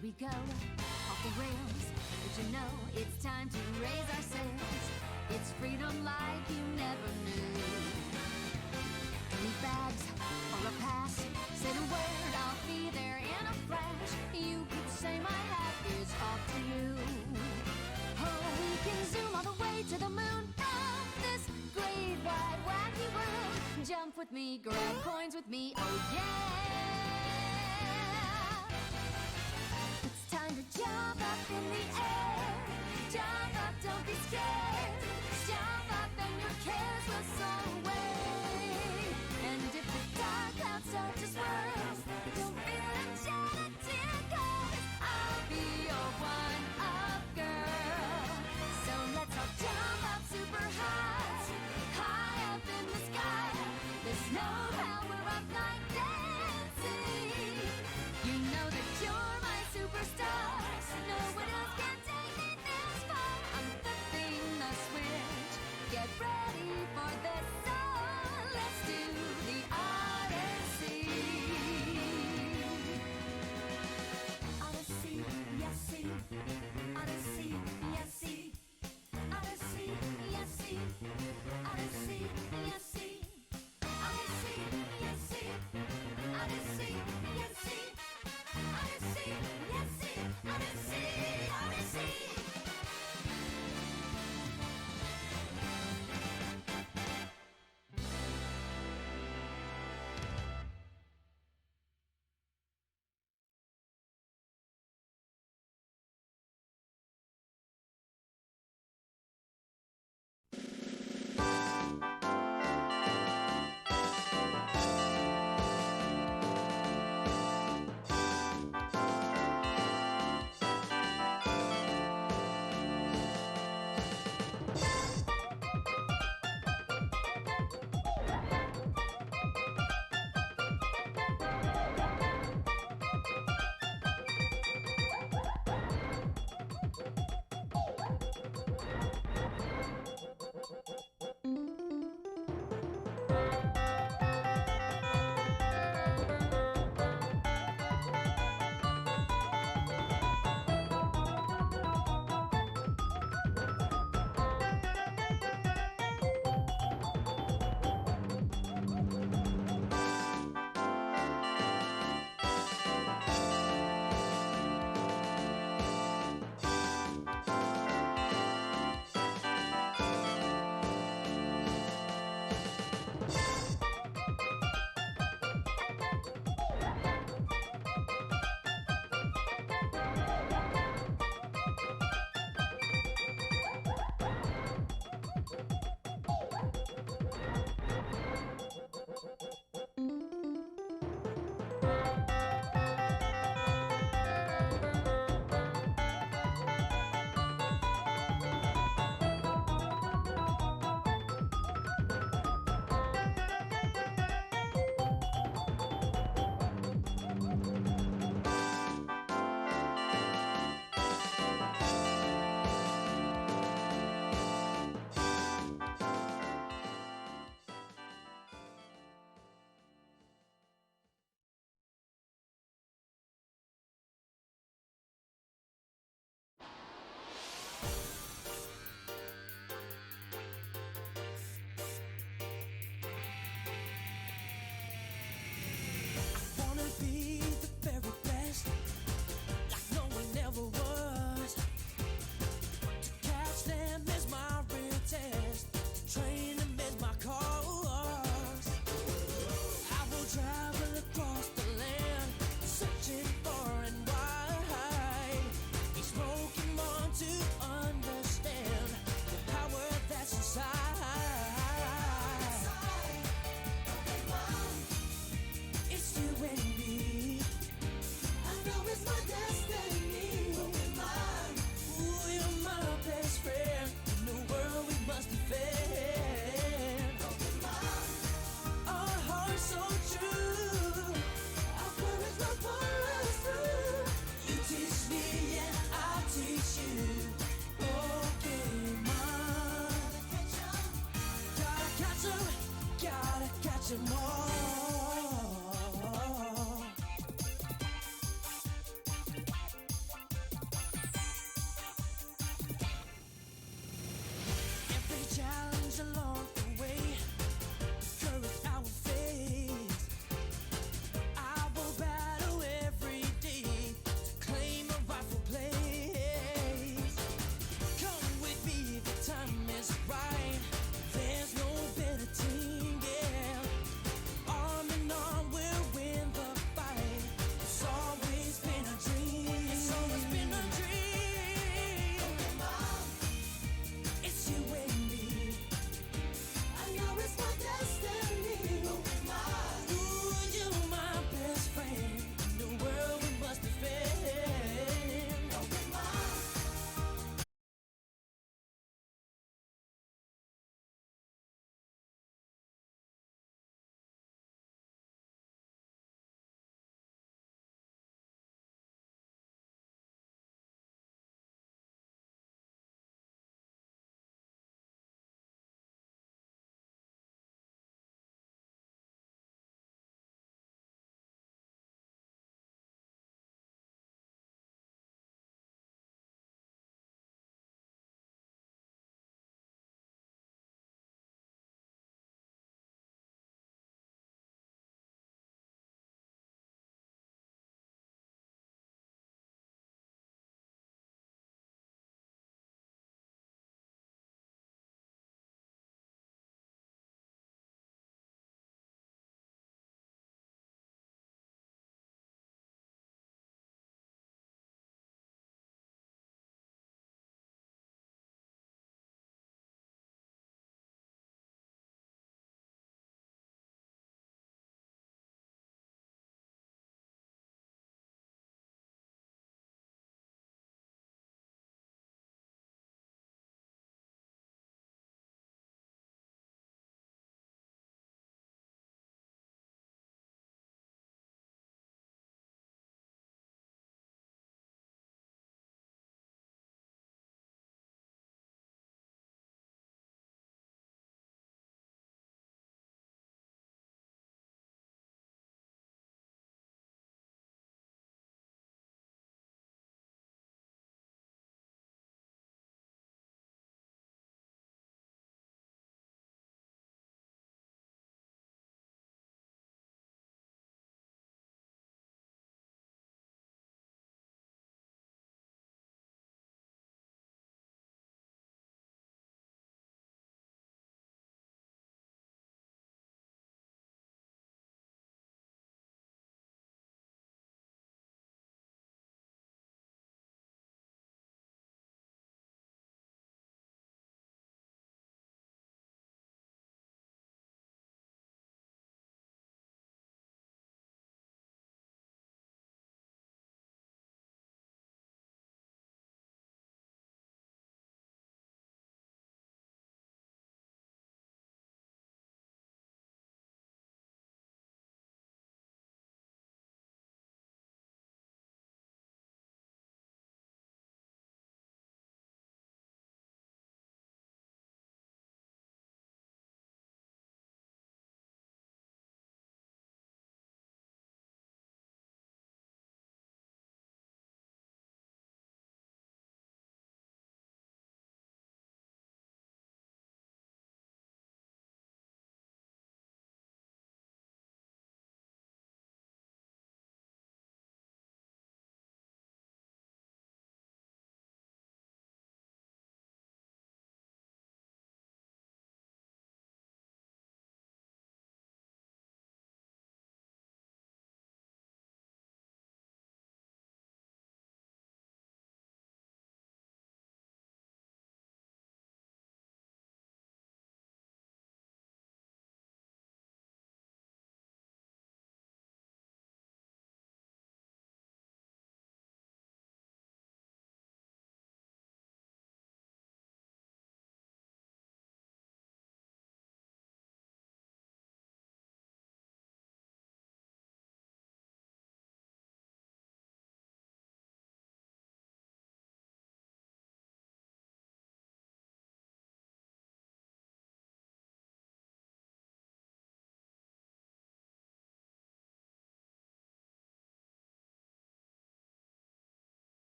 Here we go, off the rails. But you know it's time to raise our sails. It's freedom like you never knew. Leave bags or a pass. Say the word, I'll be there in a flash. You could say my hat is off to you. Oh, we can zoom all the way to the moon. Of this great wide wacky world. Jump with me, grab coins with me, oh yeah. It's time to jump up in the air. Jump up, don't be scared. Jump up and your cares will soar away. And if the dark clouds start to swirl, don't feel enchanted, 'cause I'll be your one-up girl. So let's all jump up super high, high up in the sky. There's no power up like dancing. You know that you're my superstar. No one else can take me this far. I'm flipping the switch. Get ready for this song. Let's do the Odyssey. Odyssey, yes, see. Odyssey, yes, see. Odyssey, yes, see. Odyssey, yes, see. Odyssey, yes, see. Odyssey, yes, see. Odyssey, yes, see. Odyssey, Odyssey.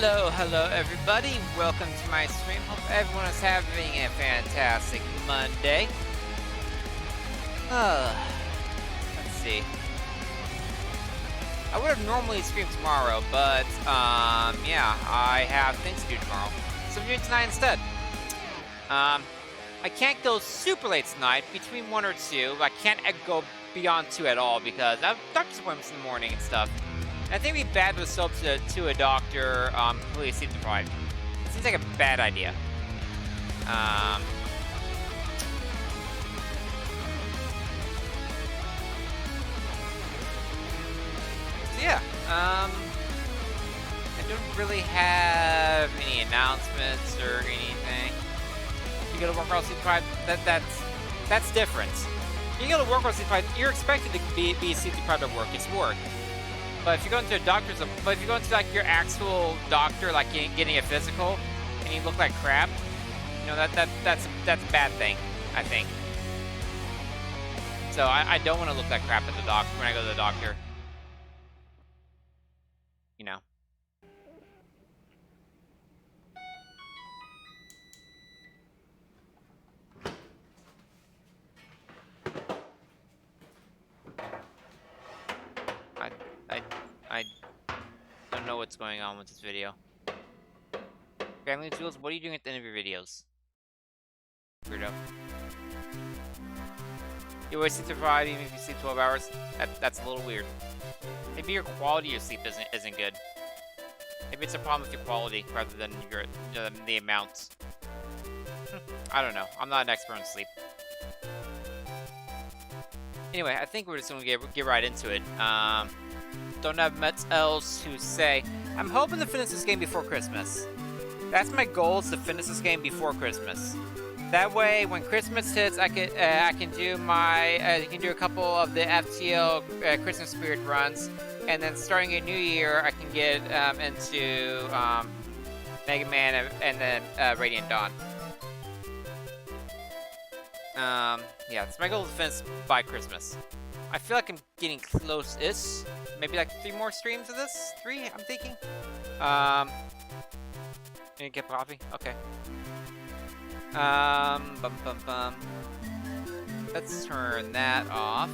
Hello everybody. Welcome to my stream. Hope everyone is having a fantastic Monday. Let's see. I would have normally streamed tomorrow, but yeah, I have things to do tomorrow. So I'm doing tonight instead. I can't go super late tonight, between 1 or 2. I can't go beyond 2 at all because I have doctor's appointments in the morning and stuff. I think it'd be bad to show up to a doctor completely sleep deprived. It seems like a bad idea. So yeah, I don't really have any announcements or anything. You go to work while sleep deprived, that's different. You go to work while sleep deprived, you're expected to be sleep deprived at work. It's work. But if you go into a doctor's, but if you go into like your actual doctor, like getting a physical, and you look like crap, you know that's a bad thing, I think. So I don't want to look like crap at the doc when I go to the doctor. You know. I don't know what's going on with this video. Family tools, what are you doing at the end of your videos? Weirdo. You always sleep deprived even if you sleep 12 hours? That's a little weird. Maybe your quality of sleep isn't good. Maybe it's a problem with your quality rather than the amount. I don't know. I'm not an expert on sleep. Anyway, I think we're just gonna get right into it. Don't have much else to say. I'm hoping to finish this game before Christmas. That's my goal, is to finish this game before Christmas. That way, when Christmas hits, I can do a couple of the FTL Christmas Spirit runs, and then starting a new year, I can get into Mega Man and then Radiant Dawn. Yeah, it's my goal to finish by Christmas. I feel like I'm getting close-ish. Maybe like 3 more streams of this? 3, I'm thinking. You get coffee? Okay. Let's turn that off.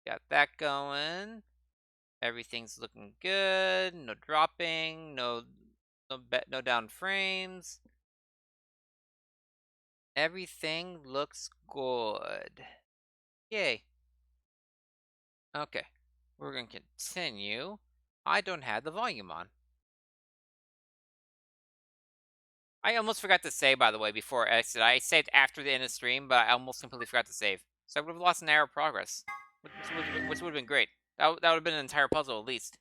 Got that going. Everything's looking good. No dropping. No down frames. Everything looks good. Yay. Okay. We're gonna continue. I don't have the volume on. I almost forgot to say, by the way, before I exit. I saved after the end of the stream, but I almost completely forgot to save. So I would have lost an hour of progress, which would have been great. That would have been an entire puzzle, at least.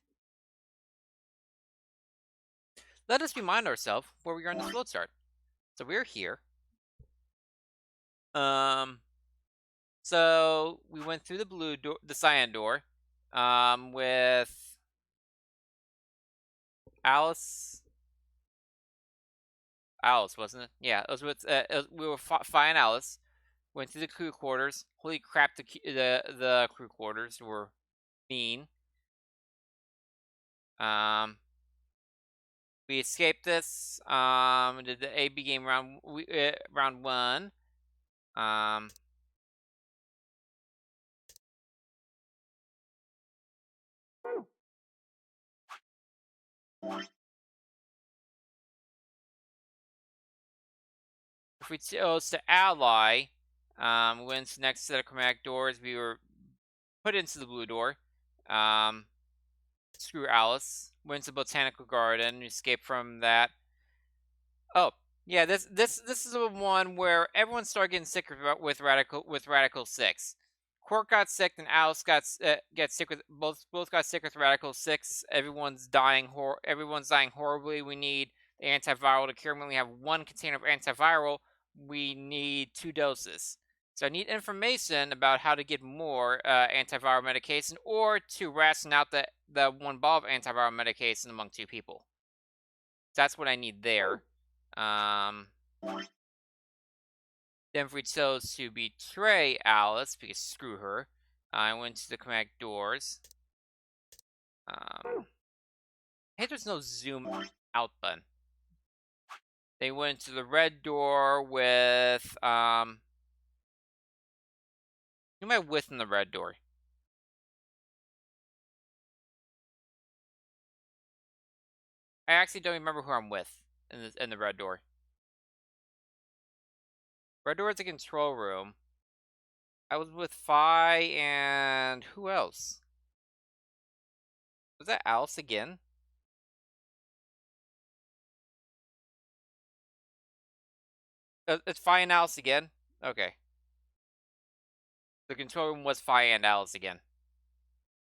Let us remind ourselves where we are in this float start. So we're here. So we went through the blue door, the cyan door, with Alice, wasn't it? Yeah, it was with we were flying Alice. Went through the crew quarters. Holy crap! The crew quarters were mean. We escaped this. Did the AB game round 1. If we chose to ally, went next to the command doors, we were put into the blue door. Screw Alice. Went to Botanical Garden. Escaped from that. Oh, yeah. This is the one where everyone started getting sick with Radical 6. Quark got sick, and Alice got sick with both got sick with Radical 6. Everyone's dying horribly. We need the antiviral to cure. We only have 1 container of antiviral. We need 2 doses. So I need information about how to get more antiviral medication, or to ration out the 1 bottle of antiviral medication among 2 people. That's what I need there. Then we chose to betray Alice, because screw her. I went to the command doors. Hey, there's no zoom out button. They went to the red door with who am I with in the red door? I actually don't remember who I'm with in the red door. Red door is the control room. I was with Fi and who else? Was that Alice again? It's Fi and Alice again? Okay. The control room was Fi and Alice again.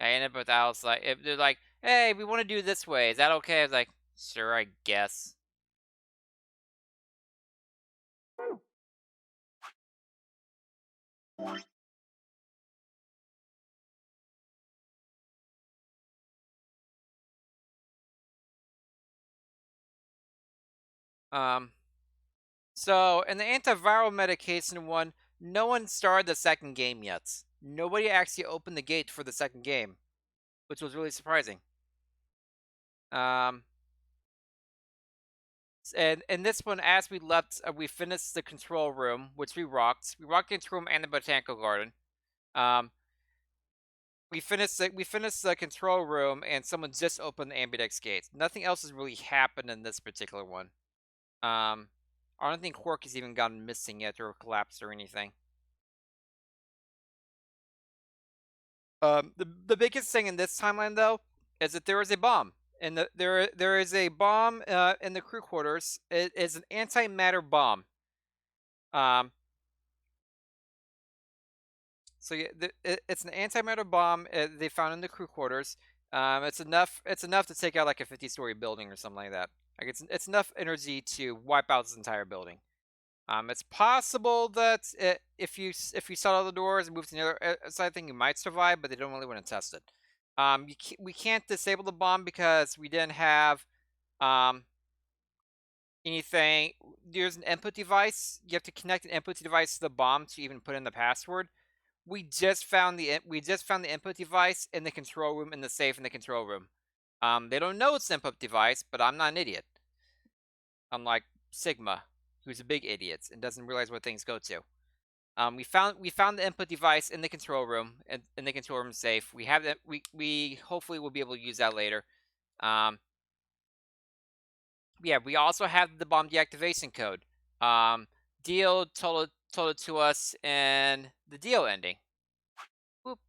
I ended up with Alice like they're like, hey, we want to do it this way. Is that okay? I was like, sure, I guess. Um so in the antiviral medication one, no one started the second game yet. Nobody actually opened the gate for the second game, which was really surprising. Um and in this one, as we left, we finished the control room, which we rocked. We rocked the control room and the botanical garden. Um, we finished the control room, and someone just opened the ambudex gates. Nothing else has really happened in this particular one. I don't think Quark has even gone missing yet or collapsed or anything. The biggest thing in this timeline though is that there is a bomb. And there is a bomb in the crew quarters. It is an antimatter bomb. Um, So yeah, it's an antimatter bomb they found in the crew quarters. It's enough. It's enough to take out like a 50-story building or something like that. Like it's enough energy to wipe out this entire building. It's possible that if you shut all the doors and move to the other side thing, you might survive, but they don't really want to test it. We can't disable the bomb because we didn't have um anything. There's an input device. You have to connect an input device to the bomb to even put in the password. We just found the input device in the control room in the safe in the control room. They don't know it's an input device, but I'm not an idiot. Unlike Sigma, who's a big idiot and doesn't realize where things go to. We found the input device in the control room in the control room safe. We have that. We hopefully will be able to use that later. Um, yeah, we also have the bomb deactivation code. Deal told it to us in the deal ending. Whoop.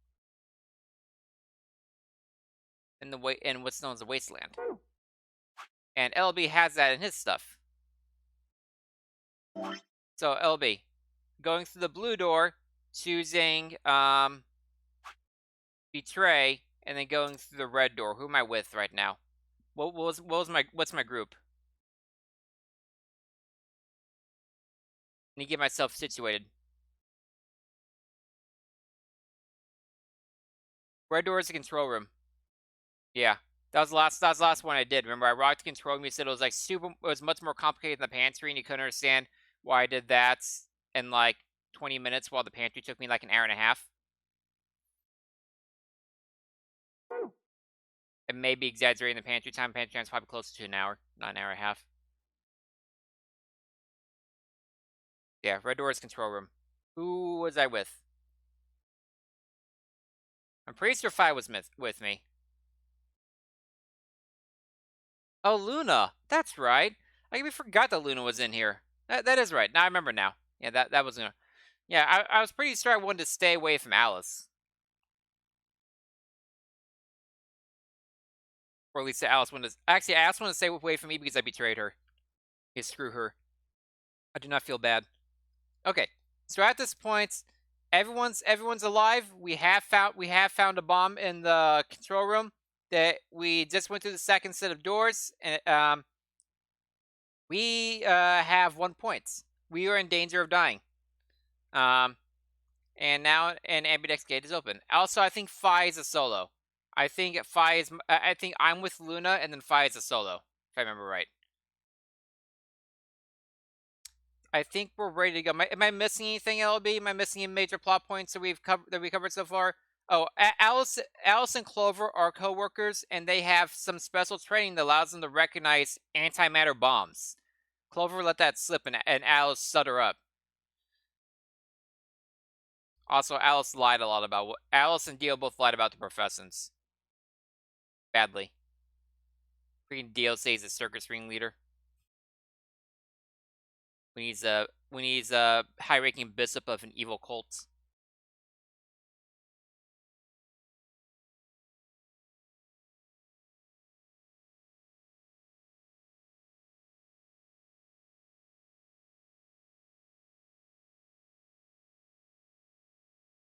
In what's known as the wasteland. And LB has that in his stuff. So LB, going through the blue door, choosing betray, and then going through the red door. Who am I with right now? What's my group? I need to get myself situated. Red door is the control room. Yeah. That was the last one I did. Remember, I rocked the control room. You said it was like it was much more complicated than the pantry, and you couldn't understand why I did that in like 20 minutes, while the pantry took me like an hour and a half. It may be exaggerating the pantry time. Pantry time is probably closer to an hour, not an hour and a half. Yeah, red door is control room. Who was I with? I'm pretty sure Fi was with me. Oh, Luna. That's right. I even forgot that Luna was in here. That is right. Now I remember now. Yeah, that was Luna. Yeah, I was pretty sure I wanted to stay away from Alice. Or at least Alice wanted to. Actually, Alice wanted to stay away from me because I betrayed her. Yeah, screw her. I do not feel bad. Okay, so at this point, everyone's alive. We have found a bomb in the control room. That we just went through the second set of doors, and we have 1 point. We are in danger of dying. Um, and now an ambudex gate is open. Also, I think Fi is a solo. I think Fi is. I think I'm with Luna, and then Fi is a solo, if I remember right. I think we're ready to go. Am I missing anything, LB? Am I missing any major plot points that we covered so far? Oh, Alice and Clover are co-workers, and they have some special training that allows them to recognize antimatter bombs. Clover let that slip, and Alice set her up. Also, Alice lied a lot about what Alice and Dio both lied about the professors. Badly. Freaking Dio says a circus ringleader. When he's a high-ranking bishop of an evil cult.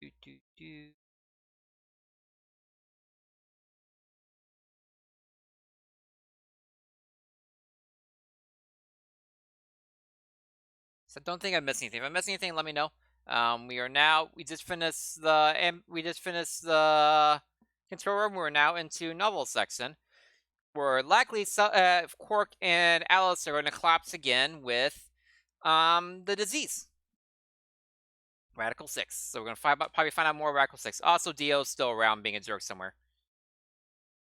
Do, do, do. So don't think I'm missing anything. If I'm missing anything, let me know. We just finished the control room. We're now into novel section, where likely Quark and Alice are going to collapse again with the disease. Radical 6. So we're going to probably find out more Radical 6. Also, Dio's still around being a jerk somewhere.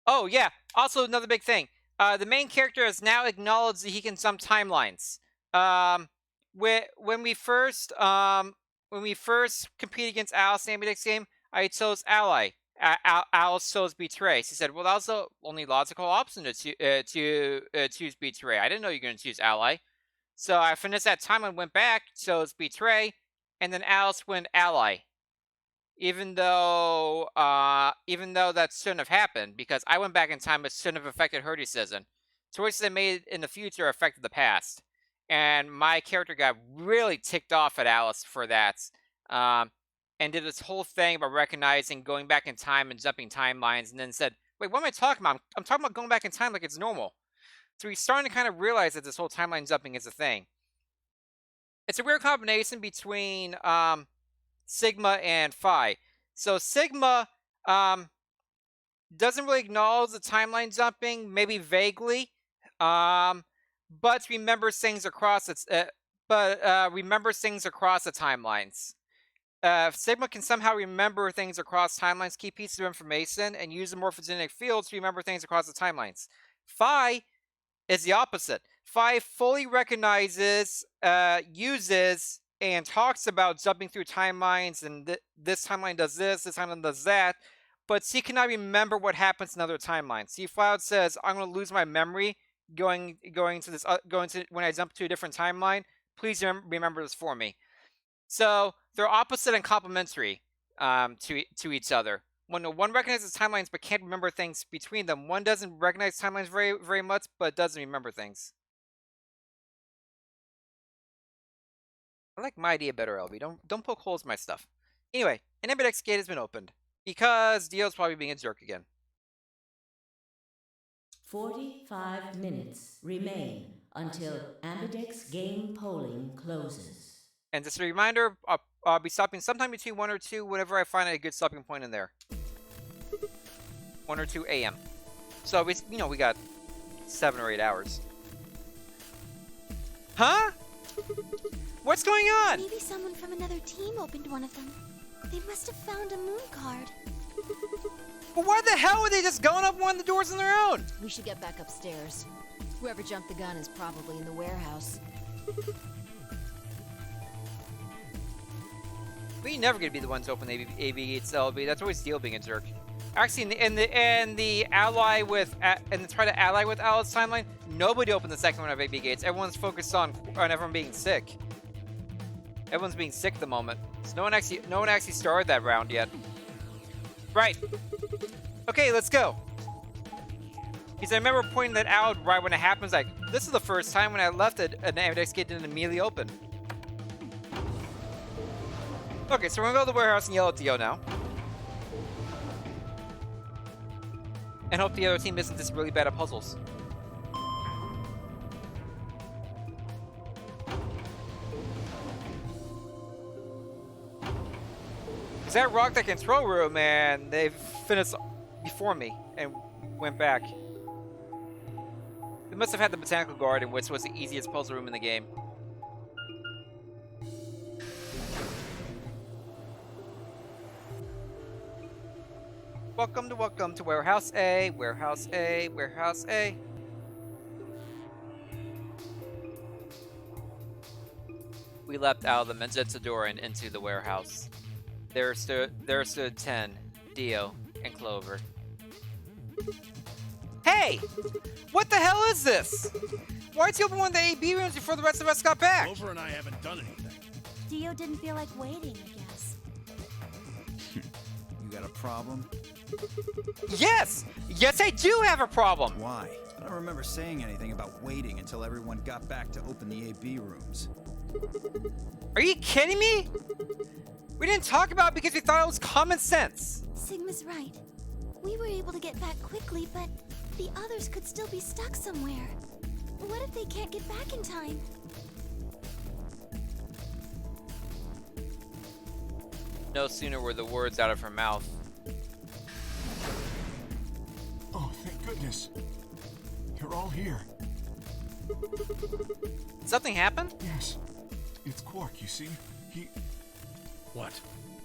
Oh, yeah. Also, another big thing. The main character has now acknowledged that he can jump timelines. When we first competed against Alice in the Ambidex game, I chose Ally. Alice chose Betray. She said, "Well, that was the only logical option to choose Betray. I didn't know you were going to choose Ally." So I finished that timeline, went back, chose Betray, and then Alice went Ally. Even though that shouldn't have happened, because I went back in time, it shouldn't have affected her decision. Choices I made in the future affected the past, and my character got really ticked off at Alice for that, and did this whole thing about recognizing going back in time and jumping timelines, and then said, "Wait, what am I talking about? I'm talking about going back in time like it's normal." So he's starting to kind of realize that this whole timeline jumping is a thing. It's a weird combination between Sigma and Phi. So Sigma doesn't really acknowledge the timeline jumping, maybe vaguely, but remembers things across the timelines. Sigma can somehow remember things across timelines, key pieces of information, and use the morphogenetic fields to remember things across the timelines. Phi is the opposite. Phi fully recognizes, uses, and talks about jumping through timelines, and this timeline does this timeline does that, but she cannot remember what happens in other timelines. She flat out says, "I'm going to lose my memory going to when I jump to a different timeline. Please remember this for me." So they're opposite and complementary to each other. When one recognizes timelines but can't remember things between them, one doesn't recognize timelines very, very much, but doesn't remember things. I like my idea better, LB. Don't poke holes in my stuff. Anyway, an Ambidex gate has been opened because Dio's probably being a jerk again. 45 minutes remain until Ambidex game polling closes. And just a reminder, I'll be stopping sometime between 1 or 2 whenever I find a good stopping point in there. 1 or 2 a.m. So we got 7 or 8 hours. Huh? What's going on? Maybe someone from another team opened one of them. They must have found a moon card. But why the hell are they just going up one of the doors on their own? We should get back upstairs. Whoever jumped the gun is probably in the warehouse. We never gonna be the ones to open the AB gates, LB. That's always Dio being a jerk. Actually, in the ally with and try to ally with Alice timeline, nobody opened the second one of AB gates. Everyone's focused on everyone being sick. Everyone's being sick at the moment, so no one actually started that round yet. Right. Okay, let's go. Because I remember pointing that out right when it happens. Like, this is the first time when I left it, an Ambidex gate didn't immediately open. Okay, so we're gonna go to the warehouse and yell at Dio now. And hope the other team isn't just really bad at puzzles. Because that rocked that control room, man, they finished before me and went back. They must have had the Botanical Garden, which was the easiest puzzle room in the game. Welcome to Warehouse A, Warehouse A, Warehouse A. We leapt out of the Menzetsa door and into the warehouse. There stood 10, Dio, and Clover. Hey! What the hell is this? Why'd you open one of the AB rooms before the rest of us got back? Clover and I haven't done anything. Dio didn't feel like waiting, I guess. You got a problem? Yes! Yes, I do have a problem! Why? I don't remember saying anything about waiting until everyone got back to open the AB rooms. Are you kidding me? We didn't talk about it because we thought it was common sense. Sigma's right. We were able to get back quickly, but the others could still be stuck somewhere. What if they can't get back in time? No sooner were the words out of her mouth. Oh, thank goodness. You're all here. Something happened? Yes. It's Quark, you see? What?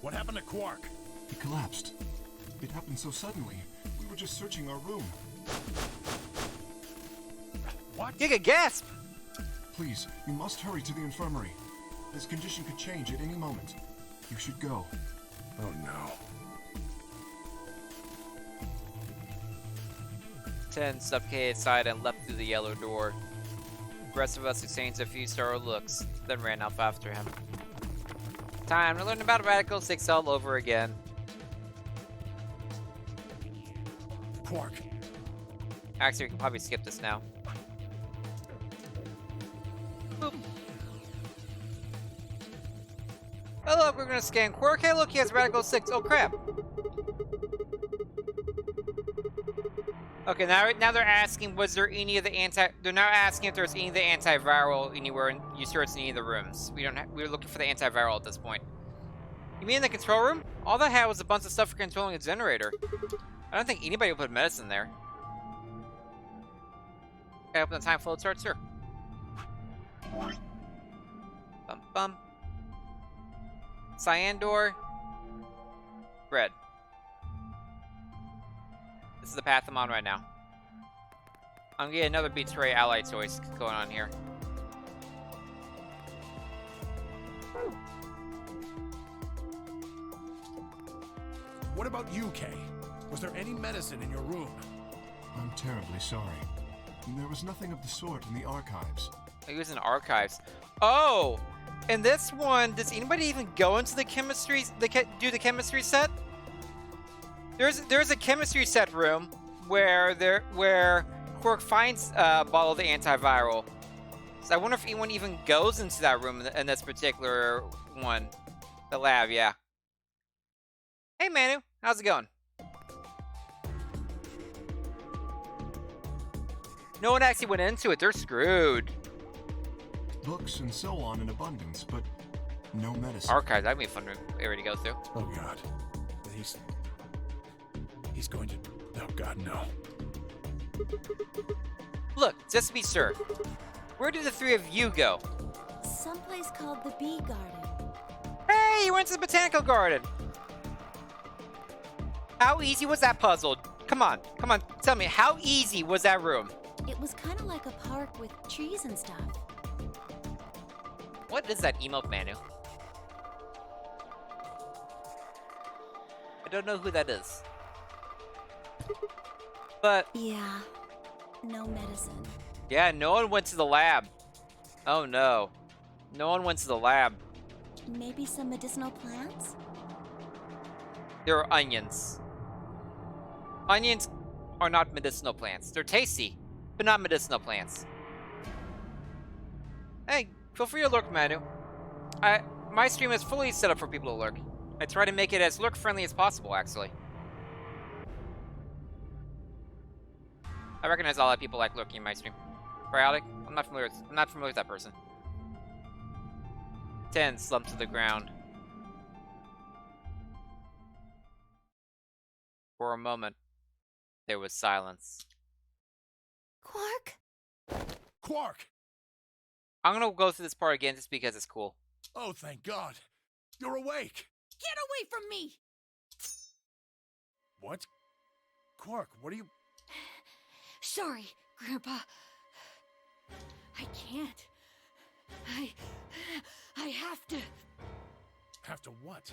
What happened to Quark? He collapsed. It happened so suddenly. We were just searching our room. What? Giga gasp! Please, you must hurry to the infirmary. His condition could change at any moment. You should go. Oh no. 10 suffocated aside and leapt through the yellow door. The rest of us exchanged a few startled looks, then ran off after him. Time to learn about Radical 6 all over again. Quark. Actually, we can probably skip this now. Boop. Oh look, we're gonna scan Quark. Hey look, he has Radical 6. Oh crap. Okay, now they're asking, was there any of the they're now asking if there's any of the antiviral anywhere in you searched any of the rooms. We were looking for the antiviral at this point. You mean in the control room? All that had was a bunch of stuff for controlling a generator. I don't think anybody would put medicine there. Can I open the time flow chart? Sure. Bum bum. Cyan door. Red. This is the path I'm on right now. I'm gonna get another Betray ally choice going on here. What about you, Kay? Was there any medicine in your room? I'm terribly sorry. There was nothing of the sort in the archives. He was in archives. Oh! In this one, does anybody even go into the chemistry, do the chemistry set? There's a chemistry set room where Quark finds a bottle of the antiviral. So I wonder if anyone even goes into that room in this particular one. The lab, yeah. Hey Manu, how's it going? No one actually went into it, they're screwed. Books and so on in abundance, but no medicine. Archives, that'd be a fun area to go through. Oh God. He's going to... Oh God, no. Look, just to be sure, where did the three of you go? Someplace called the Bee Garden. Hey, you went to the botanical garden. How easy was that puzzle? Come on, tell me, how easy was that room? It was kind of like a park with trees and stuff. What is that emote, Manu? I don't know who that is. But, Yeah, no medicine. yeah, no one went to the lab. Oh no. No one went to the lab. Maybe some medicinal plants? There are onions. Onions are not medicinal plants. They're tasty, but not medicinal plants. Hey, feel free to lurk, Manu. My stream is fully set up for people to lurk. I try to make it as lurk-friendly as possible, actually. I recognize a lot of people like lurking in my stream. Biotic? I'm not familiar with that person. 10 slumped to the ground. For a moment, there was silence. Quark? Quark! I'm gonna go through this part again just because it's cool. Oh, thank God. You're awake. Get away from me! What? Quark, what are you... Sorry, Grandpa. I can't. I have to. Have to what?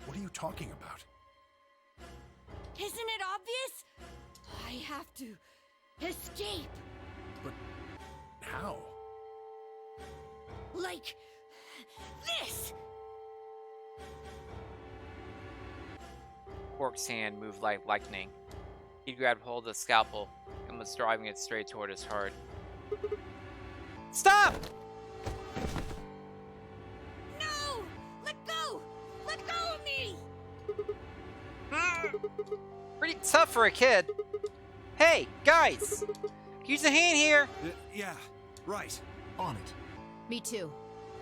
What are you talking about? Isn't it obvious? I have to escape. But how? Like this. Quark's hand moved like lightning. He grabbed hold of the scalpel and was driving it straight toward his heart. Stop! No! Let go! Let go of me! Pretty tough for a kid. Hey, guys! Use a hand here! Yeah, right. On it. Me too.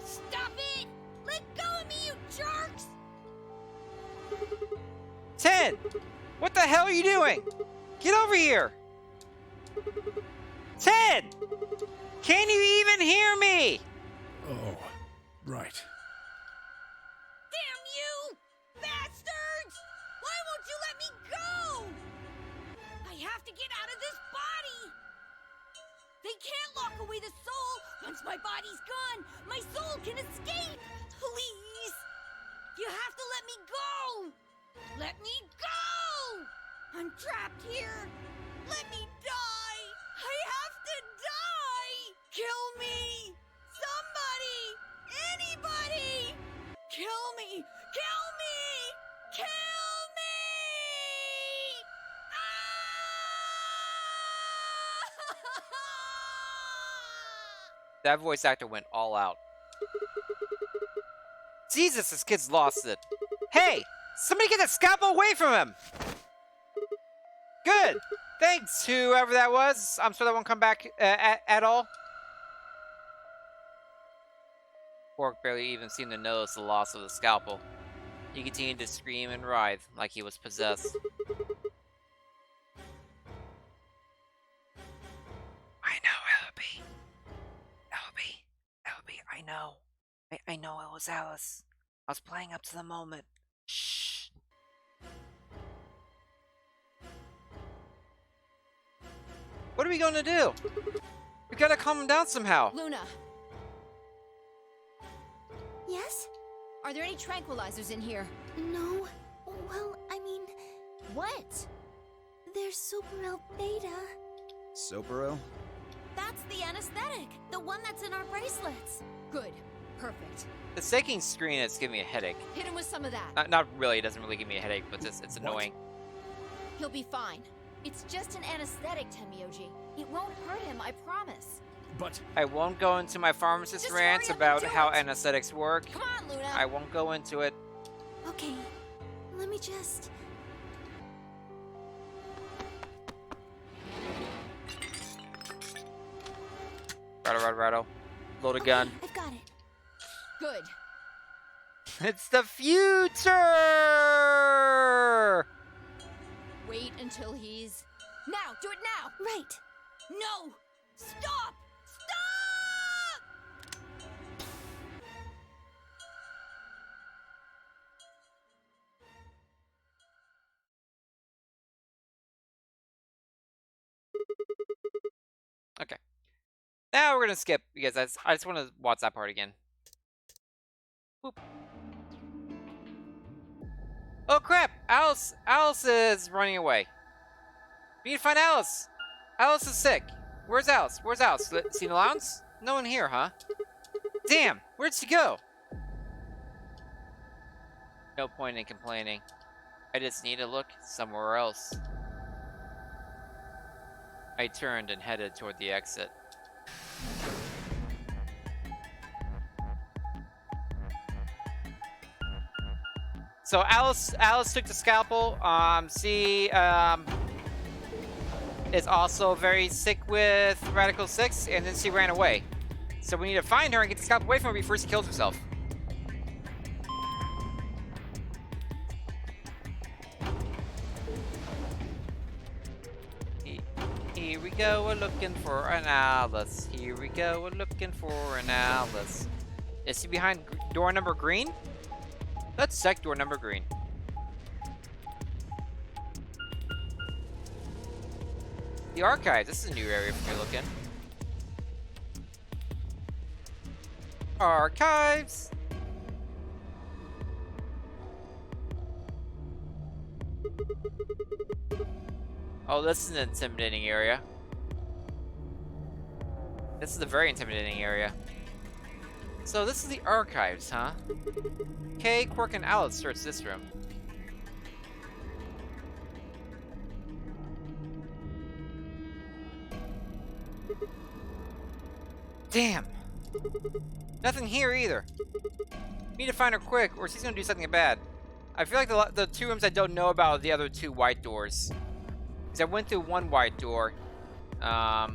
Stop it! Let go of me, you jerks! 10! What the hell are you doing? Get over here! 10! Can you even hear me? Oh, right. Damn you! Bastards! Why won't you let me go? I have to get out of this body! They can't lock away the soul! Once my body's gone, my soul can escape! Please! You have to let me go! Let me go! I'm trapped here! Let me die! I have to die! Kill me! Somebody! Anybody! Kill me! Kill me! Kill me! Ah! That voice actor went all out. Jesus, this kid's lost it. Hey! Somebody get the scalpel away from him! Good! Thanks, whoever that was. I'm sure that won't come back at all. Quark barely even seemed to notice the loss of the scalpel. He continued to scream and writhe like he was possessed. I know, Elby. Elby, I know. I know it was Alice. I was playing up to the moment. Shh. What are we gonna do? We gotta calm him down somehow. Luna, Yes? are there any tranquilizers in here? No. Well, I mean, What? there's Superel Beta. Sopero? That's the anesthetic, the one that's in our bracelets. Good. Perfect. The shaking screen is giving me a headache. Hit him with some of that. Not really, it doesn't really give me a headache, but it's annoying. He'll be fine. It's just an anesthetic, Tenmyoji. It won't hurt him, I promise. But I won't go into my pharmacist Just rants hurry up about and do how it. anesthetics work. Come on, Luna. I won't go into it. Okay, let me just... Rattle. Load a gun. I've got it. Good. It's the future! Wait until he's... Now! Do it now! Right. No! Stop! Stop! Okay. Now we're gonna skip because I just want to watch that part again. Boop. Oh crap! Alice is running away. We need to find Alice. Alice is sick. Where's Alice? Seen allowance? No one here, huh? Damn! Where'd she go? No point in complaining. I just need to look somewhere else. I turned and headed toward the exit. So Alice took the scalpel. She is also very sick with Radical 6, and then she ran away. So we need to find her and get the scalpel away from her before she kills herself. Here we go, we're looking for an Alice. Here we go, we're looking for an Alice. Is she behind door number green? Let's check door number green. The archives. This is a new area for me looking. Archives! Oh, this is an intimidating area. This is a very intimidating area. So this is the archives, huh? Okay, Quark and Alice search this room. Damn! Nothing here either. Need to find her quick, or she's gonna do something bad. I feel like the two rooms I don't know about are the other two white doors. Because I went through one white door. I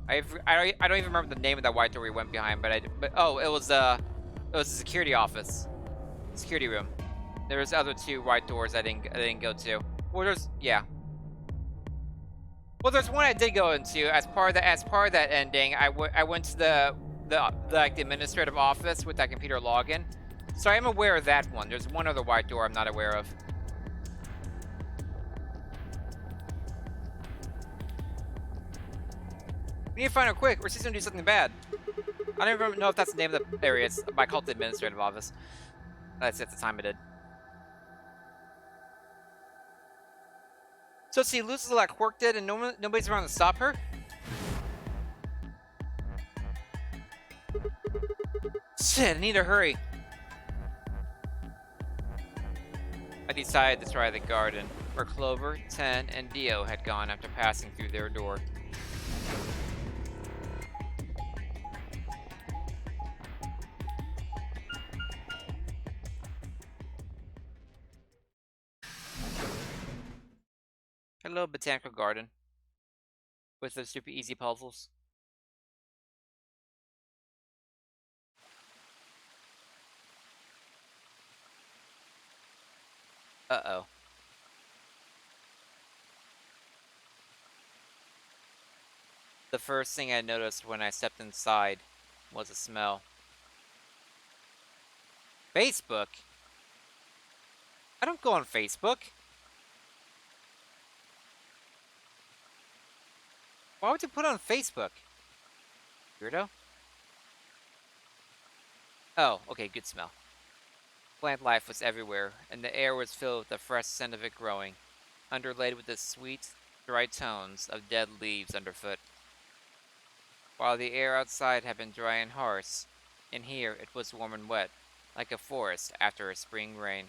don't even remember the name of that white door we went behind, but oh, it was a security office, security room. There was other two white doors I didn't go to. Well, Well, there's one I did go into as part of that ending. I went to the administrative office with that computer login. So I am aware of that one. There's one other white door I'm not aware of. We need to find her quick, or she's gonna do something bad. I don't even know if that's the name of the area. I call it the administrative office. That's at the time I did. So she loses a lot Quark did, and nobody's around to stop her? Shit, I need to hurry. I decided to try the garden, where Clover, Ten, and Dio had gone after passing through their door. Hello, botanical garden. With those super easy puzzles. Uh-oh. The first thing I noticed when I stepped inside was a smell. Facebook? I don't go on Facebook. Why would you put it on Facebook? Weirdo? Oh, okay, good smell. Plant life was everywhere, and the air was filled with the fresh scent of it growing, underlaid with the sweet, dry tones of dead leaves underfoot. While the air outside had been dry and harsh, in here it was warm and wet, like a forest after a spring rain.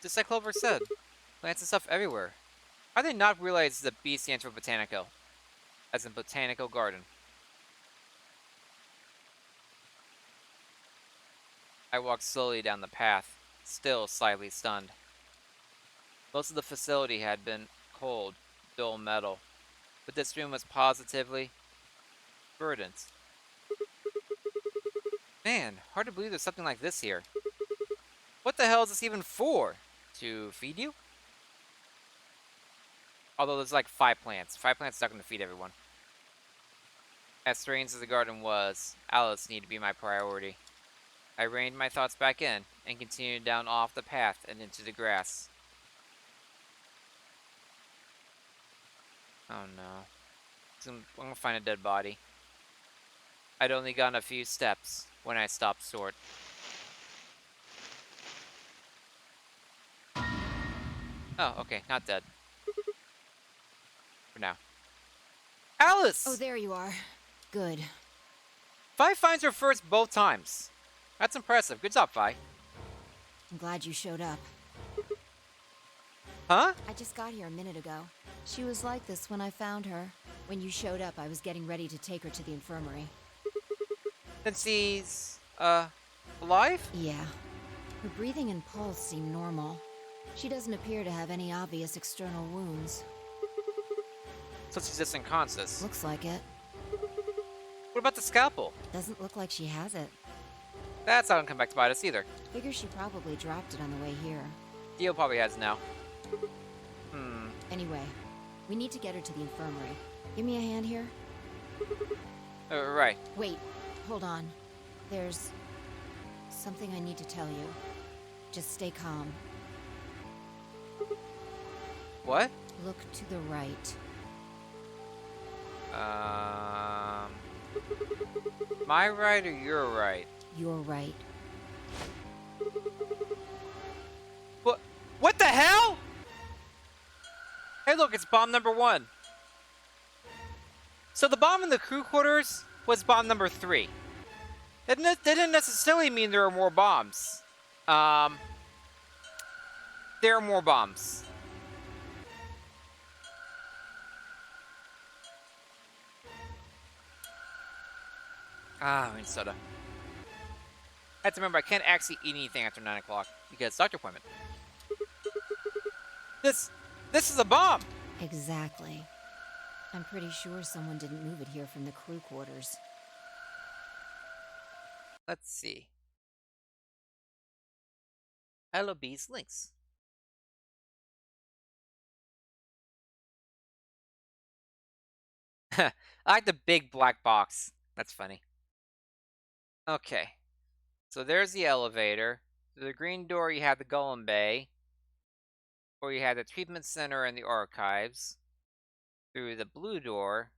Just like Clover said, plants and stuff everywhere. How did they not realize the B stands for botanical, as in botanical garden? I walked slowly down the path, still slightly stunned. Most of the facility had been cold, dull metal, but this room was positively verdant. Man, hard to believe there's something like this here. What the hell is this even for? To feed you? Although there's like 5 plants. 5 plants not going to feed everyone. As strange as the garden was, Alice needed to be my priority. I reined my thoughts back in and continued down off the path and into the grass. Oh no. I'm gonna find a dead body. I'd only gone a few steps when I stopped short. Oh, okay, not dead. For now. Alice! Oh, there you are. Good. Vi finds her first both times. That's impressive. Good job, Vi. I'm glad you showed up. Huh? I just got here a minute ago. She was like this when I found her. When you showed up, I was getting ready to take her to the infirmary. Then she's, alive? Yeah. Her breathing and pulse seem normal. She doesn't appear to have any obvious external wounds. So she's just unconscious. Looks like it. What about the scalpel? Doesn't look like she has it. That's not gonna come back to bite us either. Figure she probably dropped it on the way here. Dio probably has now. Anyway, we need to get her to the infirmary. Give me a hand here. Right. Wait, hold on. There's something I need to tell you. Just stay calm. What? Look to the right. My right or your right? You're right. What? What the hell? Hey, look, it's bomb number 1. So the bomb in the crew quarters was bomb number 3. That didn't necessarily mean there are more bombs. There are more bombs. I need soda. I have to remember, I can't actually eat anything after 9 o'clock because doctor appointment. This is a bomb! Exactly. I'm pretty sure someone didn't move it here from the crew quarters. Let's see. LOB's links. I like the big black box. That's funny. Okay. So there's the elevator. Through the green door, you have the Golem Bay. Or you have the treatment center and the archives. Through the blue door,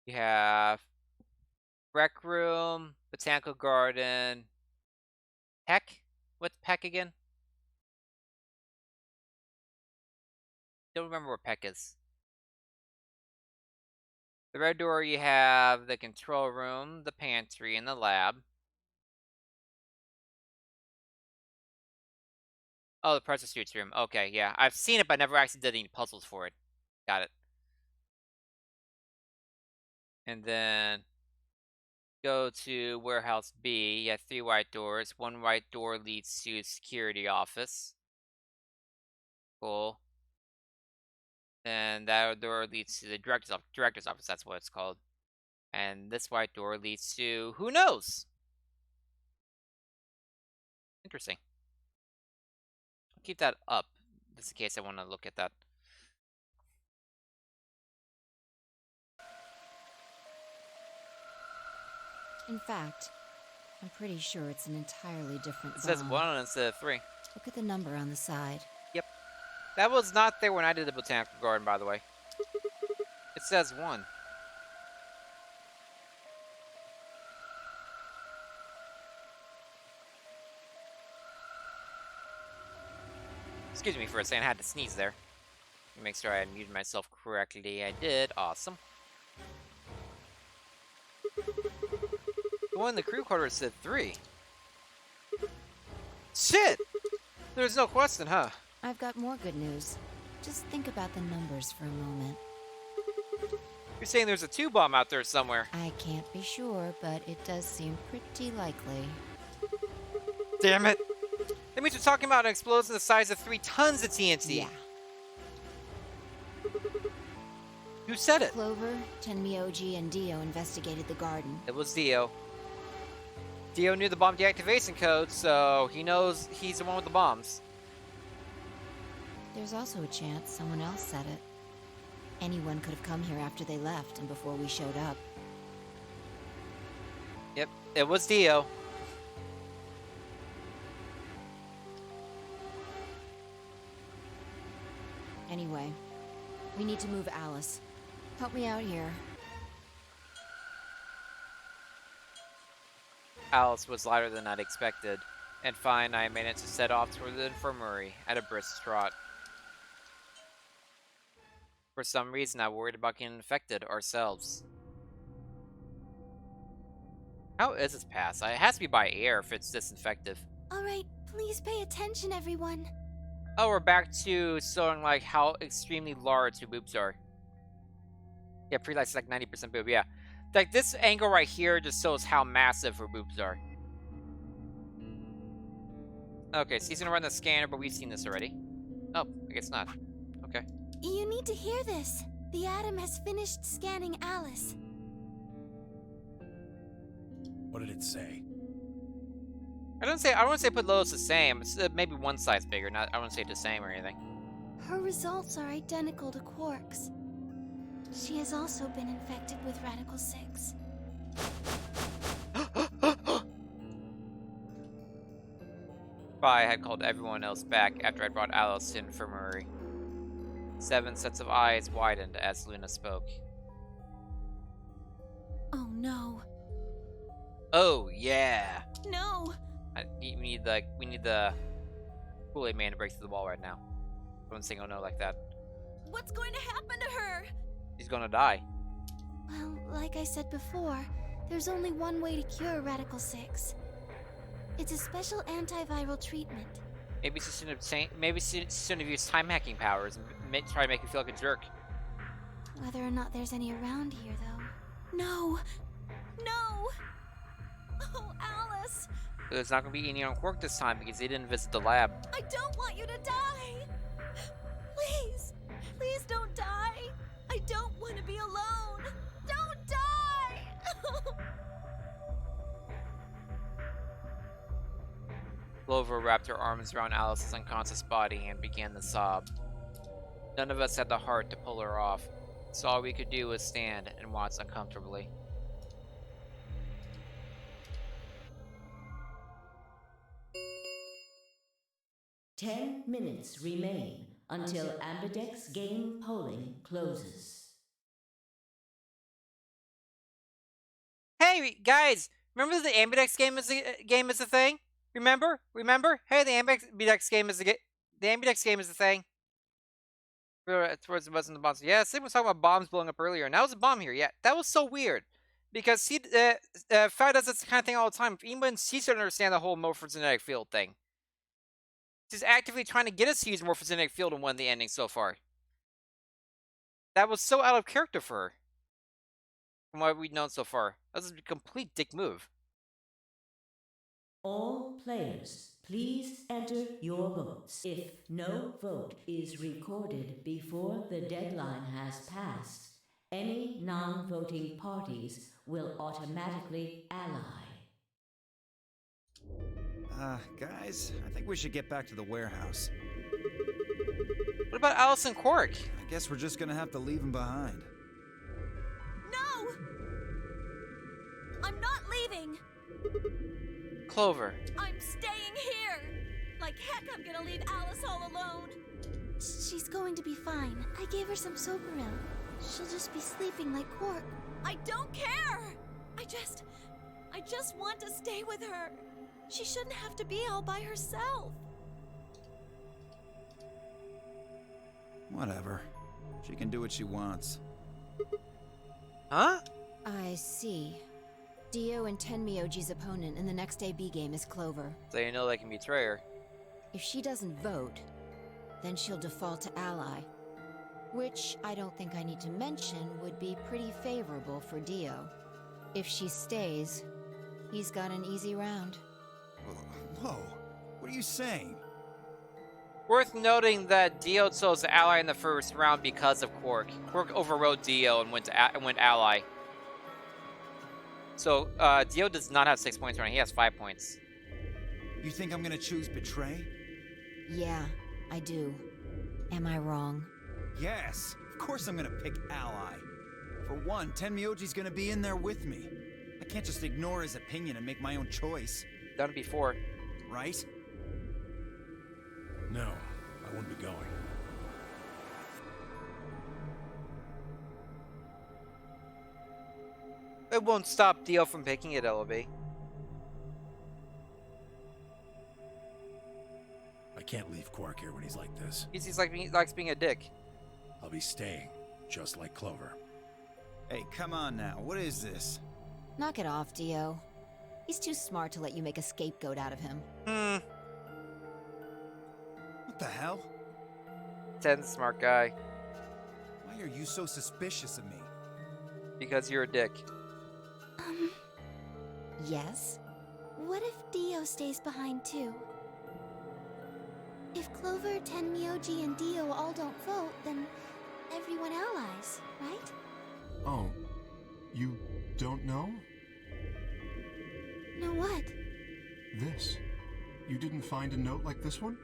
you have rec room, botanical garden, Peck? What's Peck again? Don't remember where Peck is. The red door, you have the control room, the pantry, and the lab. Oh, the pressure suits room. Okay, yeah. I've seen it, but never actually did any puzzles for it. Got it. And then go to warehouse B. You have 3 white doors. 1 white door leads to security office. Cool. And that door leads to the director's office. That's what it's called. And this white door leads to who knows? Interesting. I'll keep that up just in case I want to look at that. In fact, I'm pretty sure it's an entirely different It says bomb. 1 instead of 3. Look at the number on the side. Yep. That was not there when I did the botanical garden, by the way. It says 1. Excuse me for a second, I had to sneeze there. Make sure I had muted myself correctly. I did. Awesome. The one in the crew quarters said 3. Shit! There's no question, huh? I've got more good news. Just think about the numbers for a moment. You're saying there's a 2 bomb out there somewhere. I can't be sure, but it does seem pretty likely. Damn it! That means we're talking about an explosion the size of 3 tons of TNT. Yeah. Who said it? Clover, Tenmyoji, and Dio investigated the garden. It was Dio. Dio knew the bomb deactivation code, so he knows he's the one with the bombs. There's also a chance someone else said it. Anyone could have come here after they left and before we showed up. Yep, it was Dio. Anyway, we need to move Alice. Help me out here. Alice was lighter than I'd expected, and fine, I managed to set off toward the infirmary at a brisk trot. For some reason, I worried about getting infected ourselves. How is this pass? It has to be by air if it's disinfective. Alright, please pay attention, everyone. Oh, we're back to showing like how extremely large her boobs are. Yeah, pre-light's like 90% boob, yeah. Like this angle right here just shows how massive her boobs are. Okay, so he's gonna run the scanner, but we've seen this already. Oh, I guess not. Okay. You need to hear this. The Atom has finished scanning Alice. What did it say? I don't want to say put Lois the same. It's maybe one size bigger. Not I don't say the same or anything. Her results are identical to Quark's. She has also been infected with Radical 6. spy had called everyone else back after I brought Alice to the infirmary. 7 sets of eyes widened as Luna spoke. Oh no. Oh yeah. No! We need the Kool-Aid man to break through the wall right now. Don't say oh no like that. What's going to happen to her? She's gonna die. Well, like I said before, there's only one way to cure Radical 6. It's a special antiviral treatment. Maybe she shouldn't have used time hacking powers and try to make you feel like a jerk. Whether or not there's any around here, though. No! No! Oh, Alice! There's not gonna be any on Quark this time because they didn't visit the lab. I don't want you to die! Please! Please don't die! I don't want to be alone! Don't die! Clover wrapped her arms around Alice's unconscious body and began to sob. None of us had the heart to pull her off, so all we could do was stand and watch uncomfortably. Ten minutes remain until Ambidex game polling closes. Hey guys, remember the Ambidex game is a thing? Remember? Hey, the Ambidex game is the Ambidex game is the thing. Towards the buzz and the bombs. Yeah, Sid was talking about bombs blowing up earlier, and that was a bomb here. Yeah, that was so weird. Because Fat does this kind of thing all the time. Even she should understand the whole morphogenetic field thing. She's actively trying to get us to use morphogenetic field in one of the endings so far. That was so out of character for her. From what we've known so far. That was a complete dick move. All players, please enter your votes. If no vote is recorded before the deadline has passed, any non-voting parties will automatically ally. Guys, I think we should get back to the warehouse. What about Alice and Quark? I guess we're just gonna have to leave them behind. No! I'm not leaving! Clover. I'm staying here! Like heck, I'm gonna leave Alice all alone! She's going to be fine. I gave her some Soparil. She'll just be sleeping like Quark. I don't care! I just want to stay with her. She shouldn't have to be all by herself. Whatever. She can do what she wants. Huh? I see. Dio and Tenmyoji's opponent in the next AB game is Clover. So you know they can betray her. If she doesn't vote, then she'll default to ally. Which I don't think I need to mention would be pretty favorable for Dio. If she stays, he's got an easy round. Whoa, what are you saying? Worth noting that Dio chose the ally in the first round because of Quark. Quark overrode Dio and went ally. So Dio does not have 6 points right now. He has 5 points. You think I'm gonna choose betray? Yeah, I do. Am I wrong? Yes, of course I'm gonna pick ally. For one, Tenmyoji's gonna be in there with me. I can't just ignore his opinion and make my own choice. Done it before. Right? No, I wouldn't be going. It won't stop Dio from picking it, LB. I can't leave Quark here when he's like this. He likes being a dick. I'll be staying, just like Clover. Hey, come on now, what is this? Knock it off, Dio. He's too smart to let you make a scapegoat out of him. What the hell? Ten's a smart guy. Why are you so suspicious of me? Because you're a dick. Yes? What if Dio stays behind too? If Clover, Tenmyoji, and Dio all don't vote, then everyone allies, right? Oh, you don't know? Know what? This. You didn't find a note like this one?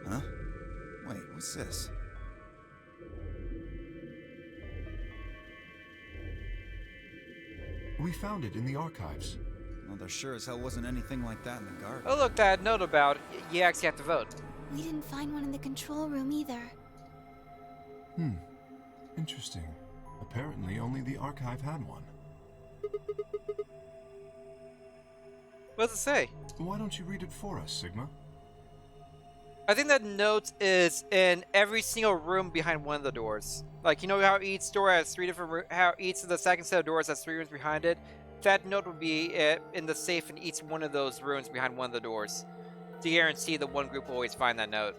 Huh? Wait, what's this? We found it in the archives. Well, there sure as hell wasn't anything like that in the garden. Oh look, that note about you actually have to vote. We didn't find one in the control room either. Interesting. Apparently only the archive had one. What does it say? Why don't you read it for us, Sigma? I think that note is in every single room behind one of the doors. Like, you know how each door has 3 different how each of the second set of doors has 3 rooms behind it? That note would be in the safe in each one of those rooms behind one of the doors. To guarantee that one group will always find that note.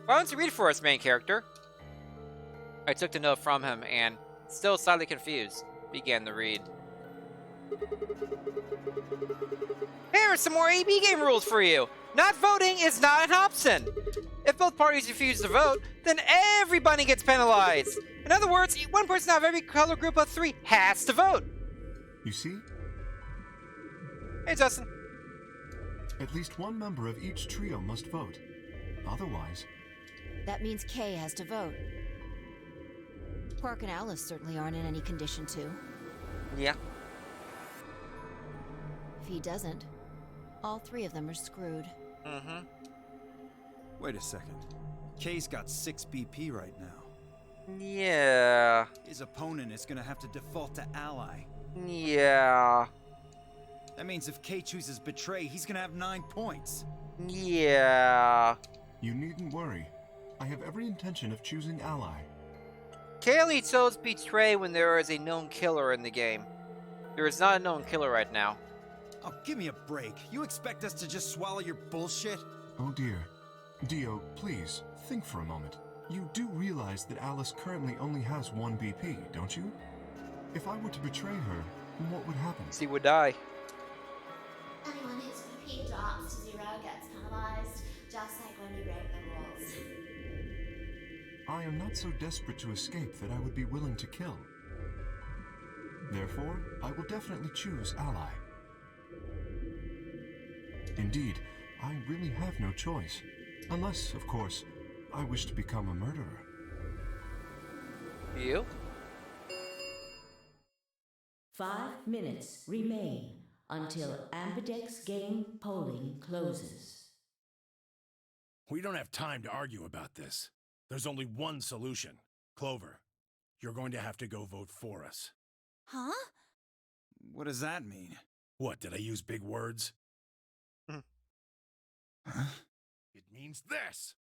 Why don't you read it for us, main character? I took the note from him and, still slightly confused, began to read. Here are some more AB game rules for you. Not voting is not an option. If both parties refuse to vote, then everybody gets penalized. In other words, one person out of every color group of 3 has to vote. You see? Hey, Justin. At least one member of each trio must vote. Otherwise... That means Kay has to vote. Quark and Alice certainly aren't in any condition to. Yeah. If he doesn't, all 3 of them are screwed. Mm-hmm. Wait a second. Kay's got 6 BP right now. Yeah. His opponent is gonna have to default to ally. Yeah. That means if Kay chooses betray, he's gonna have 9 points. Yeah. You needn't worry. I have every intention of choosing ally. Kay only chose betray when there is a known killer in the game. There is not a known killer right now. Oh, give me a break. You expect us to just swallow your bullshit? Oh dear. Dio, please, think for a moment. You do realize that Alice currently only has 1 BP, don't you? If I were to betray her, what would happen? She would die. Anyone whose BP drops to 0 gets penalized, just like when you break the rules. I am not so desperate to escape that I would be willing to kill. Therefore, I will definitely choose ally. Indeed, I really have no choice. Unless, of course, I wish to become a murderer. You? 5 minutes remain until Ambidex game polling closes. We don't have time to argue about this. There's only one solution. Clover, you're going to have to go vote for us. Huh? What does that mean? What, did I use big words? Huh? It means this!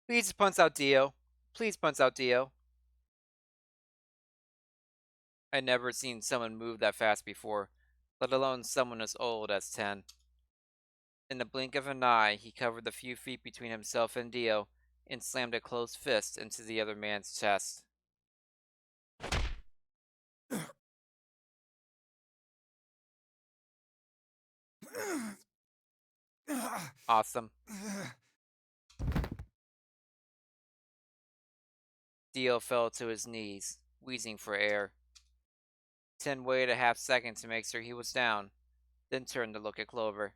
Please punch out Dio. Please punch out Dio. I'd never seen someone move that fast before, let alone someone as old as 10. In the blink of an eye, he covered the few feet between himself and Dio and slammed a closed fist into the other man's chest. Awesome. Dio fell to his knees, wheezing for air. 10 waited a half second to make sure he was down, then turned to look at Clover.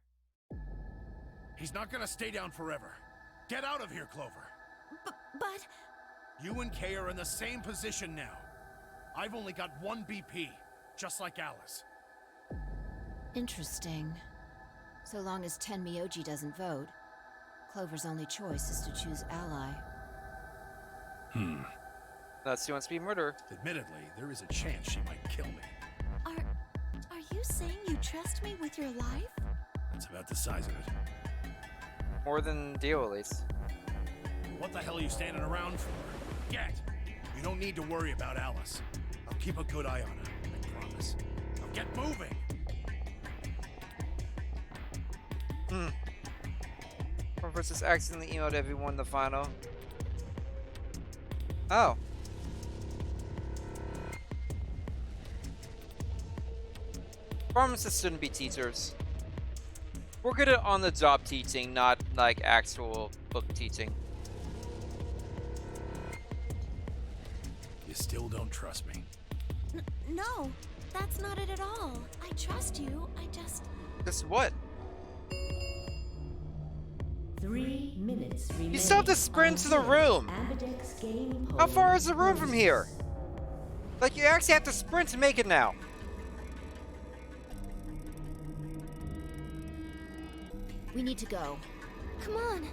He's not gonna stay down forever. Get out of here, Clover. But... You and Kay are in the same position now. I've only got 1 BP, just like Alice. Interesting. So long as Ten Myoji doesn't vote, Clover's only choice is to choose ally. Unless he wants to be a murderer. Admittedly, there is a chance she might kill me. Are you saying you trust me with your life? That's about the size of it. More than Dio, at least. What the hell are you standing around for? Get! You don't need to worry about Alice. I'll keep a good eye on her, I promise. Now get moving! Or just accidentally emailed everyone the final. Oh. Pharmacists shouldn't be teachers. We're good at on-the-job teaching, not like actual book teaching. You still don't trust me? No, that's not it at all. I trust you, I just... Just what? 3 minutes remain. You still have to sprint to the room! Ambidex game How far polling is the room from here? Like, you actually have to sprint to make it now. We need to go. Come on.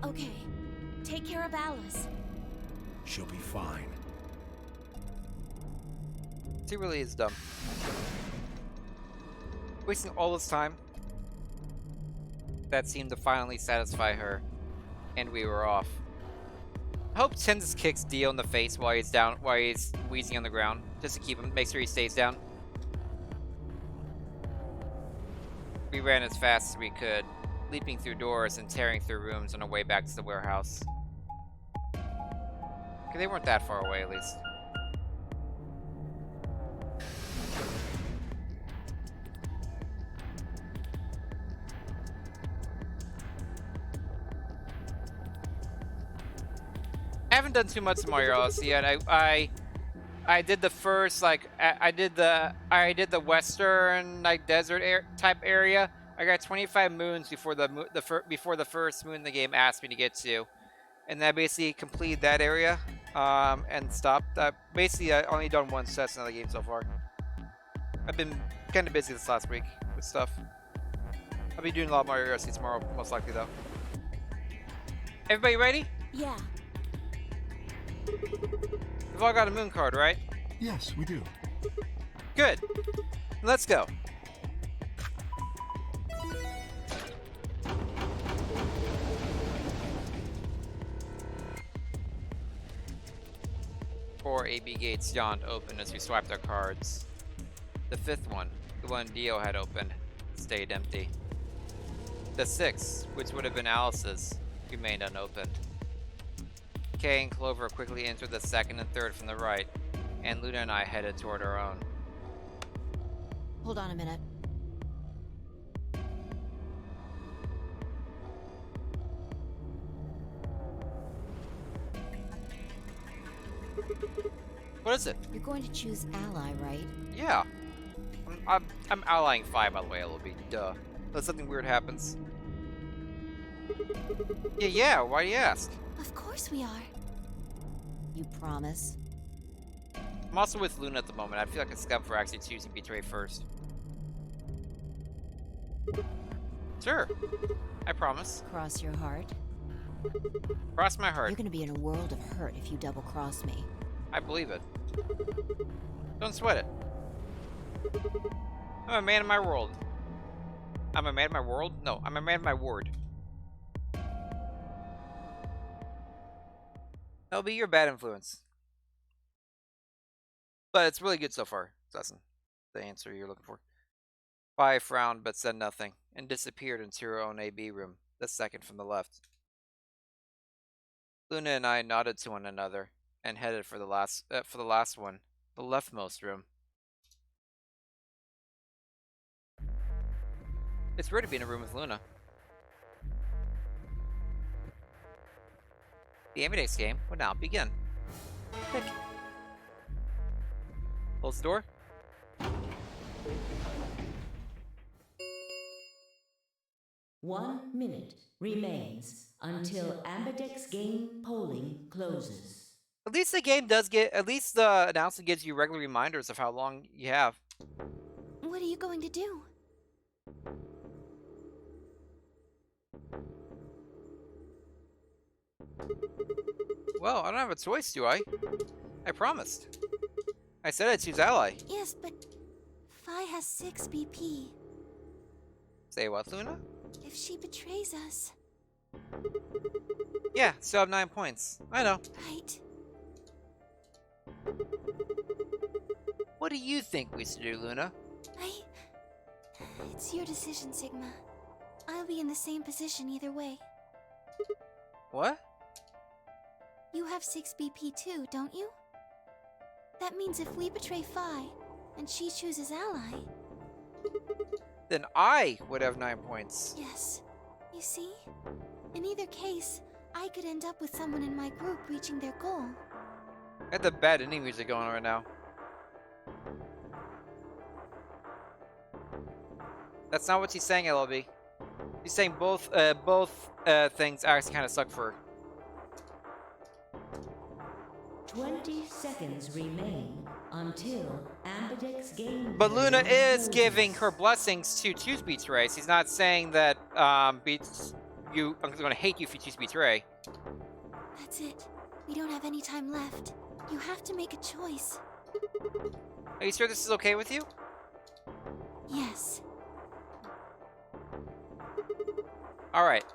Okay. Take care of Alice. She'll be fine. He really is dumb. Wasting all this time. That seemed to finally satisfy her. And we were off. I hope Tim just kicks Dio in the face while he's wheezing on the ground. Just to keep him, make sure he stays down. We ran as fast as we could, leaping through doors and tearing through rooms on our way back to the warehouse. Okay, they weren't that far away, at least. I haven't done too much to Mario Odyssey yet. I did the first, like, I did the western, like, desert type area. I got 25 moons before the first moon the game asked me to get to, and I basically completed that area, and stopped. Basically, I only done one session of the game so far. I've been kind of busy this last week with stuff. I'll be doing a lot of Mario Odyssey tomorrow, most likely though. Everybody ready? Yeah. We've all got a moon card, right? Yes, we do. Good. Let's go. Four AB gates yawned open as we swiped our cards. The fifth one, the one Dio had opened, stayed empty. The sixth, which would have been Alice's, remained unopened. Kay and Clover quickly entered the second and third from the right, and Luna and I headed toward our own. Hold on a minute. What is it? You're going to choose Ally, right? Yeah. I'm allying 5, by the way, LB. Duh. Unless something weird happens. Yeah, why do you ask? Of course we are. You promise? I'm also with Luna at the moment. I feel like a scum for actually choosing Betray first. Sure. I promise. Cross your heart? Cross my heart. You're gonna be in a world of hurt if you double-cross me. I believe it. Don't sweat it. I'm a man of my world. I'm a man of my world? No, I'm a man of my word. That'll be your bad influence. But it's really good so far, Sesson. The answer you're looking for. Vi frowned but said nothing, and disappeared into her own AB room, the second from the left. Luna and I nodded to one another, and headed for the last one, the leftmost room. It's weird to be in a room with Luna. The Amidex game will now begin. Pick. Close the door. One minute remains until Ambidex game polling closes. At least the game does get, at least the announcement gives you regular reminders of how long you have. What are you going to do? Well, I don't have a choice, do I? I promised. I said I'd choose Ally. Yes, but Fi has 6 BP. Say what, Luna? If she betrays us. Yeah, still have 9 points. I know. Right. What do you think we should do, Luna? It's your decision, Sigma. I'll be in the same position either way. What? You have 6 BP too, don't you? That means if we betray Fi, and she chooses Ally... Then I would have 9 points. Yes. You see? In either case, I could end up with someone in my group reaching their goal. I got the bad ending music going right now. That's not what she's saying, LLB. She's saying both things actually kind of suck for her. 20 seconds. seconds remain until Ambidex game. But Luna polling is closes. giving her blessings to choose Betray. He's not saying that I'm going to hate you if you choose Betray. That's it. We don't have any time left. You have to make a choice. Are you sure this is okay with you? Yes. All right.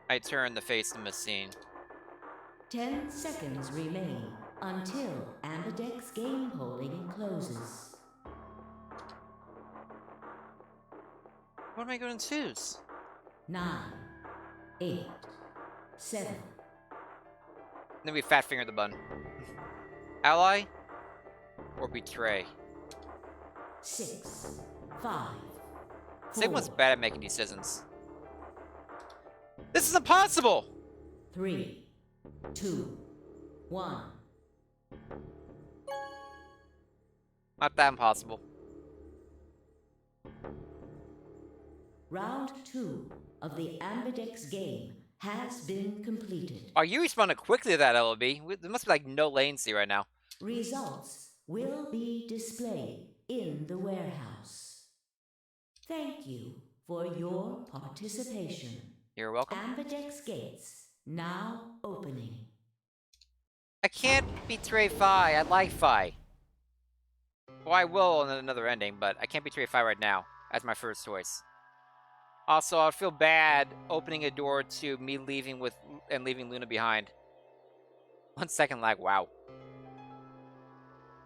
I turn to face the machine. 10 seconds remain until Ambidex game polling closes. What am I going to choose? 9, 8, 7. Then we fat finger the button. Ally or Betray? 6, 5. Sigma's 4, bad at making decisions. This is impossible! 3, 2, 1. Not that impossible. Round 2 of the Ambidex game has been completed. Oh, you responded quickly to that, LOB. There must be like no latency right now. Results will be displayed in the warehouse. Thank you for your participation. You're welcome. Ambidex gates now opening. I can't betray Phi. I like Phi. Well, I will in another ending, but I can't betray Phi right now as my first choice. Also, I feel bad opening a door to me leaving leaving Luna behind. 1 second lag. Wow.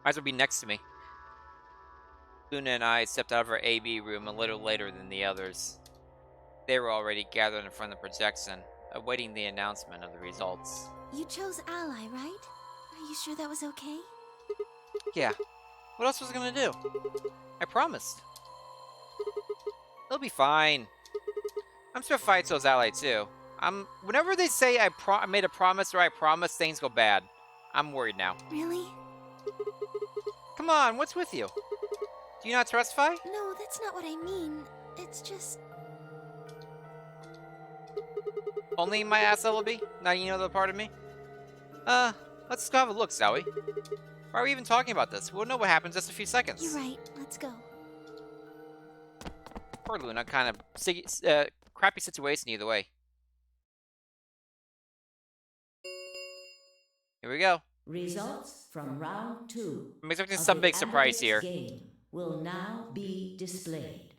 Might as well be next to me. Luna and I stepped out of our AB room a little later than the others. They were already gathered in front of the projection, awaiting the announcement of the results. You chose Ally, right? Are you sure that was okay? Yeah. What else was I gonna do? I promised. It'll be fine. I'm sure Phi chose Ally too. Whenever they say I made a promise or I promised, things go bad. I'm worried now. Really? Come on, what's with you? Do you not trust Phi? No, that's not what I mean. It's just... Only my ass LB? Not you know the part of me? Let's go have a look, shall we? Why are we even talking about this? We'll know what happens in just a few seconds. You're right. Let's go. Poor Luna, kind of crappy situation either way. Here we go. Results from round 2. I'm expecting of some the big surprise Ambidex here. Game will now be displayed.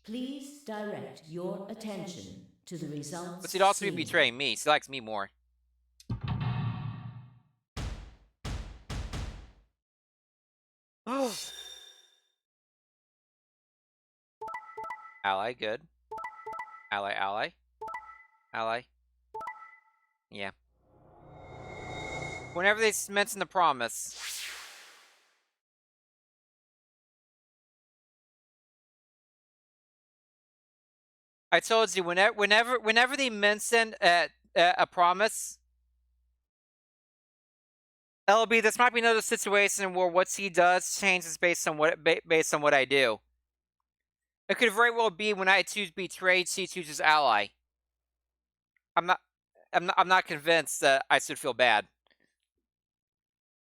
Please direct your attention to the results. But she'd also be seen. betraying me. She likes me more. Oh. Ally, good. Ally, ally. Ally. Yeah. Whenever they mention the promise. I told you, whenever they mention a promise, LB, this might be another situation where what he does changes based on what I do. It could very well be when I choose Betray, she chooses Ally. I'm not convinced that I should feel bad.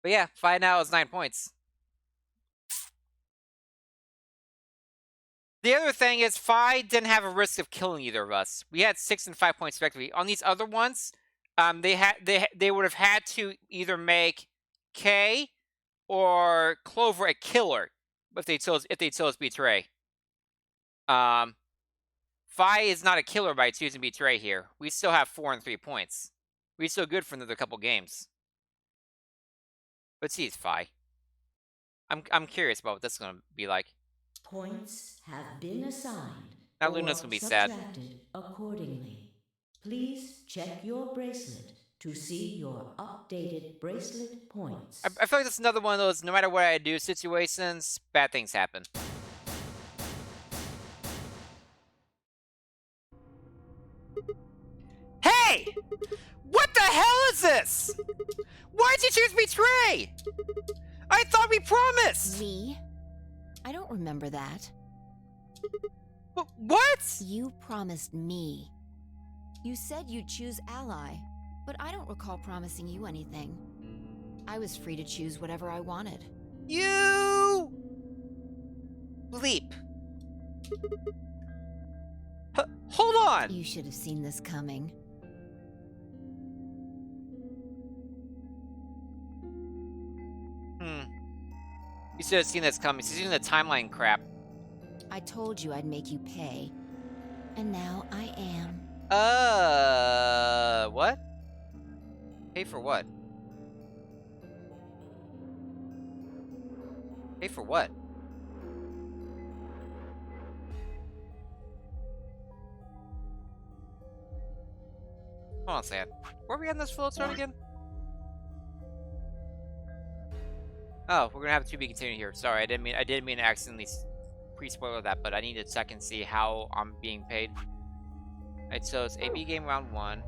But yeah, Phi now is 9 points. The other thing is, Phi didn't have a risk of killing either of us. We had 6 and 5 points respectively. On these other ones, they would have had to either make K or Clover a killer if they chose Betray. Phi is not a killer by choosing Betray here. We still have 4 and 3 points. We're still good for another couple games. But geez, Phi. I'm curious about what this is gonna be like. Points have been assigned. Now or Luna's gonna be sad. subtracted accordingly. Please check your bracelet to see your updated bracelet points. I feel like this is another one of those no matter what I do situations, bad things happen. Hey! What the hell is this? Why'd you choose Betray? I thought we promised! We? I don't remember that. What? You promised me. You said you'd choose Ally, but I don't recall promising you anything. I was free to choose whatever I wanted. You bleep. Hold on. You should have seen this coming. You should have seen this coming. She's using the timeline crap. I told you I'd make you pay. And now I am. What? Pay for what? Pay for what? Hold on a second. Where are we on this flow chart again? Oh, we're gonna have to be continued here. Sorry, I didn't mean to accidentally pre-spoiler that, but I need to check and see how I'm being paid. Alright, so it's AB game round 1.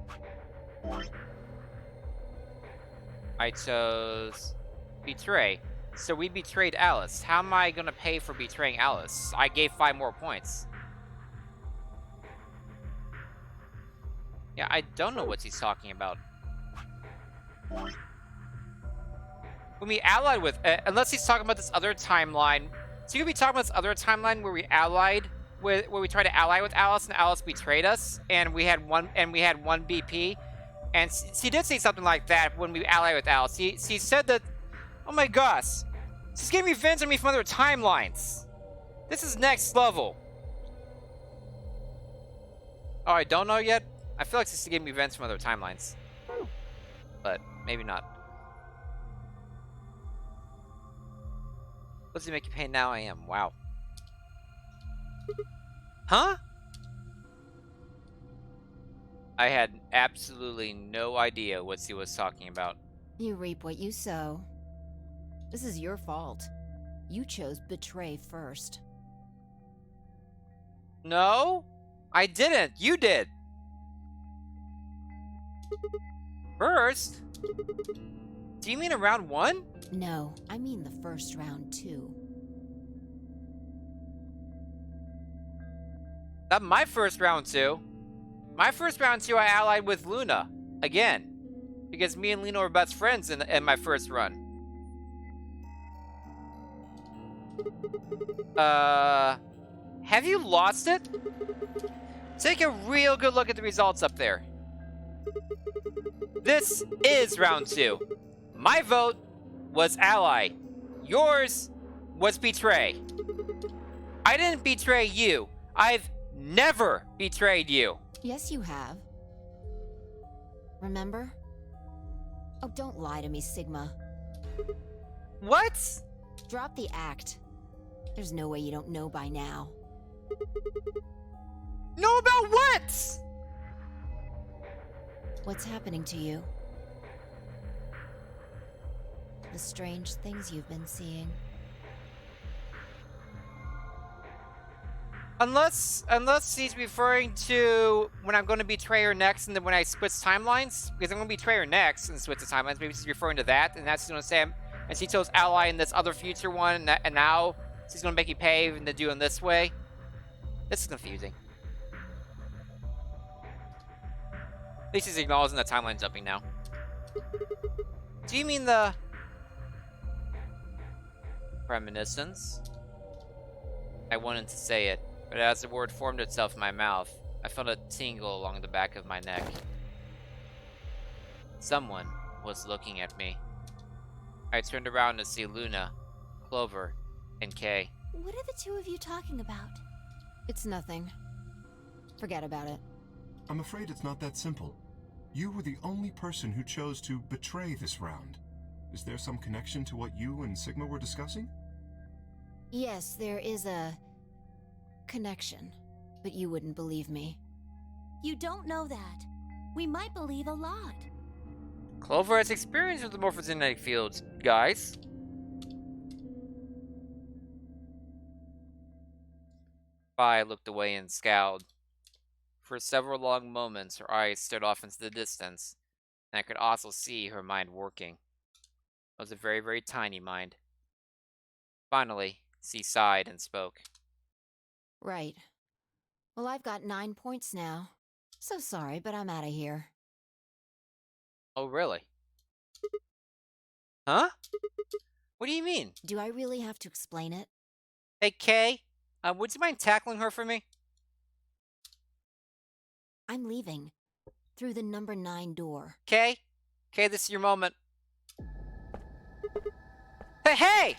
I chose betray. So we betrayed Alice. How am I gonna pay for betraying Alice? I gave 5 more points. Yeah, I don't know what he's talking about. When we allied with, unless he's talking about this other timeline. So you could be talking about this other timeline where we allied with, where we tried to ally with Alice and Alice betrayed us, and we had one BP, and she did say something like that when we allied with Alice. She said that, oh my gosh, she's getting revenge on me from other timelines. This is next level. Oh, I don't know yet. I feel like she's getting revenge from other timelines, but maybe not. What's he make you pay now? I am. Wow. Huh? I had absolutely no idea what he was talking about. You reap what you sow. This is your fault. You chose betray first. No, I didn't. You did. First? Do you mean in round 1? No, I mean the first round too. Not my first round 2. My first round 2, I allied with Luna. Again. Because me and Luna were best friends in my first run. Have you lost it? Take a real good look at the results up there. This is round 2. My vote was ally. Yours was betray. I didn't betray you. I've never betrayed you. Yes, you have. Remember? Oh, don't lie to me, Sigma. What? Drop the act. There's no way you don't know by now. Know about what? What's happening to you? The strange things you've been seeing. Unless he's referring to when I'm going to betray her next and then when I switch timelines. Because I'm going to betray her next and switch the timelines. Maybe she's referring to that. And that's going to say, and she chose ally in this other future one. And now she's going to make you pay and then do it this way. This is confusing. At least he's acknowledging the timeline jumping now. Do you mean the reminiscence? I wanted to say it, but as the word formed itself in my mouth, I felt a tingle along the back of my neck. Someone was looking at me. I turned around to see Luna, Clover, and Kay. What are the two of you talking about? It's nothing. Forget about it. I'm afraid it's not that simple. You were the only person who chose to betray this round. Is there some connection to what you and Sigma were discussing? Yes, there is a connection, but you wouldn't believe me. You don't know that. We might believe a lot. Clover has experience with the morphogenetic fields, guys. Fi looked away and scowled. For several long moments, her eyes stared off into the distance, and I could also see her mind working. It was a very, very tiny mind. Finally, she sighed and spoke. Right. Well, I've got 9 points now. So sorry, but I'm out of here. Oh, really? Huh? What do you mean? Do I really have to explain it? Hey, Kay, would you mind tackling her for me? I'm leaving. Through the number 9 door. Kay? Kay, this is your moment. Hey!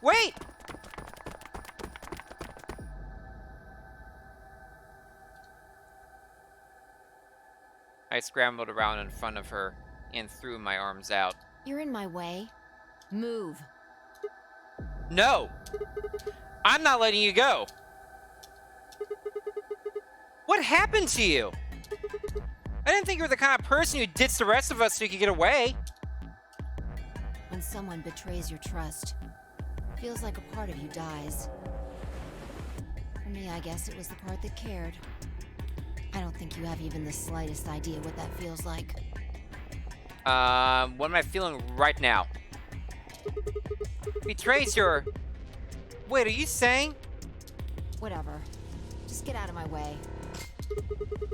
Wait! I scrambled around in front of her and threw my arms out. You're in my way. Move. No! I'm not letting you go! What happened to you? I didn't think you were the kind of person who ditched the rest of us so you could get away. When someone betrays your trust, feels like a part of you dies. For me, I guess it was the part that cared. I don't think you have even the slightest idea what that feels like. What am I feeling right now? Betrays your... Wait, are you saying? Whatever. Just get out of my way.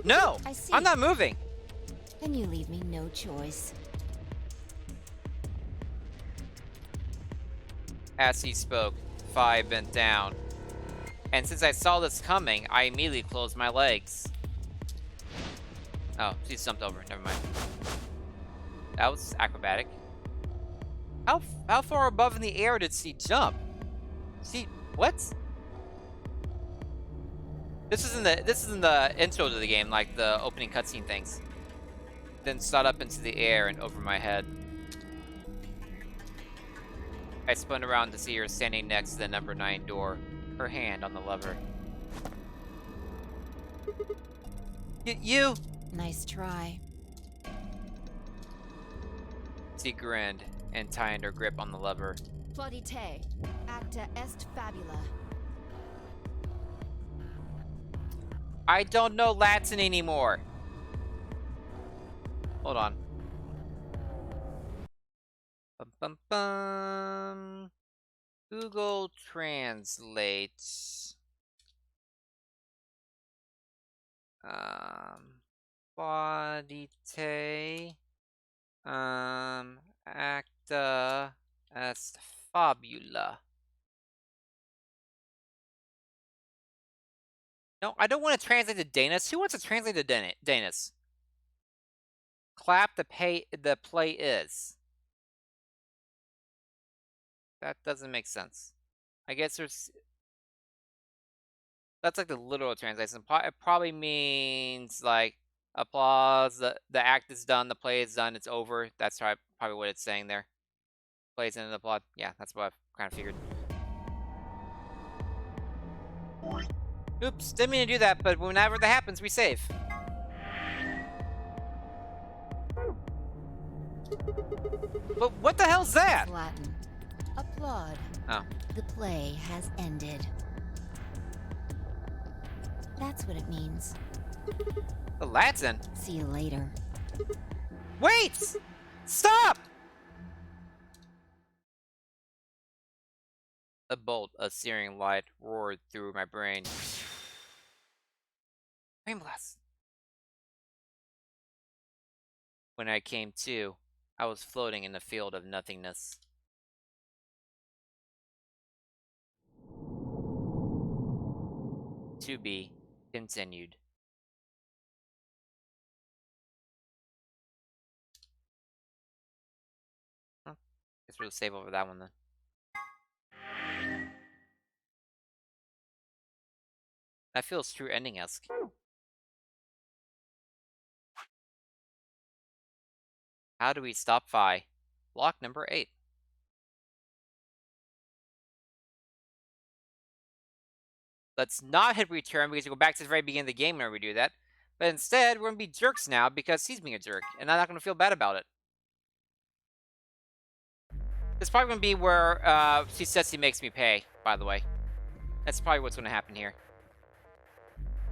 No! I see. I'm not moving! Then you leave me no choice. As he spoke, Fi bent down. And since I saw this coming, I immediately closed my legs. Oh, she jumped over. Never mind. That was acrobatic. How far above in the air did she jump? What? This is in the intro to the game, like the opening cutscene things. Then shot up into the air and over my head. I spun around to see her standing next to the number 9 door, her hand on the lever. You! Nice try. She grinned and tightened her grip on the lever. Plaudite, acta est fabula. I don't know Latin anymore. Hold on. Bum, bum, bum. Google Translate. Plaudite. Acta est fabula. No, I don't want to translate to Danish. Who wants to translate to Danish? Clap the play is. That doesn't make sense. I guess that's like the literal translation. It probably means like applause. The act is done. The play is done. It's over. That's probably what it's saying there. Plays in the applaud. Yeah, that's what I've kind of figured. Oops, didn't mean to do that, but whenever that happens, we save. But what the hell's that? It's Latin. Applaud. Oh. The play has ended. That's what it means. The Latin? See you later. Wait! Stop! A bolt of searing light roared through my brain. Rain blast. When I came to, I was floating in a field of nothingness. To be continued. Huh. Guess we'll save over that one then. That feels true ending-esque. How do we stop Fi? Block number 8. Let's not hit return because we go back to the very beginning of the game whenever we do that. But instead, we're going to be jerks now because he's being a jerk. And I'm not going to feel bad about it. It's probably going to be where she says he makes me pay, by the way. That's probably what's going to happen here.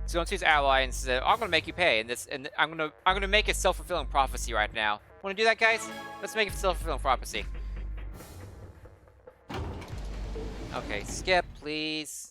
He's going to choose ally and say, I'm going to make you pay. And I'm going to make a self-fulfilling prophecy right now. Want to do that, guys? Let's make it a self-fulfilling prophecy. Okay, skip, please.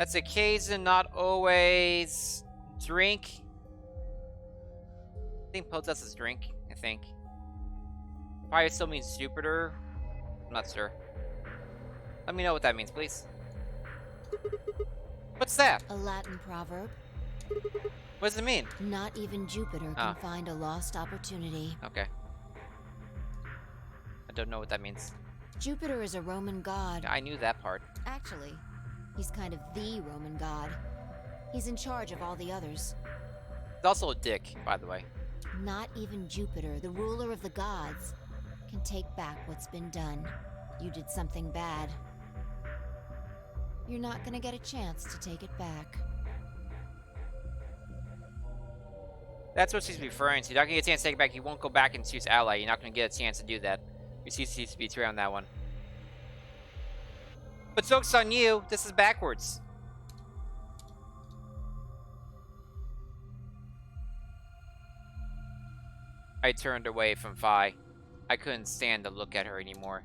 That's occasion, not always. Drink. I think possesses drink, I think. Probably still means Jupiter. I'm not sure. Let me know what that means, please. What's that? A Latin proverb. What does it mean? Not even Jupiter can find a lost opportunity. Okay. I don't know what that means. Jupiter is a Roman god. I knew that part. Actually, he's kind of the Roman god. He's in charge of all the others. He's also a dick, by the way. Not even Jupiter, the ruler of the gods, can take back what's been done. You did something bad. You're not gonna get a chance to take it back. That's what she's referring to. You're not gonna get a chance to take it back. You won't go back and choose ally. You're not gonna get a chance to do that. You see to betray on that one. But joke's on you. This is backwards. I turned away from Phi. I couldn't stand to look at her anymore.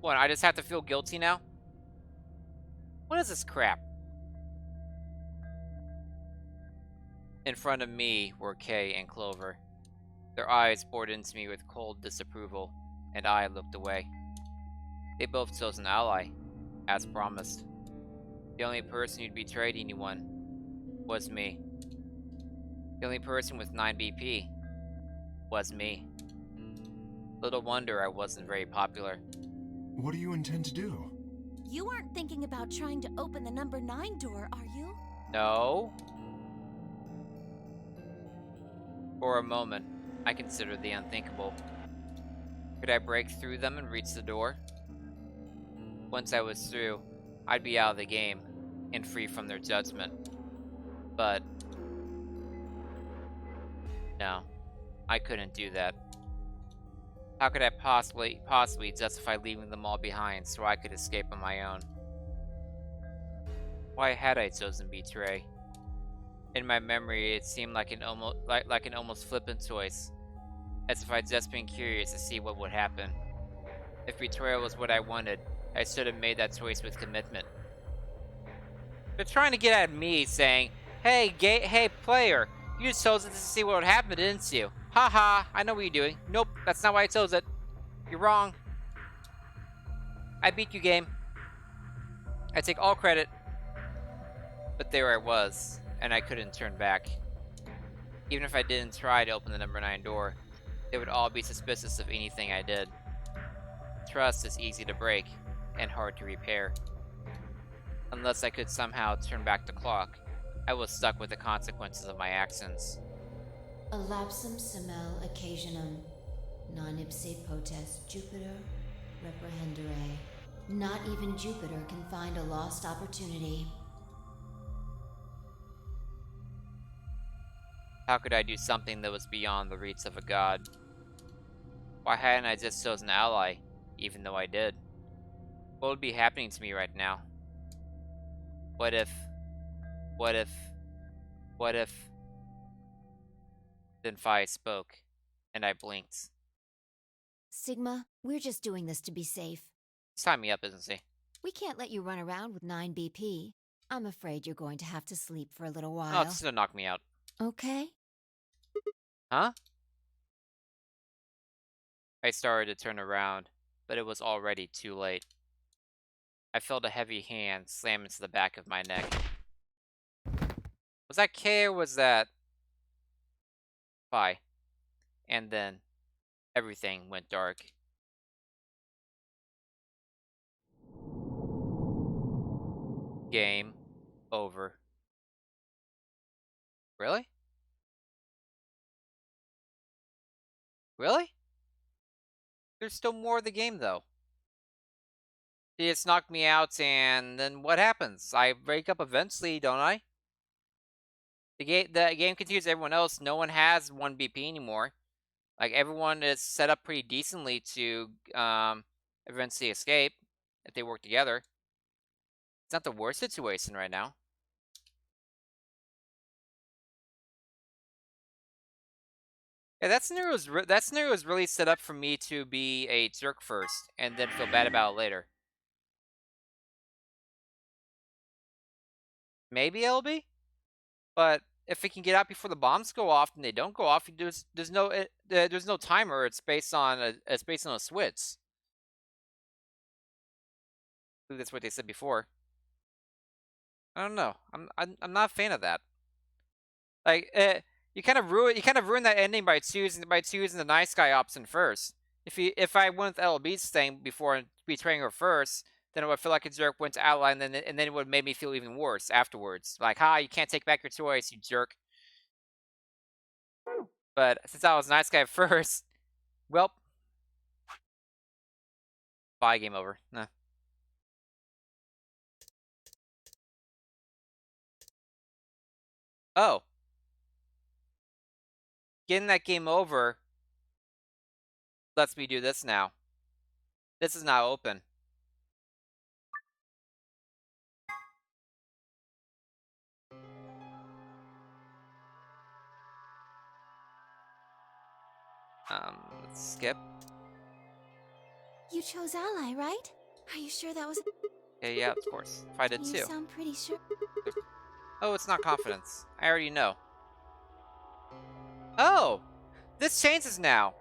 What, I just have to feel guilty now? What is this crap? In front of me were Kay and Clover. Their eyes bored into me with cold disapproval, and I looked away. They both chose an ally, as promised. The only person who'd betrayed anyone was me. The only person with 9 BP was me. Little wonder I wasn't very popular. What do you intend to do? You aren't thinking about trying to open the number 9 door, are you? No. For a moment, I considered the unthinkable. Could I break through them and reach the door? Once I was through, I'd be out of the game and free from their judgment. But no, I couldn't do that. How could I possibly justify leaving them all behind so I could escape on my own? Why had I chosen betray? In my memory, it seemed like an almost flippant choice, as if I'd just been curious to see what would happen. If betrayal was what I wanted, I should have made that choice with commitment. They're trying to get at me, saying, hey player, you just chose it to see what would happen, didn't you? Haha, I know what you're doing. Nope, that's not why I chose it. You're wrong. I beat you, game. I take all credit. But there I was, and I couldn't turn back. Even if I didn't try to open the number 9 door, they would all be suspicious of anything I did. Trust is easy to break, and hard to repair. Unless I could somehow turn back the clock, I was stuck with the consequences of my actions. A lapsum semel occasionum, non ipse potest Jupiter reprehendere. Not even Jupiter can find a lost opportunity. How could I do something that was beyond the reach of a god? Why hadn't I just chosen an ally, even though I did? What would be happening to me right now? What if... Then Phi spoke, and I blinked. Sigma, we're just doing this to be safe. He's tying me up, isn't he? We can't let you run around with 9 BP. I'm afraid you're going to have to sleep for a little Oh, while. it's gonna knock me out. Okay? Huh? I started to turn around, but it was already too late. I felt a heavy hand slam into the back of my neck. Was that K or was that Phi? And then everything went dark. Game over. Really? Really? There's still more of the game, though. They just knocked me out, and then what happens? I wake up eventually, don't I? The game continues everyone else. No one has 1 BP anymore. Like, everyone is set up pretty decently to eventually escape if they work together. It's not the worst situation right now. Yeah, that scenario was really set up for me to be a jerk first, and then feel bad about it later. maybe LB. But if it can get out before the bombs go off and they don't go off, there's no timer. It's based on a switch. I believe that's what they said before. I don't know. I'm not a fan of that. Like you kind of ruin that ending by choosing the nice guy option first. If I went with LB's thing before and betraying her first, then I would feel like a jerk, went to Ally, and then it would have made me feel even worse afterwards. Like, you can't take back your choice, you jerk. But since I was a nice guy first, well, bye, game over. Nah. Oh. Getting that game over lets me do this now. This is now open. Let's skip. You chose Ally, right? Are you sure that was... Yeah, of course. If I did You too. sound pretty sure. Oh, it's not confidence. I already know. Oh! This changes now.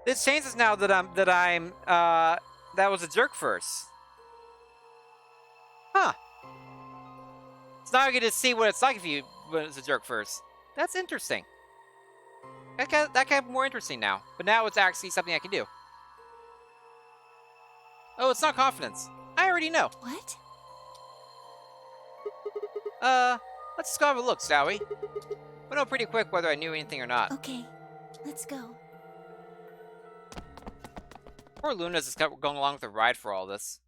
This changes now that that was a jerk first. Huh. So now I get to see what it's like when it's a jerk first. That's interesting. That got more interesting now. But now it's actually something I can do. Oh, it's not confidence. I already know. What? Let's just go have a look, shall we? We'll know pretty quick whether I knew anything or not. Okay, let's go. Poor Luna's just going along with the ride for all this.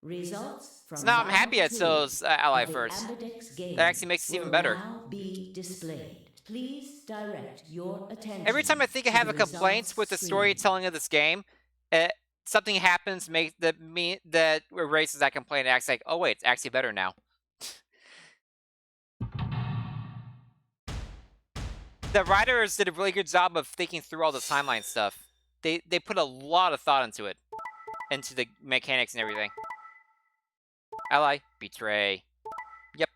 Results from So now I'm happy I round two chose Ally of the first. Ambidex game That actually makes it even will better. now be displayed. Please direct your attention. Every time I think I to have the a complaint results with the screen. storytelling of this game, something happens that erases that complaint. And acts like, oh wait, it's actually better now. The writers did a really good job of thinking through all the timeline stuff. They put a lot of thought into it, into the mechanics and everything. Ally, betray. Yep.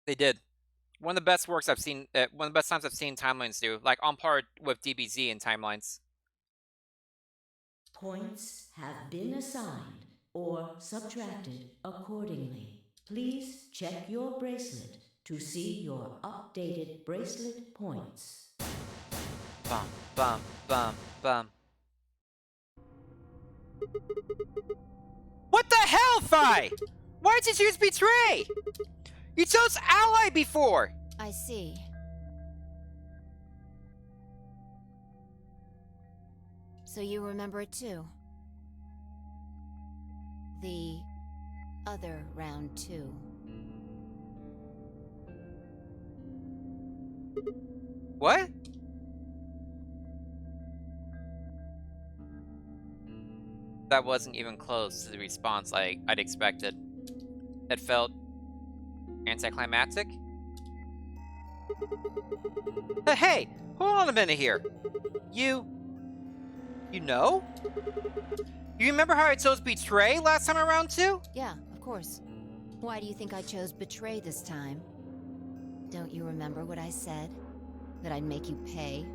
They did. One of the best works I've seen. One of the best times I've seen timelines do, like on par with DBZ in timelines. Points have been assigned or subtracted accordingly. Please check your bracelet to see your updated bracelet points. Bum, bum, bum, bum. What the hell, Fi? Why did you choose betray? You chose Ally before! I see. So you remember it too? The other round two. What? That wasn't even close to the response I'd expected. It felt anticlimactic. Hey, hold on a minute here. You know? You remember how I chose betray last time around too? Yeah, of course. Why do you think I chose betray this time? Don't you remember what I said? That I'd make you pay?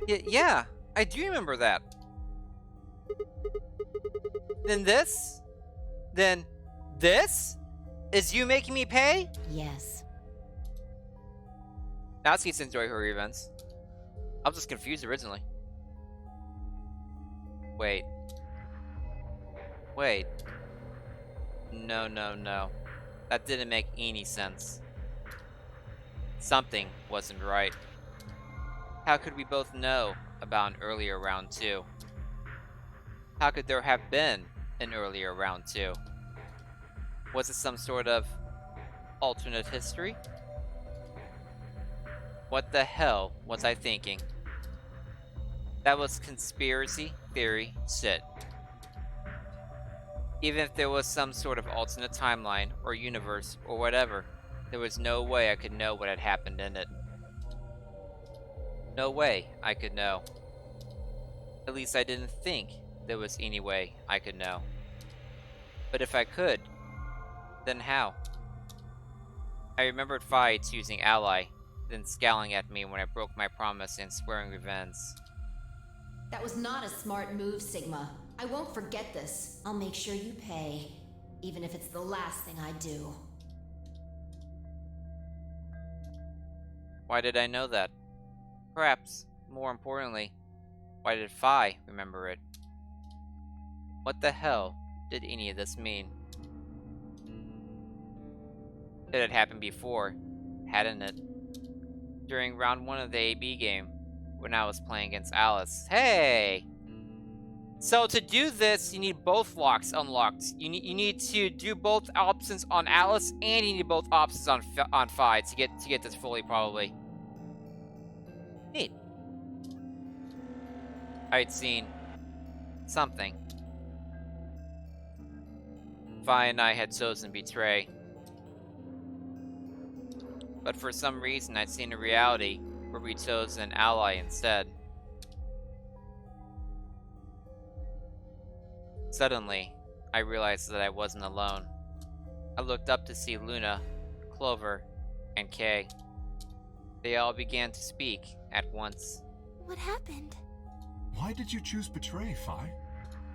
Yeah, I do remember that. Then this is you making me pay? Yes. Now she gets to enjoy her events. I was just confused originally. Wait. No. That didn't make any sense. Something wasn't right. How could we both know about an earlier round 2? How could there have been an earlier round 2? Was it some sort of alternate history? What the hell was I thinking? That was conspiracy theory shit. Even if there was some sort of alternate timeline, or universe, or whatever, there was no way I could know what had happened in it. No way I could know. At least I didn't think there was any way I could know. But if I could, then how? I remembered Fi choosing Ally, then scowling at me when I broke my promise and swearing revenge. That was not a smart move, Sigma. I won't forget this. I'll make sure you pay, even if it's the last thing I do. Why did I know that? Perhaps, more importantly, why did Fi remember it? What the hell did any of this mean? It had happened before, hadn't it? During round 1 of the AB game, when I was playing against Alice. Hey! So to do this, you need both locks unlocked. You need to do both options on Alice, and you need both options on Fi to get this fully, probably. Neat. I'd seen something. Fi and I had chosen Betray. But for some reason, I'd seen a reality where we chose an ally instead. Suddenly, I realized that I wasn't alone. I looked up to see Luna, Clover, and Kay. They all began to speak at once. What happened? Why did you choose Betray, Fi?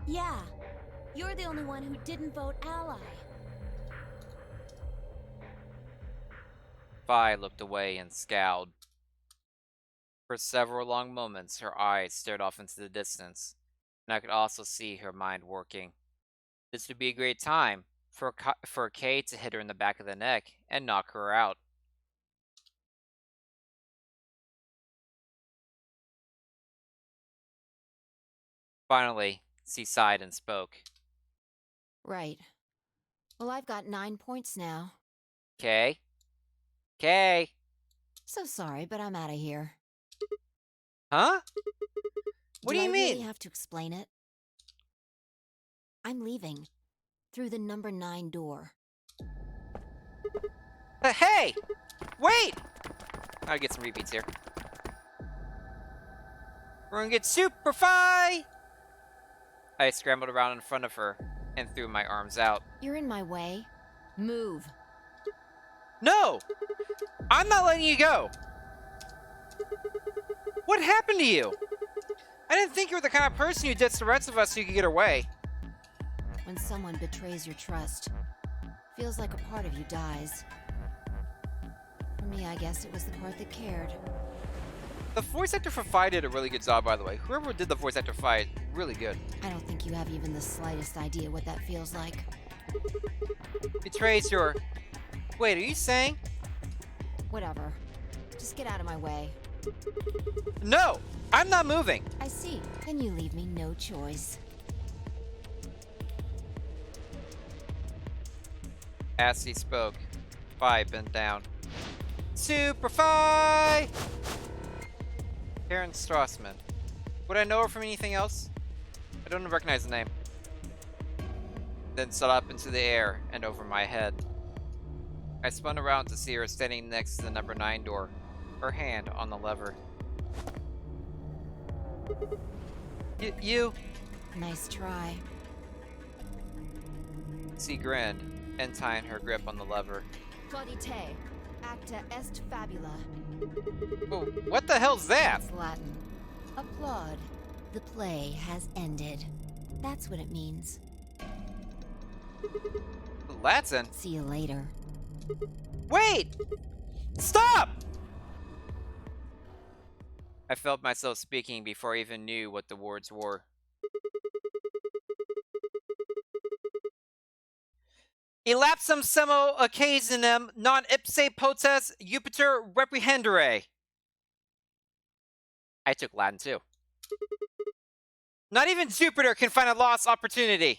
Yeah, you're the only one who didn't vote Ally. Fi looked away and scowled. For several long moments, her eyes stared off into the distance, and I could also see her mind working. This would be a great time for Kay to hit her in the back of the neck and knock her out. Finally, she sighed and spoke. Right. Well, I've got 9 points now. Kay? Kay? So sorry, but I'm out of here. Huh? What do you I mean? really have to explain it? I'm leaving. Through the number 9 door. Hey! Wait! I'll get some repeats here. We're gonna get Super Fi! I scrambled around in front of her and threw my arms out. You're in my way. Move. No! I'm not letting you go! What happened to you? I didn't think you were the kind of person who ditched the rest of us so you could get away. When someone betrays your trust, feels like a part of you dies. For me, I guess it was the part that cared. The voice actor for Fi did a really good job, by the way. Whoever did the voice actor for Fi, really good. I don't think you have even the slightest idea what that feels like. Betrays your... Wait, are you saying? Whatever. Just get out of my way. No! I'm not moving! I see. Then you leave me no choice. As he spoke, Fi bent down. Super Fi! Karen Strassman. Would I know her from anything else? I don't recognize the name. Then shot up into the air and over my head. I spun around to see her standing next to the number 9 door, her hand on the lever. You? Nice try. She grinned, and tightened her grip on the lever. Claudite, acta est fabula. Whoa, what the hell's that? It's Latin. Applaud. The play has ended. That's what it means. Latin? See you later. Wait! Stop! I felt myself speaking before I even knew what the words were. Elapsum semo occasionem non ipse potes Jupiter reprehendere. I took Latin too. Not even Jupiter can find a lost opportunity.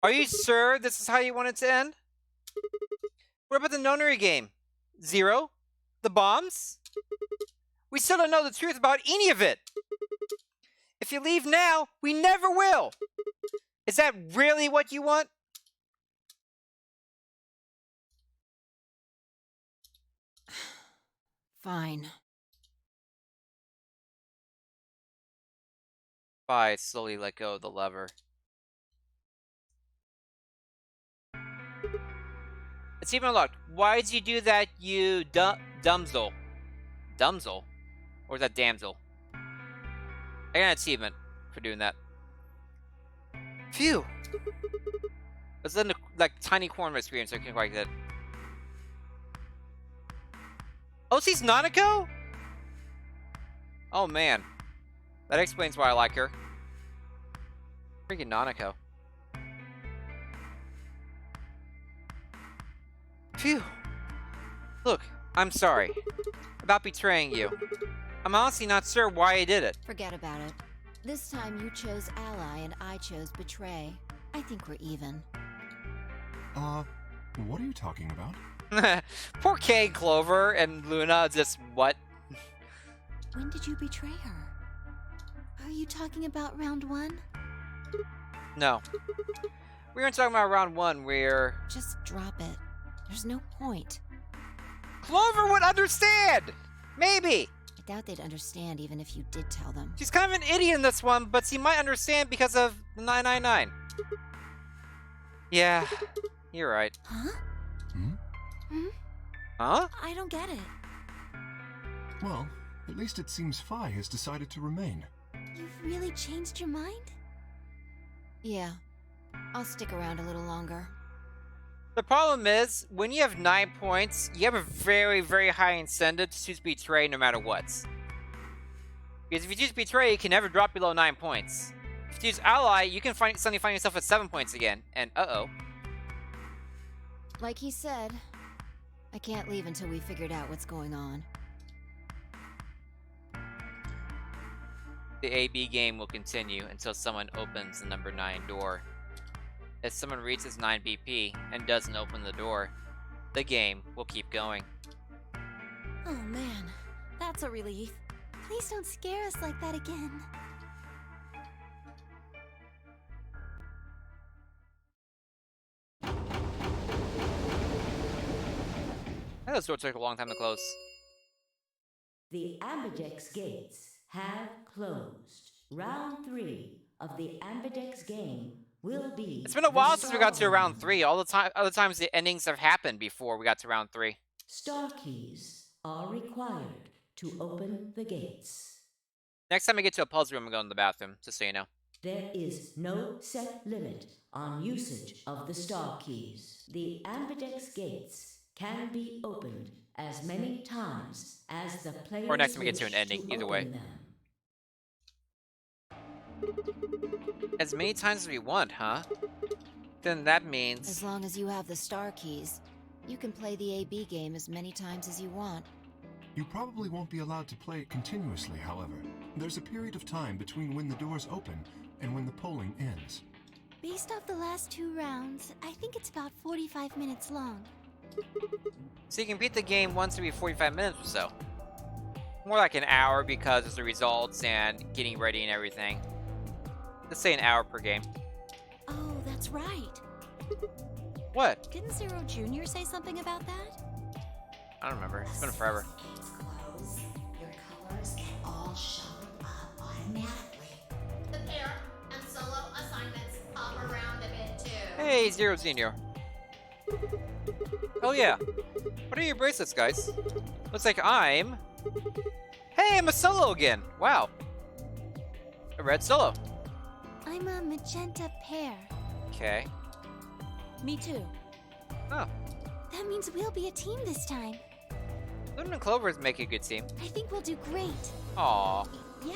Are you sure this is how you want it to end? What about the nonary game? 0? The bombs? We still don't know the truth about any of it. If you leave now, we never will! Is that really what you want? Fine. I slowly let go of the lever. Achievement unlocked. Why did you do that, you dumsel? Dumsel? Or is that damsel? I got an achievement for doing that. Phew! It's in the like tiny corner of my screen, so I can't quite get it. Oh, she's Nanako? Oh man. That explains why I like her. Freaking Nanako. Phew. Look, I'm sorry about betraying you. I'm honestly not sure why I did it. Forget about it. This time you chose ally and I chose betray. I think we're even. What are you talking about? Poor Kay, Clover, and Luna just what? When did you betray her? Are you talking about round 1? No. We weren't talking about round 1 where... Just drop it. There's no point. Clover would understand! Maybe! I doubt they'd understand even if you did tell them. She's kind of an idiot in this one, but she might understand because of the 999. Yeah, you're right. Huh? Hmm? Huh? I don't get it. Well, at least it seems Phi has decided to remain. You've really changed your mind? Yeah. I'll stick around a little longer. The problem is, when you have 9 points, you have a very, very high incentive to choose Betray no matter what. Because if you choose Betray, you can never drop below 9 points. If you choose Ally, you can suddenly find yourself at 7 points again, and uh-oh. Like he said, I can't leave until we figured out what's going on. The AB game will continue until someone opens the number 9 door. If someone reaches 9 BP and doesn't open the door, the game will keep going. Oh man, that's a relief. Please don't scare us like that again. That door took a long time to close. The Ambidex gates have closed. Round 3 of the Ambidex game will be... It's been a while since we got to round 3. All the other times the endings have happened before we got to round 3. Star keys are required to open the gates. Next time I get to a puzzle room, I'm going to the bathroom, just so you know. There is no set limit on usage of the star keys. The Ambidex gates can be opened as many times as the players Or next time we get to wish an ending, either way. open them. As many times as we want, huh? Then that means... As long as you have the star keys, you can play the AB game as many times as you want. You probably won't be allowed to play it continuously, however. There's a period of time between when the doors open and when the polling ends. Based off the last 2 rounds, I think it's about 45 minutes long. So you can beat the game once every 45 minutes or so. More like an hour because of the results and getting ready and everything. Let's say an hour per game. Oh, that's right. What? Didn't Zero Jr. say something about that? I don't remember. It's been forever. Gates close, your colors get all shuffled up automatically. The pair and solo assignments hop around a bit too. Hey, Zero Senior. Oh yeah. What are your bracelets, guys? Looks like I'm... Hey, I'm a solo again. Wow. A red solo. I'm a magenta pair. Okay. Me too. Oh. That means we'll be a team this time. Luna and Clover make a good team. I think we'll do great. Aww. Yeah.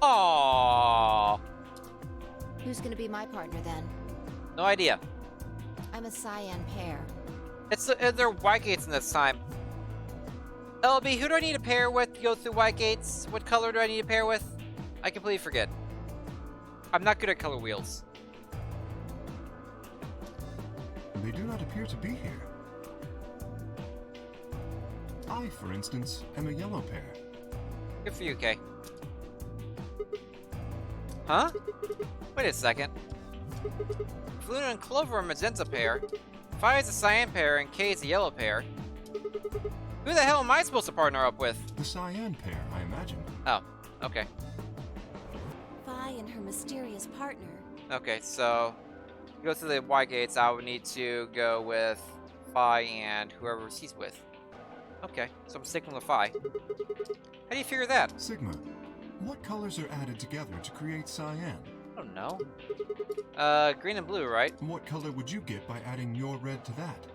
Aww. Who's gonna be my partner then? No idea. I'm a cyan pair. They're white gates in this time. LB, who do I need to pair with to go through white gates? What color do I need to pair with? I completely forget. I'm not good at color wheels. They do not appear to be here. I, for instance, am a yellow pair. Good for you, Kay. Huh? Wait a second. If Luna and Clover are a magenta pair, Phi is a cyan pair, and Kay is a yellow pair, who the hell am I supposed to partner up with? The cyan pair, I imagine. Oh, okay. Vi and her mysterious partner. Okay, so to go to the Y gates, I would need to go with Phi and whoever he's with. Okay, so I'm sticking with Phi. How do you figure that? Sigma, what colors are added together to create cyan? I don't know. Green and blue, right? What color would you get by adding your red to that?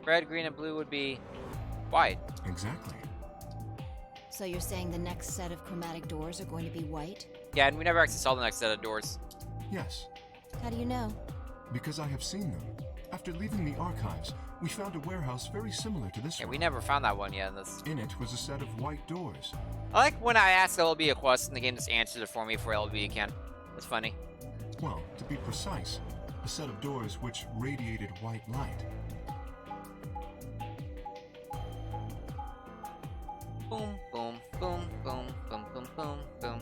Red, green, and blue would be white. Exactly. So you're saying the next set of chromatic doors are going to be white? Yeah, and we never actually saw the next set of doors. Yes, How do you know? because I have seen them. After leaving the archives, we found a warehouse very similar to this Yeah, one. we never found that one yet in this. In it was a set of white doors. I like when I ask LB a question, the game just answers it for me before LB can. It's funny. Well, to be precise, a set of doors which radiated white light. Boom, boom, boom, boom, boom, boom, boom, boom.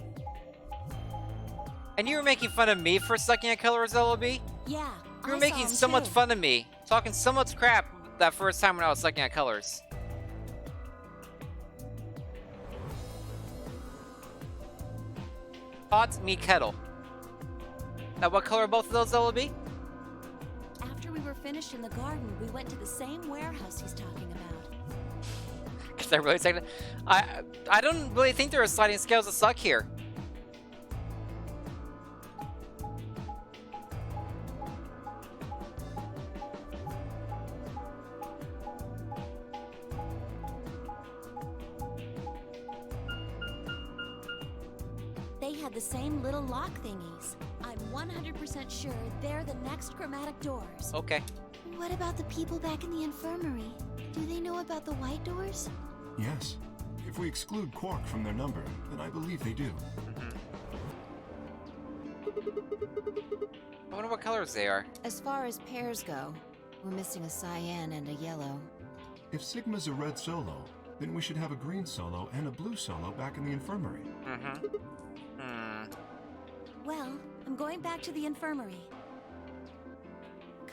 And you were making fun of me for sucking at colors, LB? Yeah. You were I making saw so him much too. fun of me, talking so much crap that first time when I was sucking at colors. Pot me kettle. Now, what color are both of those, LB? After we were finished in the garden, we went to the same warehouse he's talking about. Because I really sucked. I don't really think there are sliding scales of suck here. They had the same little lock thingies. I'm 100% sure they're the next chromatic doors. Okay. What about the people back in the infirmary? Do they know about the white doors? Yes. If we exclude Quark from their number, then I believe they do. I wonder what colors they are. As far as pairs go, we're missing a cyan and a yellow. If Sigma's a red solo, then we should have a green solo and a blue solo back in the infirmary. Well, I'm going back to the infirmary.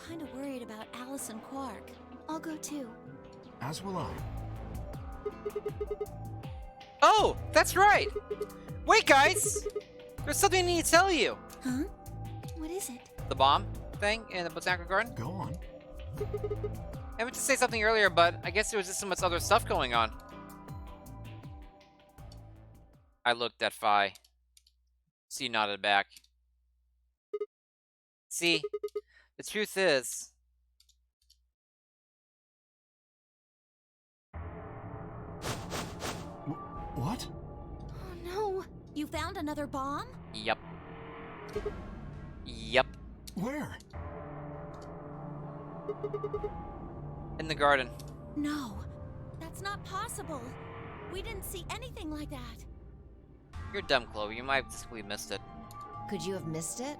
Kinda worried about Alice and Quark. I'll go too. As will I. Oh, that's right! Wait, guys! There's something I need to tell you! Huh? What is it? The bomb thing in the botanical garden? Go on. I meant to say something earlier, but I guess there was just so much other stuff going on. I looked at Phi. She nodded back. See, the truth is... What? Oh no! You found another bomb? Yep. Yep. Where? In the garden. No. That's not possible. We didn't see anything like that. You're dumb, Chloe. You might have just completely missed it. Could you have missed it?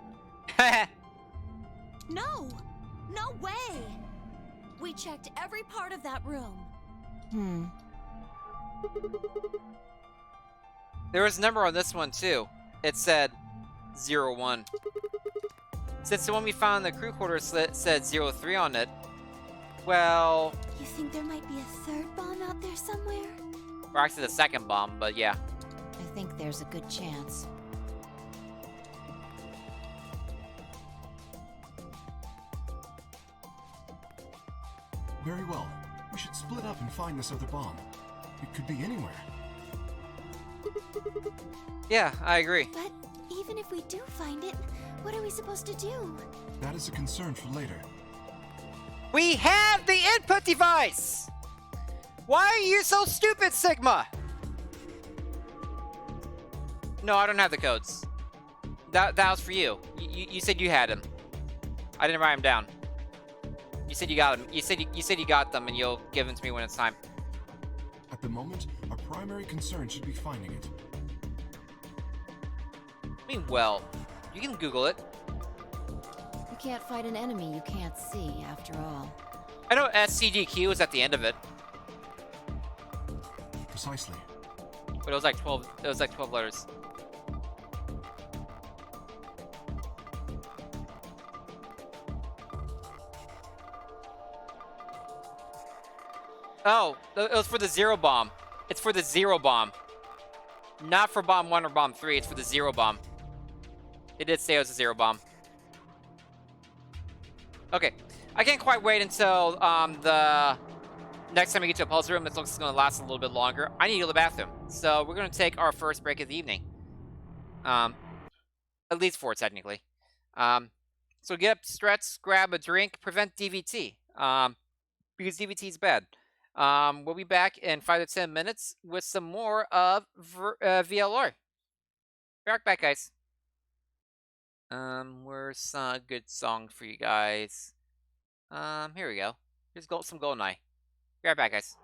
No! No way! We checked every part of that room. There was a number on this one, too. It said 01. Since the one we found in the crew quarters said 03 on it, well... You think there might be a third bomb out there somewhere? Or actually the second bomb, but yeah. I think there's a good chance. Very well. We should split up and find this other bomb. It could be anywhere. Yeah, I agree. But even if we do find it, what are we supposed to do? That is a concern for later. We have the input device! Why are you so stupid, Sigma? No, I don't have the codes. That was for you. You said you had them. I didn't write them down. You said you got them. You said you got them, and you'll give them to me when it's time. At the moment, our primary concern should be finding it. I mean, well, you can Google it. You can't fight an enemy you can't see, after all. I know SCGQ is at the end of it, Precisely. but it was like 12. It was like 12 letters. Oh, it was for the zero bomb. It's for the zero bomb. Not for bomb 1 or bomb 3. It's for the zero bomb. It did say it was a zero bomb. Okay. I can't quite wait until the next time we get to a puzzle room. This looks going to last a little bit longer. I need to go to the bathroom. So we're going to take our first break of the evening. At least 4, technically. So get up, stretch, grab a drink, prevent DVT. Because DVT is bad. We'll be back in 5 to 10 minutes with some more of VLR. Be right back, guys. Where's a good song for you guys? Here we go. Here's some GoldenEye. Be right back, guys.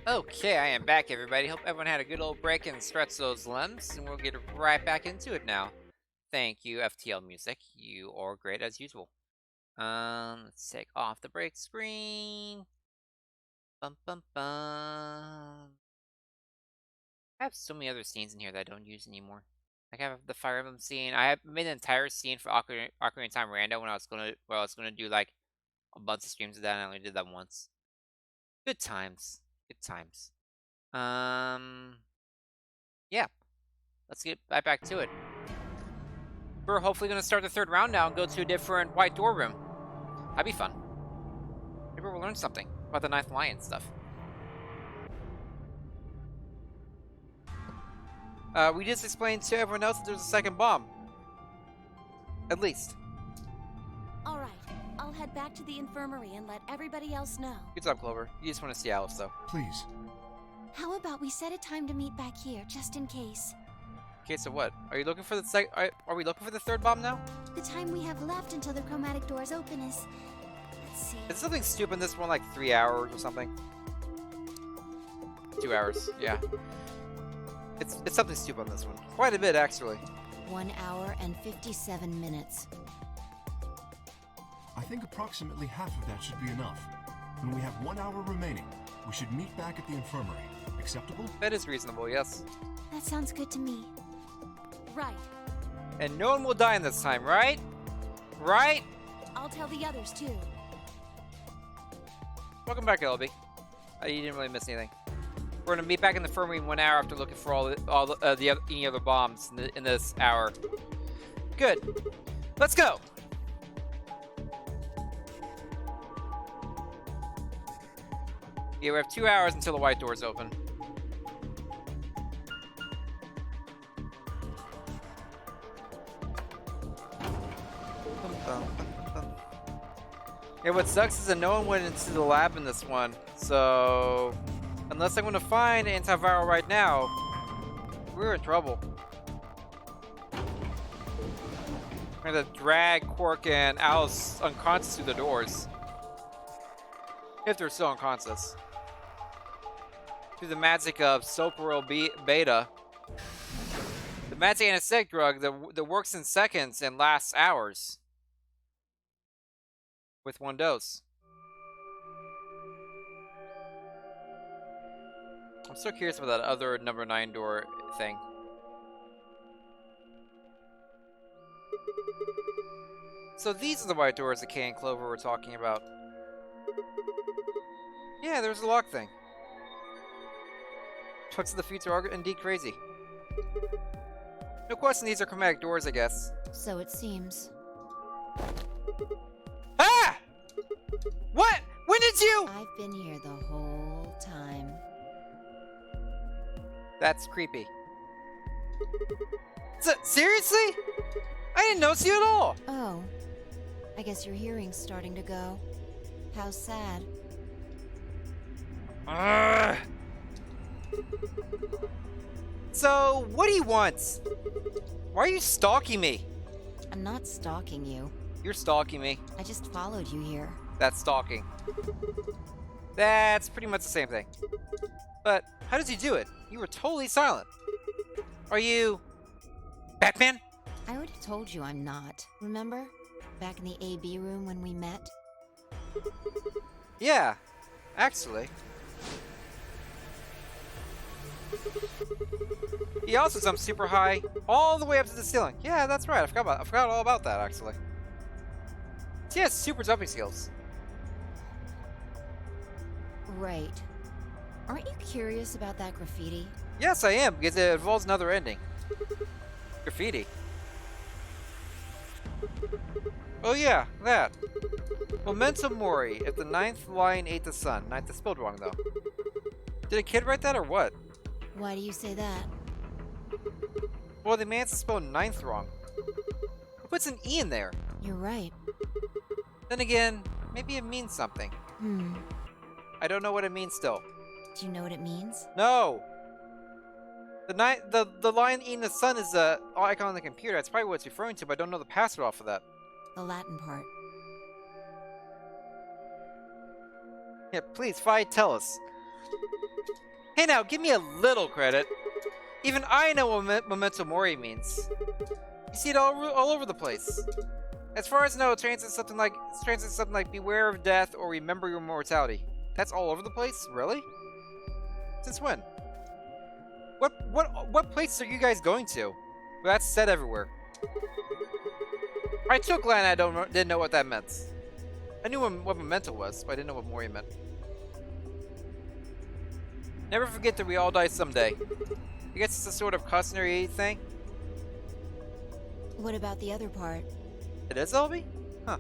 Okay, I am back, everybody. Hope everyone had a good old break and stretched those limbs, and we'll get right back into it now. Thank you, FTL Music. You are great as usual. Let's take off the break screen. Bum bum bum. I have so many other scenes in here that I don't use anymore. Like I have the Fire Emblem scene. I have made an entire scene for Ocarina of Time Rando when I was gonna do like a bunch of streams of that, and I only did that once. Good times. Good times. Yeah. Let's get right back to it. We're hopefully gonna start the third round now and go to a different white door room. That'd be fun. Maybe we'll learn something about the Ninth Lion stuff. We just explained to everyone else that there's a second bomb. At least. All right, I'll head back to the infirmary and let everybody else know. Good job, Clover. You just want to see Alice, though. Please. How about we set a time to meet back here, just in case? Okay, so what? Are you looking for the Are we looking for the third bomb now? The time we have left until the chromatic doors open is... Let's see. Is something stupid in this one, like 3 hours or something? 2 hours, yeah. It's something stupid on this one. Quite a bit, actually. 1 hour and 57 minutes. I think approximately half of that should be enough. When we have 1 hour remaining, we should meet back at the infirmary. Acceptable? That is reasonable, yes. That sounds good to me. Right. And no one will die in this time, right? Right? I'll tell the others, too. Welcome back, LB. You didn't really miss anything. We're gonna meet back in the infirmary in 1 hour after looking for any other bombs in this hour. Good. Let's go. Yeah, we have 2 hours until the white doors open. Yeah, what sucks is that no one went into the lab in this one, so unless I'm going to find antiviral right now, we're in trouble. We're going to drag Quark and Alice unconscious through the doors. If they're still unconscious. Through the magic of Soparil Beta. The magic anesthetic drug that works in seconds and lasts hours. With 1 dose. I'm so curious about that other number 9 door thing. So these are the white doors that Kay and Clover were talking about. Yeah, there's a lock thing. Trucks of the future are indeed crazy. No question these are chromatic doors, I guess. So it seems. Ah! What? When did did you? I've been here the whole time. That's creepy. Seriously? I didn't notice you at all. Oh, I guess your hearing's starting to go. How sad. Ugh. So, what do you want? Why are you stalking me? I'm not stalking you. You're stalking me. I just followed you here. That's stalking. That's pretty much the same thing. But how did you do it? You were totally silent. Are you Batman? I already told you I'm not. Remember? Back in the AB room when we met? Yeah, actually. He also jumps super high, all the way up to the ceiling. Yeah, that's right. I forgot all about that actually. He has super jumping skills. Right. Aren't you curious about that graffiti? Yes, I am, because it involves another ending. Graffiti. Oh yeah, that. Memento Mori, if the ninth line ate the sun. Ninth is spelled wrong, though. Did a kid write that, or what? Why do you say that? Well, the man's spelled ninth wrong. Who puts an E in there? You're right. Then again, maybe it means something. I don't know what it means still. Do you know what it means? No! The line eating the sun is the icon on the computer. That's probably what it's referring to, but I don't know the password off of that. The Latin part. Yeah, please, Fi, tell us. Hey now, give me a little credit. Even I know what Memento Mori means. You see it all over the place. As far as I know, it translates something like beware of death or remember your mortality. That's all over the place? Really? Since when? What places are you guys going to? Well, that's said everywhere. I took glad I didn't know what that meant. I knew what memento was, but I didn't know what Mori meant. Never forget that we all die someday. I guess it's a sort of cautionary thing. What about the other part? It is, Elby? Huh.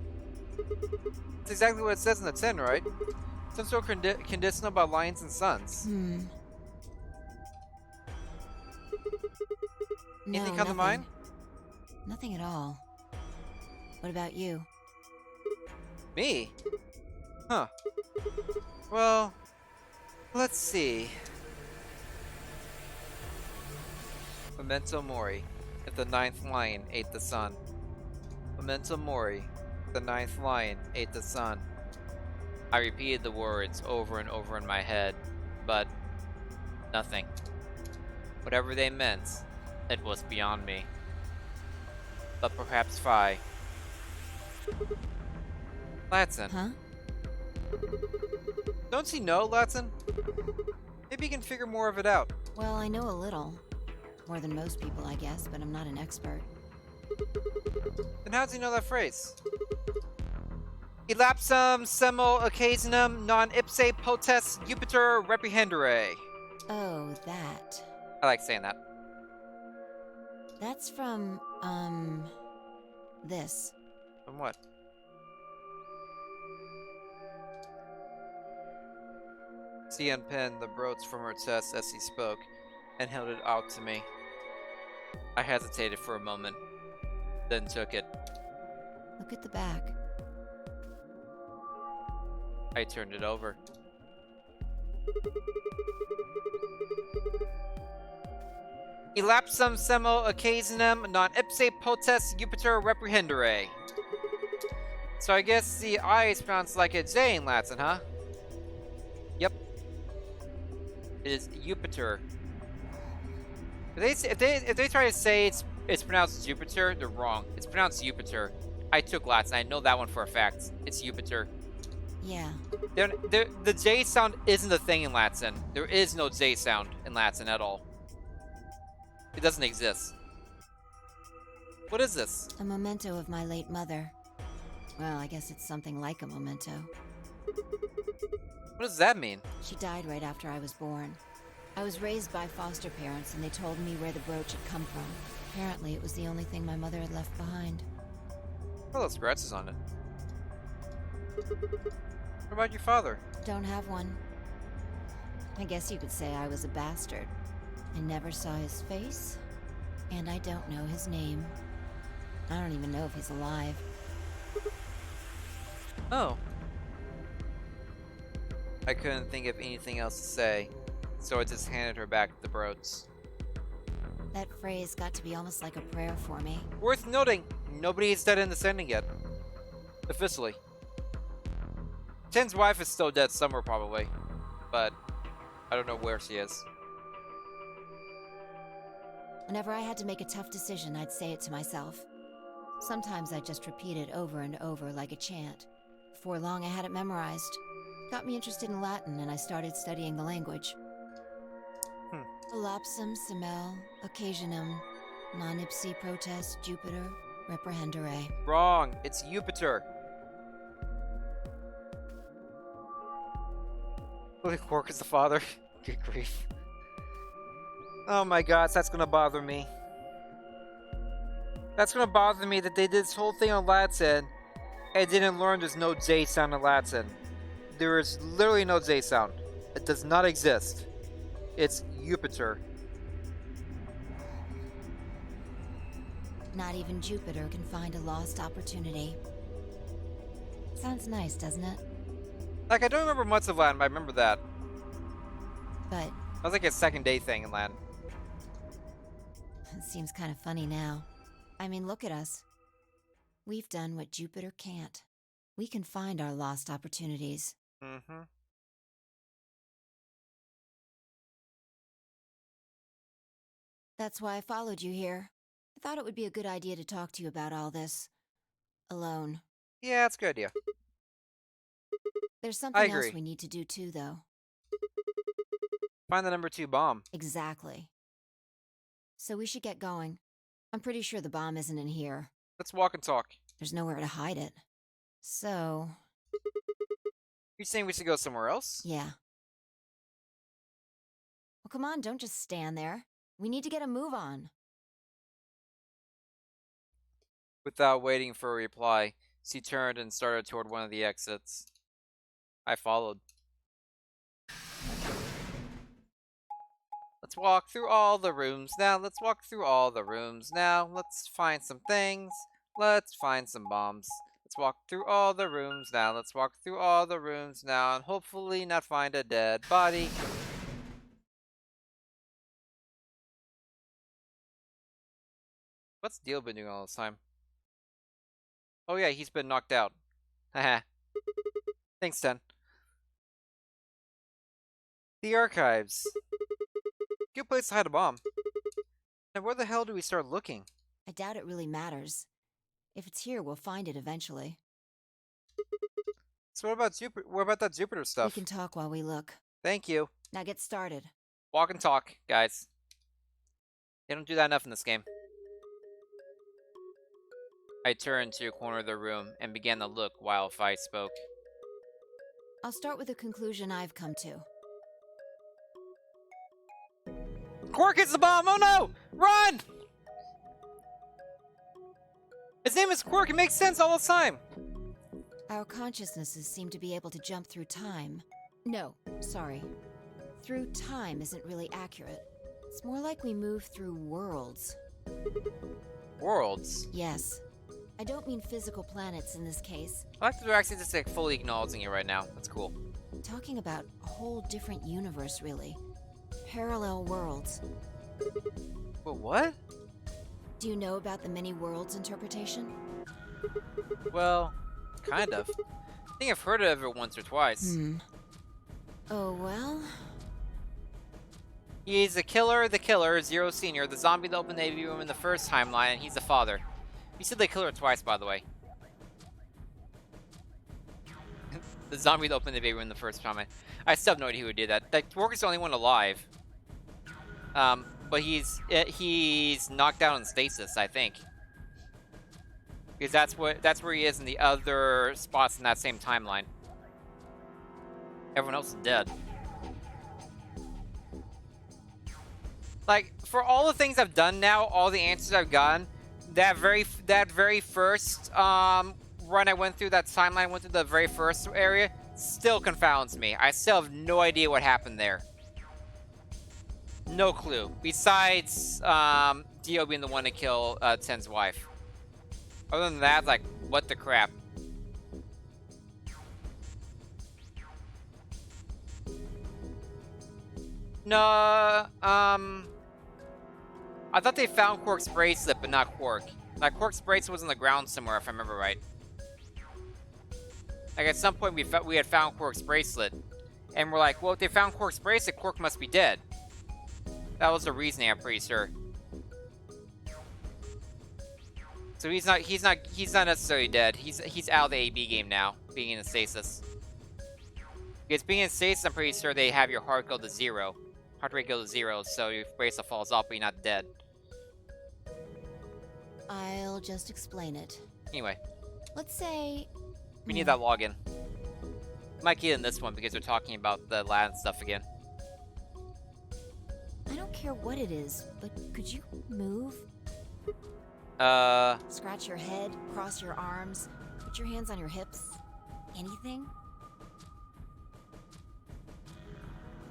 It's exactly what it says in the 10, right? Some sort of conditional about lions and suns. Anything come to mind? Nothing at all. What about you? Me? Huh. Well, let's see. Memento Mori, if the ninth lion ate the sun. Memento Mori, the ninth lion ate the sun. I repeated the words over and over in my head, but nothing. Whatever they meant, it was beyond me. But perhaps Fi. Latson. Huh? Don't you know, Latson? Maybe you can figure more of it out. Well, I know a little. More than most people, I guess, but I'm not an expert. Then how do you know that phrase? Elapsum semel occasionum non ipse potest Jupiter reprehendere. Oh, that. I like saying that. That's from, this. From what? Cian pinned the brooch from her chest as he spoke, and held it out to me. I hesitated for a moment, then took it. Look at the back. I turned it over. Elapsum semel occasionum non ipse potest Jupiter reprehendere. So I guess the I is pronounced like a J in Latin, huh? Yep. It is Jupiter. If they try to say it's pronounced Jupiter, they're wrong. It's pronounced Jupiter. I took Latin. I know that one for a fact. It's Jupiter. Yeah. The J sound isn't a thing in Latin. There is no J sound in Latin at all. It doesn't exist. What is this? A memento of my late mother. Well, I guess it's something like a memento. What does that mean? She died right after I was born. I was raised by foster parents, and they told me where the brooch had come from. Apparently, it was the only thing my mother had left behind. Oh, those scratches on it. What about your father? Don't have one. I guess you could say I was a bastard. I never saw his face, and I don't know his name. I don't even know if he's alive. Oh. I couldn't think of anything else to say, so I just handed her back the broods. That phrase got to be almost like a prayer for me. Worth noting, nobody is dead in this ending yet. Officially. Ten's wife is still dead somewhere probably, but I don't know where she is. Whenever I had to make a tough decision, I'd say it to myself. Sometimes I'd just repeat it over and over like a chant. Before long, I had it memorized. Got me interested in Latin, and I started studying the language. Lapsum semel, occasionum, non ipsi protest Jupiter, reprehendere. Wrong. It's Jupiter. Really, Quark is the father. Good grief. Oh my gosh, that's gonna bother me. That's gonna bother me that they did this whole thing on Latin and didn't learn there's no J sound in Latin. There is literally no J sound. It does not exist. It's Jupiter. Not even Jupiter can find a lost opportunity. Sounds nice, doesn't it? Like, I don't remember much of Latin, but I remember that. But That was like a second day thing in Latin. it seems kind of funny now. I mean, look at us. We've done what Jupiter can't. We can find our lost opportunities. Mm-hmm. That's why I followed you here. I thought it would be a good idea to talk to you about all this. Alone. Yeah, that's a good idea. There's something else agree. we need to do too, though. Find the number 2 bomb. Exactly. So we should get going. I'm pretty sure the bomb isn't in here. Let's walk and talk. There's nowhere to hide it. So, You saying we should go somewhere else? yeah. Well, come on, don't just stand there. We need to get a move on. Without waiting for a reply, she turned and started toward one of the exits. I followed. Let's walk through all the rooms now. Let's walk through all the rooms now. Let's find some things. Let's find some bombs. Let's walk through all the rooms now. Let's walk through all the rooms now and hopefully not find a dead body. What's Deal been doing all this time? Oh yeah, he's been knocked out. Haha. Thanks, Ten. The archives. Good place to hide a bomb. Now where the hell do we start looking? I doubt it really matters. If it's here, we'll find it eventually. So what about Jupiter? What about that Jupiter We stuff? can talk while we look. Thank you. Now get started. Walk and talk, guys. They don't do that enough in this game. I turned to a corner of the room and began to look while Fi spoke. I'll start with a conclusion I've come to. Quark hits the bomb! Oh no! Run! His name is Quark. It makes sense all the time. Our consciousnesses seem to be able to jump through time. No, sorry. Through time isn't really accurate. It's more like we move through worlds. Worlds. Yes. I don't mean physical planets in this case. I like that they're actually just like fully acknowledging it right now. That's cool. I'm talking about a whole different universe, really. Parallel worlds. But what? Do you know about the many worlds interpretation? Well, kind of. I think I've heard of it once or twice. Oh, well. He's the killer, Zero Senior, the zombie that opened the AV room in the first timeline, and he's the father. You said the killer twice, by the way. The zombie that opened the AV room in the first timeline. I still have no idea who would do that. Like, Quark is the only one alive. But he's knocked out in stasis, I think. Because that's where he is in the other spots in that same timeline. Everyone else is dead. Like, for all the things I've done now, all the answers I've gotten, that very first run I went through, that timeline I went through the very first area, still confounds me. I still have no idea what happened there. No clue. Besides, Dio being the one to kill Ten's wife. Other than that, like, what the crap? No, I thought they found Quark's bracelet, but not Quark. Like, Quark's bracelet was on the ground somewhere, if I remember right. Like, at some point, we had found Quark's bracelet. And we're like, well, if they found Quark's bracelet, Quark must be dead. That was the reasoning, I'm pretty sure. So he's not necessarily dead. He's out of the AB game now, being in a stasis. Because being in stasis, I'm pretty sure they have your heart go to 0. Heart rate go to 0, so your bracelet falls off, but you're not dead. I'll just explain it. Anyway, Let's say... we need that login. Might get in this one because they're talking about the Latin stuff again. I don't care what it is, but could you move? Scratch your head, cross your arms, put your hands on your hips. Anything?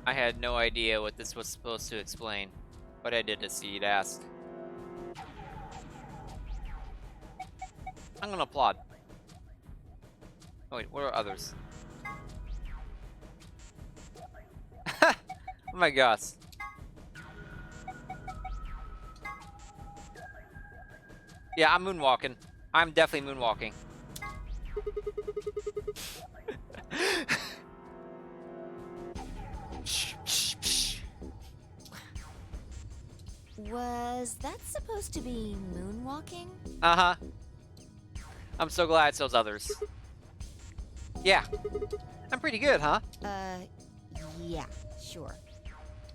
I had no idea what this was supposed to explain, but I did just see it ask. I'm gonna applaud. Oh wait, what are others? Oh my gosh. Yeah, I'm moonwalking. I'm definitely moonwalking. Was that supposed to be moonwalking? Uh-huh. I'm so glad it's those others. Yeah. I'm pretty good, huh? Yeah, sure.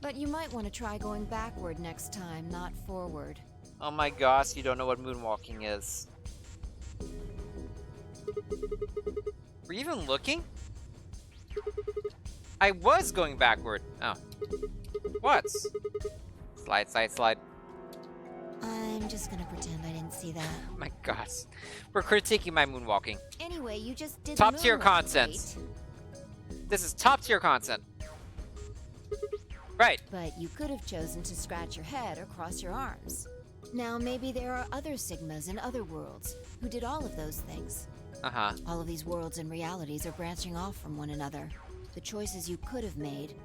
But you might want to try going backward next time, not forward. Oh my gosh, you don't know what moonwalking is. Were you even looking? I was going backward. Oh. What? Slide, slide, slide. I'm just gonna pretend I didn't see that. Oh my gosh. We're critiquing my moonwalking. Anyway, you just did Top the tier moonwalk, content. right? This is top tier content. Right. But you could have chosen to scratch your head or cross your arms. Now maybe there are other Sigmas in other worlds who did all of those things. Uh-huh. All of these worlds and realities are branching off from one another. The choices you could have made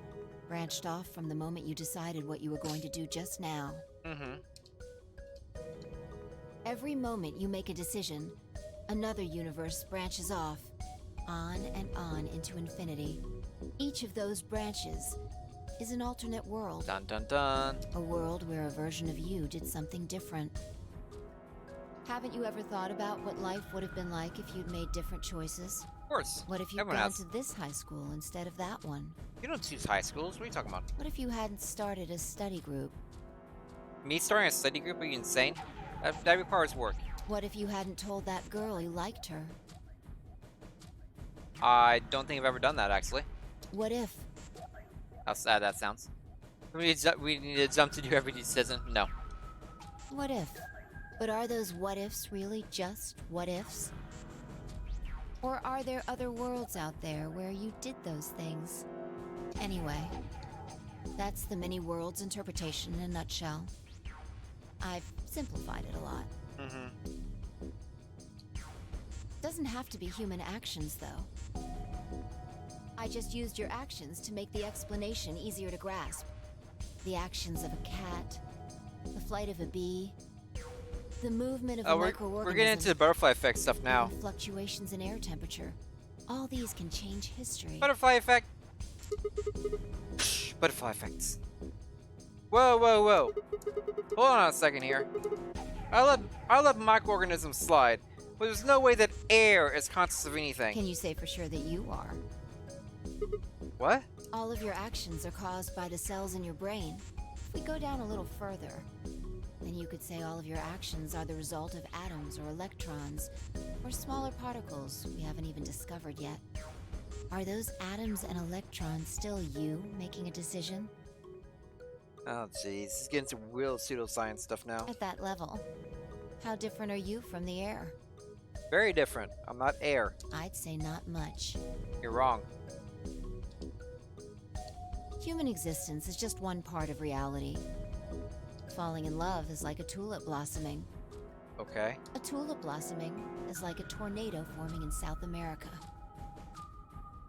branched off from the moment you decided what you were going to do just now. Mm-hmm. Every moment you make a decision, another universe branches off, on and on into infinity. Each of those branches is an alternate world. Dun dun dun. A world where a version of you did something different. Haven't you ever thought about what life would have been like if you'd made different choices? Of course. What if you'd Everyone gone has. to this high school instead of that one? You don't choose high schools. What are you talking about? What if you hadn't started a study group? Me starting a study group? Are you insane? That requires work. What if you hadn't told that girl you liked her? I don't think I've ever done that, actually. What if? How sad that sounds. We need to jump to do every decision. No. What if? But are those what ifs really just what ifs? Or are there other worlds out there where you did those things? Anyway, that's the many worlds interpretation in a nutshell. I've simplified it a lot. Mm-hmm. Doesn't have to be human actions, though. I just used your actions to make the explanation easier to grasp. The actions of a cat, the flight of a bee, the movement of a microorganism. We're getting into the butterfly effect stuff now. even fluctuations in air temperature. All these can change history. Butterfly effect. Butterfly effects. Whoa, whoa, whoa. Hold on a second here. I let microorganisms slide, but there's no way that air is conscious of anything. Can you say for sure that you are? What? All of your actions are caused by the cells in your brain. If we go down a little further, then you could say all of your actions are the result of atoms or electrons, or smaller particles we haven't even discovered yet. Are those atoms and electrons still you making a decision? Oh, jeez. This is getting some real pseudoscience stuff now. At that level, how different are you from the air? Very different. I'm not air. I'd say not much. You're wrong. Human existence is just one part of reality. Falling in love is like a tulip blossoming. Okay. A tulip blossoming is like a tornado forming in South America.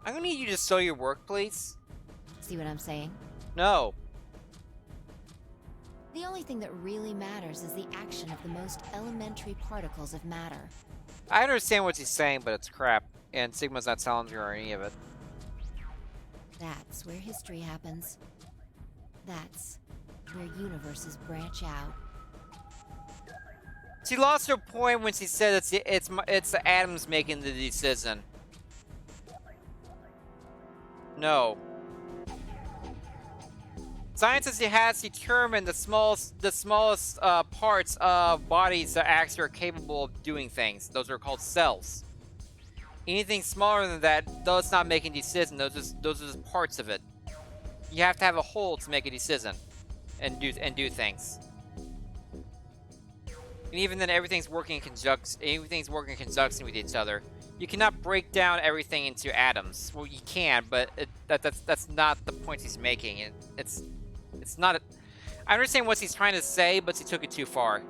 I'm gonna need you to show your work, please. See what I'm saying? No. The only thing that really matters is the action of the most elementary particles of matter. I understand what he's saying, but it's crap. And Sigma's not telling me or any of it. That's where history happens. That's where universes branch out. She lost her point when she said it's the atoms making the decision. No. Science has determined the smallest parts of bodies that actually are capable of doing things. Those are called cells. Anything smaller than that does not make a decision. Those are just parts of it. You have to have a whole to make a decision, and do things. And even then, everything's working in conjunction with each other. You cannot break down everything into atoms. Well, you can, but that's not the point he's making. It's not. I understand what he's trying to say, but he took it too far.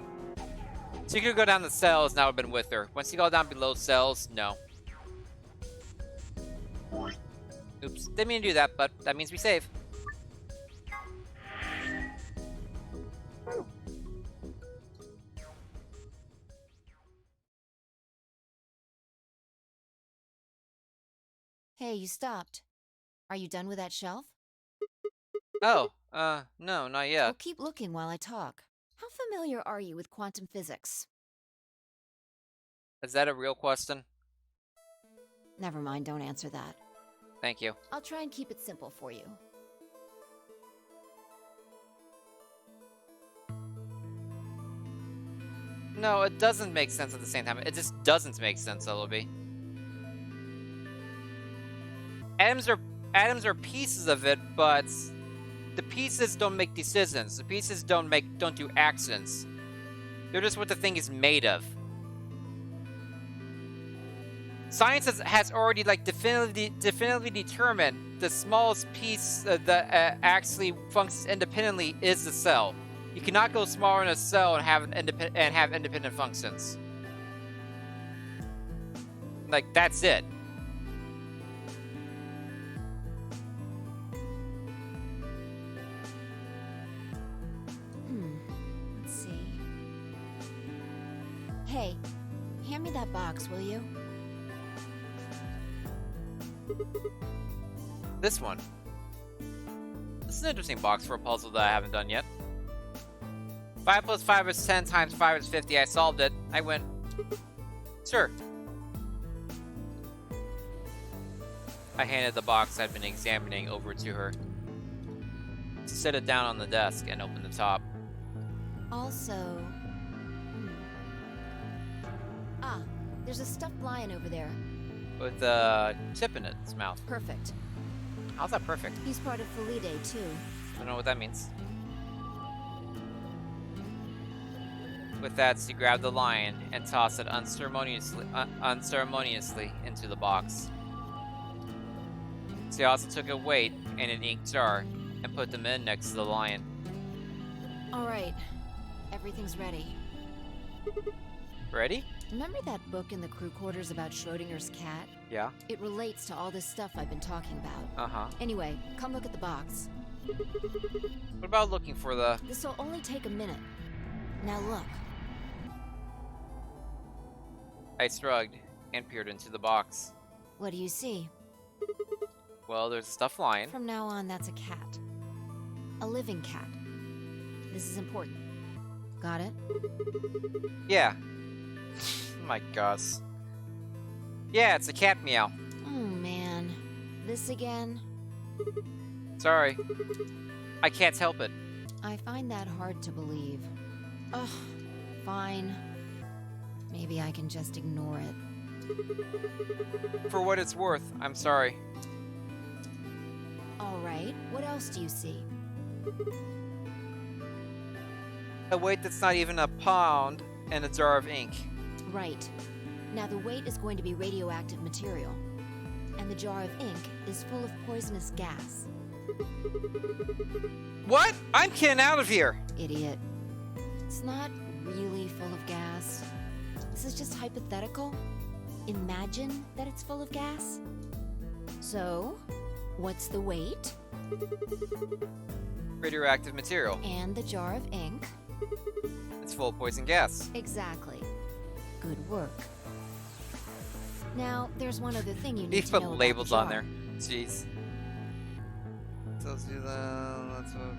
So you could go down the cells, and I would have been with her. Once you go down below cells, no. Oops, didn't mean to do that, but that means we save. Hey, you stopped. Are you done with that shelf? Oh, no, not Well, yet. keep looking while I talk. How familiar are you with quantum physics? Is that a real question? Never mind, don't answer that. Thank you. I'll try and keep it simple for you. No, it doesn't make sense at the same time. It just doesn't make sense, Ellaby. Atoms are pieces of it, but the pieces don't make decisions. The pieces don't do actions. They're just what the thing is made of. Science has already definitively determined the smallest piece that actually functions independently is the cell. You cannot go smaller in a cell and have independent functions. Like, that's it. Let's see. Hey, hand me that box, will you? This one. This is an interesting box for a puzzle that I haven't done yet. 5 plus 5 is 10 times 5 is 50. I solved it. I win. Sure. I handed the box I'd been examining over to her. She set it down on the desk and opened the top. Also... there's a stuffed lion over there. With a chip in its mouth. Perfect. How's that perfect? He's part of Felidae, too. I don't know what that means. With that, she grabbed the lion and tossed it unceremoniously into the box. She also took a weight and an ink jar and put them in next to the lion. All right. Everything's ready. Ready? Remember that book in the crew quarters about Schrodinger's cat? Yeah. It relates to all this stuff I've been talking about. Uh-huh. Anyway, come look at the box. What about looking for the... This'll only take a minute. Now look. I shrugged and peered into the box. What do you see? Well, there's a stuffed lion. From now on, that's a cat. A living cat. This is important. Got it? Yeah. Oh my gosh. Yeah, it's a cat meow. Oh man. This again? Sorry. I can't help it. I find that hard to believe. Ugh. Fine. Maybe I can just ignore it. For what it's worth, I'm sorry. Alright, what else do you see? A weight that's not even a pound and a jar of ink. Right. Now, the weight is going to be radioactive material, and the jar of ink is full of poisonous gas. What? I'm getting out of here! Idiot. It's not really full of gas. This is just hypothetical. Imagine that it's full of gas. So, what's the weight? Radioactive material. And the jar of ink? It's full of poison gas. Exactly. Good work. Now, there's one other thing you need He's to put know about labels the on jar. there. Jeez. Tells you that's what.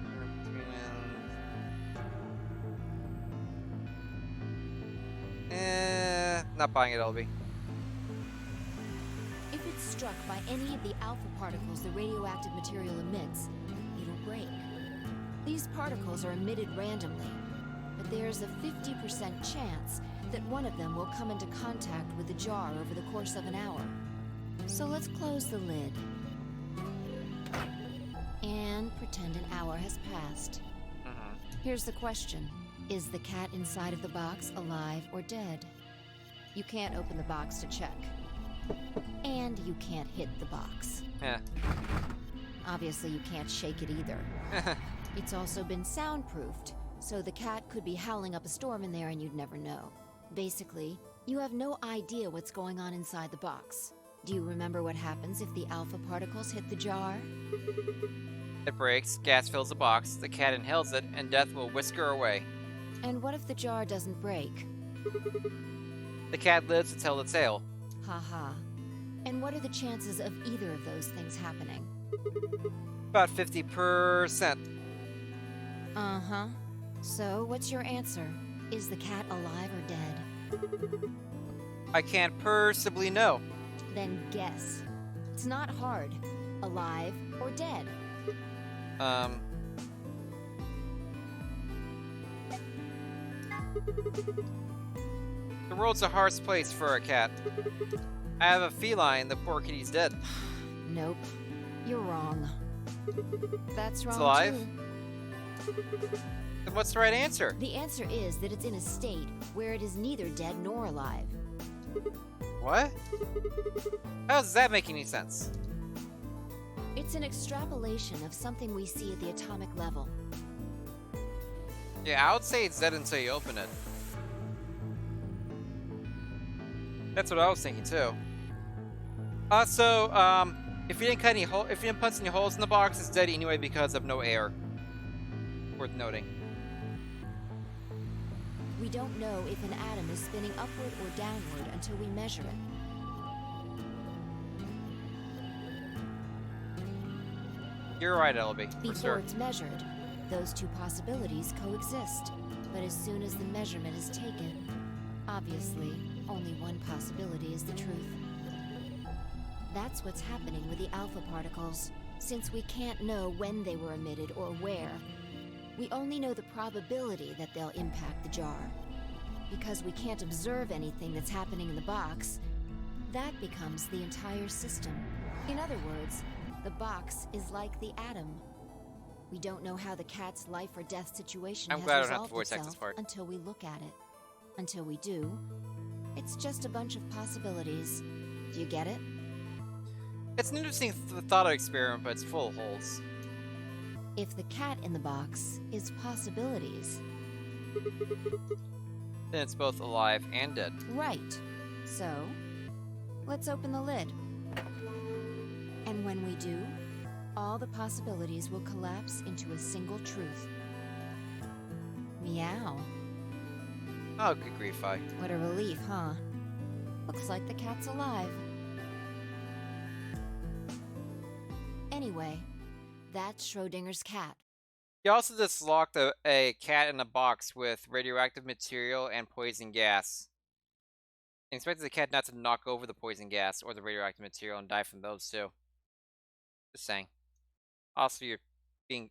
Not buying it, LB. If it's struck by any of the alpha particles the radioactive material emits, it'll break. These particles are emitted randomly, but there's a 50% chance that one of them will come into contact with the jar over the course of an hour. So let's close the lid. And pretend an hour has passed. Here's the question. Is the cat inside of the box alive or dead? You can't open the box to check. And you can't hit the box. Yeah. Obviously, you can't shake it either. It's also been soundproofed, so the cat could be howling up a storm in there and you'd never know. Basically, you have no idea what's going on inside the box. Do you remember what happens if the alpha particles hit the jar? It breaks, gas fills the box, the cat inhales it, and death will whisk her away. And what if the jar doesn't break? The cat lives to tell the tale. Haha. And what are the chances of either of those things happening? About 50%. Uh-huh. So, what's your answer? Is the cat alive or dead? I can't possibly know. Then guess. It's not hard. Alive or dead? The world's the hardest place for a cat. I have a feline, the poor kitty's dead. Nope. You're wrong. That's wrong, It's alive? too. Then what's the right answer? The answer is that it's in a state where it is neither dead nor alive. What? How does that make any sense? It's an extrapolation of something we see at the atomic level. Yeah, I would say it's dead until you open it. That's what I was thinking too. Also, if you didn't cut any hole, if you didn't punch any holes in the box, it's dead anyway because of no air. Worth noting. We don't know if an atom is spinning upward or downward until we measure it. You're right, LB. For Before sure. it's measured, those two possibilities coexist. But as soon as the measurement is taken, obviously, only one possibility is the truth. That's what's happening with the alpha particles. Since we can't know when they were emitted or where, we only know the probability that they'll impact the jar. Because we can't observe anything that's happening in the box, that becomes the entire system. In other words, the box is like the atom. We don't know how the cat's life or death situation I'm has glad I don't have to resolved voice act this itself part. until we look at it. Until we do, it's just a bunch of possibilities. Do you get it? It's an interesting thought experiment, but it's full of holes. If the cat in the box is possibilities, Then it's both alive and dead. right. So, let's open the lid. And when we do, all the possibilities will collapse into a single truth. Meow. Oh, good grief, I. What a relief, huh? Looks like the cat's alive. Anyway, that's Schrodinger's cat. He also just locked a cat in a box with radioactive material and poison gas. And expected the cat not to knock over the poison gas or the radioactive material and die from those too. Just saying. Also, you're being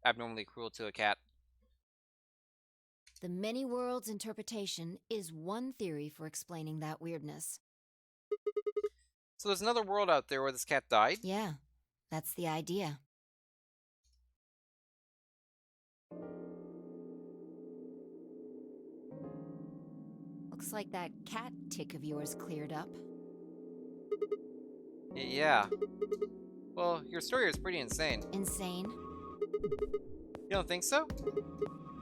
abnormally cruel to a cat. The many worlds interpretation is one theory for explaining that weirdness. So there's another world out there where this cat died? Yeah, that's the idea. Looks like that cat tick of yours cleared up. Yeah. Well, your story is pretty insane. Insane? You don't think so?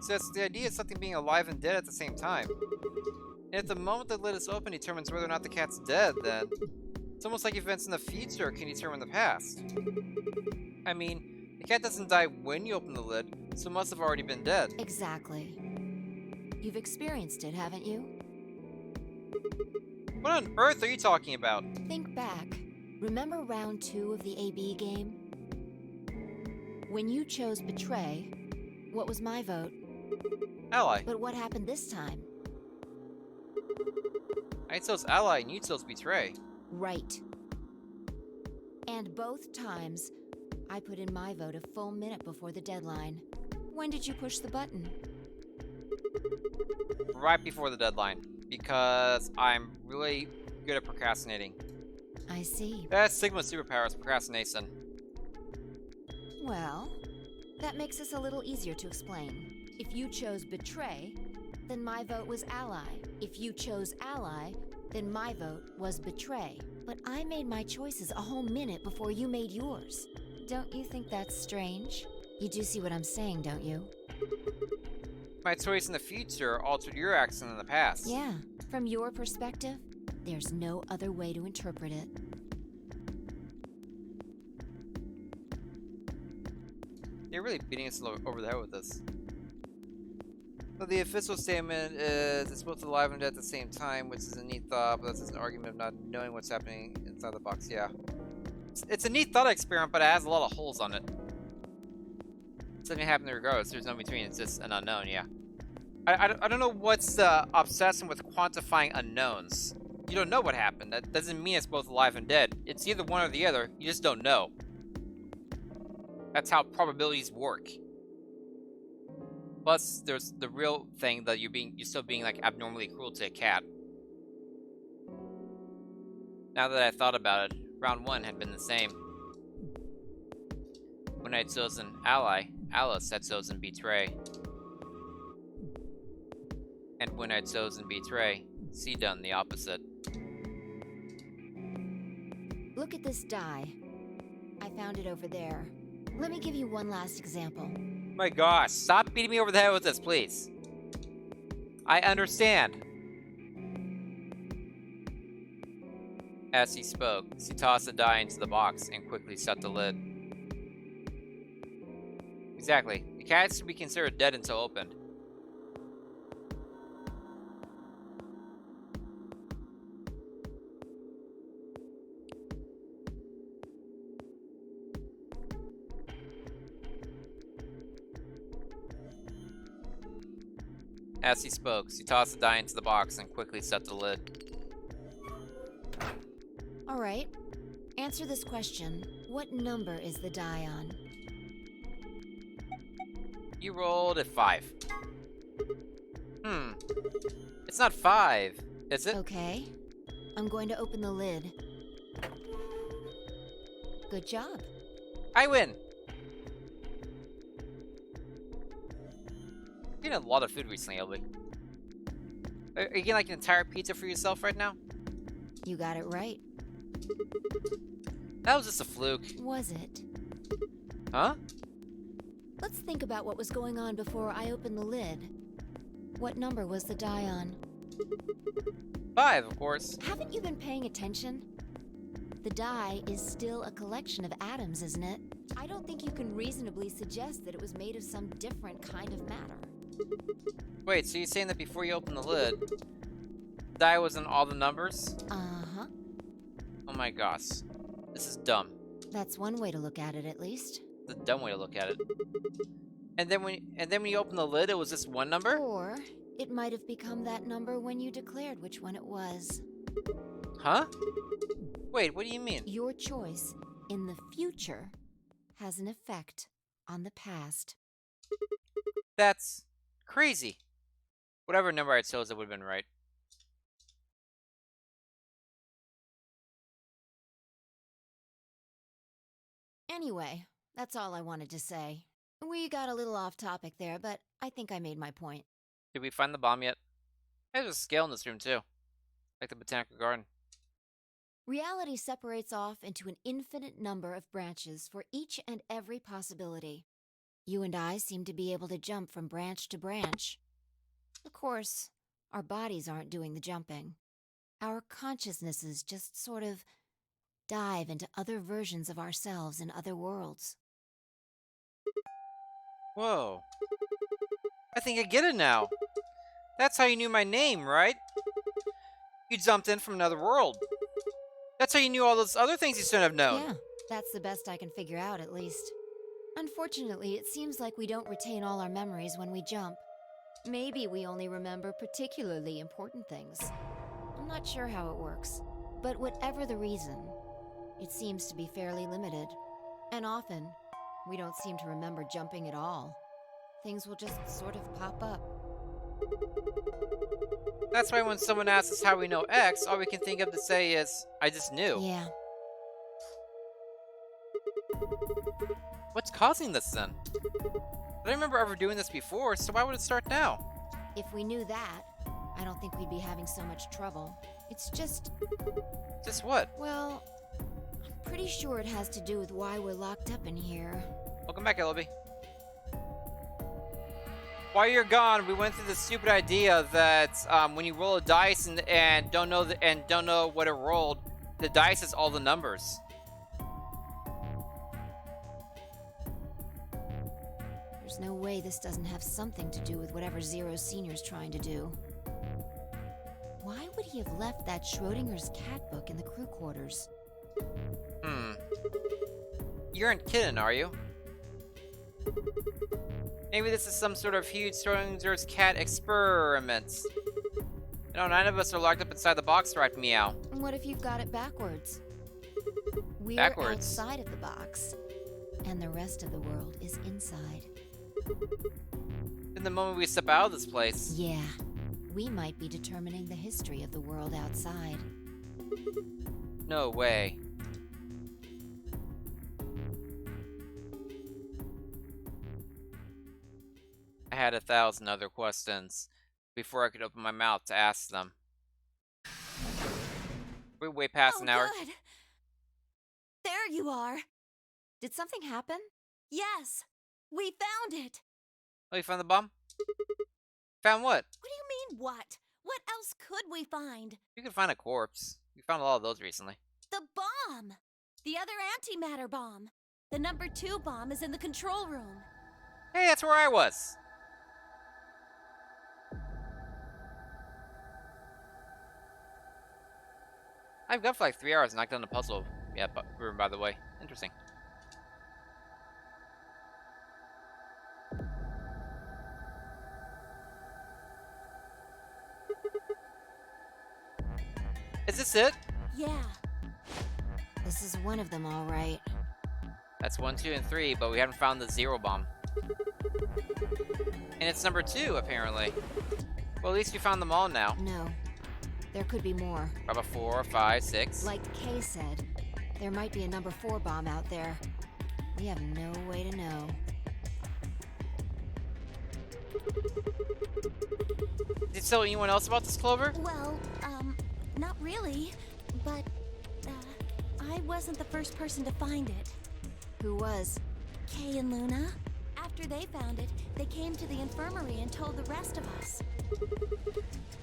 Since the idea of something being alive and dead at the same time. And if the moment the lid is open determines whether or not the cat's dead, then it's almost like events in the future can determine the past. I mean, the cat doesn't die when you open the lid, so it must have already been dead. Exactly. You've experienced it, haven't you? What on earth are you talking about? Think back. Remember round 2 of the AB game? When you chose Betray, what was my vote? Ally. But what happened this time? I chose Ally and you chose Betray. Right. And both times, I put in my vote a full minute before the deadline. When did you push the button? Right before the deadline. Because I'm really good at procrastinating. I see. That's Sigma's superpower is procrastination. Well, that makes this a little easier to explain. If you chose Betray, then my vote was Ally. If you chose Ally, then my vote was Betray. But I made my choices a whole minute before you made yours. Don't you think that's strange? You do see what I'm saying, don't you? My choice in the future altered your action in the past. Yeah, from your perspective, there's no other way to interpret it. They're really beating us over the head with this. But the official statement is it's both alive and dead at the same time, which is a neat thought, but that's an argument of not knowing what's happening inside the box. Yeah. It's a neat thought experiment, but it has a lot of holes on it. Something happened regardless. There's no between. It's just an unknown, yeah. I don't know what's the obsession with quantifying unknowns. You don't know what happened. That doesn't mean it's both alive and dead. It's either one or the other. You just don't know. That's how probabilities work. Plus, there's the real thing that you're still being like abnormally cruel to a cat. Now that I thought about it, round 1 had been the same. When I'd chosen Ally, Alice had chosen Betray. And when I'd chosen Betray, she done the opposite. Look at this die. I found it over there. Let me give you one last example. My gosh, stop beating me over the head with this, please. I understand. As he spoke, she tossed the die into the box and quickly shut the lid. Exactly. The cat should be considered dead until opened. As he spoke, she tossed the die into the box and quickly shut the lid. All right. Answer this question. What number is the die on? You rolled a 5. It's not 5, is it? Okay. I'm going to open the lid. Good job. I win! You're eating a lot of food recently, Elby. Are you getting like an entire pizza for yourself right now? You got it right. That was just a fluke. Was it? Huh? Let's think about what was going on before I opened the lid. What number was the die on? 5, of course. Haven't you been paying attention? The die is still a collection of atoms, isn't it? I don't think you can reasonably suggest that it was made of some different kind of matter. Wait, so you're saying that before you open the lid, the die was in all the numbers? Uh-huh. Oh my gosh. This is dumb. That's one way to look at it, at least. The dumb way to look at it. And then when you open the lid, it was just one number? Or it might have become that number when you declared which one it was. Huh? Wait, what do you mean? Your choice in the future has an effect on the past. That's crazy. Whatever number I chose, it would have been right. Anyway, that's all I wanted to say. We got a little off topic there, but I think I made my point. Did we find the bomb yet? There's a scale in this room too, like the botanical garden. Reality separates off into an infinite number of branches for each and every possibility. You and I seem to be able to jump from branch to branch. Of course, our bodies aren't doing the jumping. Our consciousnesses just sort of dive into other versions of ourselves in other worlds. Whoa. I think I get it now. That's how you knew my name, right? You jumped in from another world. That's how you knew all those other things you shouldn't have known. Yeah, that's the best I can figure out, at least. Unfortunately, it seems like we don't retain all our memories when we jump. Maybe we only remember particularly important things. I'm not sure how it works, but whatever the reason, it seems to be fairly limited. And often, we don't seem to remember jumping at all. Things will just sort of pop up. That's why when someone asks us how we know X, all we can think of to say is, I just knew. Yeah. What's causing this then? I don't remember ever doing this before, so why would it start now? If we knew that, I don't think we'd be having so much trouble. It's just, Just what? well, I'm pretty sure it has to do with why we're locked up in here. Welcome back, Ellaby. While you're gone, we went through the stupid idea that when you roll a dice and don't know what it rolled, the dice is all the numbers. There's no way this doesn't have something to do with whatever Zero Senior's trying to do. Why would he have left that Schrodinger's cat book in the crew quarters? You aren't kidding, are you? Maybe this is some sort of huge Schrodinger's cat experiment. You know, none of us are locked up inside the box, right? Meow. And what if you've got it backwards? We're Backwards. outside of the box, and the rest of the world is inside. In the moment we step out of this place. Yeah, we might be determining the history of the world outside. No way. I had 1,000 other questions before I could open my mouth to ask them. We're way past an hour. Good. There you are. Did something happen? Yes, we found it. Oh, you found the bomb? Found what? What do you mean, what? What else could we find? You could find a corpse. We found a lot of those recently. The bomb! The other antimatter bomb. The number 2 bomb is in the control room. Hey, that's where I was. I've got for like 3 hours and knocked down the puzzle. Yeah, room, by the way. Interesting. Is this it? Yeah. This is one of them, all right. That's 1, 2, and 3, but we haven't found the 0 bomb. And it's number 2, apparently. Well, at least we found them all now. No, there could be more. Probably 4, 5, 6. Like Kay said, there might be a number 4 bomb out there. We have no way to know. Did you tell anyone else about this, Clover? Well, not really. But, I wasn't the first person to find it. Who was? Kay and Luna. After they found it, they came to the infirmary and told the rest of us.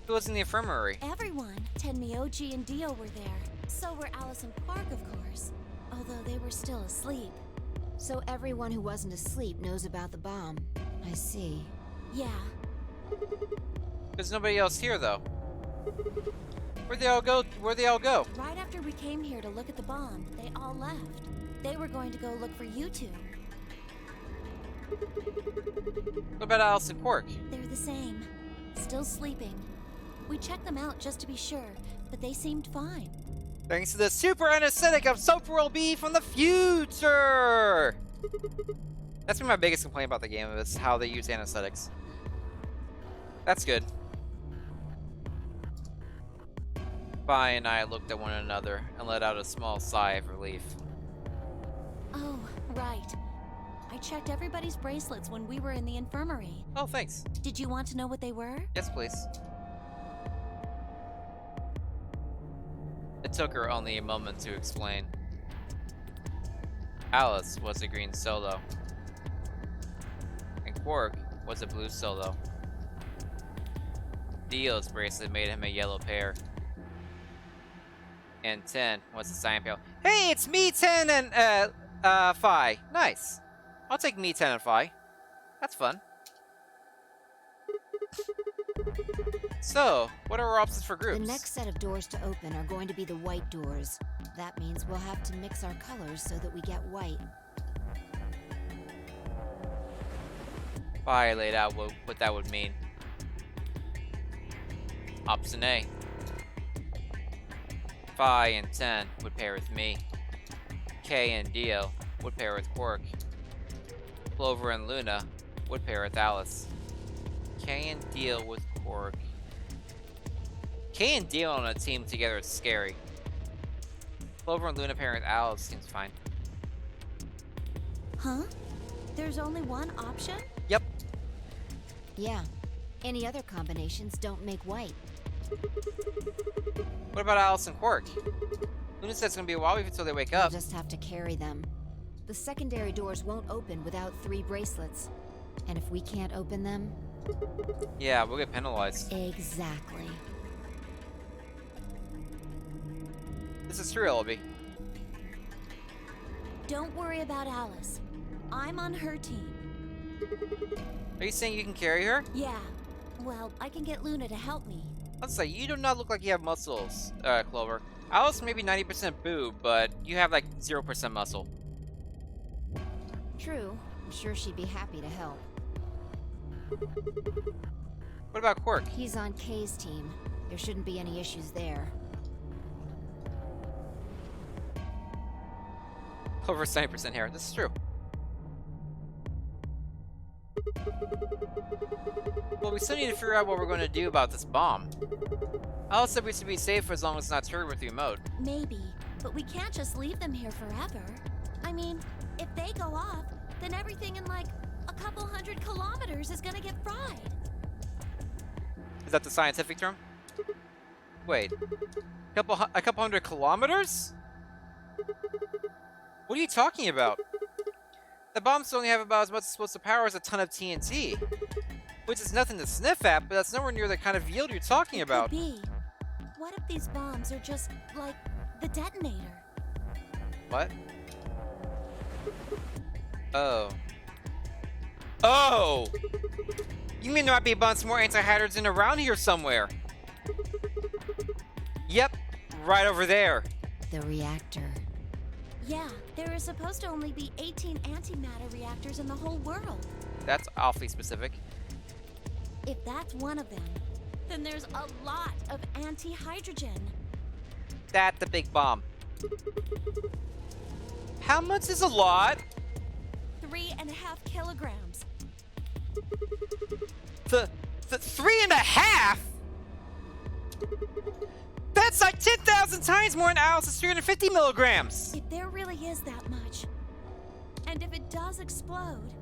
Who was in the infirmary? Everyone. Tenmyoji and Dio were there. So were Alice and Quark, of course. Although they were still asleep. So everyone who wasn't asleep knows about the bomb. I see. Yeah. There's nobody else here, though. Where'd they all go? Where'd they all go? Right after we came here to look at the bomb, they all left. They were going to go look for you two. What about Alice and Quark? They're the same. Still sleeping. We checked them out just to be sure, but they seemed fine. Thanks to the super anesthetic of Soap World B from the future! That's been my biggest complaint about the game, is how they use anesthetics. That's good. Fi and I looked at one another and let out a small sigh of relief. Oh, right. I checked everybody's bracelets when we were in the infirmary. Oh, thanks. Did you want to know what they were? Yes, please. It took her only a moment to explain. Alice was a green solo, and Quark was a blue solo. Dio's bracelet made him a yellow pair. And 10 was a cyan pair. Hey, it's me, 10 and Phi. Nice. I'll take me, 10 and Phi. That's fun. So, what are our options for groups? The next set of doors to open are going to be the white doors. That means we'll have to mix our colors so that we get white. Phi laid out what that would mean. Option A. Phi and 10 would pair with me. K and Dio would pair with Quark. Clover and Luna would pair with Alice. K and Dio with Quark. K and Dio on a team together is scary. Clover and Luna pairing with Alice seems fine. Huh? There's only one option? Yep. Yeah. Any other combinations don't make white. What about Alice and Quark? Luna said it's gonna be a while until they wake We'll up. just have to carry them. The secondary doors won't open without 3 bracelets. And if we can't open them... Yeah, we'll get penalized. Exactly. This is true, Elby. Don't worry about Alice. I'm on her team. Are you saying you can carry her? Yeah. Well, I can get Luna to help me. Let's say you do not look like you have muscles, Clover. Alice may be 90% boob, but you have like 0% muscle. True. I'm sure she'd be happy to help. What about Quark? He's on Kay's team. There shouldn't be any issues there. Over 70% hair. This is true. Well, we still need to figure out what we're going to do about this bomb. Alice said we should be safe as long as it's not triggered with the remote. Maybe, but we can't just leave them here forever. I mean, if they go off, then everything in like a couple 100 kilometers is gonna get fried. Is that the scientific term? Wait. A couple 100 kilometers? What are you talking about? The bombs only have about as much explosive power as a ton of TNT. Which is nothing to sniff at, but that's nowhere near the kind of yield you're talking about. Could be. What if these bombs are just like the detonator? What? Oh. Oh! You mean there might be a bunch more anti-hydrogen around here somewhere? Yep, right over there. The reactor. Yeah, there is supposed to only be 18 antimatter reactors in the whole world. That's awfully specific. If that's one of them, then there's a lot of anti-hydrogen. That's the big bomb. How much is a lot? 3.5 kilograms. The 3.5? That's like 10,000 times more than Alice's 350 milligrams. If there really is that much, and if it does explode,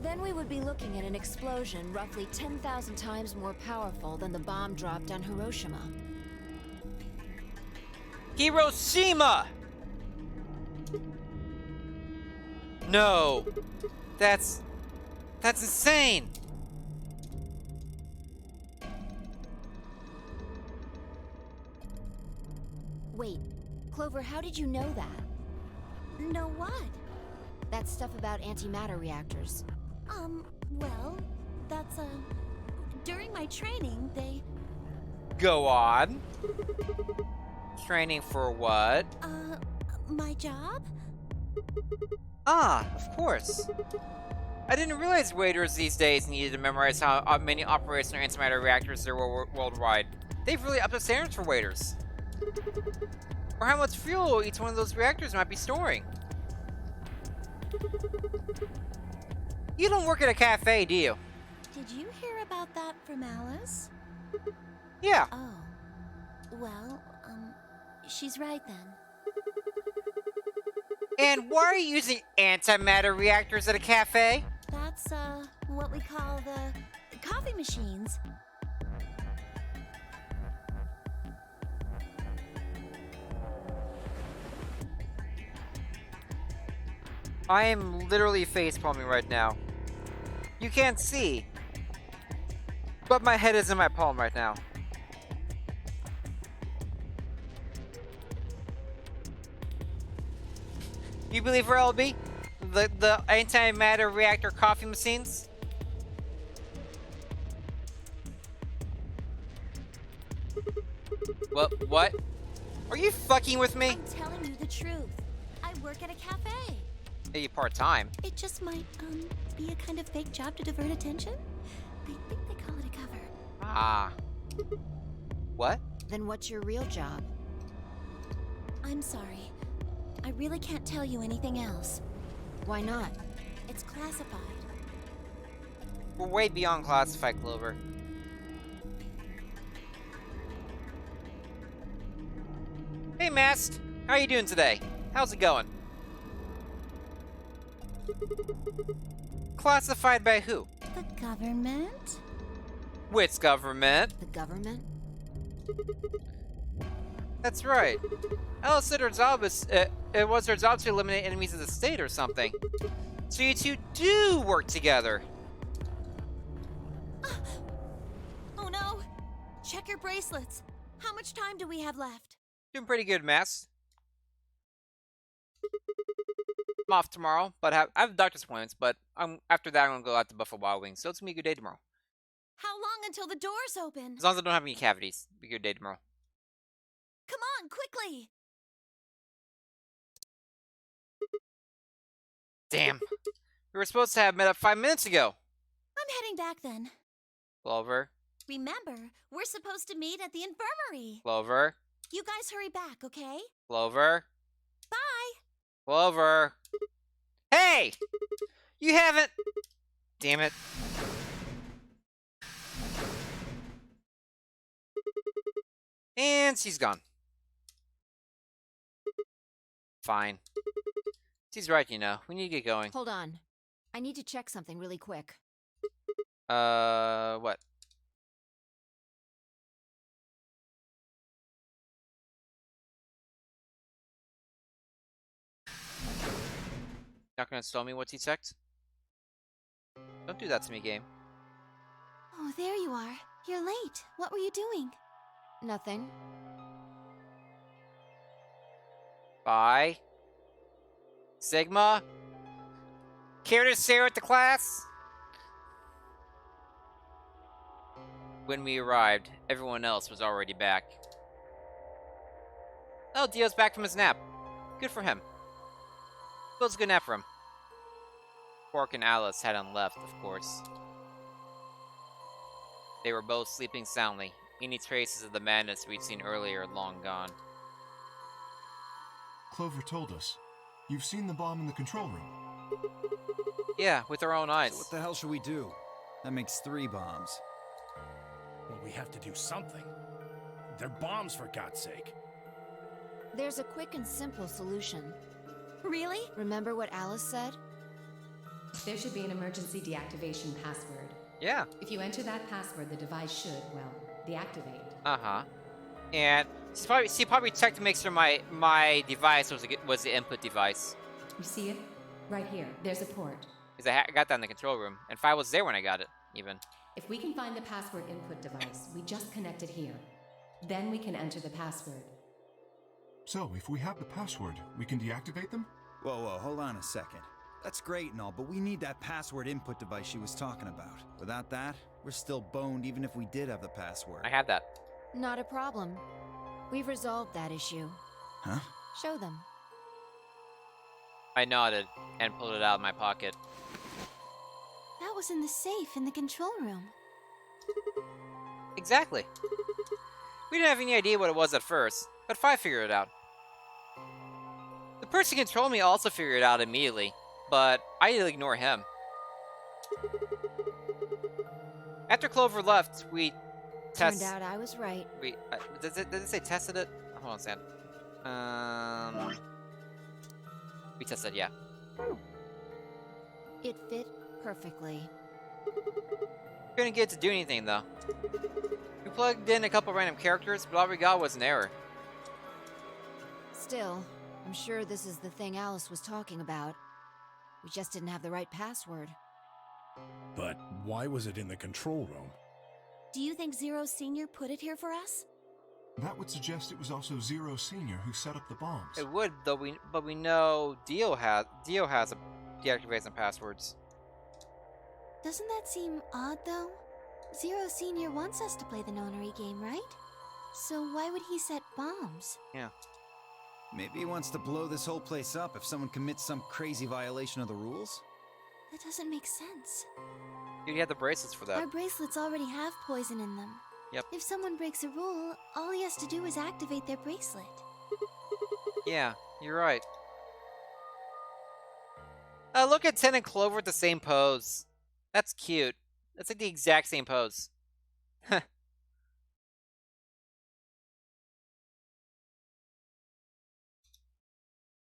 Then we would be looking at an explosion roughly 10,000 times more powerful than the bomb dropped on Hiroshima. Hiroshima! No. That's insane. Wait, Clover, how did you know that? know what? That stuff about antimatter reactors. Well, that's, during my training, they, Go on. Training for what? my job? Ah, of course. I didn't realize waiters these days needed to memorize how many operational antimatter reactors there were worldwide. They've really upped the standards for waiters. Or how much fuel each one of those reactors might be storing. You don't work at a cafe, do you? Did you hear about that from Alice? Yeah. Oh. Well, she's right then. And why are you using antimatter reactors at a cafe? That's, what we call the coffee machines. I am literally facepalming right now. You can't see, but my head is in my palm right now. You believe her, LB? The antimatter reactor coffee machines? What? Are you fucking with me? I'm telling you the truth. I work at a cafe. Hey, part-time. It just might, be a kind of fake job to divert attention. I think they call it a cover. Ah. What? Then what's your real job? I'm sorry. I really can't tell you anything else. Why not? It's classified. We're way beyond classified, Clover. Hey, Mast. How you doing today? How's it going? Classified by who? The government? Which government? The government? That's right. Alice said her job is, it was her job to eliminate enemies of the state or something. So you two do work together. Oh no! Check your bracelets. How much time do we have left? Doing pretty good, Mast. I'm off tomorrow, but I have doctor's appointments, but after that I'm gonna go out to Buffalo Wild Wings, so it's gonna be a good day tomorrow. How long until the doors open? As long as I don't have any cavities, it'll be a good day tomorrow. Come on, quickly! Damn. We were supposed to have met up 5 minutes ago. I'm heading back then. Clover. Remember, we're supposed to meet at the infirmary. Clover. You guys hurry back, okay? Clover. Bye! Clover. Hey! You haven't... Damn it. And she's gone. Fine. She's right, you know. We need to get going. Hold on. I need to check something really quick. What? Not gonna tell me what he checked? Don't do that to me, game. Oh, there you are. You're late. What were you doing? Nothing. Bye. Sigma? Care to share with the class? When we arrived, everyone else was already back. Oh, Dio's back from his nap. Good for him. Feels a good nap for him. Quark and Alice hadn't left, of course. They were both sleeping soundly, any traces of the madness we'd seen earlier long gone. Clover told us. You've seen the bomb in the control room. Yeah, with our own eyes. So what the hell should we do? That makes 3 bombs. Well, we have to do something. They're bombs, for God's sake. There's a quick and simple solution. Really? Remember what Alice said? There should be an emergency deactivation password. Yeah. If you enter that password, the device should, well, deactivate. Uh-huh. And she probably checked to make sure my device was the input device. You see it? Right here. There's a port. Because I got that in the control room. And Fi was there when I got it, even. If we can find the password input device, we just connect it here. Then we can enter the password. So, if we have the password, we can deactivate them? Whoa, hold on a second. That's great and all, but we need that password input device she was talking about. Without that, we're still boned even if we did have the password. I had that. Not a problem. We've resolved that issue. Huh? Show them. I nodded and pulled it out of my pocket. That was in the safe in the control room. Exactly. We didn't have any idea what it was at first, but Fi figured it out. The person controlling me also figured it out immediately, but I didn't ignore him. After Clover left, we Turned out I was right. did it say tested it? Hold on a second. We tested, yeah. It fit perfectly. Couldn't get it to do anything though. We plugged in a couple random characters, but all we got was an error. Still, I'm sure this is the thing Alice was talking about. We just didn't have the right password. But why was it in the control room? Do you think Zero Senior put it here for us? That would suggest it was also Zero Senior who set up the bombs. It would, though. But we know Dio has a deactivation passwords. Doesn't that seem odd, though? Zero Senior wants us to play the nonary game, right? So why would he set bombs? Yeah. Maybe he wants to blow this whole place up if someone commits some crazy violation of the rules? That doesn't make sense. You have the bracelets for that. Our bracelets already have poison in them. Yep. If someone breaks a rule, all he has to do is activate their bracelet. Yeah, you're right. Look at Ten and Clover with the same pose. That's cute. That's like the exact same pose.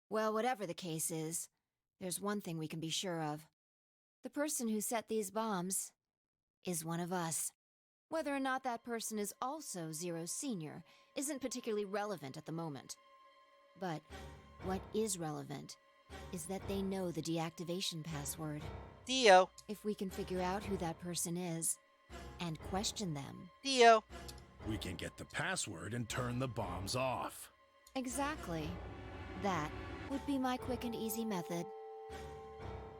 Well, whatever the case is, there's one thing we can be sure of. The person who set these bombs is one of us. Whether or not that person is also Zero Senior isn't particularly relevant at the moment. But what is relevant is that they know the deactivation password. Dio. If we can figure out who that person is and question them. Dio. We can get the password and turn the bombs off. Exactly. That would be my quick and easy method.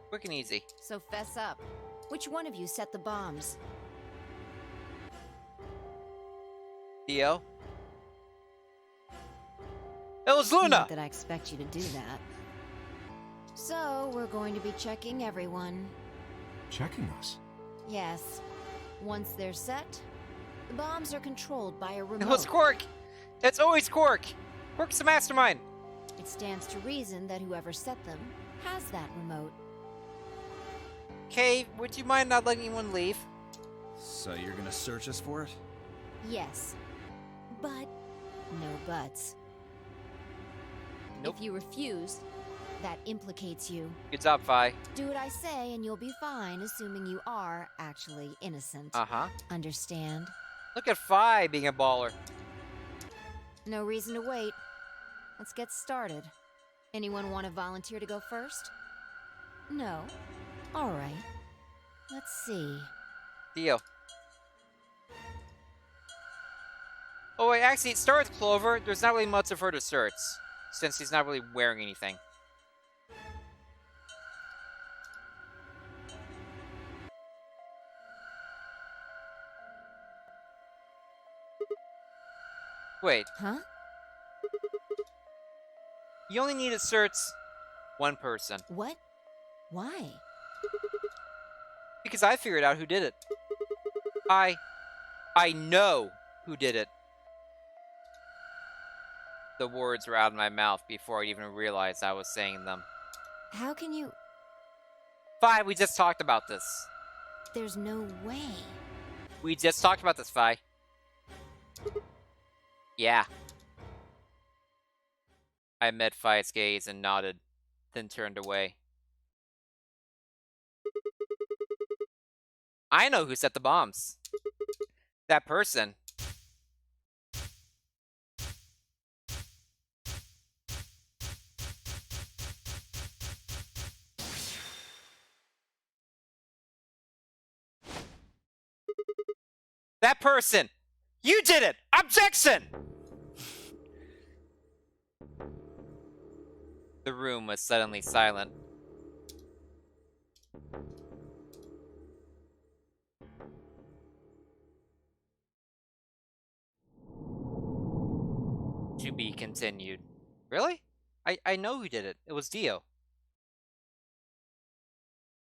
Quick and easy. So fess up. Which one of you set the bombs? Dio. It was Luna! Not that I expect you to do that. So, we're going to be checking everyone. Checking us? Yes. Once they're set, the bombs are controlled by a remote. It was Quark! It's always Quark! Quark's the mastermind! It stands to reason that whoever set them has that remote. Kay, would you mind not letting anyone leave? So you're gonna search us for it? Yes. But no buts. Nope. If you refuse, that implicates you. Good job, Fi. Do what I say and you'll be fine, assuming you are actually innocent. Uh-huh. Understand? Look at Fi being a baller. No reason to wait. Let's get started. Anyone want to volunteer to go first? No? Alright. Let's see. Dio. Oh wait, actually, start with Clover. There's not really much of her to search, since she's not really wearing anything. Wait, Huh? you only need to search one person. What? Why? Because I figured out who did it. I know who did it. The words were out of my mouth before I even realized I was saying them. How can you... Fi, we just talked about this. There's no way. We just talked about this, Fi. Yeah. I met Fi's gaze and nodded, then turned away. I know who set the bombs. That person. That person! You did it! Objection! The room was suddenly silent. To be continued. Really? I know who did it. It was Dio.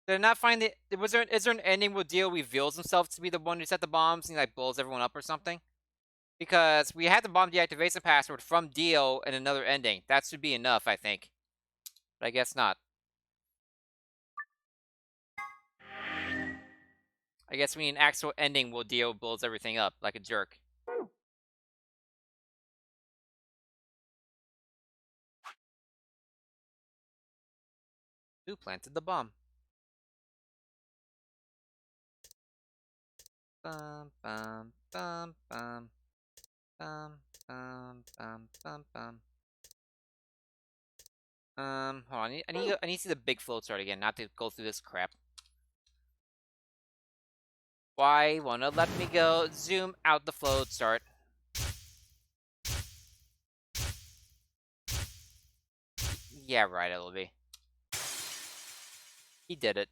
Did I not find it? Is there an ending where Dio reveals himself to be the one who set the bombs and he, like, blows everyone up or something? Because we had the bomb deactivation password from Dio and another ending. That should be enough, I think. But I guess not. I guess we need an actual ending where Dio blows everything up like a jerk. Who planted the bomb? Bum bum bum bum bum bum bum bum bum. Hold on. I need to see the big flowchart again, not to go through this crap. Why won't it let me go zoom out the flowchart? Yeah, right, LB. He did it.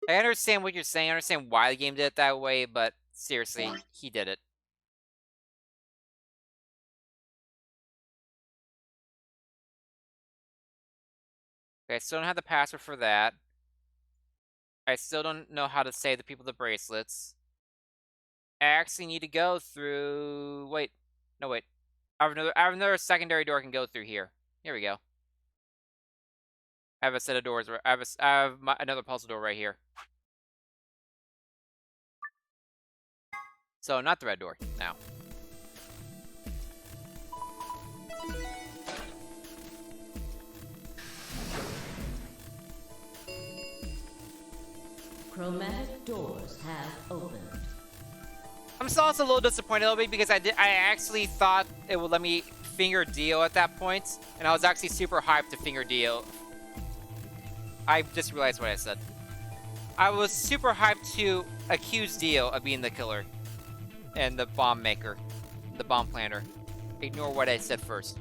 I understand what you're saying. I understand why the game did it that way, but seriously, he did it. Okay, I still don't have the password for that. I still don't know how to say the people the bracelets. I actually need to go through... Wait. No, wait. I have another secondary door I can go through here. Here we go. I have a set of doors. I have another puzzle door right here. So, not the red door, now. Chromatic doors have opened. I'm still also a little disappointed, LB, because I actually thought it would let me finger Dio at that point, and I was actually super hyped to finger Dio. I just realized what I said. I was super hyped to accuse Dio of being the killer and the bomb maker, the bomb planter. Ignore what I said first.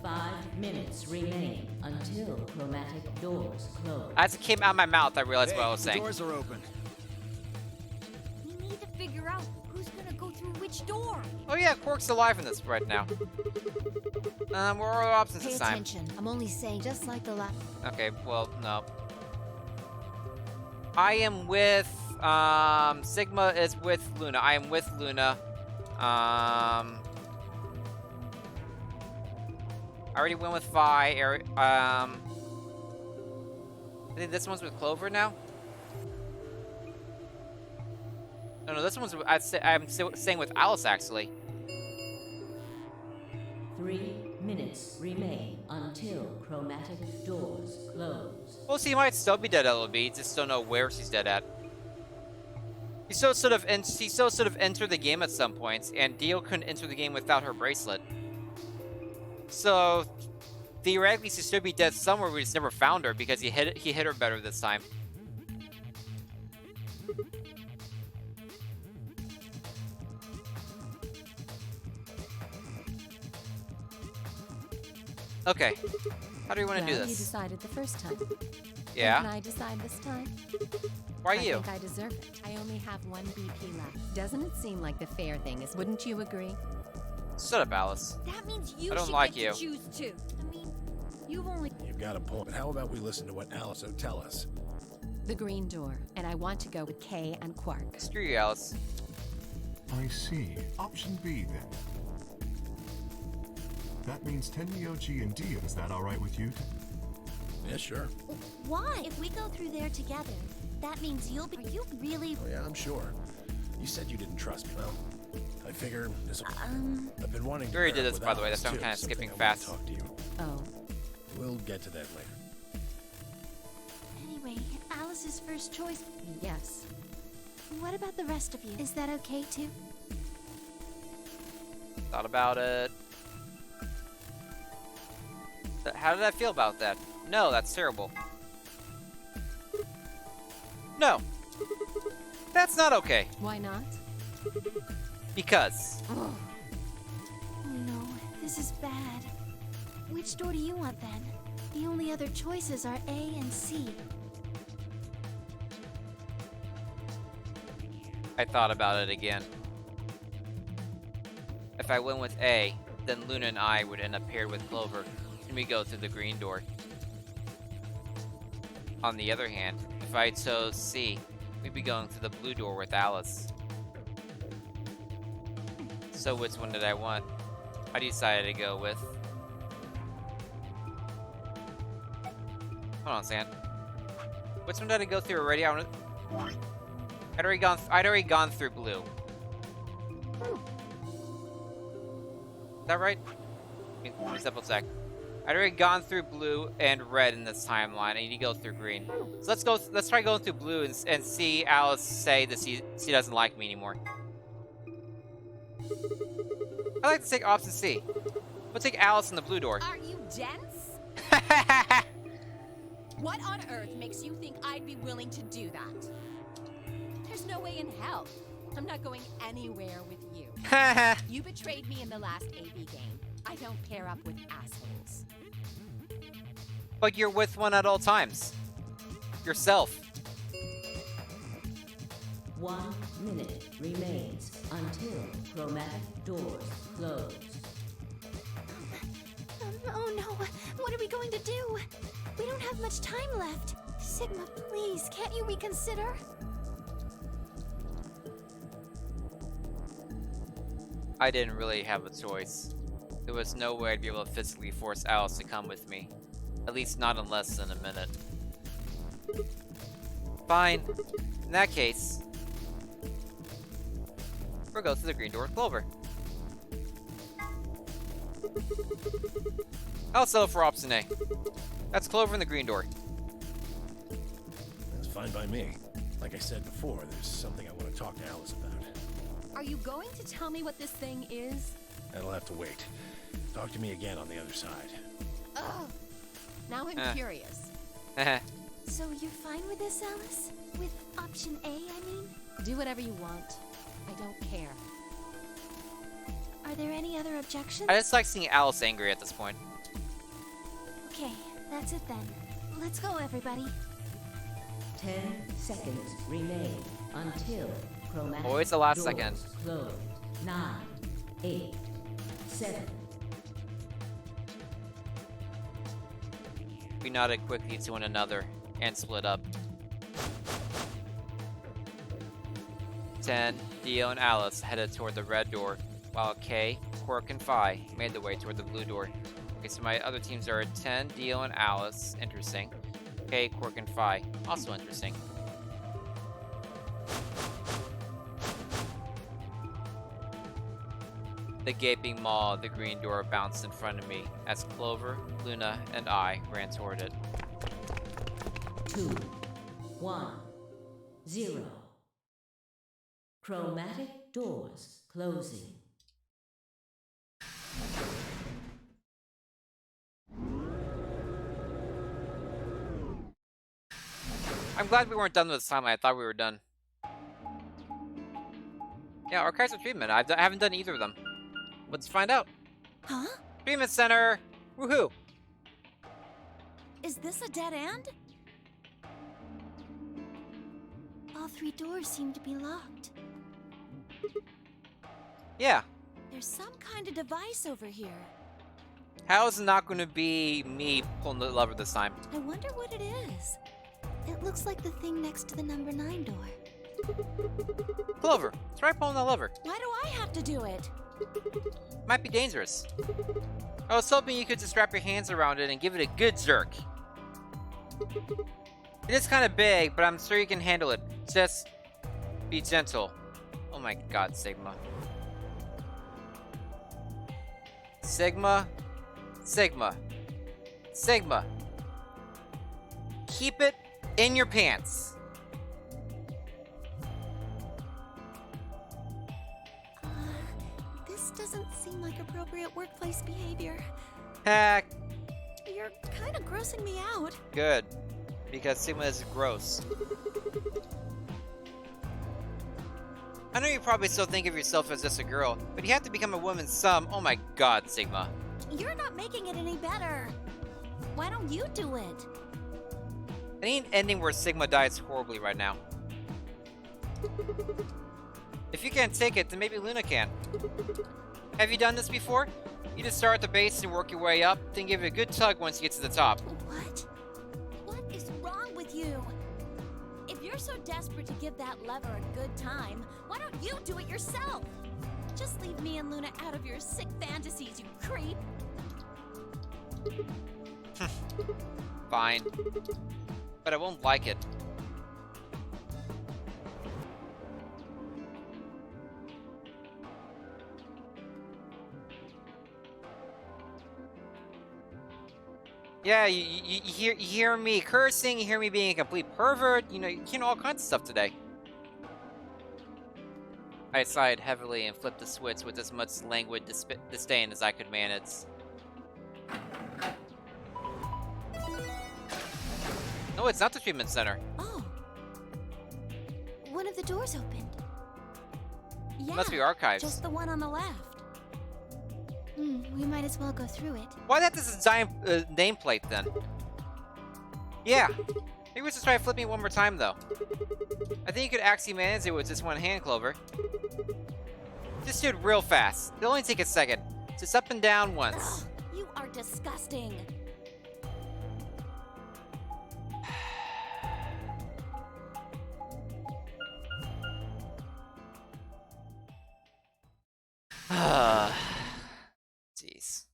5 minutes remain until chromatic doors close. As it came out of my mouth, I realized Hey, what I was the saying. doors are open. We need to figure out who's gonna go through which door. Oh yeah, Quark's alive in this right now. What are our options Pay this time? attention. I'm only saying, just like the last. Okay, well, no. I am with, Sigma is with Luna. I am with Luna. I already went with Vi. I think this one's with Clover now. No, this one's. I'm staying with Alice actually. 3 minutes remain until chromatic doors close. Well, she might still be dead, LB. Just don't know where she's dead at. She still sort of entered the game at some points, and Dio couldn't enter the game without her bracelet. So theoretically, she should be dead somewhere. We just never found her because he hit her better this time. Okay, how do we want to do You this? decided the first time. Yeah. Can I decide this time? Why I you? think I deserve it. I only have 1 BP left. Doesn't it seem like the fair thing is? Wouldn't you agree? Shut up, Alice. That means you I don't should like get you. to choose too. I mean, you've only. You've got a point, but how about we listen to what Alice will tell us? The green door, and I want to go with Kay and Quark. Screw you, Alice. I see. Option B, then. That means Tenmyoji and Dio. Is that all right with you? Yeah, sure. Why? If we go through there together, that means you'll be. Are you really? Oh, yeah, I'm sure. You said you didn't trust me. Well, I figure this. I've been wanting to. We already pair did up this, with by the way. Alice, That's why I'm too. kinda skipping Something I wanna fast. Talk to you. Oh, We'll get to that later. Anyway, Alice's first choice. yes. What about the rest of you? Is that okay too? Thought about it. How did I feel about that? No, that's terrible. No. That's not okay. Why not? Because. Oh no, this is bad. Which door do you want then? The only other choices are A and C. I thought about it again. If I went with A, then Luna and I would end up paired with Clover, and we go through the green door. On the other hand, if I chose C, we'd be going through the blue door with Alice. So which one did I want? I decided to go with... Hold on a second. Which one did I go through already? I'd already gone through blue. Is that right? Let me double check. I'd already gone through blue and red in this timeline. I need to go through green. So let's try going through blue and see Alice say that she doesn't like me anymore. I'd like to take option C. We'll take Alice in the blue door. Are you dense? What on earth makes you think I'd be willing to do that? There's no way in hell. I'm not going anywhere with you. You betrayed me in the last AB game. I don't pair up with assholes. But you're with one at all times. Yourself. 1 minute remains until chromatic doors close. Oh no, what are we going to do? We don't have much time left. Sigma, please, can't you reconsider? I didn't really have a choice. There was no way I'd be able to physically force Alice to come with me. At least not in less than a minute. Fine. In that case, we'll go through the green door with Clover. I'll settle for option A. That's Clover in the green door. That's fine by me. Like I said before, there's something I want to talk to Alice about. Are you going to tell me what this thing is? That'll have to wait. Talk to me again on the other side. Ugh. Now I'm curious. So you're fine with this, Alice? With option A, I mean? Do whatever you want. I don't care. Are there any other objections? I just like seeing Alice angry at this point. Okay, that's it then. Let's go, everybody. 10 seconds remain until chromatic Always the last doors second. close. 9, 8, 7. We nodded quickly to one another and split up. 10, Dio and Alice headed toward the red door, while Kay, Quark, and Phi made the way toward the blue door. Okay, so my other teams are 10, Dio, and Alice. Interesting. Kay, Quark, and Phi. Also interesting. The gaping maw of the green door bounced in front of me as Clover, Luna, and I ran toward it. 2, 1, 0. Chromatic doors closing. I'm glad we weren't done this time. I thought we were done. Yeah, Archives of Treatment. I haven't done either of them. Let's find out. Huh? Treatment Center! Woohoo! Is this a dead end? All 3 doors seem to be locked. Yeah. There's some kind of device over here. How is it not going to be me pulling the lever this time? I wonder what it is. It looks like the thing next to the number 9 door. Clover, try pulling the lever. Why do I have to do it? Might be dangerous. I was hoping you could just wrap your hands around it and give it a good jerk. It is kind of big, but I'm sure you can handle it. Just be gentle. Oh my god, Sigma. Sigma. Sigma. Sigma. Keep it in your pants. This doesn't seem like appropriate workplace behavior. Heck. You're kind of grossing me out. Good. Because Sigma is gross. I know you probably still think of yourself as just a girl, but you have to become a woman some. Oh my god, Sigma. You're not making it any better. Why don't you do it? I need an ending where Sigma dies horribly right now. If you can't take it, then maybe Luna can. Have you done this before? You just start at the base and work your way up, then give it a good tug once you get to the top. What? What is wrong with you? If you're so desperate to give that lever a good time, why don't you do it yourself? Just leave me and Luna out of your sick fantasies, you creep. Fine. But I won't like it. Yeah, you hear me cursing, you hear me being a complete pervert, you hear all kinds of stuff today. I sighed heavily and flipped the switch with as much languid disdain as I could manage. No, it's not the treatment center. Oh. One of the doors opened. Yeah, Must be archives. just the one on the left. We might as well go through it. Why that this is giant nameplate then? Yeah. Maybe we should try flipping it one more time though. I think you could actually manage it with just one hand, Clover. Just do it real fast. It'll only take a second. Just up and down once. Ugh, you are disgusting. Jeez.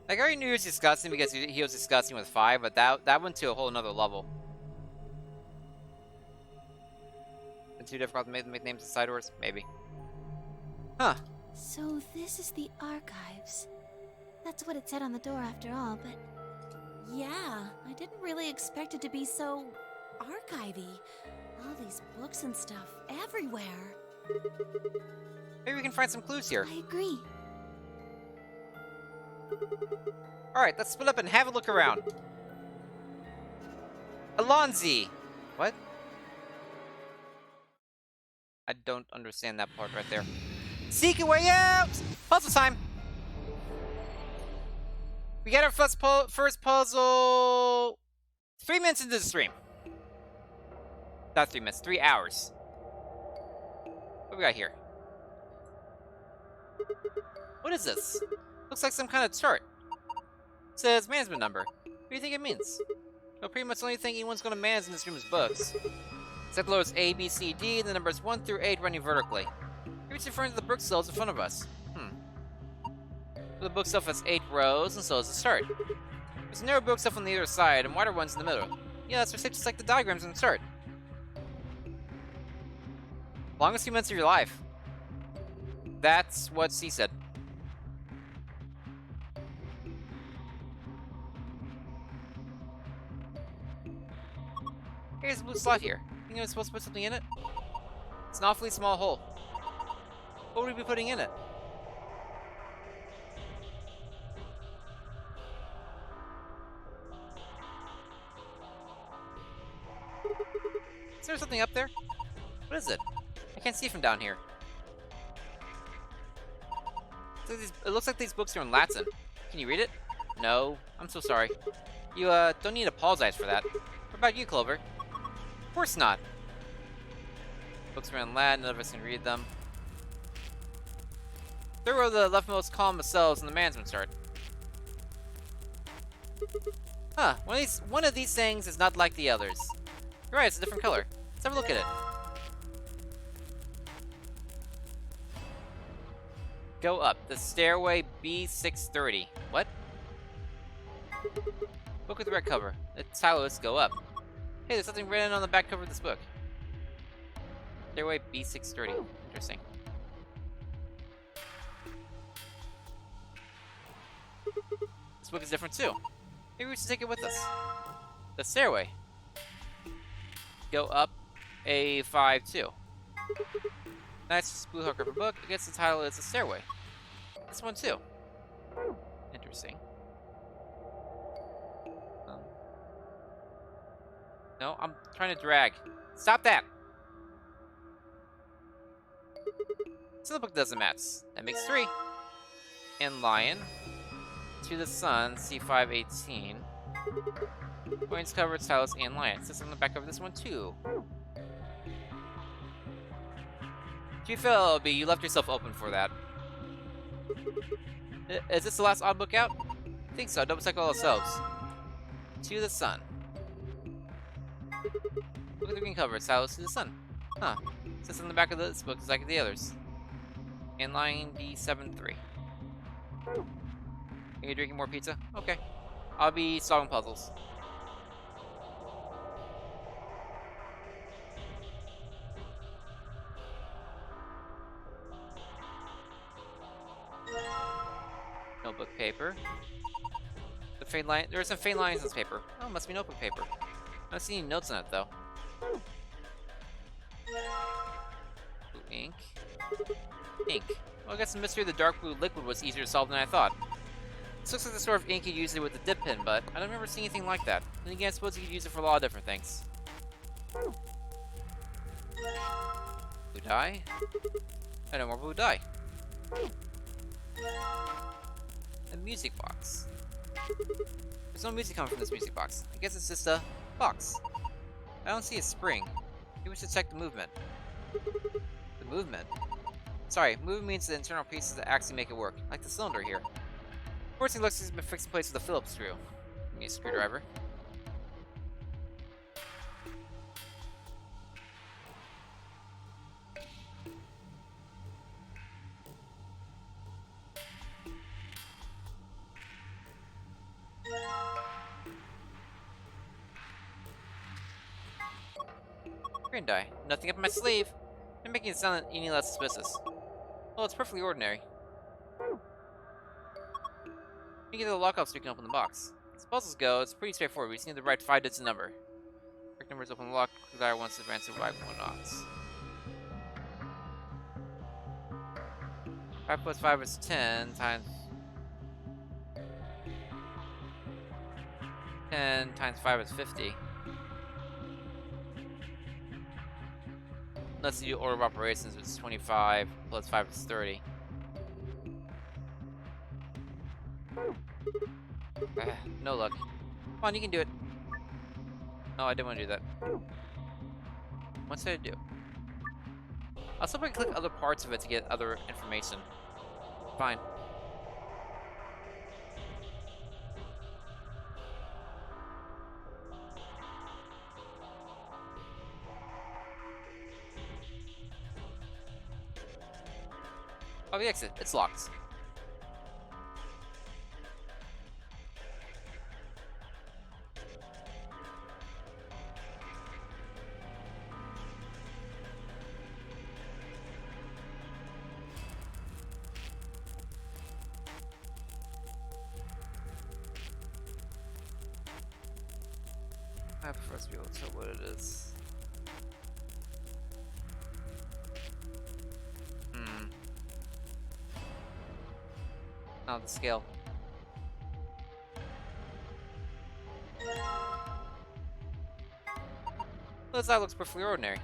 Like, I already knew he was disgusting because he was disgusting with 5, but that went to a whole nother level. It's too difficult to make names of side doors? Maybe. Huh. So this is the archives. That's what it said on the door after all, but... Yeah, I didn't really expect it to be so... archivy. All these books and stuff everywhere. Maybe we can find some clues here. I agree. Alright, let's split up and have a look around. Alonzi! What? I don't understand that part right there. Seek a way out! Puzzle time! We got our first puzzle... 3 minutes into the stream. Not 3 minutes, 3 hours. What we got here? What is this? Looks like some kind of chart. It says management number. What do you think it means? Well, pretty much the only thing anyone's going to manage in this room is books. Except below A, B, C, D, and the numbers 1 through 8 running vertically. Maybe it's referring to the bookshelves in front of us. The bookshelf has 8 rows, and so does the start. There's a narrow bookshelf on the other side, and wider ones in the middle. Yeah, that's shaped just like the diagrams in the chart. Longest few months of your life. That's what she said. Here's a blue slot here. Think I'm supposed to put something in it? It's an awfully small hole. What would we be putting in it? Is there something up there? What is it? I can't see from down here. It looks like these books are in Latin. Can you read it? No. I'm so sorry. You, don't need to apologize for that. What about you, Clover? Of course not. Books are in Latin, none of us can read them. Third row of the leftmost column of cells in the management chart. Huh, one of these things is not like the others. You're right, it's a different color. Let's have a look at it. Go up. The stairway B630. What? Book with the red cover. The title is Go Up. Hey, there's something written on the back cover of this book. Stairway B630. Interesting. This book is different too. Maybe we should take it with us. The stairway. Go up A52. Nice blue hardcover book. I guess the title is The Stairway. This one too. Interesting. No, I'm trying to drag. Stop that! So the book doesn't match. That makes 3. And Lion. To the Sun, C518. Coins cover, tiles, and Lion. It says on the back of this one too. To be fair, LB, you left yourself open for that. Is this the last odd book out? I think so. Double check all ourselves. To the Sun. Look at the green cover. It's Tiles to the Sun. Huh. It says on the back of this book is like the others. And line B73. Are you drinking more pizza? Okay. I'll be solving puzzles. Notebook paper. The faint line. There are some faint lines on this paper. Oh, it must be notebook paper. I don't see any notes on it though. Blue ink. Ink. Well, I guess the mystery of the dark blue liquid was easier to solve than I thought. This looks like the sort of ink you use it with the dip pen, but I don't remember seeing anything like that. Then again, I suppose you could use it for a lot of different things. Blue dye. And no more blue dye. A music box. There's no music coming from this music box. I guess it's just a box. I don't see a spring. Maybe we should check the movement. The movement? Sorry, movement means the internal pieces that actually make it work, like the cylinder here. First, it looks like it's been fixed in place with a Phillips screw. Give me a screwdriver. Green dye. Nothing up my sleeve. I'm making it sound any less suspicious. Well, it's perfectly ordinary. You get the lockup so you can open the box. As puzzles go, it's pretty straightforward. We just need the right 5-digit number. Correct numbers open the lock. The dial once the answer right 1 knots. 5 plus 5 is 10 times 10 times 5 is 50. Let's do order of operations, which is 25 plus 5 is 30. No luck. Come on, you can do it. No, I didn't want to do that. What should I do? I'll still probably click other parts of it to get other information. Fine. Oh, the exit. It's locked. I prefer to be able to tell what it is. Oh, the scale. Well, this eye looks perfectly ordinary.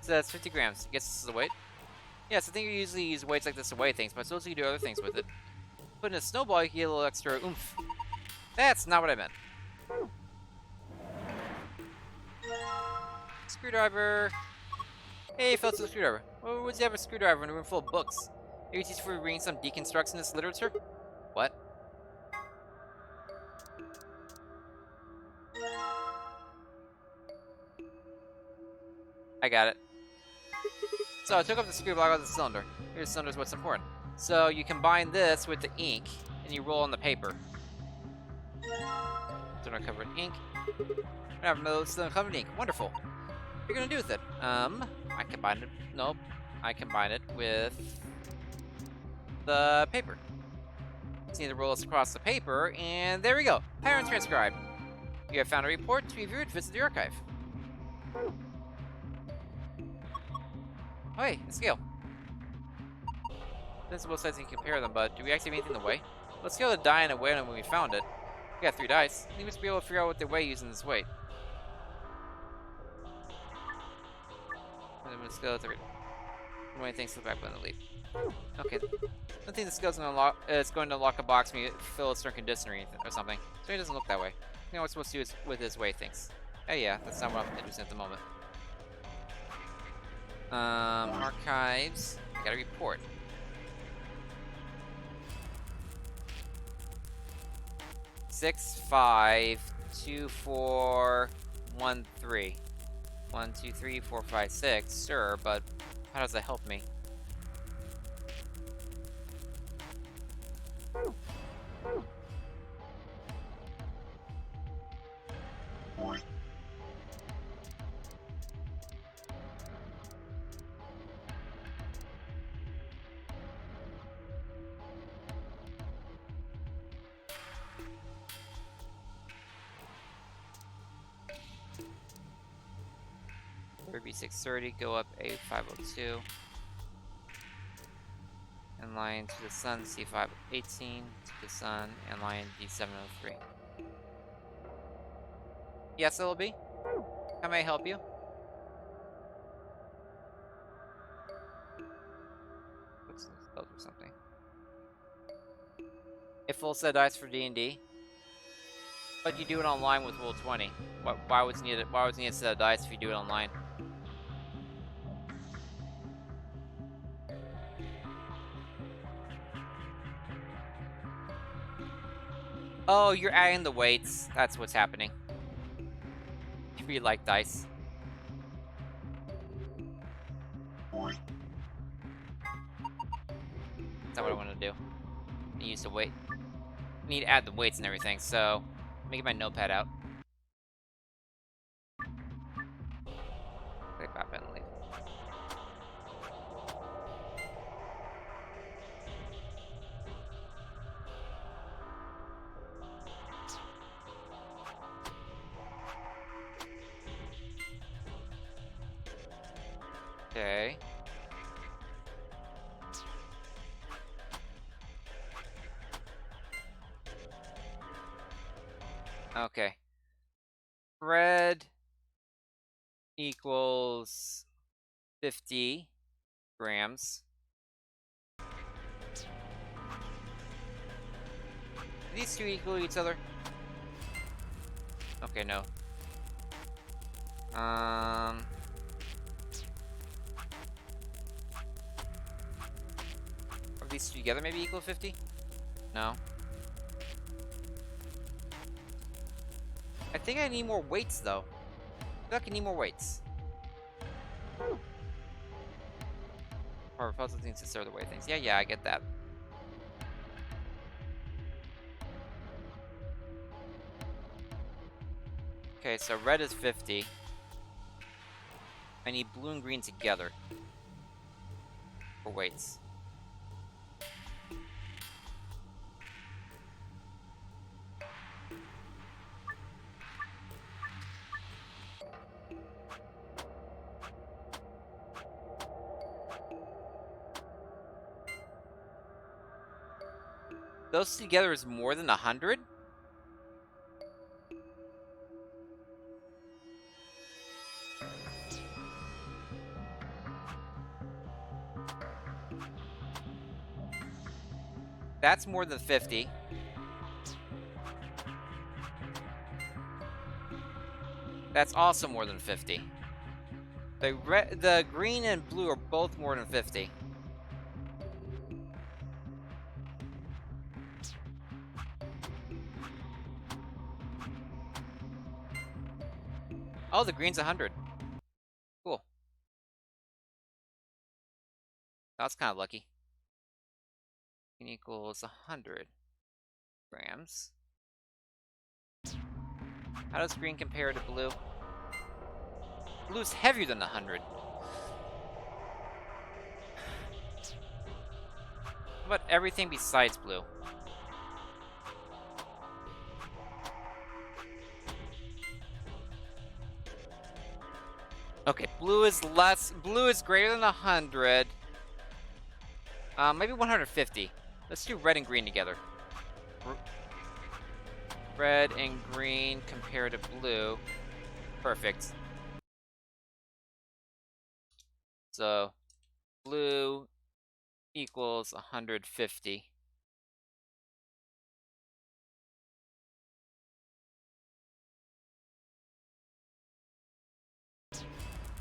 So that's 50 grams. I guess this is the weight? Yes, I think you usually use weights like this to weigh things, but I suppose you can do other things with it. Put in a snowball, you can get a little extra oomph. That's not what I meant. Screwdriver. Hey, fellas, a screwdriver. Well, would you have a screwdriver in a room full of books? Maybe teach for reading some deconstructionist literature? What? I got it. So I took off the screw block out of the cylinder. Here's the cylinder's what's important. So you combine this with the ink, and you roll on the paper. Cylinder covered in ink. I have another cylinder covered in ink. Wonderful. What are you gonna do with it? I combine it. Nope. I combine it with the paper. Just need to roll this across the paper, and there we go. Pattern transcribed. You have found a report. To review it, visit the archive. Oh, hey, a scale. There's both sides you can compare them, but do we actually have anything to weigh? Let's scale the die and weigh them when we found it. We got 3 dice. We must be able to figure out what they weigh using this weight. And then we'll scale it to when things to the back button to leave. Okay. I think the scale's gonna unlock. It's going to unlock a box when you fill a certain conditioner or something. So it doesn't look that way. You know what we're supposed to do is with his weight things. Oh yeah, that's not what I'm interested in at the moment. Archives. I got a report. Six, 5, 2, 4, 1, 3. 1, 2, 3, 4, 5, 6. Sure, but how does that help me? B630, go up A502. And line to the sun, C518, to the sun, and line D703. Yes, LB? How may I help you? What's this? Or something. A full set of dice for D&D. But you do it online with Roll20. Why would you need it? Why would you need a set of dice if you do it online? Oh, you're adding the weights. That's what's happening. If you like dice. That's not what I want to do. I use the weight. I need to add the weights and everything, so let me get my notepad out. Click that button and leave. Okay. Okay. Red equals 50 grams. Do these two equal each other? Okay, no. Are these two together maybe equal 50? No. I think I need more weights though. I feel like I need more weights. Or puzzle needs to serve the way things. Yeah, I get that. Okay, so red is 50. I need blue and green together for weights. Those together is more than 100? That's more than 50. That's also more than 50. The green and blue are both more than 50. Oh, the green's 100. Cool. That's kind of lucky. Green equals 100 grams. How does green compare to blue? Blue's heavier than 100. How about everything besides blue? Okay, blue is greater than 100. Maybe 150. Let's do red and green together. Red and green compared to blue. Perfect. So, blue equals 150.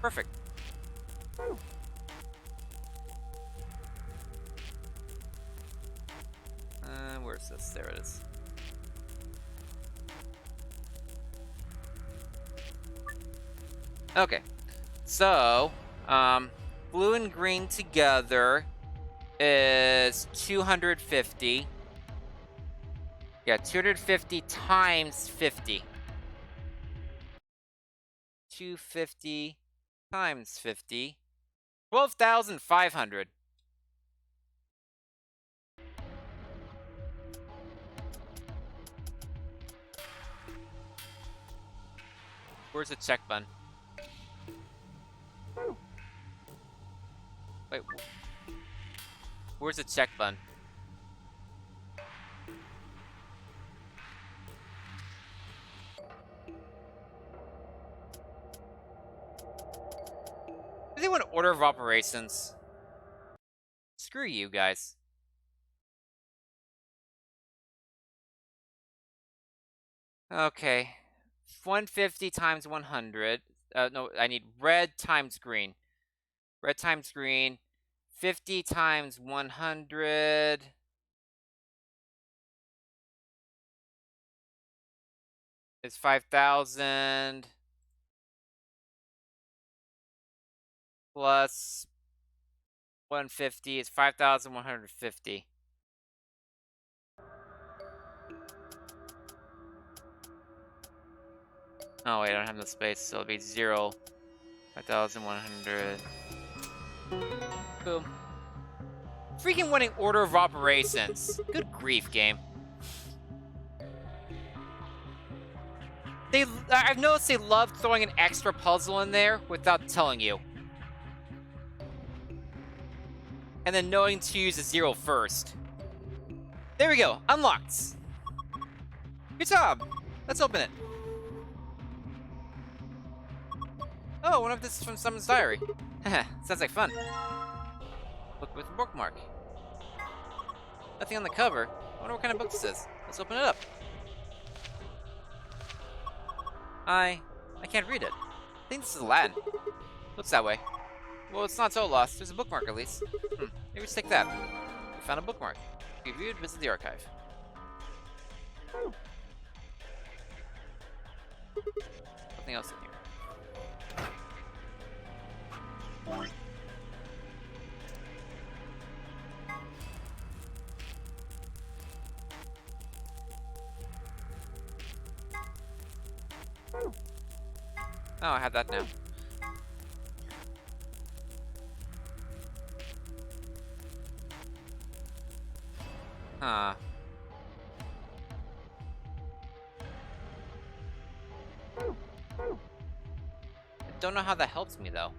Perfect. Where's this? There it is. Okay. So, blue and green together is 250. Yeah, 250 times 50. 250 times 50. 12,500. Where's the check button? Wait, where's the check button? Do they want order of operations? Screw you guys. Okay. 150 times 100. No, I need red times green. Red times green. 50 times 100. Is 5,000. Plus 150 is 5,150. Oh wait, I don't have the space, so it'll be 0. 5,100. Boom. Freaking winning order of operations. Good grief, game. I've noticed they love throwing an extra puzzle in there without telling you. And then knowing to use a 0 first. There we go, unlocked. Good job. Let's open it. Oh, one of this is from someone's diary. Sounds like fun. Book with a bookmark. Nothing on the cover. I wonder what kind of book this is. Let's open it up. I can't read it. I think this is Latin. Looks that way. Well, it's not so lost. There's a bookmark at least. Maybe just take that. We found a bookmark. If you viewed, visit the archive. Nothing else in here. Oh, I have that now. Huh. I don't know how that helps me though.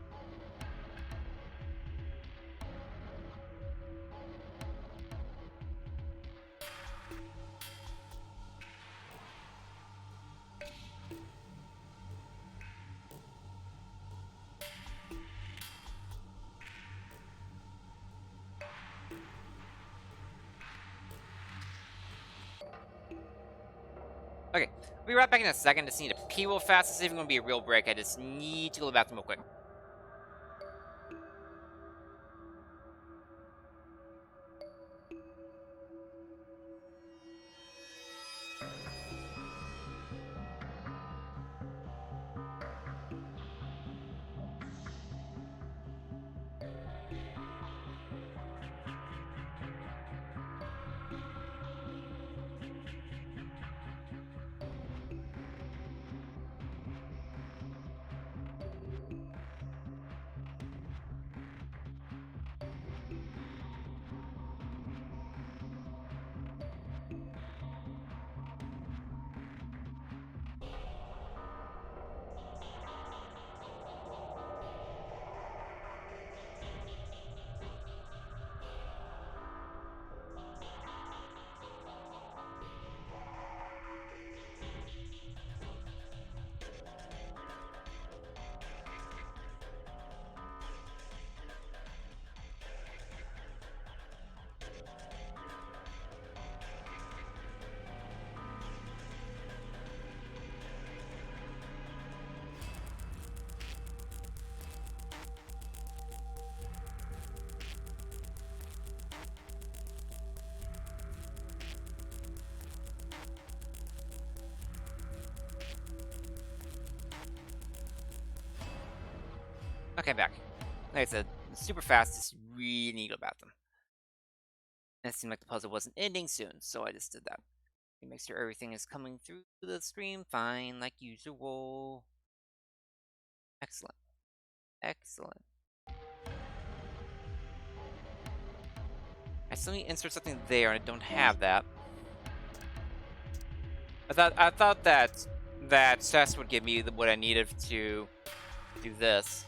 Okay, we'll be right back in a second. Just need to pee real fast. This isn't going to be a real break. I just need to go to the bathroom real quick. Okay, I'm back. Like I said, super fast, just really need to go to the bathroom. And it seemed like the puzzle wasn't ending soon, so I just did that. To make sure everything is coming through the stream fine, like usual. Excellent. Excellent. I still need to insert something there, and I don't have that. I thought that chest would give me what I needed to do this.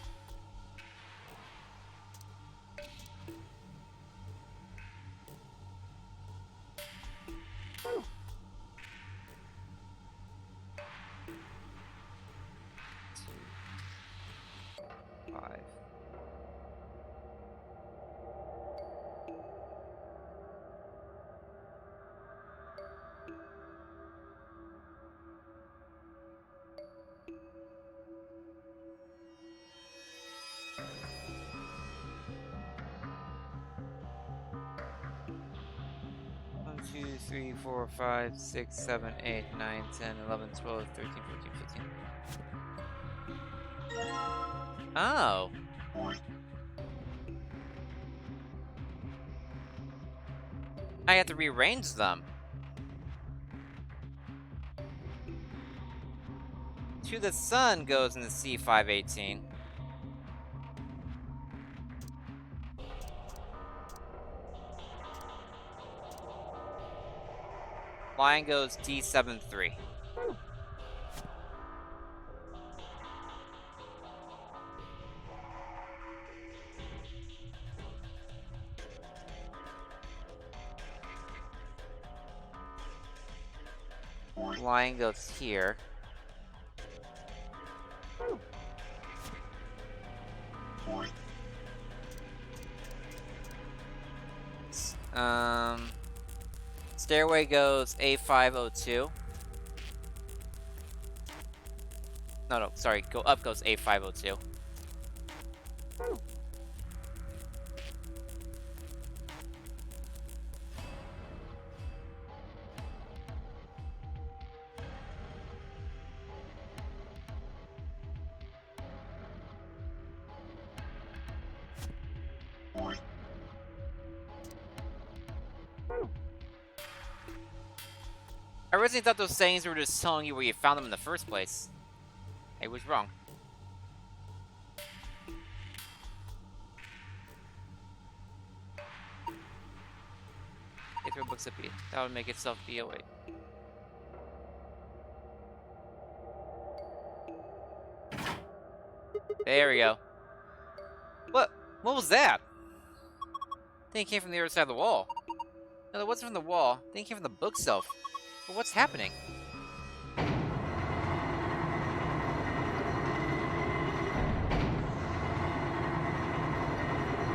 2, 3, 4, 5, 6, 7, 8, 9, 10, 11, 12, 13, 14, 15. Oh. I have to rearrange them. To the Sun goes in the C518. Lion goes D73. Lion goes here. Stairway goes A502. No, sorry. Go up goes A502. I originally thought those sayings were just telling you where you found them in the first place. I was wrong. Get through books up B. That would make itself BO8. There we go. What was that? I think it came from the other side of the wall. No, it wasn't from the wall. I think it came from the bookshelf. But what's happening?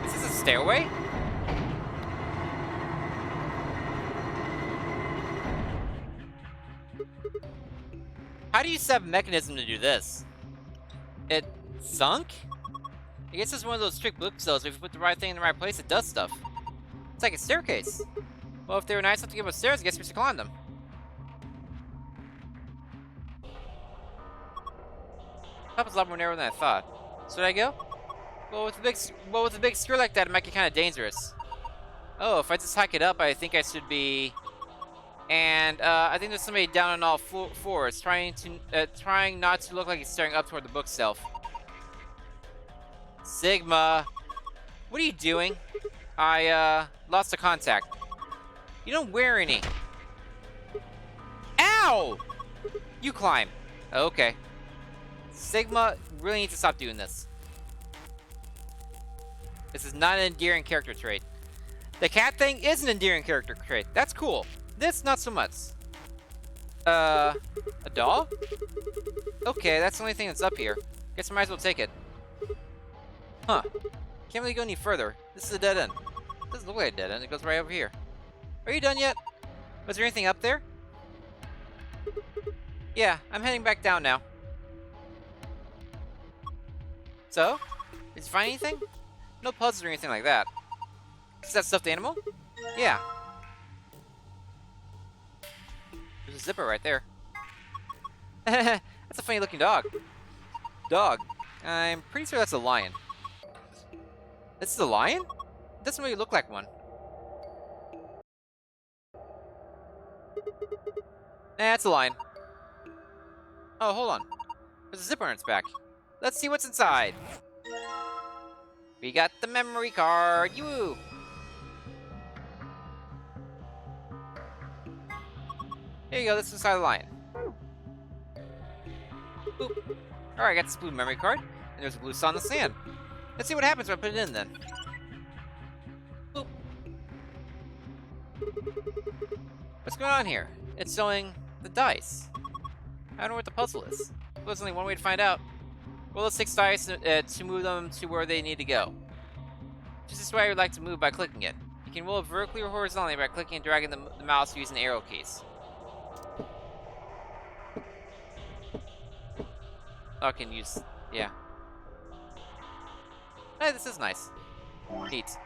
Is this a stairway? How do you set a mechanism to do this? It sunk? I guess it's one of those strict bookshelves. If you put the right thing in the right place, it does stuff. It's like a staircase. Well, if they were nice enough to give us stairs, I guess we should climb them. Top is a lot more narrow than I thought. Should I go? Well, with a big screw like that, it might get kind of dangerous. Oh, if I just hike it up, I think I should be. And I think there's somebody down on all fours, trying not to look like he's staring up toward the bookshelf. Sigma, what are you doing? I lost the contact. You don't wear any. Ow! You climb. Okay. Sigma really needs to stop doing this. This is not an endearing character trait. The cat thing is an endearing character trait. That's cool. This, not so much. A doll? Okay, that's the only thing that's up here. Guess I might as well take it. Huh. Can't really go any further. This is a dead end. Doesn't look like a dead end. It goes right over here. Are you done yet? Was there anything up there? Yeah, I'm heading back down now. So? Did you find anything? No puzzles or anything like that. Is that stuffed animal? Yeah. There's a zipper right there. That's a funny looking dog. Dog. I'm pretty sure that's a lion. This is a lion? It doesn't really look like one. It's a lion. Oh, hold on. There's a zipper on its back. Let's see what's inside. We got the memory card. Yoo! Here you go. This is inside the lion. Boop. Alright, I got this blue memory card. And there's a blue sun on the sand. Let's see what happens when I put it in then. Boop. What's going on here? It's showing the dice. I don't know what the puzzle is. Well, there's only one way to find out. Roll the 6 dice to move them to where they need to go. Just this way I would like to move by clicking it. You can roll it vertically or horizontally by clicking and dragging the mouse using the arrow keys. Oh, I can use... yeah. Hey, this is nice. Neat.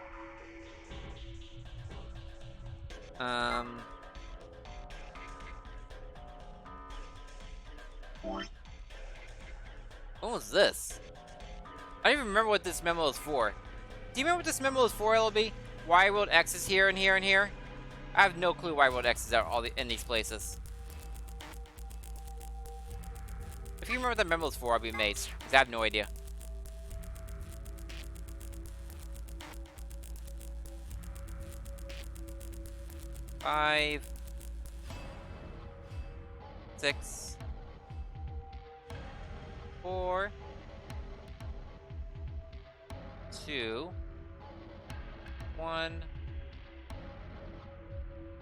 What was this? I don't even remember what this memo is for. Do you remember what this memo is for, LB? Why World X is here and here and here? I have no clue why World X is out in these places. If you remember what that memo is for, I'll be amazed. Because I have no idea. Five. 6. 4. 2. 1.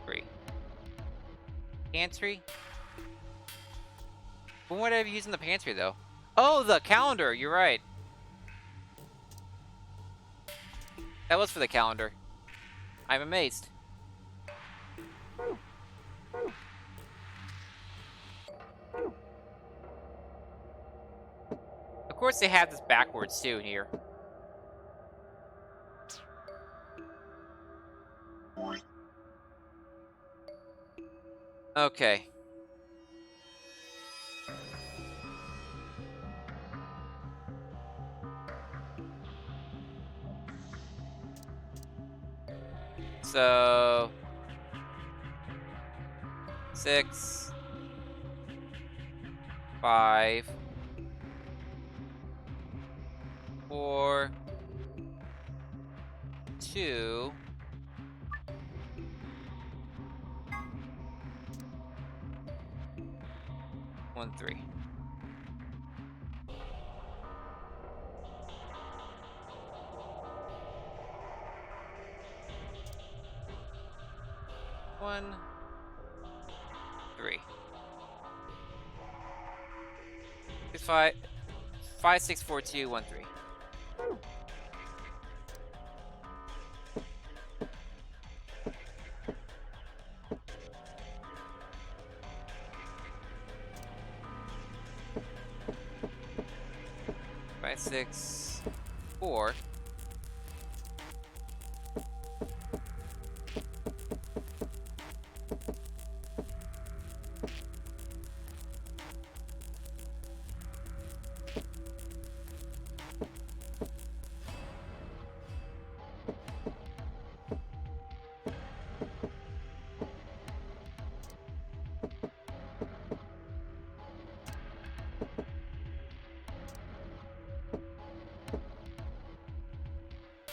3. Pantry? When would I be using the pantry, though? Oh, the calendar! You're right. That was for the calendar. I'm amazed. Of course they have this backwards, too, here. Okay. So 6, 5, 4, 2, 1, 3. One, 3. 5, 5, 6, 4, 2, 1, 3. Five, 6, 4.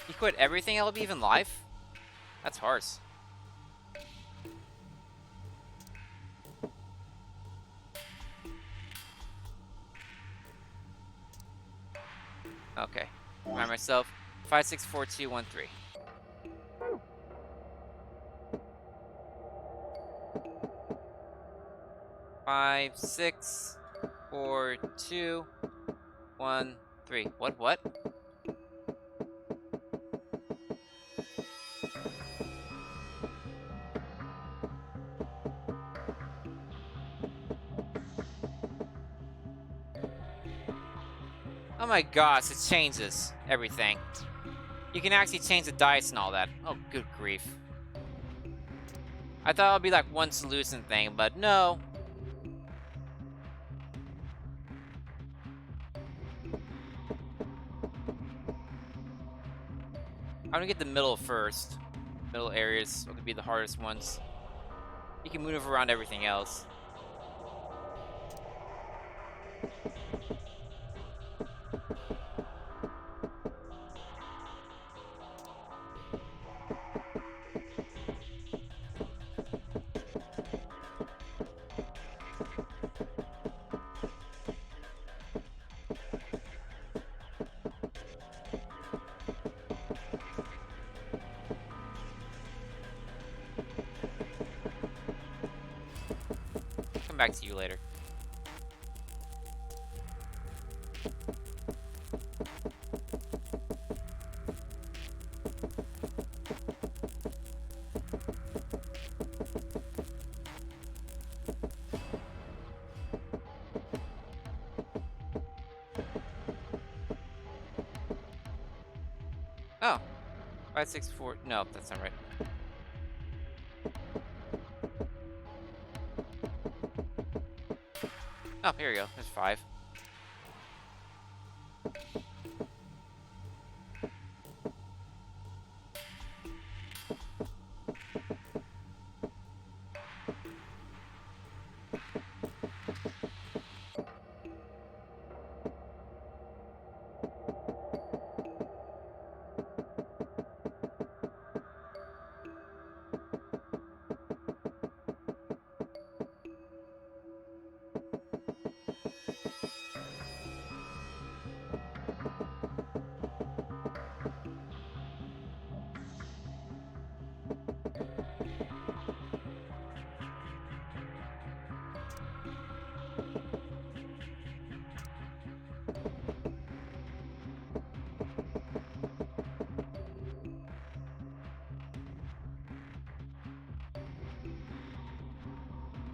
You quit everything, LB, even life? That's harsh. Okay. Remind myself. 5, 6, 4, 2, 1, 3. Five, 6, 4, 2, 1, 3. What? Oh my gosh, it changes everything. You can actually change the dice and all that. Oh, good grief. I thought it would be like one solution thing, but no. I'm gonna get the middle first. Middle areas are gonna be the hardest ones. You can move around everything else. Come back to you later. Oh. 5, 6, 4. No, that's not right. Oh, here we go. There's 5.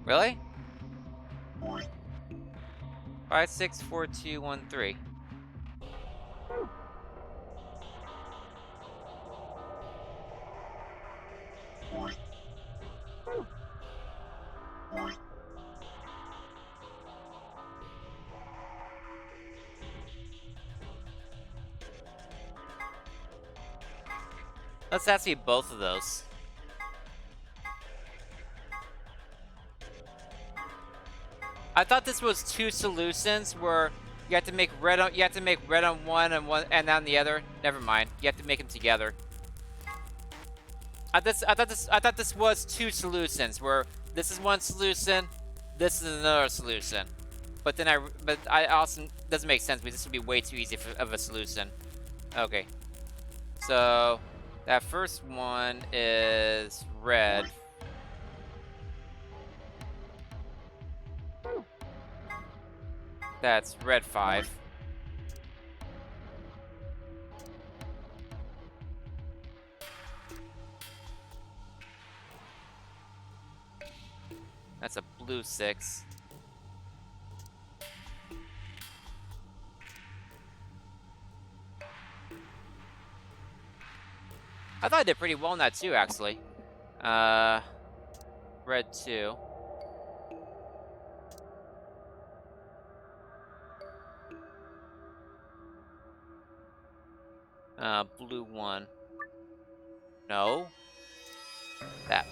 Really? 5, 6, 4, 2, 1, 3. Let's ask you both of those. I thought this was 2 solutions where you have to make red on one and on the other. Never mind. You have to make them together. I thought this was 2 solutions where this is one solution, this is another solution. But I also doesn't make sense because this would be way too easy of a solution. Okay. So that first one is red. That's red 5. That's a blue 6. I thought I did pretty well in that too, actually. Red 2. Blue 1. No. That.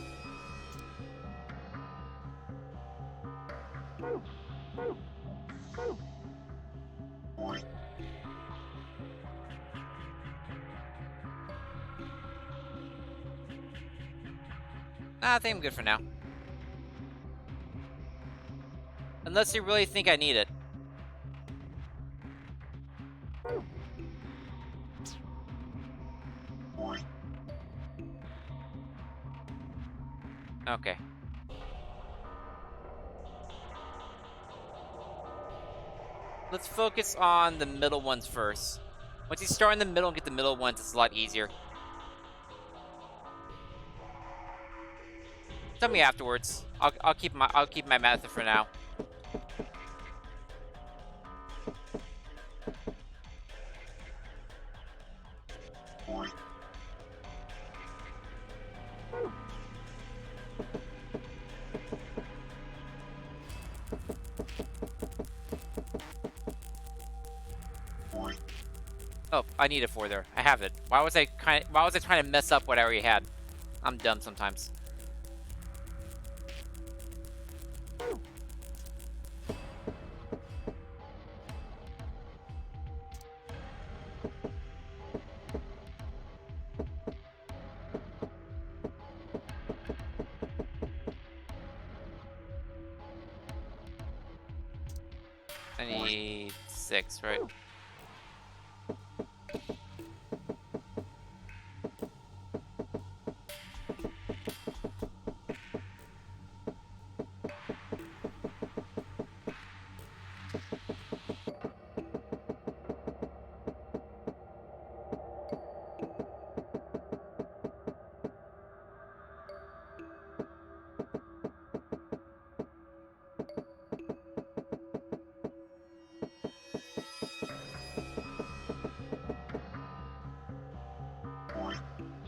I think I'm good for now. Unless you really think I need it. Okay. Let's focus on the middle ones first. Once you start in the middle and get the middle ones, it's a lot easier. Tell me afterwards. I'll keep my method for now. Oh, I need a 4 there. I have it. Why was I trying to mess up what I already had? I'm dumb sometimes. I need 6, right?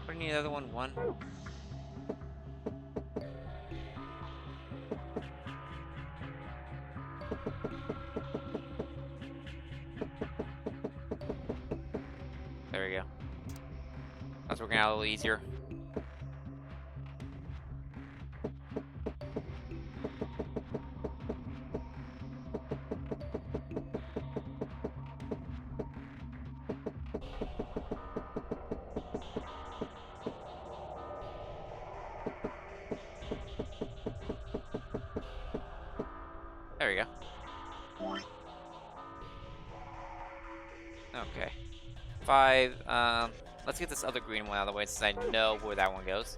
What do you need another one? 1? working out a little easier. There we go. Okay. 5, let's get this other green one out of the way since I know where that one goes.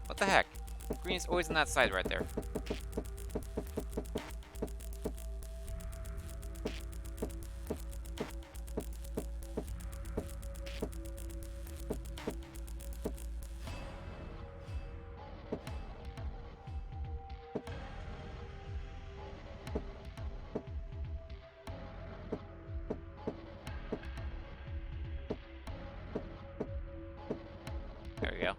What the heck? Green's always on that side right there. There we go.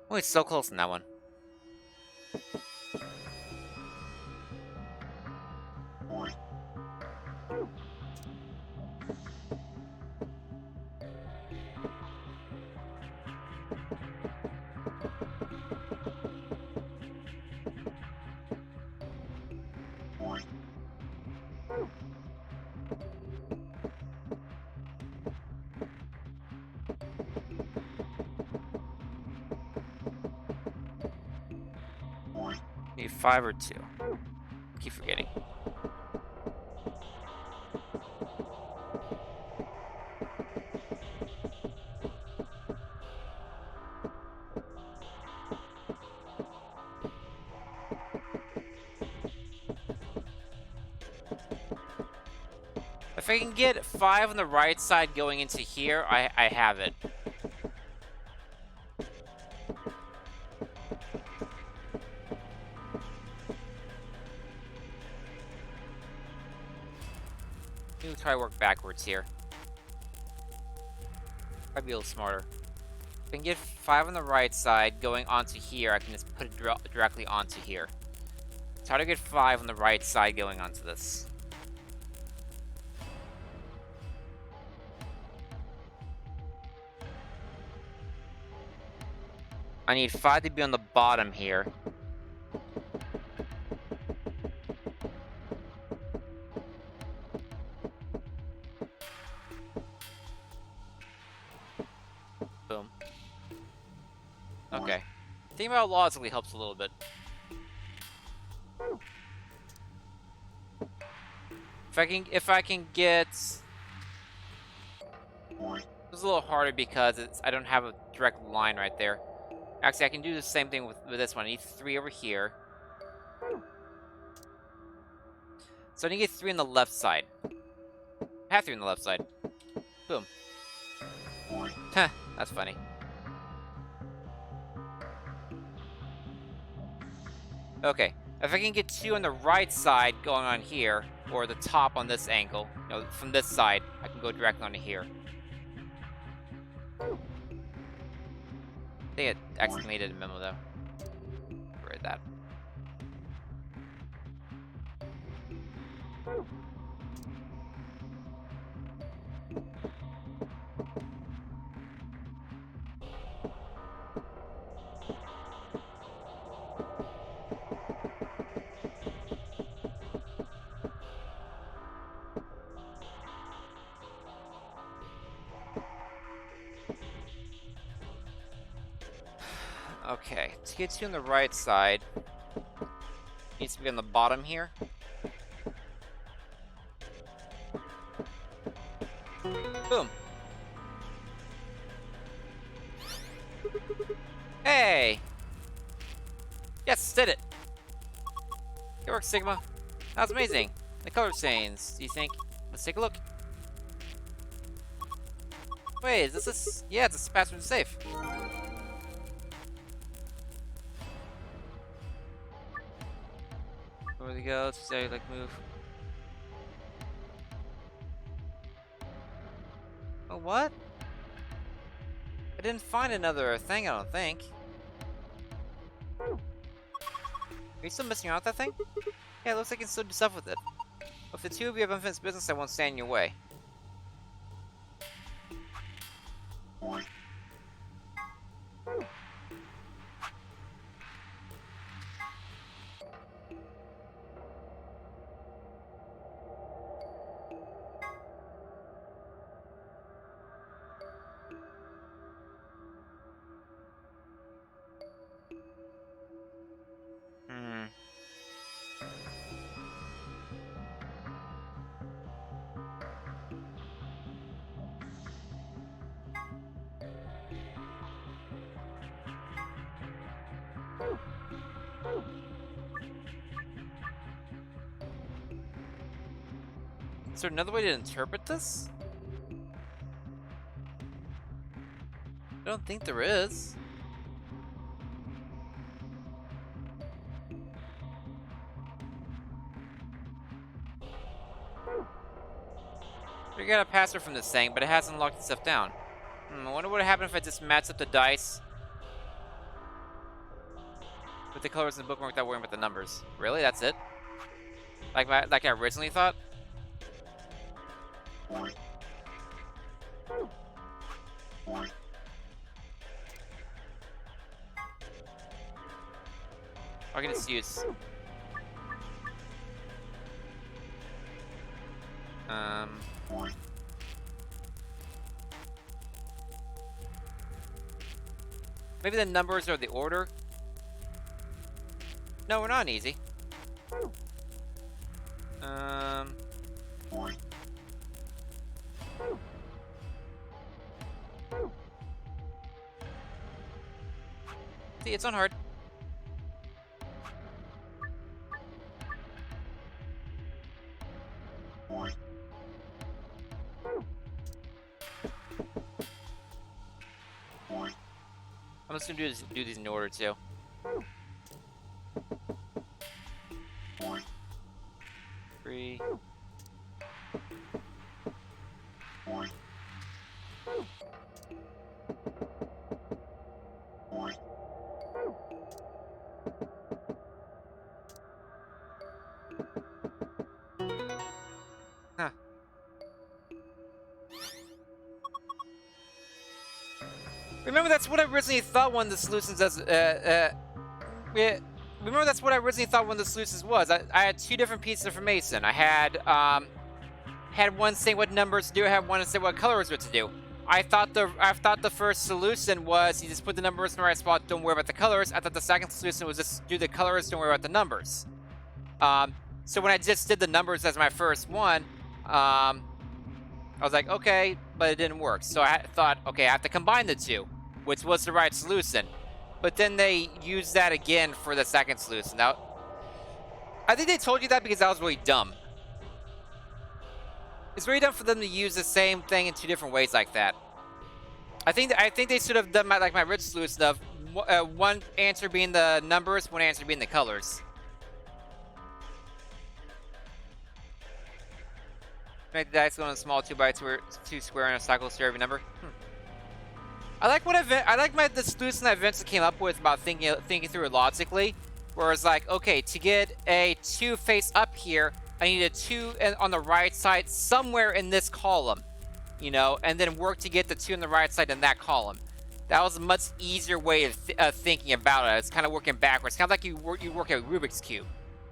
Oh, it's so close in that one. Need 5 or 2. Keep forgetting. If I can get 5 on the right side going into here, I have it. We'll try to work backwards here. I'd be a little smarter. If I can get 5 on the right side going onto here, I can just put it directly onto here. So how to get 5 on the right side going onto this? I need 5 to be on the bottom here. Boom. Okay. Thinking about logically helps a little bit. If I can get... It's a little harder because I don't have a direct line right there. Actually, I can do the same thing with this one. I need 3 over here. So I need to get 3 on the left side. I have 3 on the left side. Boom. Huh, that's funny. Okay, if I can get 2 on the right side going on here, or the top on this angle, from this side, I can go directly onto here. I think it accidentally did a memo though. Read that. Okay, to get 2 on the right side, needs to be on the bottom here. Boom. Yes, did it. Good work, Sigma. That was amazing. The color stains, do you think? Let's take a look. Wait, is this yeah, it's a password safe. Where we go? Let's say like move. Oh, what? I didn't find another thing, I don't think. Are you still messing around with that thing? Yeah, it looks like you can still do stuff with it. If the two of you have unfinished business, I won't stand in your way. Hmm. Is there another way to interpret this? I don't think there is. We got a password from this thing, but it hasn't locked itself down. I wonder what would happen if I just matched up the dice with the colors in the bookmark without worrying about the numbers. Really? That's it? Like I originally thought? I can just use. Maybe the numbers are the order? No, we're not easy. See, it's on hard. I'm just gonna do these in order too. Three. Huh. Remember, that's what I originally thought one of the solutions as, yeah, remember that's what I originally thought one of the solutions was. I had two different pieces of information. I had one saying what numbers to do, I had one saying what colors what to do. I thought the first solution was you just put the numbers in the right spot, don't worry about the colors. I thought the second solution was just do the colors, don't worry about the numbers. So when I just did the numbers as my first one, I was like, okay, but it didn't work. So I thought, okay, I have to combine the two, which was the right solution. But then they used that again for the second solution. Now, I think they told you that because that was really dumb. It's really dumb for them to use the same thing in two different ways like that. I think they should have done my original solution of one answer being the numbers, one answer being the colors. Make the dice go on a small 2x2 square on a cycle to every number. I like the solution that I eventually came up with about thinking through it logically, where it's like, okay, to get a 2 face up here, I need a 2 on the right side somewhere in this column, you know, and then work to get the 2 on the right side in that column. That was a much easier way of thinking about it. It's kind of working backwards, kind of like you work a Rubik's Cube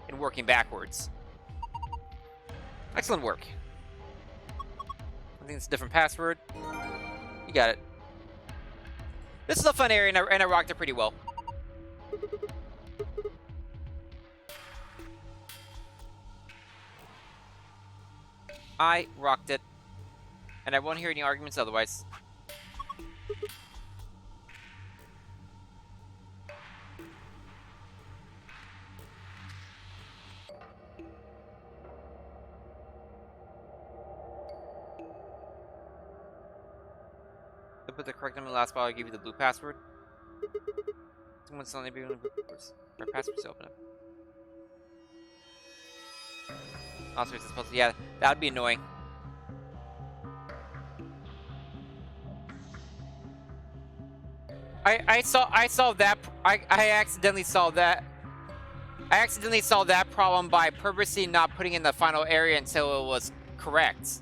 and working backwards. Excellent work. I think it's a different password. You got it. This is a fun area, and I rocked it pretty well. I rocked it. And I won't hear any arguments otherwise. put the correct number in the last file, I'll give you the blue password. Someone's suddenly be able to our passwords to open up. Also, it's supposed to, yeah, that would be annoying. I solved that. I accidentally solved that. I accidentally solved that problem by purposely not putting in the final area until it was correct.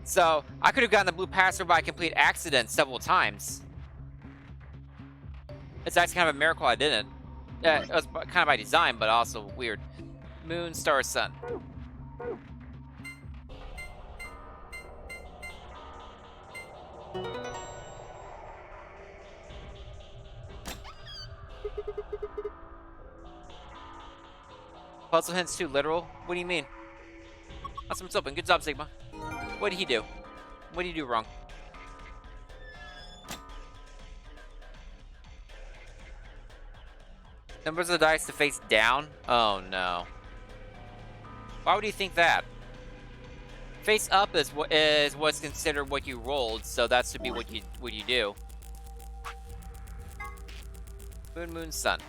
So I could have gotten the blue password by complete accident several times. It's actually kind of a miracle I didn't. Yeah, it was kind of by design, but also weird. Moon, star, sun. Puzzle hints too literal? What do you mean? Awesome, it's open. Good job, Sigma. What did he do? What did he do wrong? Numbers of the dice to face down? Oh no. Why would you think that? Face up is what's considered what you rolled, so that should be what you do. Moon, moon, sun.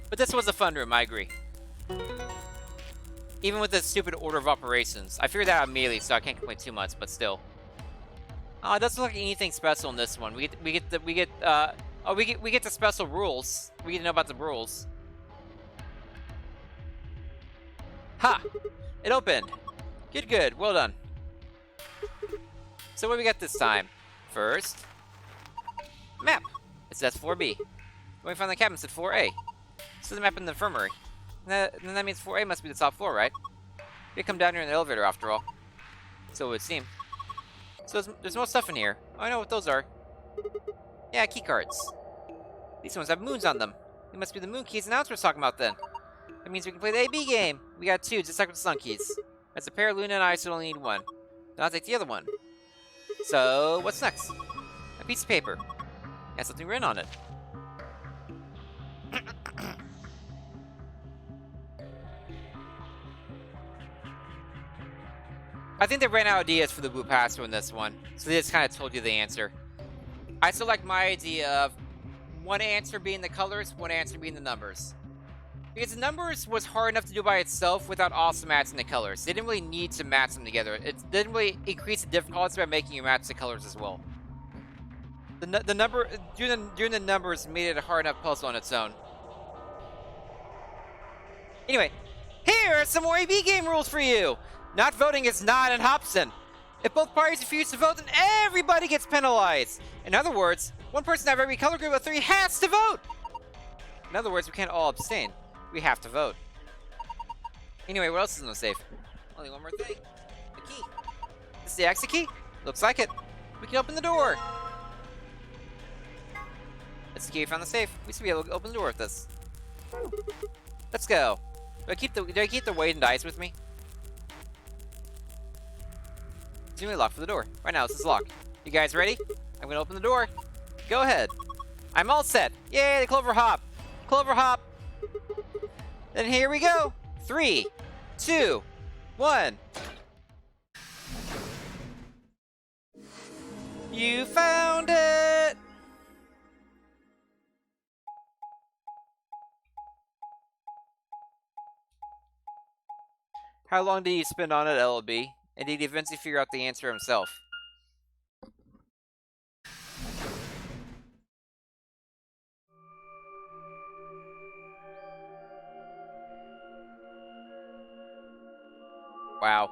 But this was a fun room, I agree. Even with the stupid order of operations. I figured that out immediately, so I can't complain too much, but still. It doesn't look like anything special in this one. We get the special rules. We get to know about the rules. Ha! It opened. Good. Well done. So what do we got this time? First, map. It says 4B. When we find the cabin, it said 4A. This is the map in the infirmary. Then that means 4A must be the top floor, right? We come down here in the elevator after all. So it would seem. So there's more stuff in here. Oh, I know what those are. Yeah, key cards. These ones have moons on them. They must be the moon keys announcement was talking about then. That means we can play the AB game. We got 2, just like with the sun keys. As a pair, Luna and I still only need 1. Then I'll take the other one. So, what's next? A piece of paper. And something written on it. I think they ran out of ideas for the blue password in this one, so they just kind of told you the answer. I still like my idea of one answer being the colors, one answer being the numbers. Because the numbers was hard enough to do by itself without also matching the colors. They didn't really need to match them together. It didn't really increase the difficulty by making you match the colors as well. The number doing the numbers made it a hard enough puzzle on its own. Anyway, here are some more AB game rules for you. Not voting is not an option. If both parties refuse to vote, then everybody gets penalized. In other words, one person out of every color group of 3 has to vote. In other words, we can't all abstain. We have to vote. Anyway, what else is in the safe? Only one more thing. The key. This is the exit key? Looks like it. We can open the door. That's the key we found in the safe. We should be able to open the door with this. Let's go. Do I keep the weight and dice with me? It's gonna be locked for the door. Right now, this is locked. You guys ready? I'm gonna open the door. Go ahead. I'm all set. Yay, the clover hop. Clover hop. Then here we go. 3, 2, 1. You found it. How long did you spend on it, LB? And did he eventually figure out the answer himself? Wow.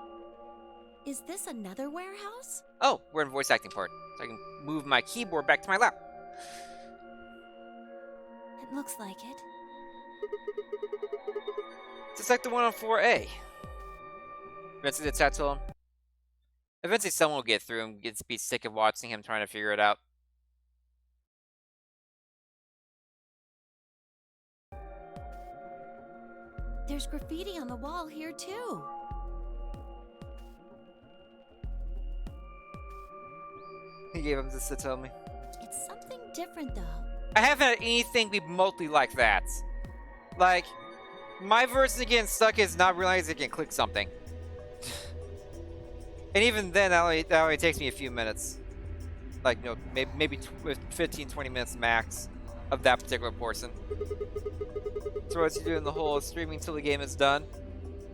Is this another warehouse? Oh, we're in voice acting part. So I can move my keyboard back to my lap. It looks like it. Just like the one on 4A. Eventually the chat told him. Eventually someone will get through and be sick of watching him trying to figure it out. There's graffiti on the wall here too. He gave him this to tell me. It's something different though. I haven't had anything be remotely like that. Like, my version of getting stuck is not realizing I can click something. And even then, that only takes me a few minutes. Like, you know, maybe 15, 20 minutes max of that particular portion. So what you doing the whole streaming till the game is done?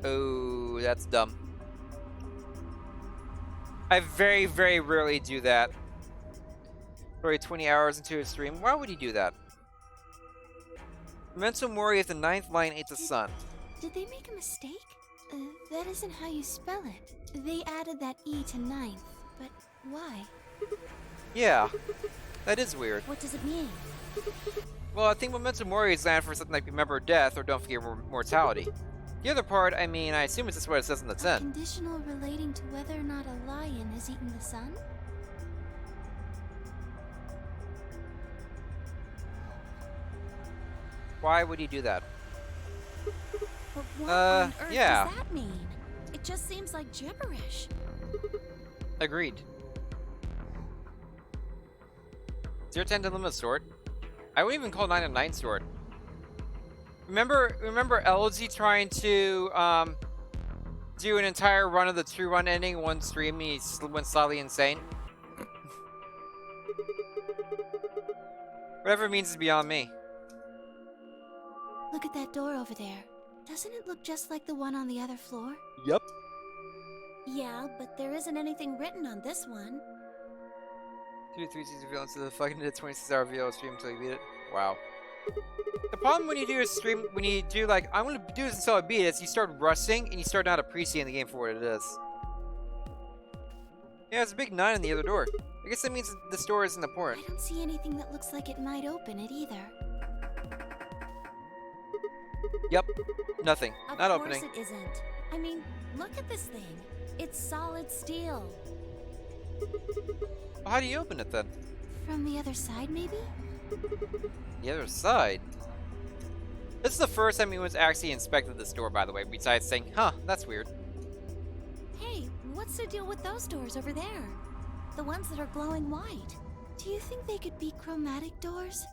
Oh, that's dumb. I very, very rarely do that. Probably 20 hours into a stream. Why would you do that? Memento Mori is the 9th line ate the sun. Did they make a mistake? That isn't how you spell it. They added that E to ninth, but why? Yeah, that is weird. What does it mean? Well, I think Memento Mori is landed for something like remember death or don't forget mortality. The other part, I mean, I assume it's just what it says in the 10. Conditional relating to whether or not a lion has eaten the sun? Why would he do that? But what on earth yeah. does that mean? It just seems like gibberish. Agreed. 010 to limit sword. I wouldn't even call 9 a 9 sword. Remember LG trying to do an entire run of the true run ending in one stream and he went slightly insane? Whatever it means is beyond me. Look at that door over there. Doesn't it look just like the one on the other floor? Yep. Yeah, but there isn't anything written on this one. 2 to 3 seasons of villains to the fucking 26-hour VO stream until you beat it. Wow. The problem when you do a stream, when you do like, I'm gonna do this until I beat it, is you start rushing and you start not appreciating the game for what it is. Yeah, it's a big 9 in the other door. I guess that means this door isn't important. I don't see anything that looks like it might open it either. Yep. Nothing. Not Of opening. course it isn't. I mean, look at this thing. It's solid steel. Well, how do you open it then? From the other side, maybe? The other side? This is the first time anyone's actually inspected this door, by the way, besides saying, huh, that's weird. Hey, what's the deal with those doors over there? The ones that are glowing white. Do you think they could be chromatic doors?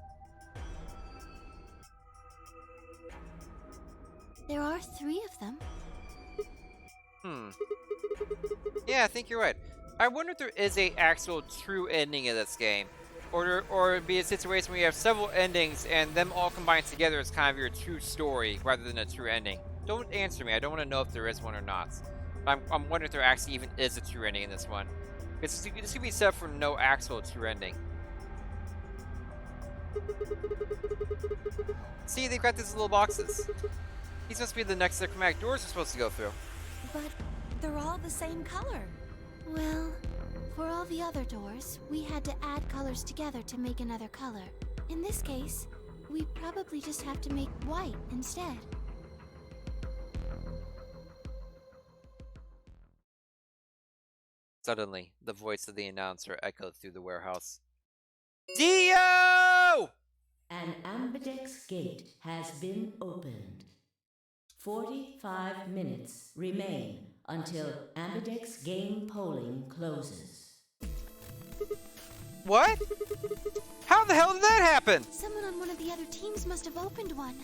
There are 3 of them. Yeah, I think you're right. I wonder if there is a actual true ending of this game. Or it'd be a situation where you have several endings and them all combined together is kind of your true story rather than a true ending. Don't answer me. I don't want to know if there is one or not. I'm wondering if there actually even is a true ending in this one. Because this could be set for no actual true ending. See, they've got these little boxes. These must be the next chromatic doors we're supposed to go through. But they're all the same color. Well, for all the other doors, we had to add colors together to make another color. In this case, we probably just have to make white instead. Suddenly, the voice of the announcer echoed through the warehouse. Dio! An ambidex gate has been opened. 45 minutes remain until ambidex game polling closes. What? How the hell did that happen? Someone on one of the other teams must have opened one.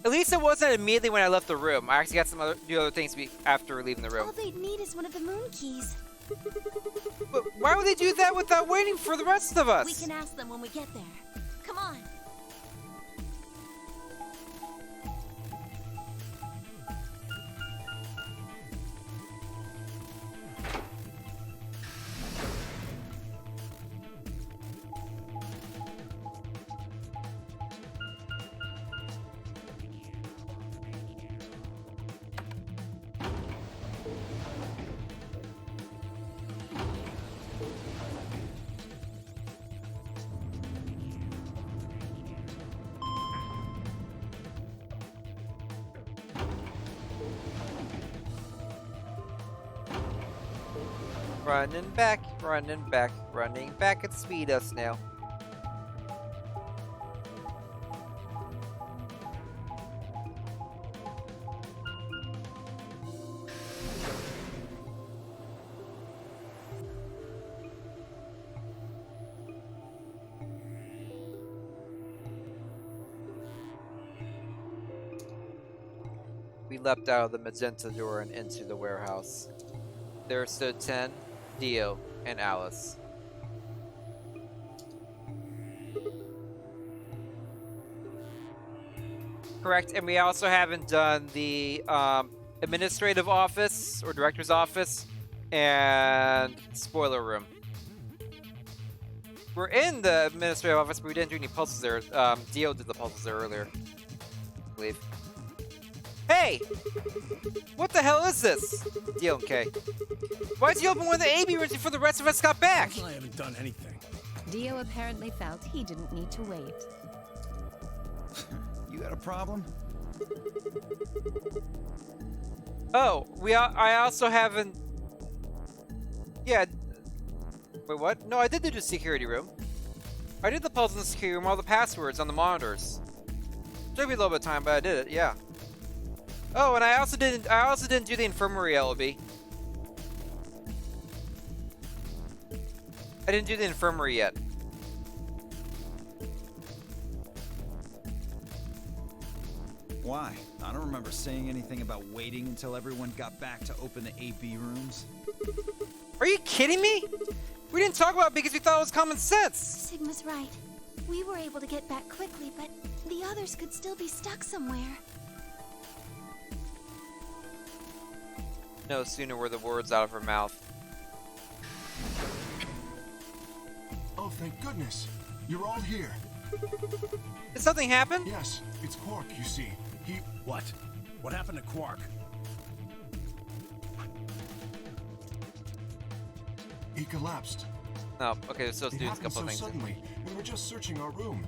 At least it wasn't immediately when I left the room. I actually got do other things after leaving the room. All they'd need is one of the moon keys. But why would they do that without waiting for the rest of us? We can ask them when we get there. Come on. Running back at speed us now. We leapt out of the magenta door and into the warehouse. There stood 10, Dio, and Alice. Correct, and we also haven't done the administrative office or director's office and spoiler room. We're in the administrative office, but we didn't do any puzzles there. Dio did the puzzles there earlier, I believe. Hey! What the hell is this? Dio and Kay. Why'd you open one of the AB rooms before the rest of us got back? I haven't done anything. Dio apparently felt he didn't need to wait. You got a problem? Oh, I also haven't... Yeah. Wait, what? No, I did do the security room. I did the puzzle in the security room, all the passwords on the monitors. Took me a little bit of time, but I did it, yeah. Oh, and I also didn't do the infirmary LOB. I didn't do the infirmary yet. Why? I don't remember saying anything about waiting until everyone got back to open the AB rooms. Are you kidding me? We didn't talk about it because we thought it was common sense. Sigma's right. We were able to get back quickly, but the others could still be stuck somewhere. No sooner were the words out of her mouth. Oh, thank goodness. You're all here. Did something happen? Yes, it's Quark, you see. He... What? What happened to Quark? he collapsed. No, okay, so let's It do a happened couple so things. suddenly. We were just searching our room.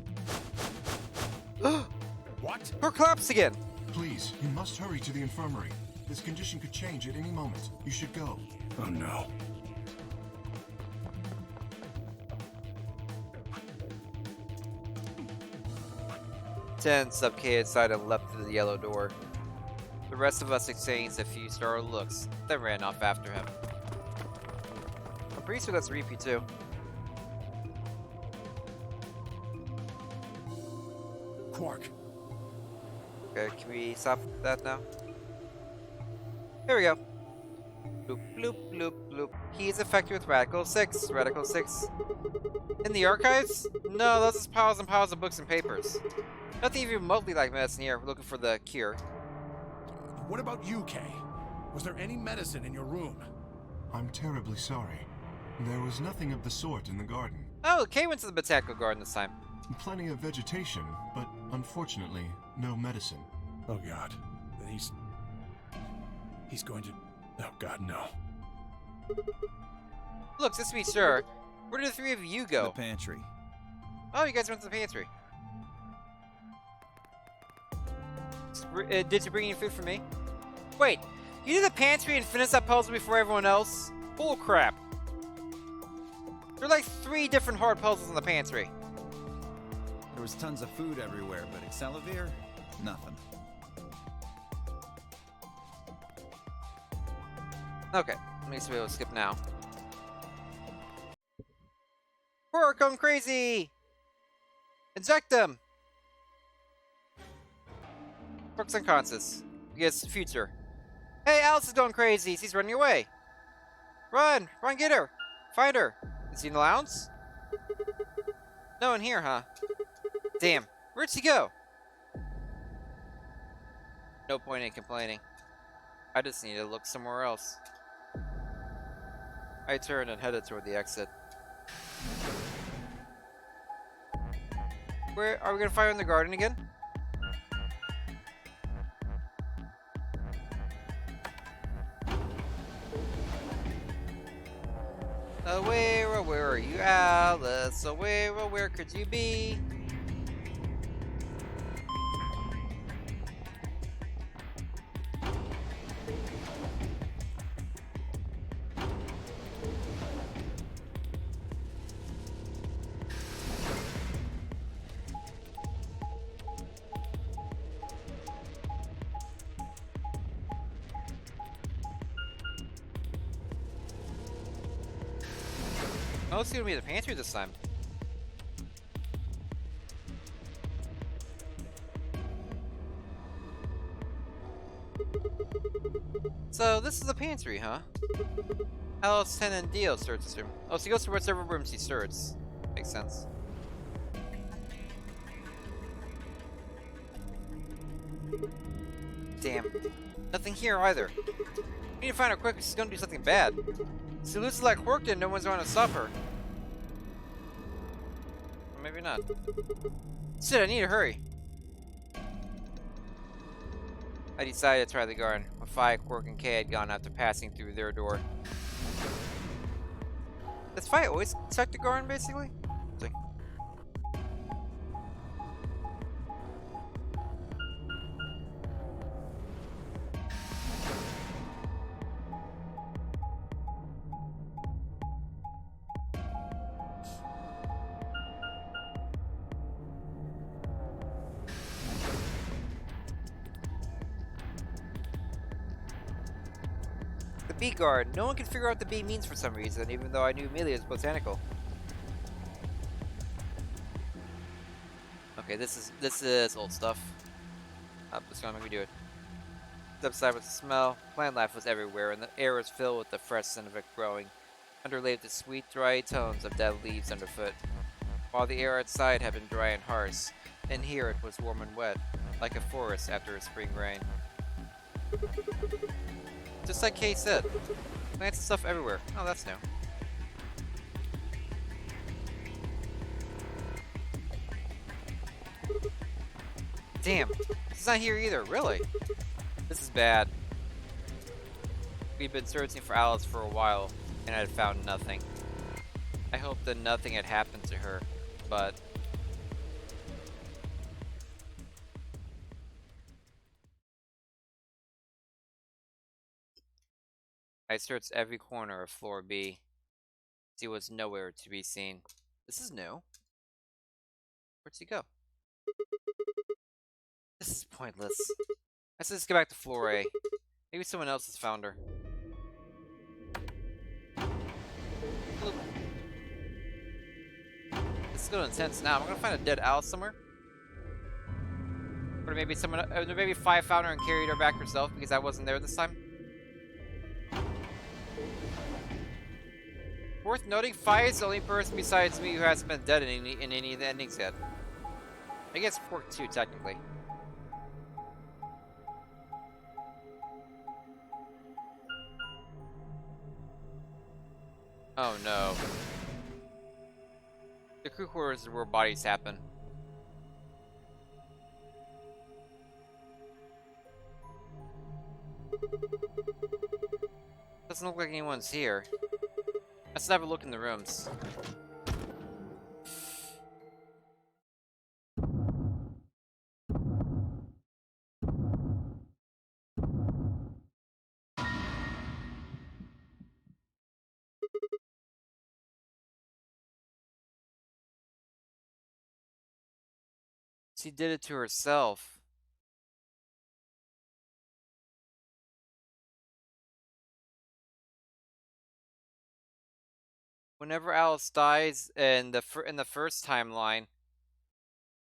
What? Her collapsed again. Please, you must hurry to the infirmary. This condition could change at any moment. You should go. Oh no. Ten suffocated side and leapt through the yellow door. The rest of us exchanged a few startled looks, then ran off after him. I'm pretty sure that's repeat too. Quark. Okay, can we stop that now? Here we go. Bloop, bloop, bloop, bloop. He is affected with Radical 6. Radical 6. In the archives? No, those are piles and piles of books and papers. Nothing even remotely like medicine here. We're looking for the cure. What about you, Kay? Was there any medicine in your room? I'm terribly sorry. There was nothing of the sort in the garden. Oh, Kay went to the botanical garden this time. Plenty of vegetation, but unfortunately, no medicine. Oh god. Then he's going to... Oh god, no. Look, just to be sure, where did the three of you The go? pantry. Oh, you guys went to the pantry. Did you bring any food for me? Wait, you did the pantry and finished that puzzle before everyone else? Bull crap. There are like 3 different hard puzzles in the pantry. There was tons of food everywhere, but Excelivir? Nothing. Okay, at least we'll skip now. Quark, going crazy! Inject them! Quark's unconscious. Yes, future. Hey, Alice is going crazy! She's running away! Run! Run, get her! Find her! Is she in the lounge? No one here, huh? Damn, where'd she go? No point in complaining. I just need to look somewhere else. I turned and headed toward the exit. Where are we gonna fire in the garden again? Where are you, Alice? Where could you be? Oh, it's gonna be the pantry this time. So this is the pantry, huh? Alice, 10, and Dio search this room. Oh, so he goes to whichever room he searches. Makes sense. Damn. Nothing here either. We need to find her quick, she's gonna do something bad. She loses like Quark did, no one's going to stop her. Or maybe not. Shit, I need to hurry. I decided to try the garden. When Fi, Quark, and Kay had gone after passing through their door. Does Fi always check the garden, basically? Like, the bee garden. No one can figure out what the bee means for some reason, even though I knew immediately it was botanical. Okay, this is old stuff. It's gonna make me do it. Outside with the smell, plant life was everywhere, and the air was filled with the fresh scent of it growing, underlaid with the sweet, dry tones of dead leaves underfoot. While the air outside had been dry and harsh, in here it was warm and wet, like a forest after a spring rain. Just like Kay said, plants and stuff everywhere. Oh, that's new. Damn, it's not here either, really? This is bad. We'd been searching for Alice for a while, and had found nothing. I hoped that nothing had happened to her, but... I searched every corner of floor B. She was nowhere to be seen. This is new. Where'd she go? This is pointless. Let's just get back to floor A. Maybe someone else has found her. This is getting intense now. I'm gonna find a dead Alice somewhere. Or maybe someone, maybe Fi found her and carried her back herself because I wasn't there this time. Worth noting, Fi is the only person besides me who hasn't been dead in any of the endings yet. I guess Quark too, technically. Oh no. The crew quarters is where bodies happen. Doesn't look like anyone's here. Let's have a look in the rooms. She did it to herself. Whenever Alice dies in the first timeline,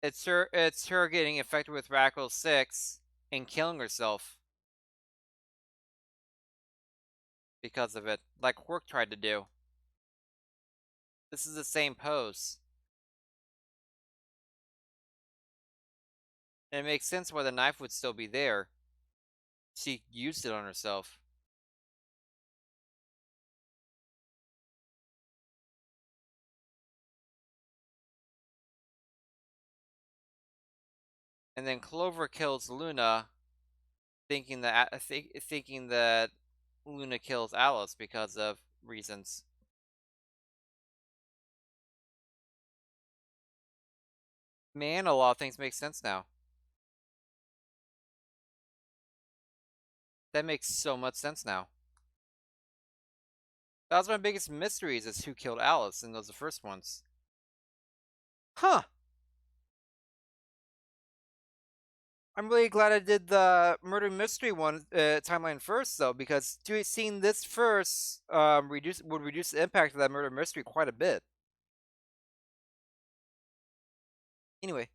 it's her getting infected with Radical 6 and killing herself because of it, like Quark tried to do. This is the same pose. And it makes sense why the knife would still be there. She used it on herself. And then Clover kills Luna, thinking that Luna kills Alice because of reasons. Man, a lot of things make sense now. That makes so much sense now. That was my biggest mysteries, is who killed Alice in those the first ones. Huh. I'm really glad I did the murder mystery one timeline first, though, because seeing this first would reduce the impact of that murder mystery quite a bit. Anyway,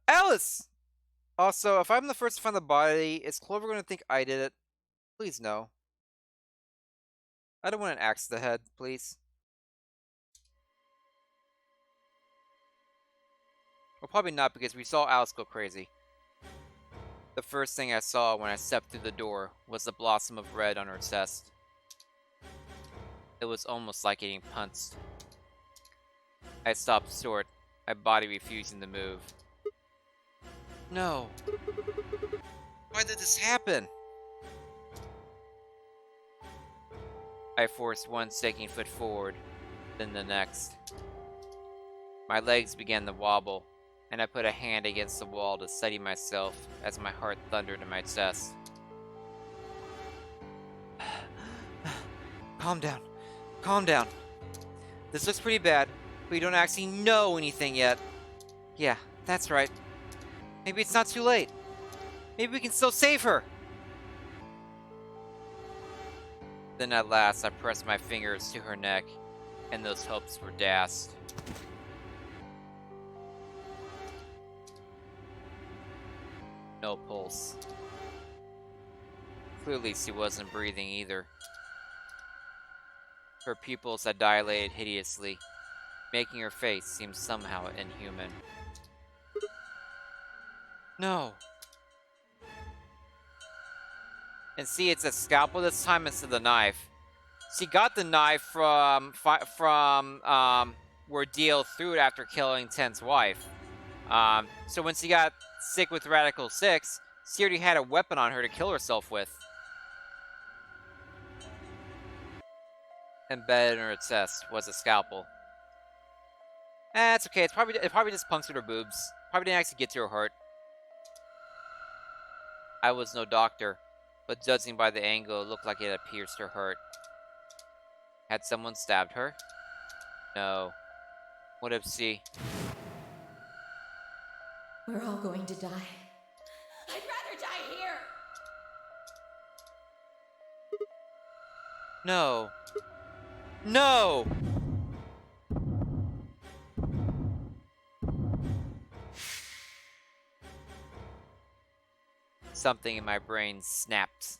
Alice! Also, if I'm the first to find the body, is Clover going to think I did it? Please no. I don't want an axe to the head, please. Well, probably not, because we saw Alice go crazy. The first thing I saw when I stepped through the door was the blossom of red on her chest. It was almost like getting punched. I stopped short, my body refusing to move. No. Why did this happen? I forced one shaking foot forward, then the next. My legs began to wobble, and I put a hand against the wall to steady myself as my heart thundered in my chest. Calm down. Calm down. This looks pretty bad, but you don't actually know anything yet. Yeah, that's right. Maybe it's not too late. Maybe we can still save her. Then at last I pressed my fingers to her neck, and those hopes were dashed. No pulse. Clearly she wasn't breathing either. Her pupils had dilated hideously, making her face seem somehow inhuman. No. And see, it's a scalpel this time instead of the knife. She got the knife from where Dio threw it after killing Ten's wife. So when she got sick with Radical 6, she already had a weapon on her to kill herself with. Embedded in her chest was a scalpel. It's okay. It probably just punctured her boobs. Probably didn't actually get to her heart. I was no doctor, but judging by the angle, it looked like it had pierced her heart. Had someone stabbed her? No. What if she? We're all going to die. I'd rather die here. No. No! Something in my brain snapped.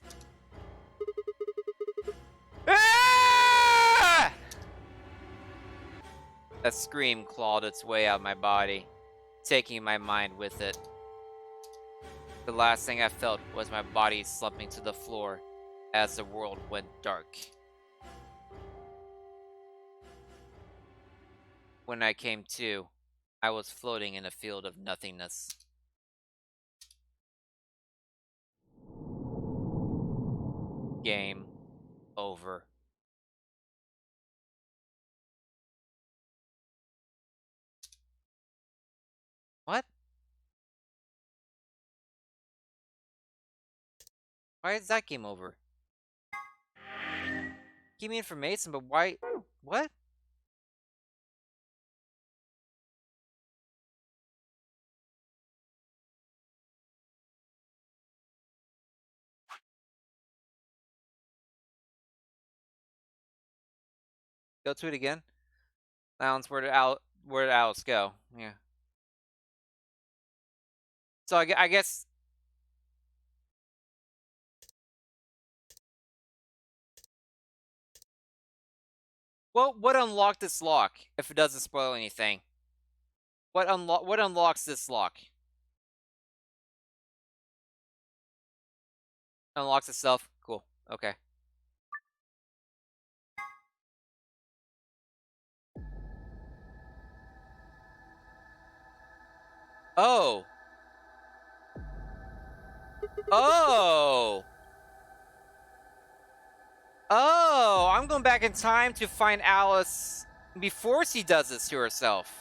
Ah! A scream clawed its way out of my body, taking my mind with it. The last thing I felt was my body slumping to the floor as the world went dark. When I came to, I was floating in a field of nothingness. Game over. What? Why is that game over? Give me information, but why? What? Go to it again. Lounge, where did Alice go? Yeah. So I guess. What unlocked this lock? If it doesn't spoil anything. What unlocks this lock? Unlocks itself. Cool. Okay. Oh. Oh. Oh, I'm going back in time to find Alice before she does this to herself.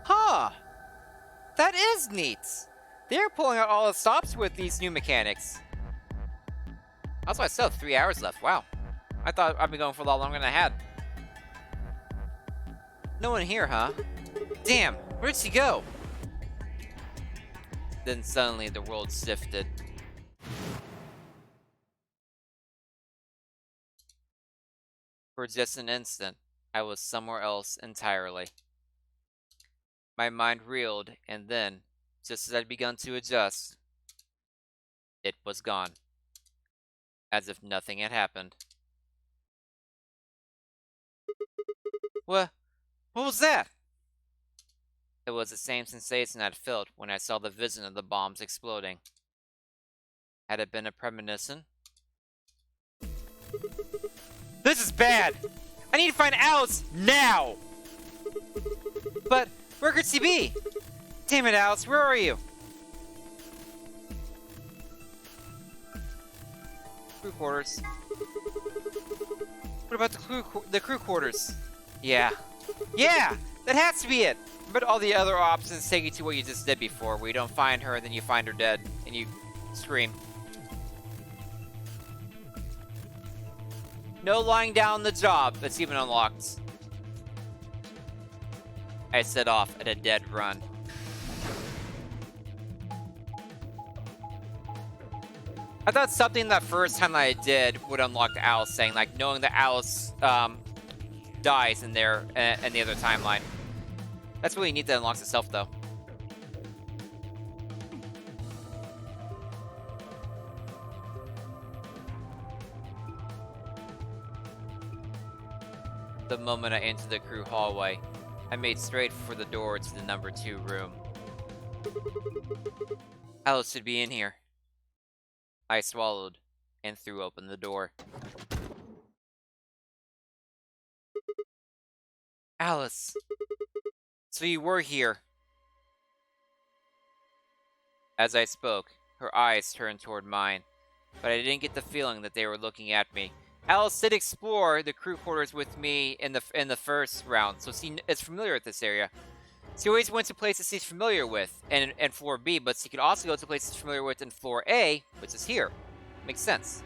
Huh. That is neat. They're pulling out all the stops with these new mechanics. Also, I still have 3 hours left. Wow. I thought I'd be going for a lot longer than I had. No one here, huh? Damn, where'd she go? Then suddenly the world shifted. For just an instant, I was somewhere else entirely. My mind reeled, and then, just as I'd begun to adjust, it was gone, as if nothing had happened. What? What was that? It was the same sensation I'd felt when I saw the vision of the bombs exploding. Had it been a premonition? This is bad! I need to find Alice now! But where could she be? Damn it, Alice, where are you? Crew quarters. What about the crew quarters? Yeah, that has to be it. But all the other options take you to what you just did before, where you don't find her, and then you find her dead, and you scream. No lying down on the job. It's even unlocked. I set off at a dead run. I thought something that first time that I did would unlock Alice, saying like knowing that Alice dies in there in the other timeline. That's really neat that unlocks itself though. The moment I entered the crew hallway, I made straight for the door to the number 2 room. Alice should be in here. I swallowed and threw open the door. Alice, so you were here. As I spoke, her eyes turned toward mine, but I didn't get the feeling that they were looking at me. Alice did explore the crew quarters with me in the first round, so she is familiar with this area. She always went to places she's familiar with in floor B, but she could also go to places she's familiar with in floor A, which is here. Makes sense.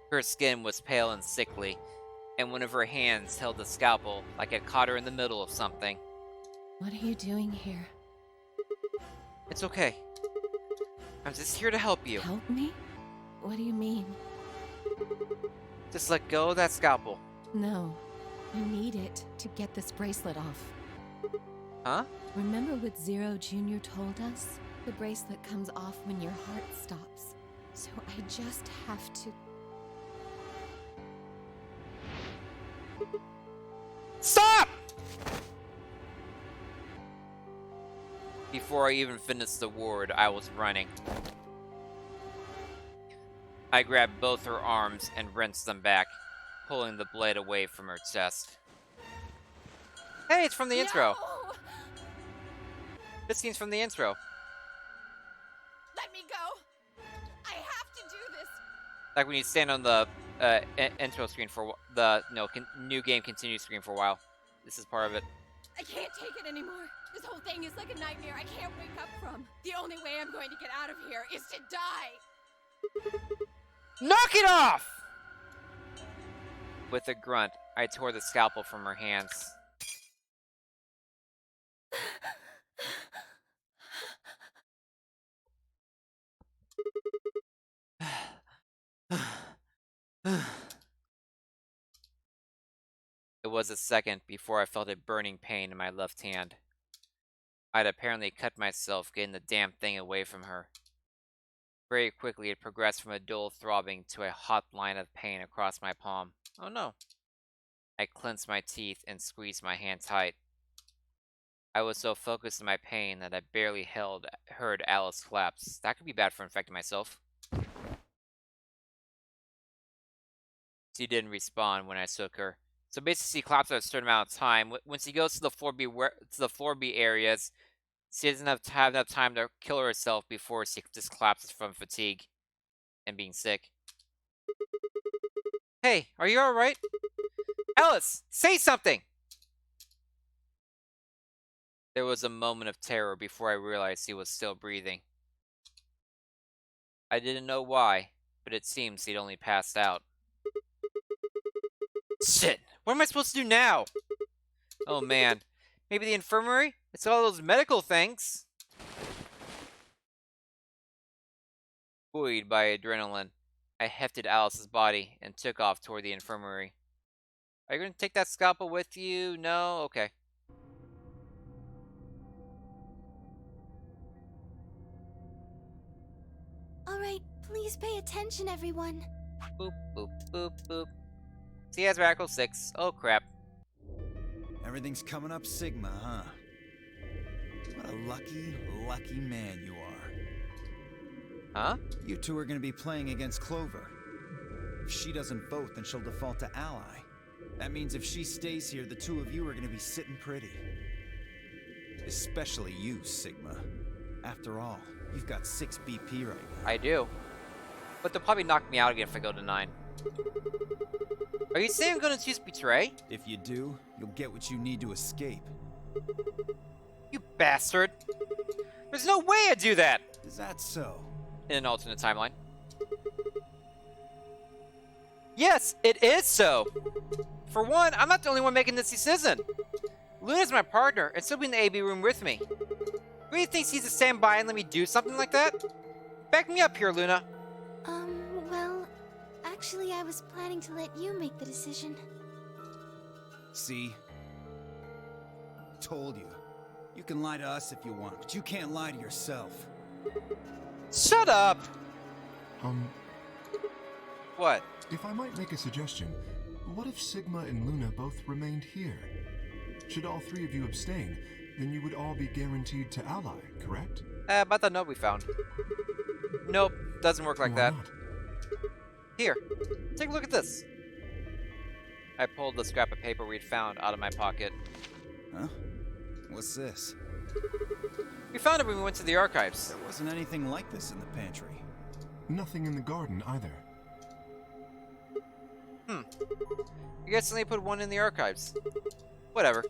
Her skin was pale and sickly, and one of her hands held the scalpel like it caught her in the middle of something. What are you doing here? It's okay. I'm just here to help you. Help me? What do you mean? Just let go of that scalpel. No. I need it to get this bracelet off. Huh? Remember what Zero Jr. told us? The bracelet comes off when your heart stops. So I just have to... Stop! Before I even finished the word, I was running. I grabbed both her arms and wrenched them back, pulling the blade away from her chest. Hey, it's from the intro. No! This scene's from the intro. Let me go! I have to do this! Like when you stand on the intro screen for the new game continue screen for a while. This is part of it. I can't take it anymore. This whole thing is like a nightmare I can't wake up from. The only way I'm going to get out of here is to die! Knock it off! With a grunt, I tore the scalpel from her hands. It was a second before I felt a burning pain in my left hand. I'd apparently cut myself getting the damn thing away from her. Very quickly, it progressed from a dull throbbing to a hot line of pain across my palm. Oh no. I clenched my teeth and squeezed my hand tight. I was so focused on my pain that I barely heard Alice collapse. That could be bad for infecting myself. She didn't respond when I shook her. So basically, she collapsed at a certain amount of time. When she goes to the floor B areas, she doesn't have enough time to kill herself before she just collapses from fatigue and being sick. Hey, are you alright? Alice, say something! There was a moment of terror before I realized she was still breathing. I didn't know why, but it seems she'd only passed out. Shit! What am I supposed to do now? Oh man. Maybe the infirmary? It's all those medical things. Buoyed by adrenaline, I hefted Alice's body and took off toward the infirmary. Are you going to take that scalpel with you? No? Okay. Alright, please pay attention, everyone. Boop, boop, boop, boop. So he has Radical 6. Oh, crap. Everything's coming up Sigma, huh? What a lucky, lucky man you are. Huh? You two are gonna be playing against Clover. If she doesn't vote, then she'll default to Ally. That means if she stays here, the two of you are gonna be sitting pretty. Especially you, Sigma. After all, you've got 6 BP right now. I do. But they'll probably knock me out again if I go to 9. Are you saying I'm going to choose Betray? If you do, you'll get what you need to escape. You bastard! There's no way I'd do that! Is that so? In an alternate timeline. Yes, it is so! For one, I'm not the only one making this decision. Luna's my partner, and she'll be in the AB room with me. Really thinks he's to stand by and let me do something like that? Back me up here, Luna. Well, actually, I was planning to let you make the decision. See? Told you. You can lie to us if you want, but you can't lie to yourself. Shut up! What? If I might make a suggestion, what if Sigma and Luna both remained here? Should all 3 of you abstain, then you would all be guaranteed to ally, correct? About the note we found. Nope, doesn't work like Why that. not? Here, take a look at this. I pulled the scrap of paper we'd found out of my pocket. Huh? What's this? We found it when we went to the archives. There wasn't anything like this in the pantry. Nothing in the garden either. You guys suddenly put one in the archives. Whatever.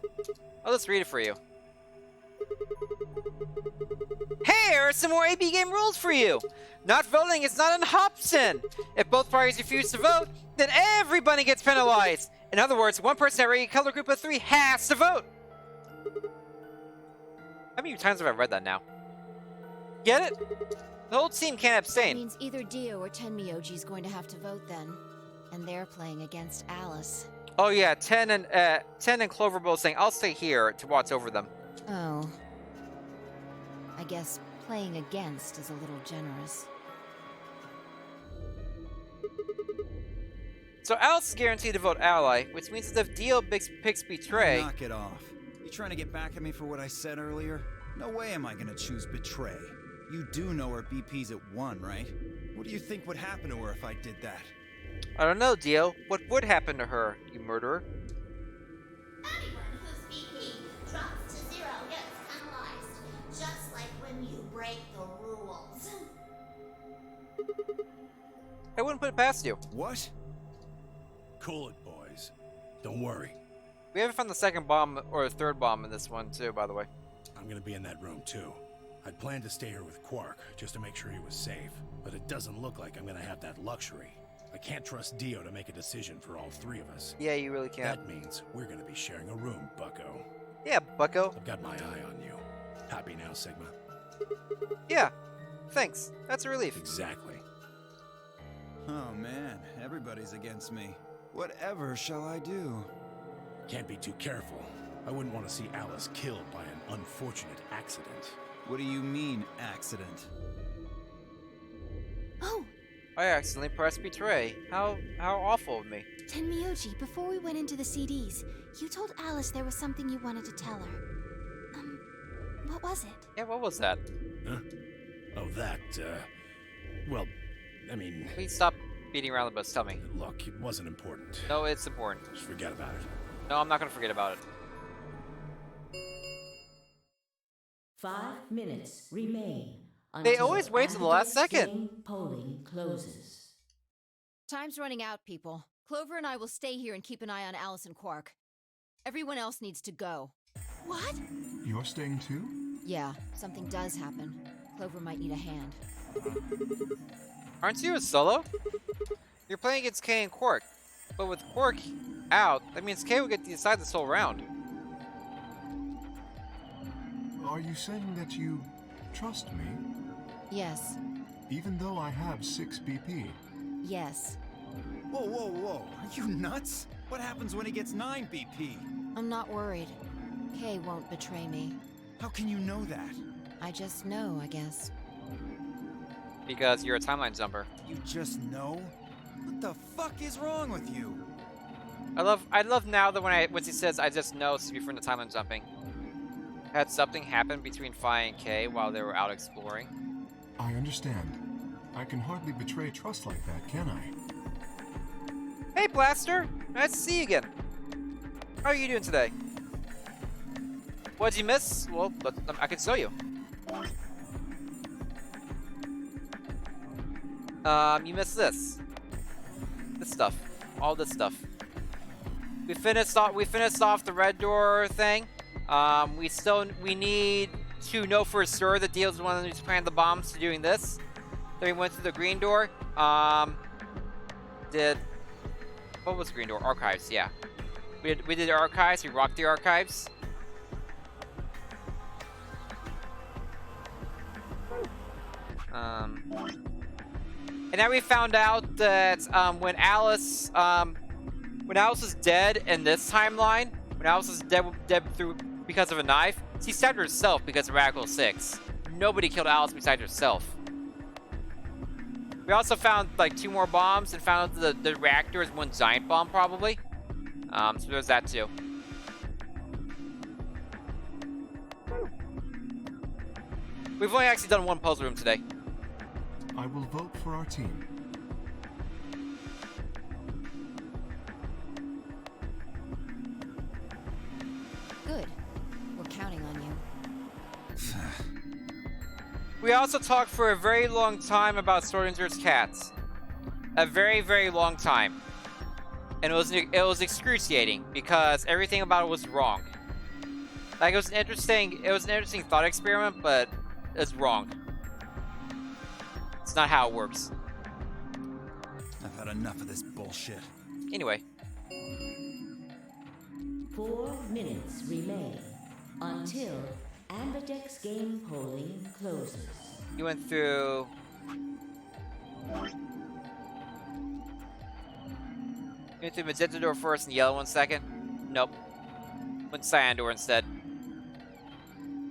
I'll just read it for you. Here are some more AB game rules for you! Not voting is not an option! If both parties refuse to vote, then everybody gets penalized! In other words, one person every color group of 3 has to vote! How many times have I read that now? Get it? The whole team can't That abstain. means either Dio or Tenmyoji's going to have to vote then. And they're playing against Alice. Oh yeah, 10 and Clover both saying, I'll stay here to watch over them. Oh. I guess playing against is a little generous. So Alice is guaranteed to vote ally, which means that if Dio picks Betray... Knock it off. You trying to get back at me for what I said earlier? No way am I gonna choose Betray. You do know her BP's at 1, right? What do you think would happen to her if I did that? I don't know, Dio. What would happen to her, you murderer? Anyone whose BP drops to 0 gets penalized, just like when you break the rules. I wouldn't put it past you. What? Cool it, boys. Don't worry. We haven't found the second bomb or the third bomb in this one, too, by the way. I'm gonna be in that room, too. I'd planned to stay here with Quark, just to make sure he was safe. But it doesn't look like I'm gonna have that luxury. I can't trust Dio to make a decision for all 3 of us. Yeah, you really can't. That means we're gonna be sharing a room, bucko. Yeah, bucko. I've got my eye on you. Happy now, Sigma? Yeah. Thanks. That's a relief. Exactly. Oh man, everybody's against me. Whatever shall I do? Can't be too careful. I wouldn't want to see Alice killed by an unfortunate accident. What do you mean, accident? Oh, I accidentally pressed Betray. How awful of me. Tenmyoji, before we went into the CDs, you told Alice there was something you wanted to tell her. What was it? Yeah, what was that? Huh? Oh, that, well, I mean, Please stop beating around the bush. Tell me. look, it wasn't important. No, it's important. Just forget about it. No, I'm not going to forget about it. 5 minutes remain. They until always wait till the last aggregate second. game polling closes. Time's running out, people. Clover and I will stay here and keep an eye on Alice and Quark. Everyone else needs to go. What? You're staying too? Yeah, something does happen. Clover might need a hand. Aren't you a solo? You're playing against Kay and Quark. But with Quark out, that means Kay will get to decide this whole round. Are you saying that you trust me? Yes. Even though I have 6 BP? Yes. Whoa, whoa, whoa. Are you nuts? What happens when he gets 9 BP? I'm not worried. Kay won't betray me. How can you know that? I just know, I guess. Because you're a timeline jumper. You just know? What the fuck is wrong with you? I love now that once he says I just know it's from the timeline jumping. Had something happen between Fi and Kay while they were out exploring? I understand. I can hardly betray trust like that, can I? Hey, Blaster! Nice to see you again. How are you doing today? What'd you miss? Well, I can show you. You missed this. This stuff. All this stuff. We finished off the red door thing. We need to know for sure that Dio's the one who's planted the bombs to doing this. Then we went through the green door. What was the green door? Archives, yeah. We did the archives, we rocked the archives. And now we found out that when Alice was dead in this timeline, when Alice was dead because of a knife, she stabbed herself because of Radical 6. Nobody killed Alice besides herself. We also found like 2 more bombs and found the reactor is one giant bomb probably. So there's that too. We've only actually done one puzzle room today. I will vote for our team. Good. We're counting on you. We also talked for a very long time about Schrodinger's cats. A very, very long time. And it was excruciating because everything about it was wrong. Like it was an interesting thought experiment, but it's wrong. It's not how it works. I've had enough of this bullshit. Anyway. 4 minutes remain until Ambidex game polling closes. You went through... You went through magenta door first and yellow one second? Nope. Went to cyan door instead.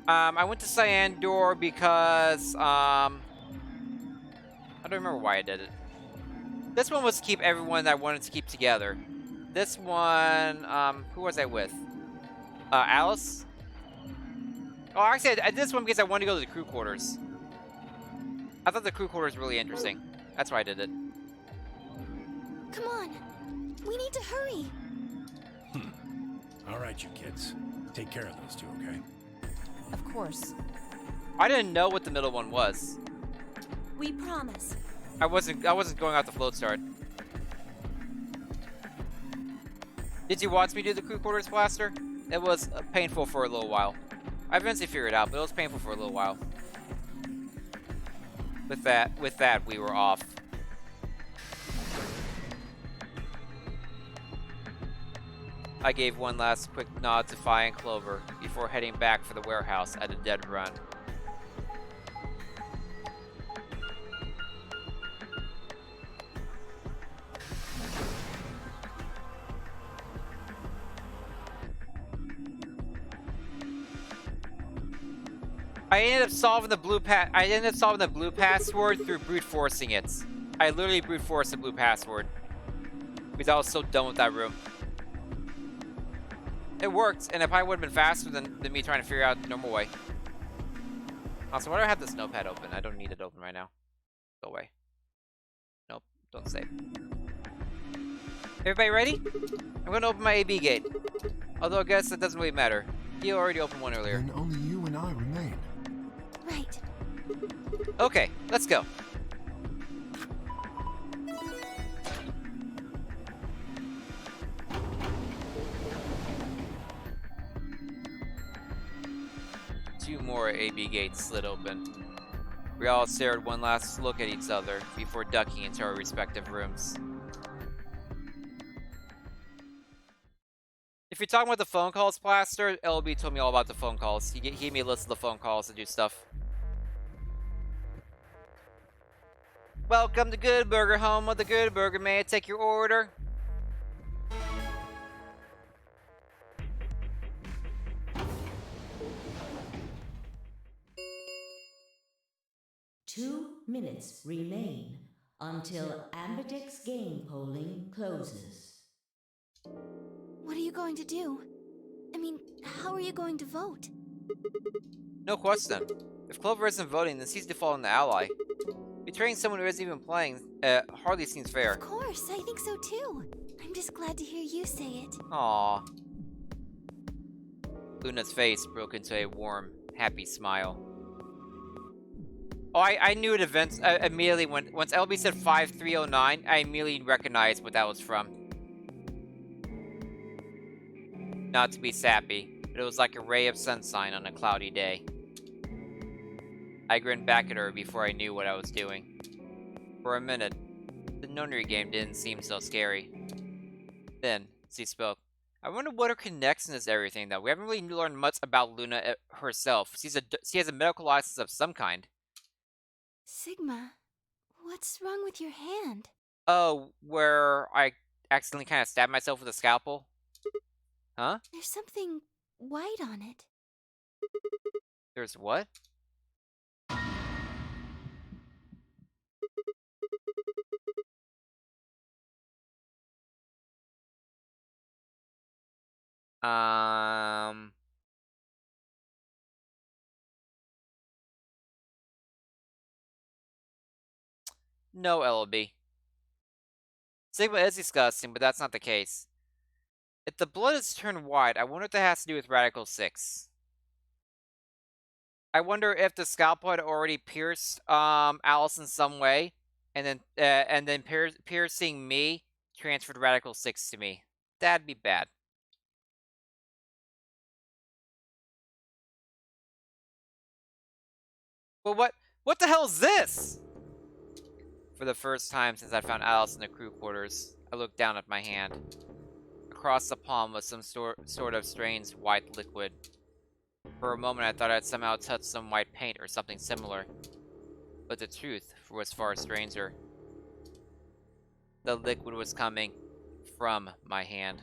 I went to cyan door because, I don't remember why I did it. This one was to keep everyone that I wanted to keep together. This one, who was I with? Alice? Oh, actually, I did this one because I wanted to go to the crew quarters. I thought the crew quarters were really interesting. That's why I did it. Come on. We need to hurry. All right, you kids. Take care of those 2, okay? Of course. I didn't know what the middle one was. We promise. I wasn't going out the float start. Did you watch me do the crew quarters blaster? It was painful for a little while. I eventually figured it out, but it was painful for a little while. With that, we were off. I gave one last quick nod to Fi and Clover before heading back for the warehouse at a dead run. I ended up solving the blue password through brute forcing it. I literally brute forced the blue password because I was so done with that room. It worked, and it probably would have been faster than me trying to figure out the normal way. Also, why do I have this notepad open? I don't need it open right now. Go away. Nope, don't save. Everybody ready? I'm gonna open my AB gate. Although I guess it doesn't really matter. You already opened one earlier. Then only you and I remain. Right. Okay, let's go. Two more AB gates slid open. We all stared one last look at each other before ducking into our respective rooms. If you're talking about the phone calls, Plaster, LB told me all about the phone calls. He gave me a list of the phone calls to do stuff. Welcome to Good Burger, home of the Good Burger. May I take your order? 2 minutes remain until Ambidex game polling closes. What are you going to do? I mean, how are you going to vote? No question. If Clover isn't voting, then she's defaulting the ally. Betraying someone who isn't even playing hardly seems fair. Of course, I think so too. I'm just glad to hear you say it. Aww. Luna's face broke into a warm, happy smile. Oh, I knew it immediately once LB said 5309, I immediately recognized what that was from. Not to be sappy, but it was like a ray of sunshine on a cloudy day. I grinned back at her before I knew what I was doing. For a minute, the nonary game didn't seem so scary. Then, she spoke. I wonder what her connection is to everything, though. We haven't really learned much about Luna herself. She has a medical license of some kind. Sigma, what's wrong with your hand? Oh, where I accidentally kind of stabbed myself with a scalpel? Huh? There's something white on it. There's what? No, LLB. Sigma is disgusting, but that's not the case. If the blood is turned white, I wonder if that has to do with Radical 6. I wonder if the scalpel had already pierced Alice in some way, and then piercing me transferred Radical 6 to me. That'd be bad. Well, what the hell is this? For the first time since I found Alice in the crew quarters, I looked down at my hand. Across the palm was some sort of strange white liquid. For a moment I thought I'd somehow touched some white paint or something similar. But the truth was far stranger. The liquid was coming from my hand.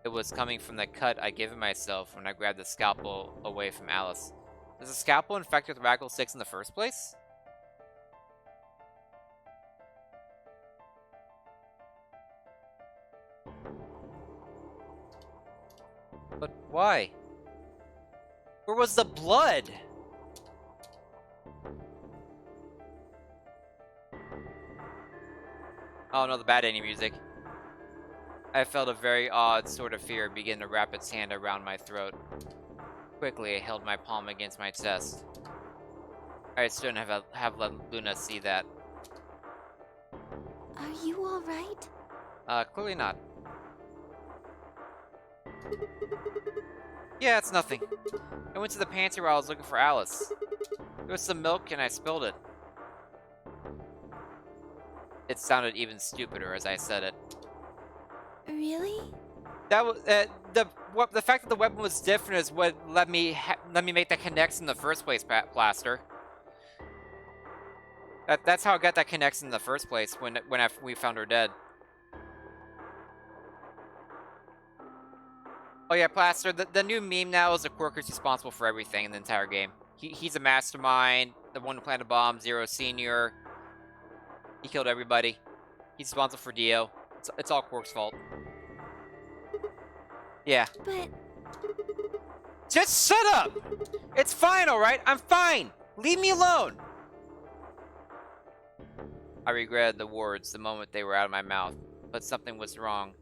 It was coming from the cut I'd given myself when I grabbed the scalpel away from Alice. Was the scalpel infected with Radical 6 in the first place? But why? Where was the blood? Oh no, the bad ending music. I felt a very odd sort of fear begin to wrap its hand around my throat. Quickly, I held my palm against my chest. I shouldn't have let Luna see that. Are you alright? Clearly not. Yeah, it's nothing. I went to the pantry while I was looking for Alice. There was some milk and I spilled it. It sounded even stupider as I said it. Really? That was the fact that the weapon was different is what let me make that connection in the first place, Plaster. That's how I got that connection in the first place when we found her dead. Oh yeah, Plaster. The new meme now is the Quirk is responsible for everything in the entire game. He's a mastermind, the one who planted the bomb, Zero Senior. He killed everybody. He's responsible for Dio. It's all Quirk's fault. Yeah. But... Just shut up! It's fine, alright? I'm fine! Leave me alone! I regretted the words the moment they were out of my mouth, but something was wrong.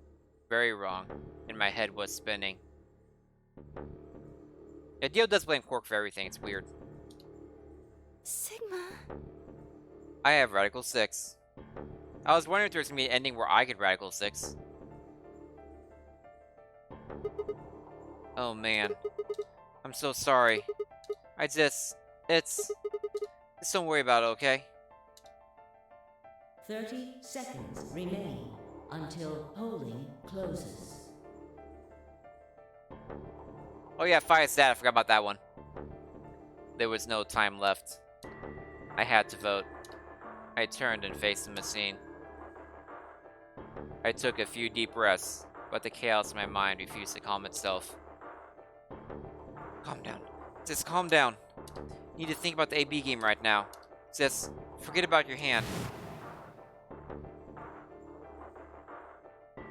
Very wrong. And my head was spinning. Yeah, Dio does blame Quark for everything, it's weird. Sigma... I have Radical 6. I was wondering if there was gonna be an ending where I could Radical 6. Oh man. I'm so sorry. Just don't worry about it, okay? 30 seconds remain until polling closes. Oh yeah, fire stat, I forgot about that one. There was no time left. I had to vote. I turned and faced the machine. I took a few deep breaths, but the chaos in my mind refused to calm itself. Calm down. Just calm down. You need to think about the AB game right now. Just forget about your hand.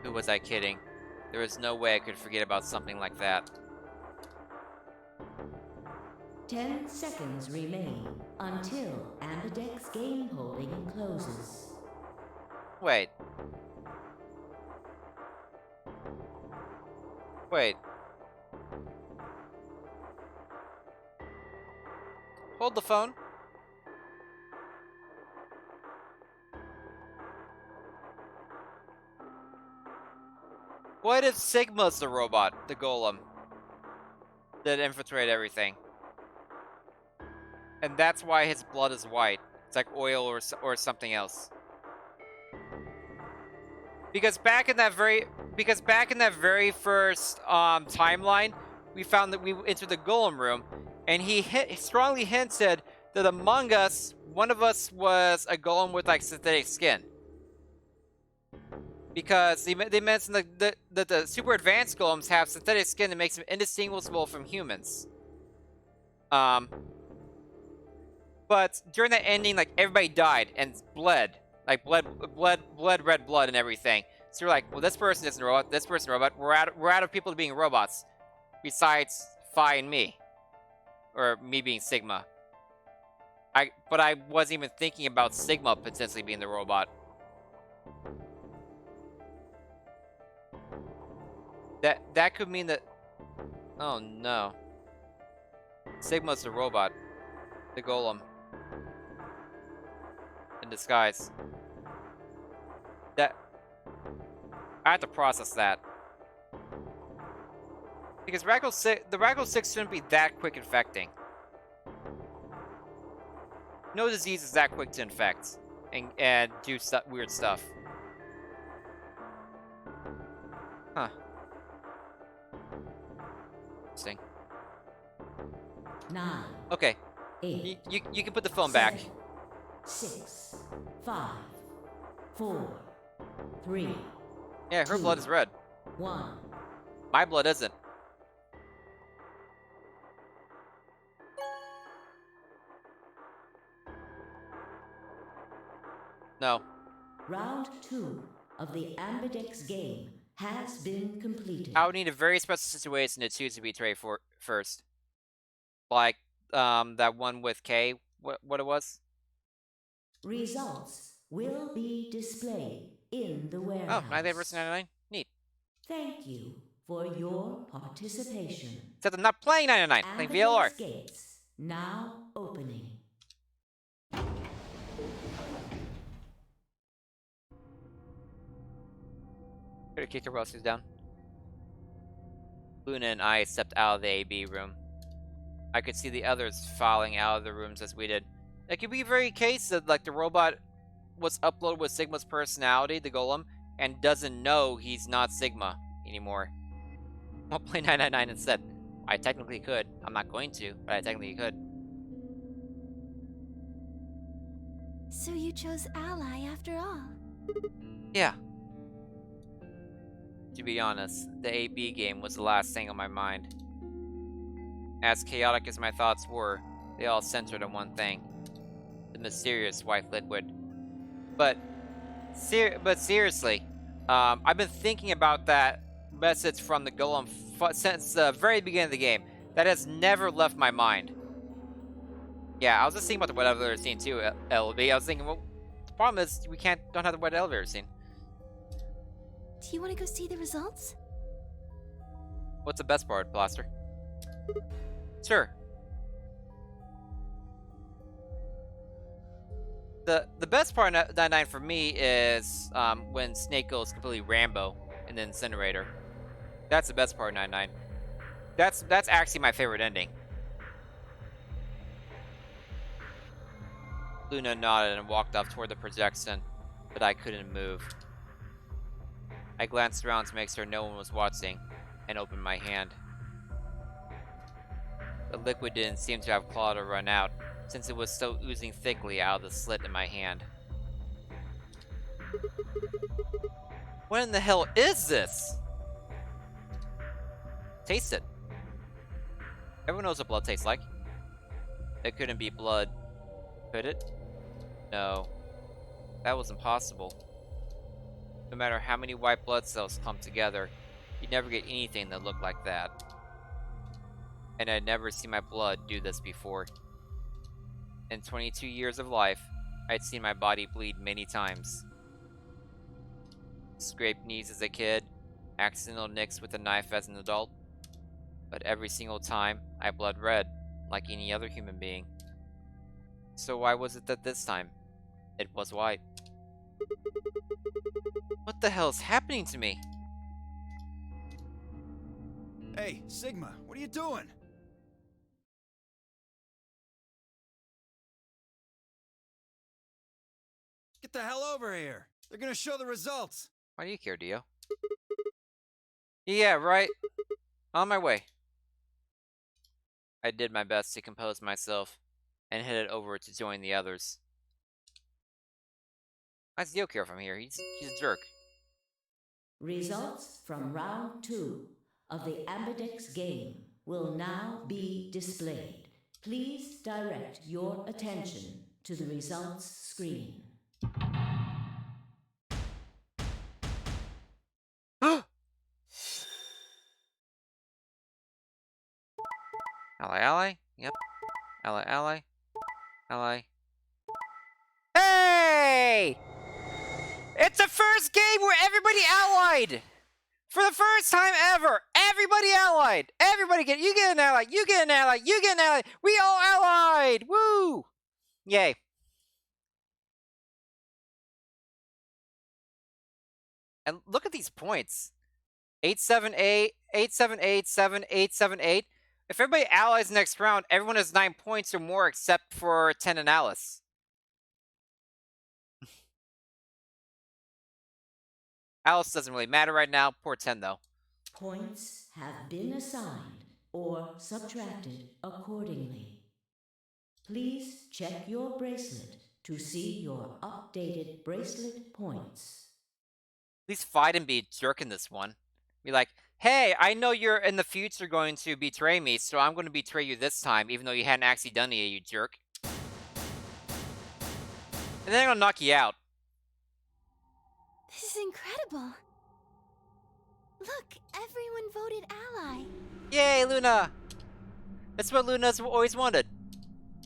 Who was I kidding? There was no way I could forget about something like that. 10 seconds remain until Ambidex game holding closes. Wait. Wait. Hold the phone. What if Sigma's the robot, the golem, that infiltrated everything? And that's why his blood is white. It's like oil or something else. Because back in that very first timeline, we found that we entered the golem room, and he strongly hinted that among us, one of us was a golem with like synthetic skin. Because they mentioned that the super advanced golems have synthetic skin that makes them indistinguishable from humans. But during that ending, like, everybody died and bled. Like, red blood and everything. So you're like, well, this person isn't a robot, this person's a robot. We're out of people being robots. Besides Phi and me. Or me being Sigma. But I wasn't even thinking about Sigma potentially being the robot. That could mean that... Oh, no. Sigma's the robot. The golem. In disguise. I have to process that. Because the Radical 6 shouldn't be that quick infecting. No disease is that quick to infect. And do weird stuff. Huh. Interesting. 9. Okay. 8. You can put the phone back. 6. 5. 4. 3. Yeah, her blood is red. 1. My blood isn't. No. Round 2 of the Ambidex game has been completed. I would need a very special situation to choose to betray first. Like, that one with K, what it was? Results will be displayed in the Oh, warehouse. 98 versus 99? Neat. Thank you for your participation. Except I'm not playing 99, I'm playing VLR. Ambidex gates now opening. Better kick her while she's down. Luna and I stepped out of the AB room. I could see the others filing out of the rooms as we did. It could be a very case that, like, the robot was uploaded with Sigma's personality, the golem, and doesn't know he's not Sigma anymore. I'll play 999 instead. I technically could. I'm not going to, but I technically could. So you chose Ally after all? Yeah. To be honest, the AB game was the last thing on my mind. As chaotic as my thoughts were, they all centered on one thing. The mysterious white liquid. But seriously, I've been thinking about that message from the golem since the very beginning of the game. That has never left my mind. Yeah, I was just thinking about the wet elevator scene too, LB. I was thinking, well, the problem is we don't have the wet elevator scene. Do you want to go see the results? What's the best part, Blaster? Sure. The best part of 99 for me is when Snake goes completely Rambo in the incinerator. That's the best part of 99. That's actually my favorite ending. Luna nodded and walked off toward the projection, but I couldn't move. I glanced around to make sure no one was watching, and opened my hand. The liquid didn't seem to have clawed or run out, since it was still oozing thickly out of the slit in my hand. What in the hell is this? taste it. Everyone knows what blood tastes like. It couldn't be blood, could it? No. That was impossible. No matter how many white blood cells clumped together, you'd never get anything that looked like that. And I'd never seen my blood do this before. In 22 years of life, I'd seen my body bleed many times. Scraped knees as a kid, accidental nicks with a knife as an adult. But every single time, I bled red, like any other human being. So why was it that this time, it was white? What the hell is happening to me? Hey, Sigma, what are you doing? Get the hell over here. They're gonna show the results. Why do you care, Dio? Yeah, right. On my way. I did my best to compose myself and headed over to join the others. Why does Dio care from here? He's a jerk. Results from round 2 of the Ambidex game will now be displayed. Please direct your attention to the results screen. Ally, ally. Yep. Ally, ally. Ally. Hey! It's the first game where everybody allied! For the first time ever! Everybody allied! Everybody you get an ally, you get an ally, you get an ally! We all allied! Woo! Yay. And look at these points. 878, 878, 7, 878. If everybody allies next round, everyone has 9 points or more except for 10 and Alice. Alice doesn't really matter right now. Poor 10, though. Points have been assigned or subtracted accordingly. Please check your bracelet to see your updated bracelet points. At least fight and be a jerk in this one. Be like, hey, I know you're in the future going to betray me, so I'm going to betray you this time, even though you hadn't actually done it, you jerk. And then I'm going to knock you out. This is incredible. Look, everyone voted ally. Yay, Luna! That's what Luna's always wanted.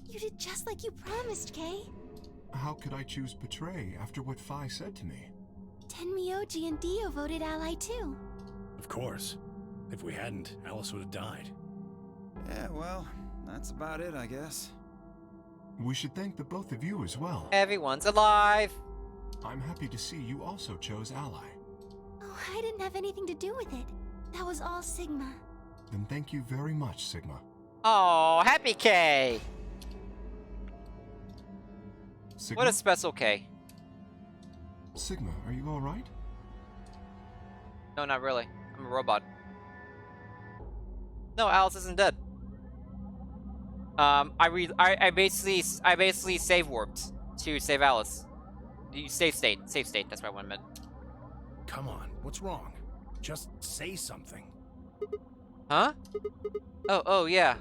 You did just like you promised, Kay. How could I choose Betray after what Phi said to me? Tenmyoji and Dio voted ally too. Of course. If we hadn't, Alice would have died. Yeah, well, that's about it, I guess. We should thank the both of you as well. Everyone's alive! I'm happy to see you also chose Ally. Oh, I didn't have anything to do with it. That was all Sigma. Then thank you very much, Sigma. Oh, happy K! Sigma? What a special K. Sigma, are you alright? No, not really. I'm a robot. No, Alice isn't dead. I basically save warped to save Alice. You save state, that's what I meant. Come on, what's wrong? Just say something. Huh? Oh yeah.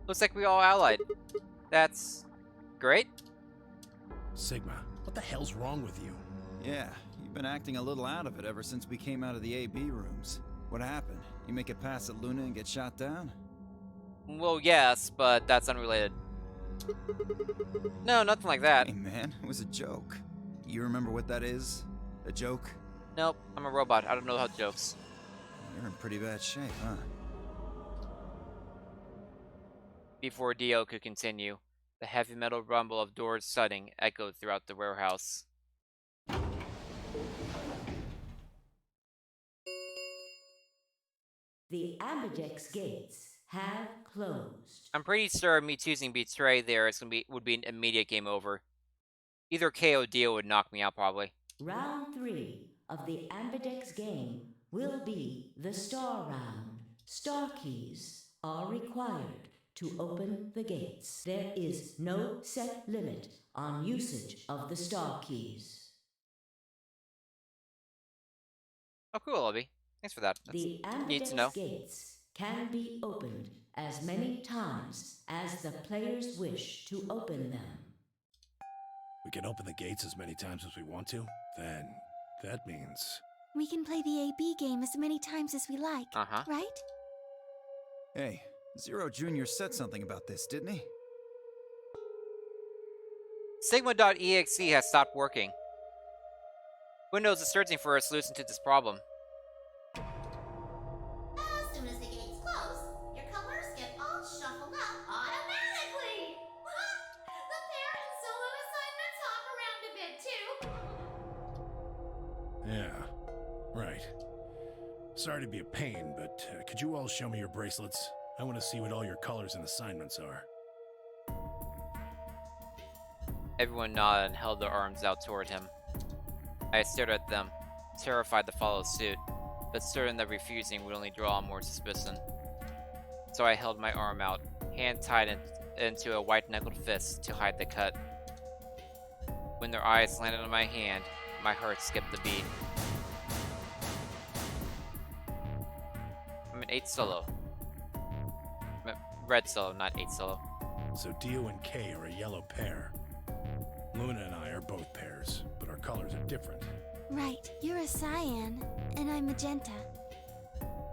Looks like we all allied. That's great. Sigma, what the hell's wrong with you? Yeah, you've been acting a little out of it ever since we came out of the AB rooms. What happened? You make it past at Luna and get shot down? Well, yes, but that's unrelated. No, nothing like that. Hey man, it was a joke. You remember what that is? A joke? Nope, I'm a robot. I don't know how jokes. You're in pretty bad shape, huh? Before Dio could continue, the heavy metal rumble of doors shutting echoed throughout the warehouse. The Ambidex gates have closed. I'm pretty sure me choosing Betray there would be an immediate game over. Either K or Dio would knock me out, probably. Round 3 of the Ambidex game will be the Star Round. Star keys are required to open the gates. There is no set limit on usage of the Star keys. Oh, cool, Obi. Thanks for that. That's The neat to know. ambidex gates can be opened as many times as the players wish to open them. We can open the gates as many times as we want to? Then that means... We can play the AB game as many times as we like, Uh-huh. right? Hey, Zero Jr. said something about this, didn't he? Sigma.exe has stopped working. Windows is searching for a solution to this problem. As soon as the gates close, your colors get all shuffled up automatically. The pair and solo assignments hop around a bit too. Yeah, right. Sorry to be a pain, but could you all show me your bracelets? I want to see what all your colors and assignments are. Everyone nodded and held their arms out toward him. I stared at them, terrified to follow suit, but certain that refusing would only draw on more suspicion. So I held my arm out, hand tied into a white-knuckled fist to hide the cut. When their eyes landed on my hand, my heart skipped a beat. I'm an 8 solo. Red solo, not 8 solo. So Dio and Kay are a yellow pair. Luna and I are both pairs, but our colors are different. Right. You're a cyan, and I'm magenta.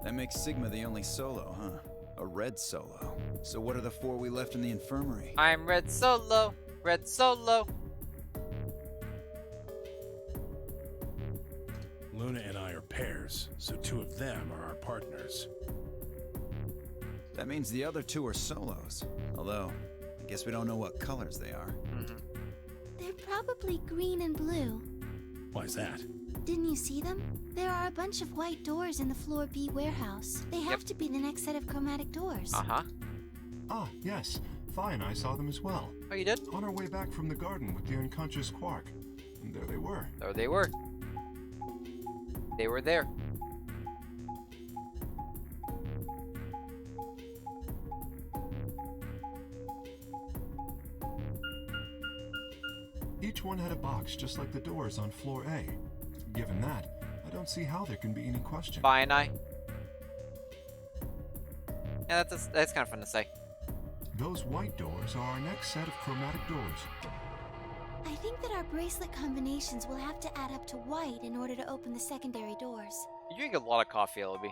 That makes Sigma the only solo, huh? A red solo. So what are the 4 we left in the infirmary? I'm red solo, red solo. Luna and I are pairs, so 2 of them are our partners. That means the other 2 are solos. Although, I guess we don't know what colors they are. They're probably green and blue. Why's that? Didn't you see them? There are a bunch of white doors in the floor B warehouse. They have to be the next set of chromatic doors. Uh-huh. Ah, yes. Fi and I saw them as well. Oh, you did? On our way back from the garden with the unconscious Quark. And there they were. There they were. They were there. Each one had a box just like the doors on floor A. Given that, I don't see how there can be any question. Fi and I. Yeah, that's kind of fun to say. Those white doors are our next set of chromatic doors. I think that our bracelet combinations will have to add up to white in order to open the secondary doors. You drink a lot of coffee, Ellaby.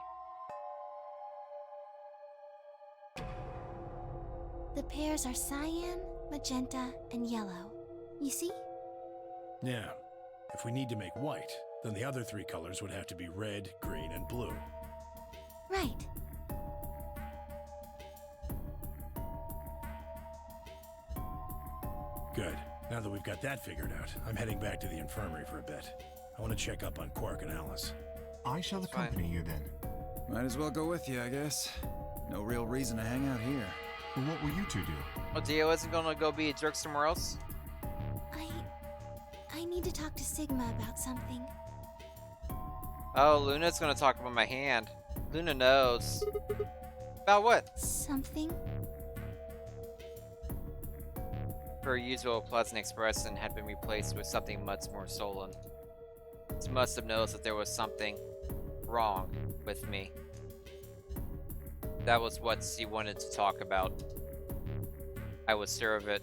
The pairs are cyan, magenta, and yellow. You see? Yeah. If we need to make white, then the other 3 colors would have to be red, green, and blue. Right. Good. Now that we've got that figured out, I'm heading back to the infirmary for a bit. I want to check up on Quark and Alice. I shall accompany you then. Might as well go with you, I guess. No real reason to hang out here. What will you 2 do? Oh, Dio isn't gonna go be a jerk somewhere else? I need to talk to Sigma about something. Oh, Luna's gonna talk about my hand. Luna knows. About what? Something? Her usual pleasant expression had been replaced with something much more sullen. She must have noticed that there was something wrong with me. That was what she wanted to talk about. I was sure of it.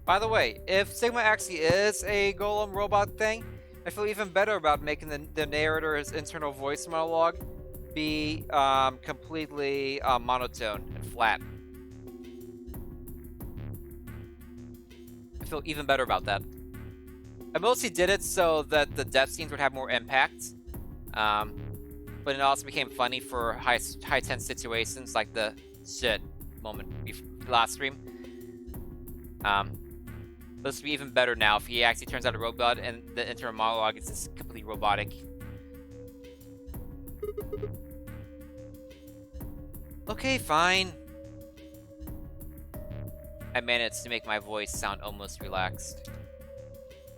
By the way, if Sigma actually is a golem robot thing, I feel even better about making the narrator's internal voice monologue be completely monotone and flat. I feel even better about that. I mostly did it so that the death scenes would have more impact, but it also became funny for high tense situations like the shit moment last stream. This would be even better now if he actually turns out a robot and the internal monologue is just completely robotic. Okay, fine. I managed to make my voice sound almost relaxed.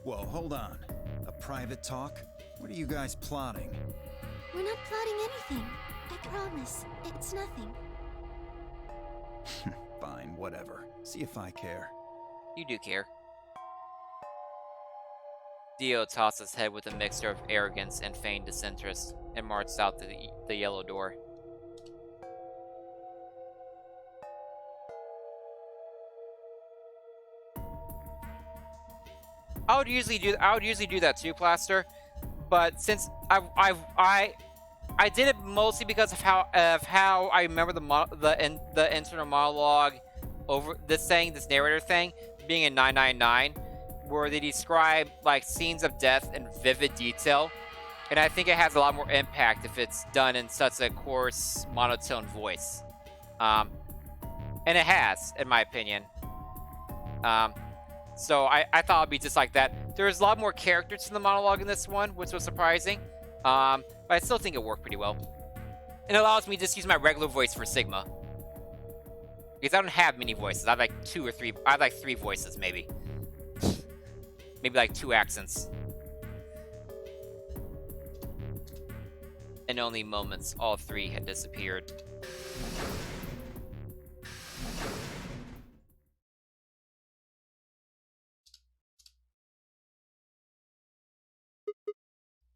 Whoa, hold on. A private talk? What are you guys plotting? We're not plotting anything. I promise. It's nothing. Fine, whatever. See if I care. You do care. Dio tossed his head with a mixture of arrogance and feigned disinterest and marched out to the yellow door. I would usually do that too, Plaster, but since I did it mostly because of how I remember the internal monologue over this narrator thing being in 999, where they describe like scenes of death in vivid detail, and I think it has a lot more impact if it's done in such a coarse, monotone voice. And it has, in my opinion. So I thought it'd be just like that. There's a lot more characters in the monologue in this one, which was surprising. But I still think it worked pretty well. It allows me to just use my regular voice for Sigma. Because I don't have many voices. I have like 2 or 3. I have like 3 voices, maybe. Maybe like 2 accents. In only moments, all 3 had disappeared.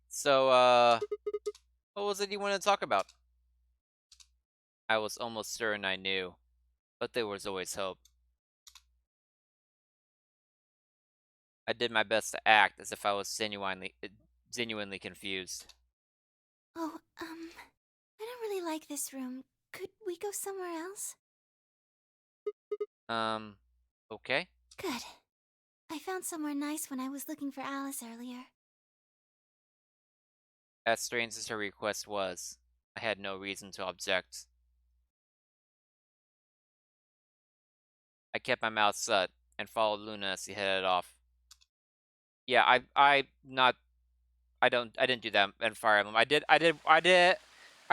So, what was it you wanted to talk about? I was almost certain I knew, but there was always hope. I did my best to act as if I was genuinely confused. Oh, I don't really like this room. Could we go somewhere else? Okay. Good. I found somewhere nice when I was looking for Alice earlier. As strange as her request was, I had no reason to object. I kept my mouth shut and followed Luna as he headed off. Yeah, I didn't do that in Fire Emblem. I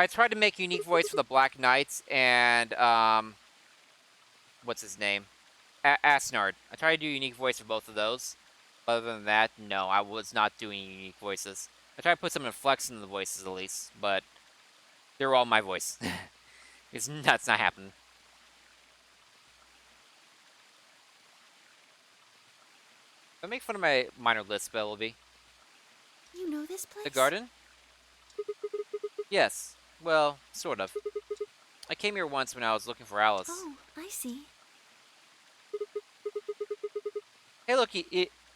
tried to make a unique voice for the Black Knights and what's his name? Asnard. I tried to do a unique voice for both of those. Other than that, no, I was not doing unique voices. I tried to put some inflex in the voices at least, but they're all my voice. That's not happening. Don't make fun of my minor lisp, Ellaby. You know this place? The garden? Yes. Well, sort of. I came here once when I was looking for Alice. Oh, I see. Hey, look,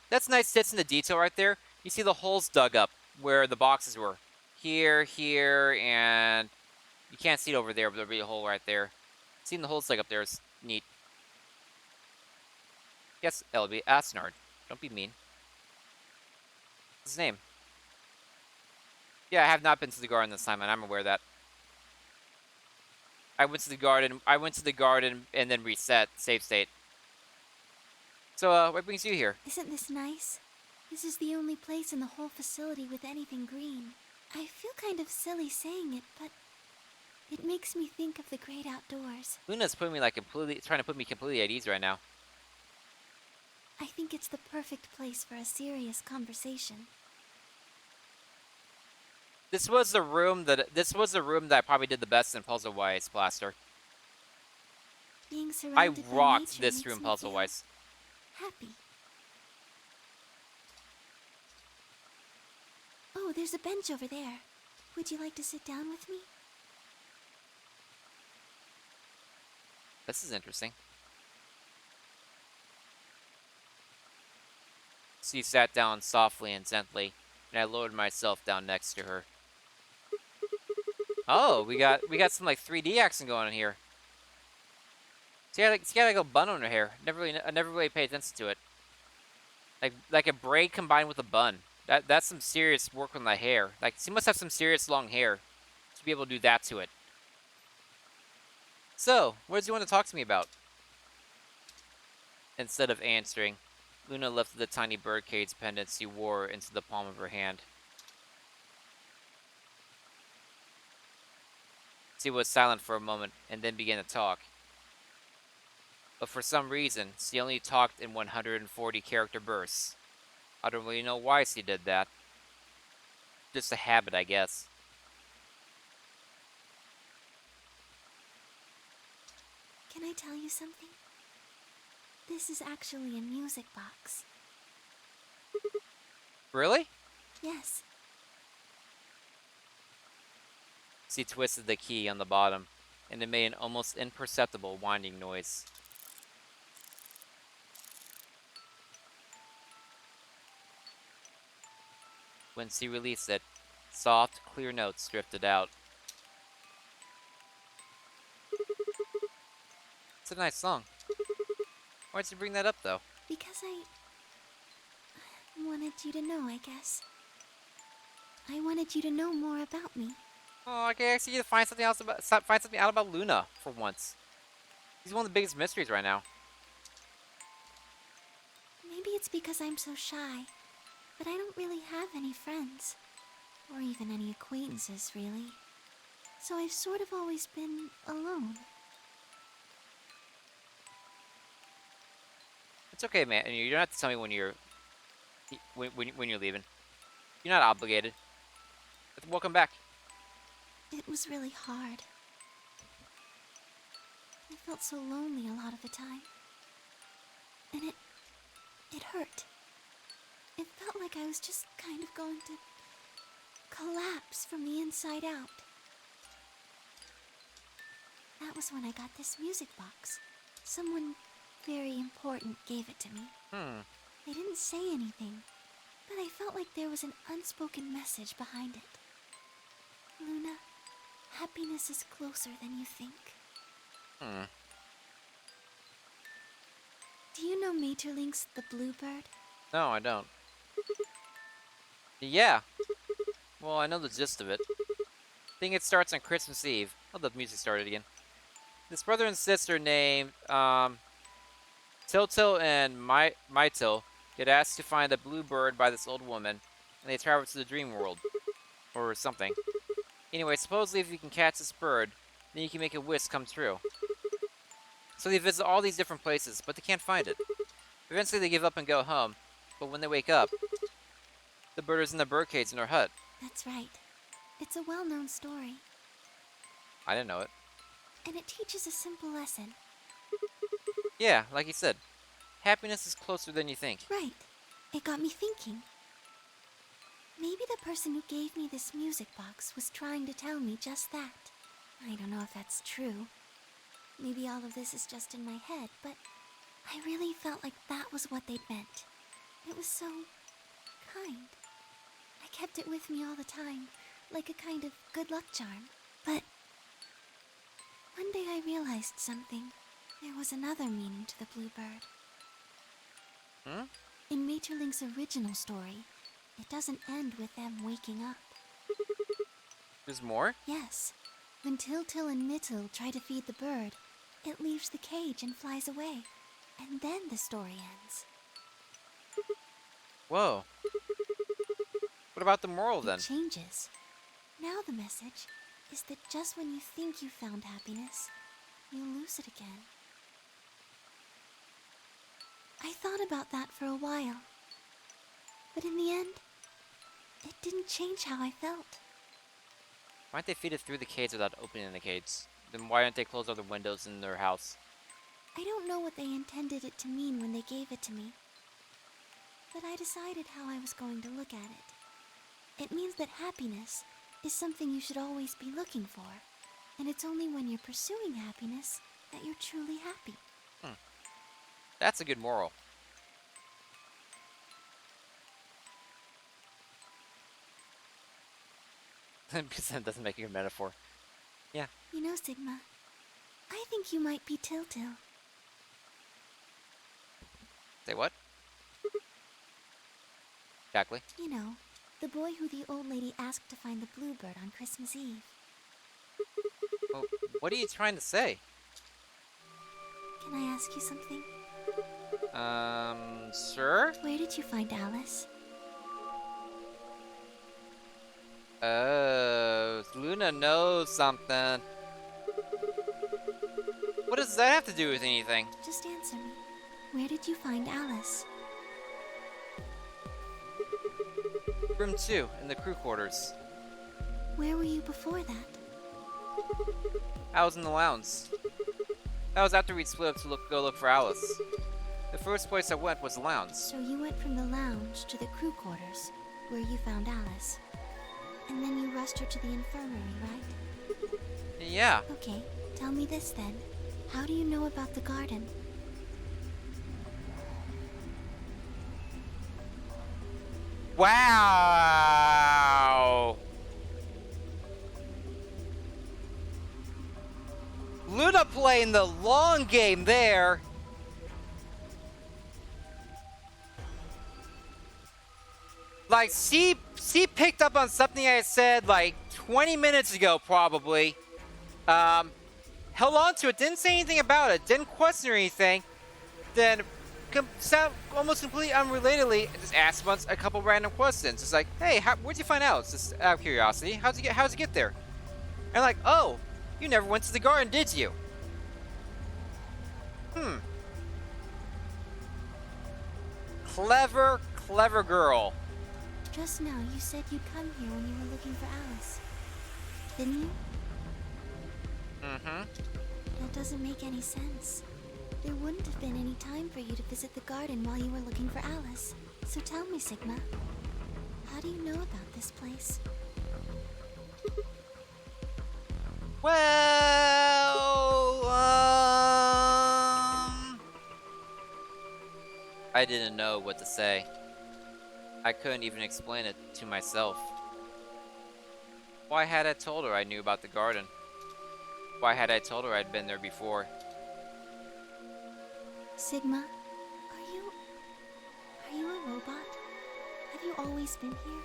that's nice attention to detail right there. You see the holes dug up where the boxes were. Here, and you can't see it over there, but there'll be a hole right there. Seeing the holes dug up there is neat. Yes, Ellaby, Asnard. Don't be mean. What's his name? Yeah, I have not been to the garden this time, and I'm aware of that. I went to the garden and then reset, save state. So, what brings you here? Isn't this nice? This is the only place in the whole facility with anything green. I feel kind of silly saying it, but it makes me think of the great outdoors. Luna's putting me trying to put me completely at ease right now. I think it's the perfect place for a serious conversation. This was the room that I probably did the best in puzzle-wise, Blaster. Being I surrounded by rocked nature this makes room me puzzle-wise. feel happy. Oh, there's a bench over there. Would you like to sit down with me? This is interesting. She sat down softly and gently, and I lowered myself down next to her. Oh, we got some like 3D action going on here. She got like a bun on her hair. I never really paid attention to it. Like a braid combined with a bun. That's some serious work on the hair. Like she must have some serious long hair to be able to do that to it. So, what did you want to talk to me about? Instead of answering, Luna lifted the tiny birdcage pendant she wore into the palm of her hand. She was silent for a moment and then began to talk. But for some reason, she only talked in 140 character bursts. I don't really know why she did that. Just a habit, I guess. Can I tell you something? This is actually a music box. Really? Yes. She twisted the key on the bottom, and it made an almost imperceptible whining noise. When she released it, soft, clear notes drifted out. It's a nice song. Why'd you bring that up, though? Because I wanted you to know, I guess. I wanted you to know more about me. Oh, I can actually find something else about find something out about Luna for once. He's one of the biggest mysteries right now. Maybe it's because I'm so shy, but I don't really have any friends. Or even any acquaintances, really. So I've sort of always been alone. It's okay, man. And you don't have to tell me when you're when you're leaving. You're not obligated. But welcome back. It was really hard. I felt so lonely a lot of the time. And it hurt. It felt like I was just kind of going to collapse from the inside out. That was when I got this music box. Someone very important gave it to me. They didn't say anything, but I felt like there was an unspoken message behind it. Luna, happiness is closer than you think. Do you know Maeterlinck's The Bluebird? No, I don't. Yeah. Well, I know the gist of it. I think it starts on Christmas Eve. Oh, the music started again. This brother and sister named Tiltil and Mytil get asked to find a bluebird by this old woman, and they travel to the dream world. Or something. Anyway, supposedly if you can catch this bird, then you can make a wish come true. So they visit all these different places, but they can't find it. Eventually they give up and go home, but when they wake up, the bird is in the birdcage in her hut. That's right. It's a well-known story, I didn't know it. and it teaches a simple lesson. Yeah, like you said, happiness is closer than you think. Right. It got me thinking. Maybe the person who gave me this music box was trying to tell me just that. I don't know if that's true. Maybe all of this is just in my head, but I really felt like that was what they meant. It was so kind. I kept it with me all the time, like a kind of good luck charm. But one day I realized something. There was another meaning to the bluebird. In Maeterlinck's original story, it doesn't end with them waking up. There's more? Yes. When Tiltil and Mytil try to feed the bird, it leaves the cage and flies away. And then the story ends. Whoa. What about the moral then? It changes. Now the message is that just when you think you found happiness, you lose it again. I thought about that for a while. But in the end, it didn't change how I felt. Why don't they feed it through the cage without opening the cage? Then why don't they close all the windows in their house? I don't know what they intended it to mean when they gave it to me. But I decided how I was going to look at it. It means that happiness is something you should always be looking for. And it's only when you're pursuing happiness that you're truly happy. That's a good moral. That doesn't make a good metaphor. Yeah. You know, Sigma, I think you might be Tiltil. Say what? Exactly. You know, the boy who the old lady asked to find the bluebird on Christmas Eve. Well, what are you trying to say? Can I ask you something? Sure? Where did you find Alice? Luna knows something. What does that have to do with anything? Just answer me. Where did you find Alice? Room 2, in the crew quarters. Where were you before that? I was in the lounge. That was after we'd split up to go look for Alice. The first place I went was the lounge. So you went from the lounge to the crew quarters. where you found Alice. And then you rushed her to the infirmary, right? Yeah. Okay, tell me this then. How do you know about the garden? Wow. Luna playing the long game there. Like, she picked up on something I said like 20 minutes ago, probably. Held on to it, didn't say anything about it, didn't question or anything. Then, almost completely unrelatedly, just asked a couple random questions. It's like, hey, where'd you find out? Just out of curiosity, how'd you get there? And like, oh, you never went to the garden, did you? Clever girl. Just now, you said you'd come here when you were looking for Alice. Didn't you? Mm-hmm. That doesn't make any sense. There wouldn't have been any time for you to visit the garden while you were looking for Alice. So tell me, Sigma, how do you know about this place? Well, I didn't know what to say. I couldn't even explain it to myself. Why had I told her I knew about the garden? Why had I told her I'd been there before? Sigma, are you a robot? Have you always been here?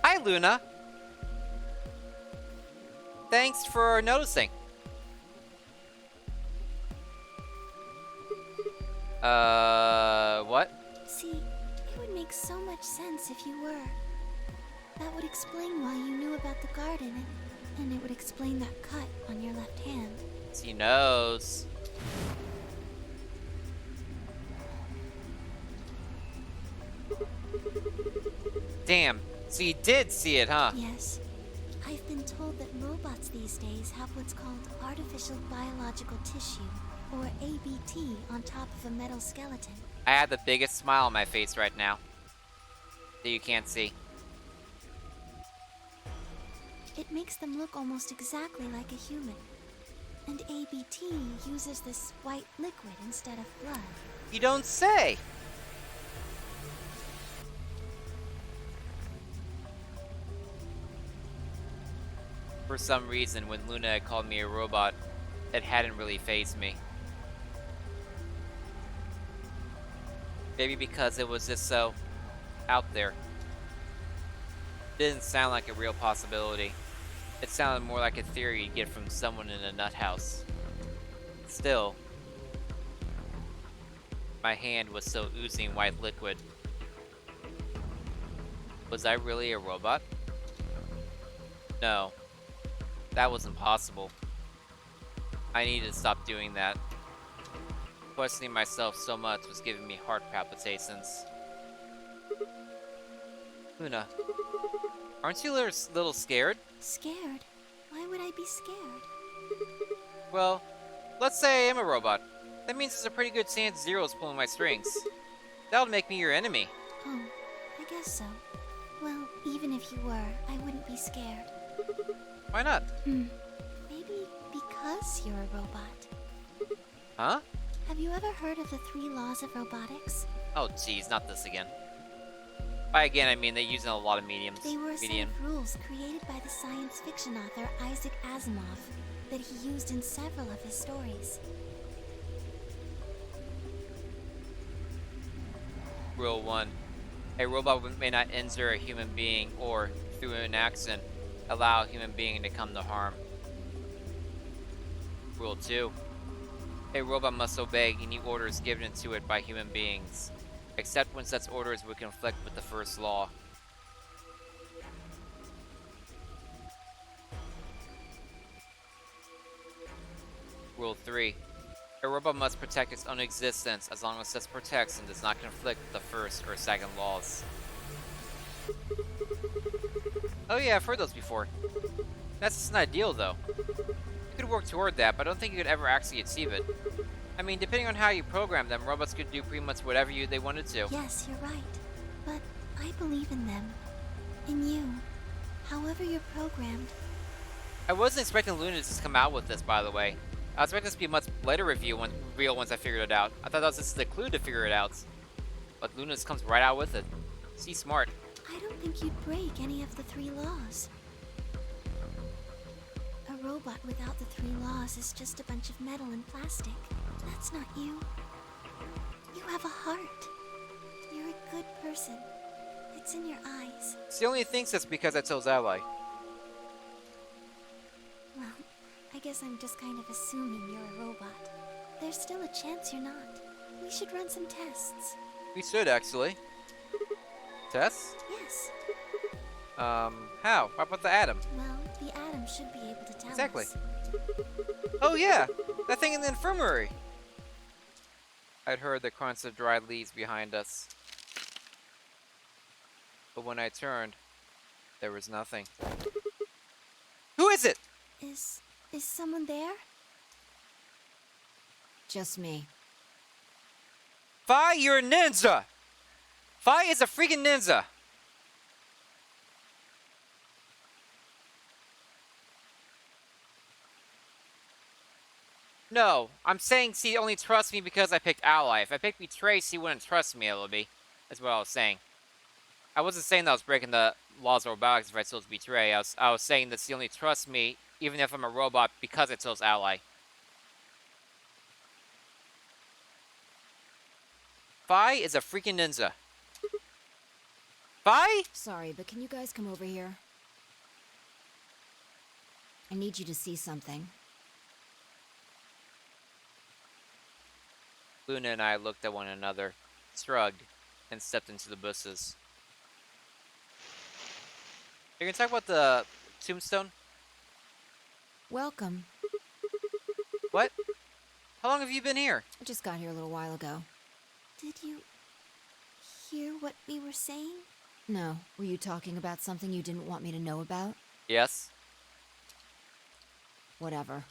Hi, Luna. Thanks for noticing. What? See, it would make so much sense if you were. That would explain why you knew about the garden, and it would explain that cut on your left hand. She knows. Damn, so you did see it, huh? Yes. I've been told that robots these days have what's called artificial biological tissue, or ABT, on top of a metal skeleton. I have the biggest smile on my face right now that you can't see. It makes them look almost exactly like a human. And ABT uses this white liquid instead of blood. You don't say! For some reason, when Luna had called me a robot, it hadn't really fazed me. Maybe because it was just so out there. Didn't sound like a real possibility. It sounded more like a theory you'd get from someone in a nut house. Still, my hand was still oozing white liquid. Was I really a robot? No, that wasn't possible. I needed to stop doing that. Questioning myself so much was giving me heart palpitations. Luna, aren't you a little scared? Scared? Why would I be scared? Well, let's say I am a robot. That means there's a pretty good chance Zero's pulling my strings. That'll make me your enemy. Oh, I guess so. Well, even if you were, I wouldn't be scared. Why not? Maybe because you're a robot. Huh? Have you ever heard of the 3 laws of robotics? Oh geez, not this again. By again, I mean they use in a lot of mediums. They were a set of rules created by the science fiction author Isaac Asimov that he used in several of his stories. Rule 1. A robot may not injure a human being or, through an accident, allow a human being to come to harm. Rule 2. A robot must obey any orders given to it by human beings, except when such orders would conflict with the first law. Rule 3. A robot must protect its own existence as long as such protection does not conflict with the first or second laws. Oh yeah, I've heard those before. That's just an ideal though. You could work toward that, but I don't think you could ever actually achieve it. I mean, depending on how you program them, robots could do pretty much whatever they wanted to. Yes, you're right. But believe in them. In you. However you're programmed. I wasn't expecting Luna to just come out with this, by the way. I was expecting this to be a much later reveal once I figured it out. I thought that was just the clue to figure it out. But Luna just comes right out with it. She's smart. I don't think you'd break any of the 3 laws. A robot without the 3 laws is just a bunch of metal and plastic. That's not you. You have a heart. You're a good person. It's in your eyes. She only thinks that's because I chose Ally. Well, I guess I'm just kind of assuming you're a robot. There's still a chance you're not. We should run some tests. We should, actually. Tests? Yes. How? How about the atom? Well, the atom should be able to tell Exactly. us. Oh yeah! That thing in the infirmary! I'd heard the crunch of dry leaves behind us. But when I turned, there was nothing. Who is it? Is someone there? Just me. Fi, you're a ninja! Fi is a freaking ninja! No, I'm saying she only trusts me because I picked Ally. If I picked Betray, she wouldn't trust me, Ellaby. That's what I was saying. I wasn't saying that I was breaking the laws of robotics if I chose Betray. I was saying that she only trusts me, even if I'm a robot, because I chose Ally. Fi is a freaking ninja. Fi? Sorry, but can you guys come over here? I need you to see something. Luna and I looked at one another, shrugged, and stepped into the bushes. Are you gonna talk about the tombstone? Welcome. What? How long have you been here? I just got here a little while ago. Did you hear what we were saying? No. Were you talking about something you didn't want me to know about? Yes. Whatever.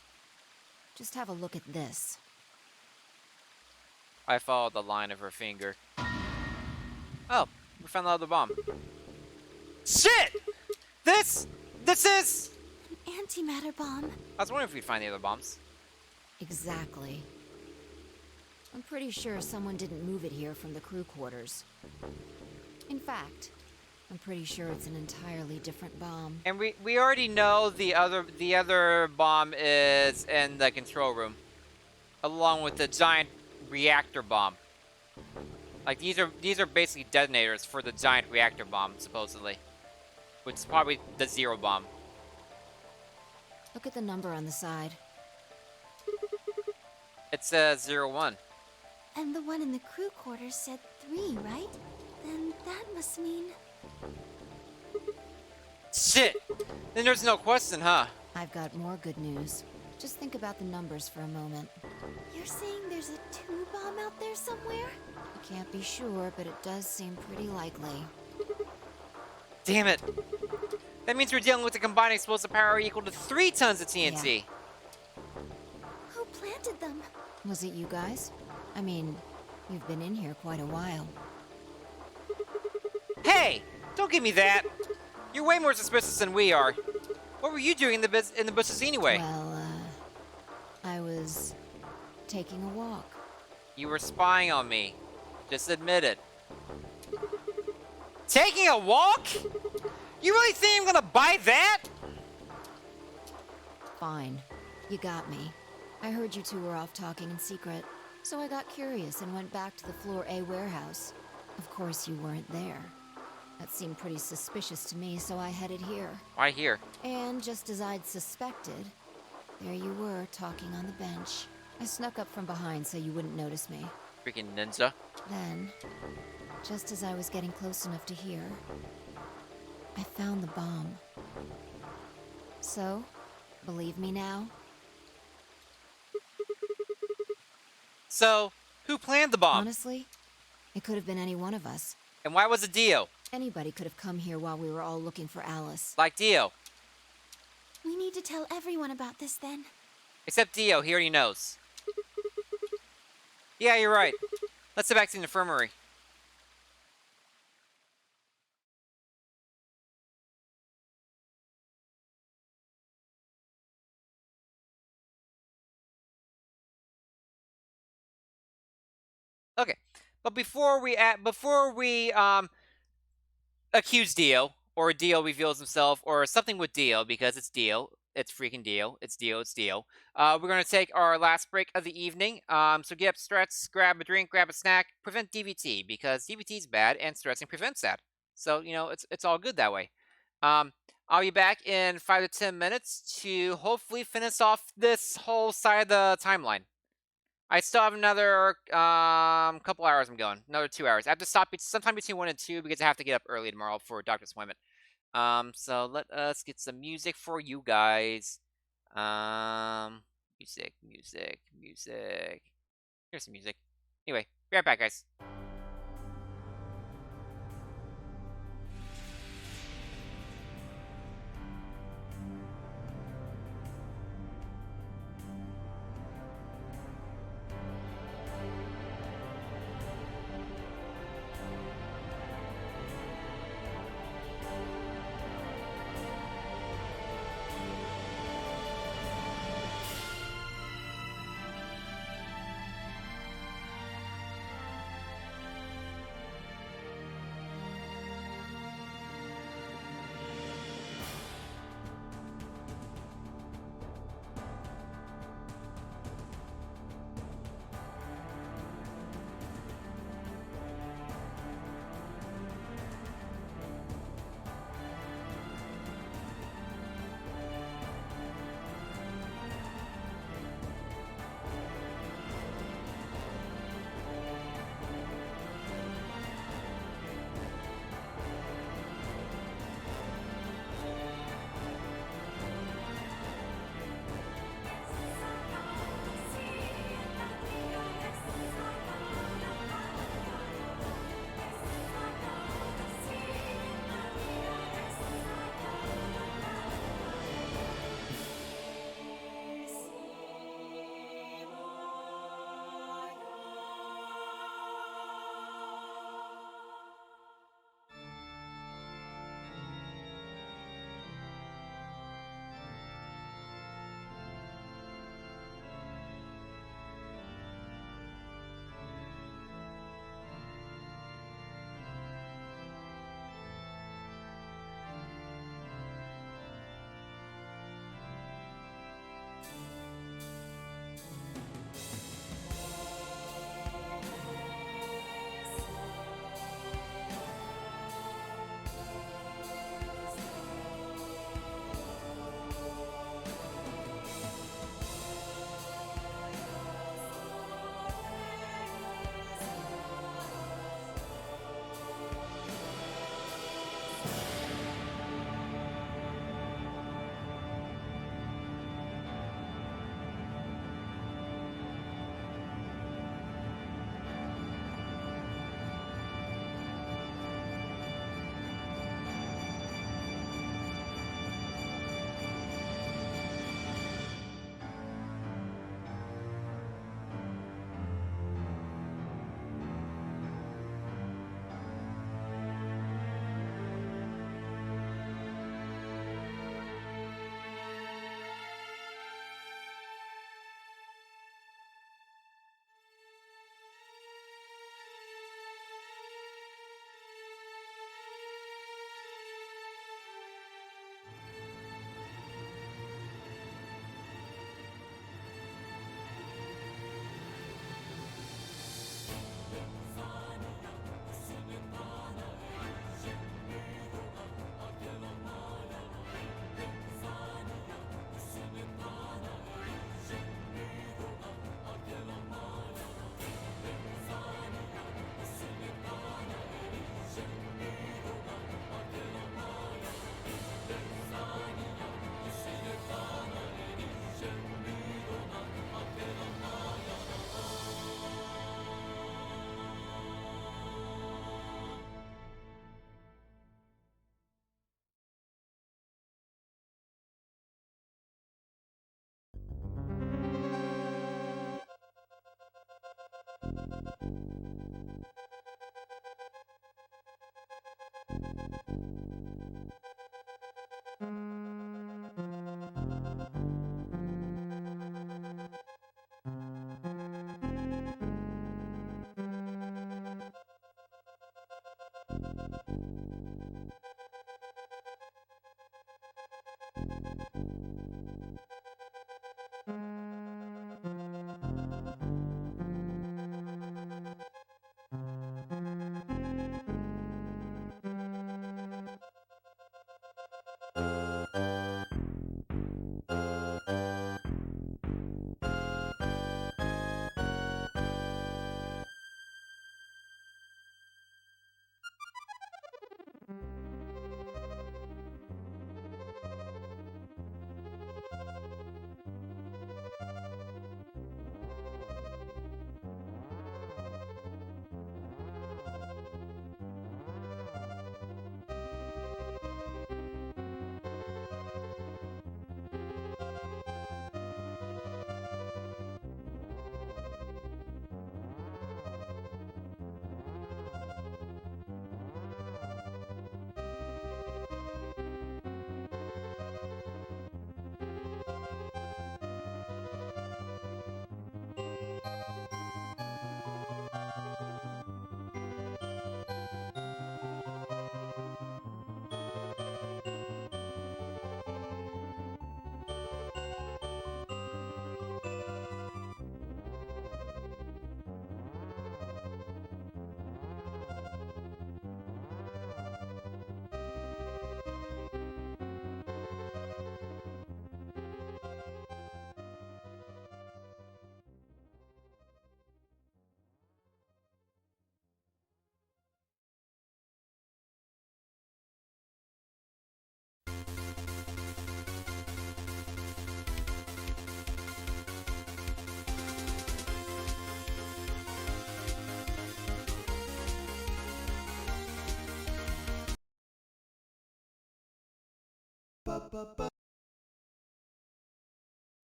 Just have a look at this. I followed the line of her finger. Oh, we found the other bomb. Shit! This is... An antimatter bomb. I was wondering if we'd find the other bombs. Exactly. I'm pretty sure someone didn't move it here from the crew quarters. In fact, I'm pretty sure it's an entirely different bomb. And we already know the other bomb is in the control room, along with the giant reactor bomb. Like these are basically detonators for the giant reactor bomb, supposedly, which is probably the zero bomb. Look at the number on the side. It says 01. And the one in the crew quarters said 3, right? Then that must mean... Shit! Then there's no question, huh? I've got more good news. Just think about the numbers for a moment. You're saying there's a 2 bomb out there somewhere? I can't be sure, but it does seem pretty likely. Damn it! That means we're dealing with a combined explosive power equal to 3 tons of TNT. Yeah. Who planted them? Was it you guys? I mean, you've been in here quite a while. Hey! Don't give me that! You're way more suspicious than we are. What were you doing in the bushes anyway? Well, I was taking a walk. You were spying on me. Just admit it. Taking a walk? You really think I'm gonna buy that? Fine. You got me. I heard you two were off talking in secret, so I got curious and went back to the Floor A warehouse. Of course, you weren't there. That seemed pretty suspicious to me, so I headed here. Why here? And just as I'd suspected, there you were, talking on the bench. I snuck up from behind so you wouldn't notice me. Freaking ninja. Then, just as I was getting close enough to hear, I found the bomb. So, believe me now? So, who planned the bomb? Honestly, it could have been any one of us. And why was it Dio? Anybody could have come here while we were all looking for Alice. Like Dio. We need to tell everyone about this then. Except Dio, he already knows. Yeah, you're right. Let's head back to the infirmary. But before we accuse Dio, or Dio reveals himself, or something with Dio, because it's Dio. It's freaking Dio. It's Dio. It's Dio. We're gonna take our last break of the evening. So get up, stretch, grab a drink, grab a snack, prevent DVT, because DVT is bad and stretching prevents that. So it's all good that way. I'll be back in 5 to 10 minutes to hopefully finish off this whole side of the timeline. I still have another couple hours I'm going. Another 2 hours. I have to stop sometime between 1 and 2 because I have to get up early tomorrow for a doctor's appointment. So let us get some music for you guys. Music, music, music. Here's some music. Anyway, be right back, guys.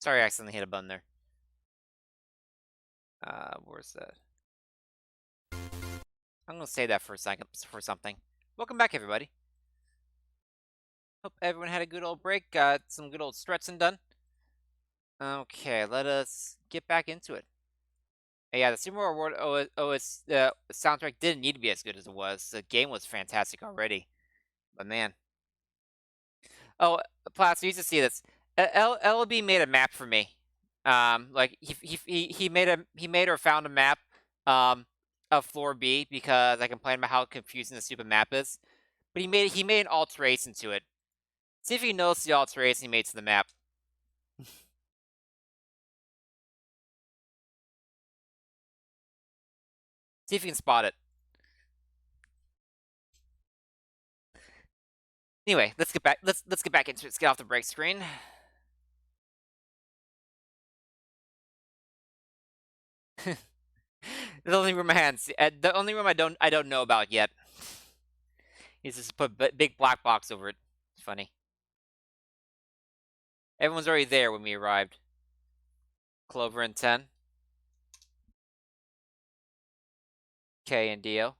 Sorry, I accidentally hit a button there. Where's that? I'm gonna say that for a second for something. Welcome back, everybody. Hope everyone had a good old break. Got some good old stretching done. Okay, let us get back into it. Yeah, the Super Mario World OS soundtrack didn't need to be as good as it was. The game was fantastic already, but man. Oh, Plaster, you used to see this. LB made a map for me. Like he made or found a map of floor B because I complained about how confusing the stupid map is. But he made an alteration to it. See if you notice the alteration he made to the map. See if you can spot it. Anyway, let's get back. Let's get back into it. Let's get off the break screen. The only room the only room I don't know about yet. He's just put big black box over it. It's funny. Everyone's already there when we arrived. Clover and 10. Kay and Dio.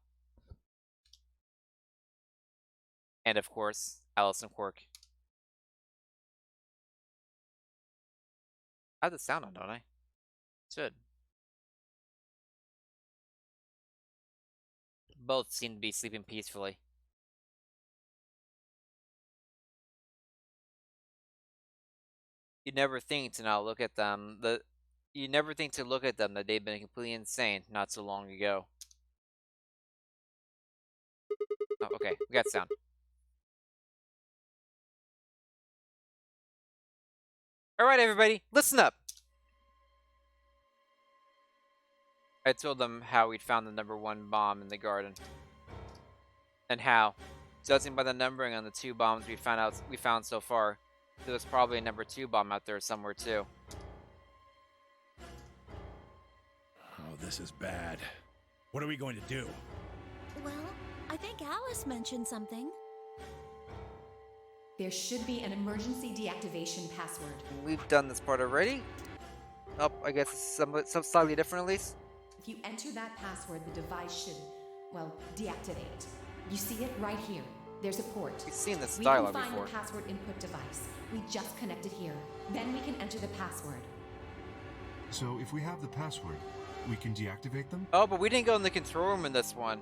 And of course, Alice and Quirk. I have the sound on, don't I? Should. Both seem to be sleeping peacefully. You never think to not look at them. You never think to look at them that they've been completely insane not so long ago. Oh, okay, we got sound. Alright, everybody, listen up! I told them how we'd found the #1 bomb in the garden. And how, judging by the numbering on the 2 bombs we found so far, there was probably a #2 bomb out there somewhere too. Oh, this is bad. What are we going to do? Well, I think Alice mentioned something. There should be an emergency deactivation password. We've done this part already? Oh, I guess it's some slightly different at least. If you enter that password, the device should, well, deactivate. You see it right here. There's a port. We've seen this We dialogue can find before. the password input device. We just connected here. Then we can enter the password. So if we have the password, we can deactivate them? Oh, but we didn't go in the control room in this one.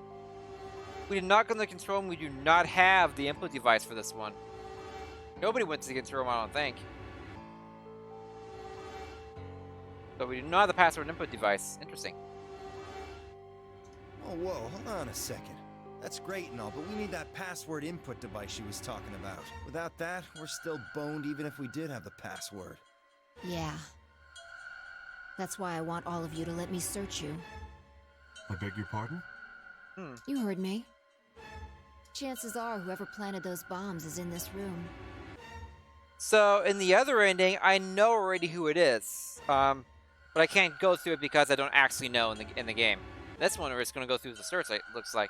We did not go in the control room. We do not have the input device for this one. Nobody went to the control room, I don't think. So we do not have the password input device. Interesting. Oh, whoa, hold on a second. That's great and all, but we need that password input device she was talking about. Without that, we're still boned even if we did have the password. Yeah. That's why I want all of you to let me search you. I beg your pardon? You heard me. Chances are whoever planted those bombs is in this room. So in the other ending, I know already who it is. But I can't go through it because I don't actually know in the game. This one, we're just going to go through the search. It looks like.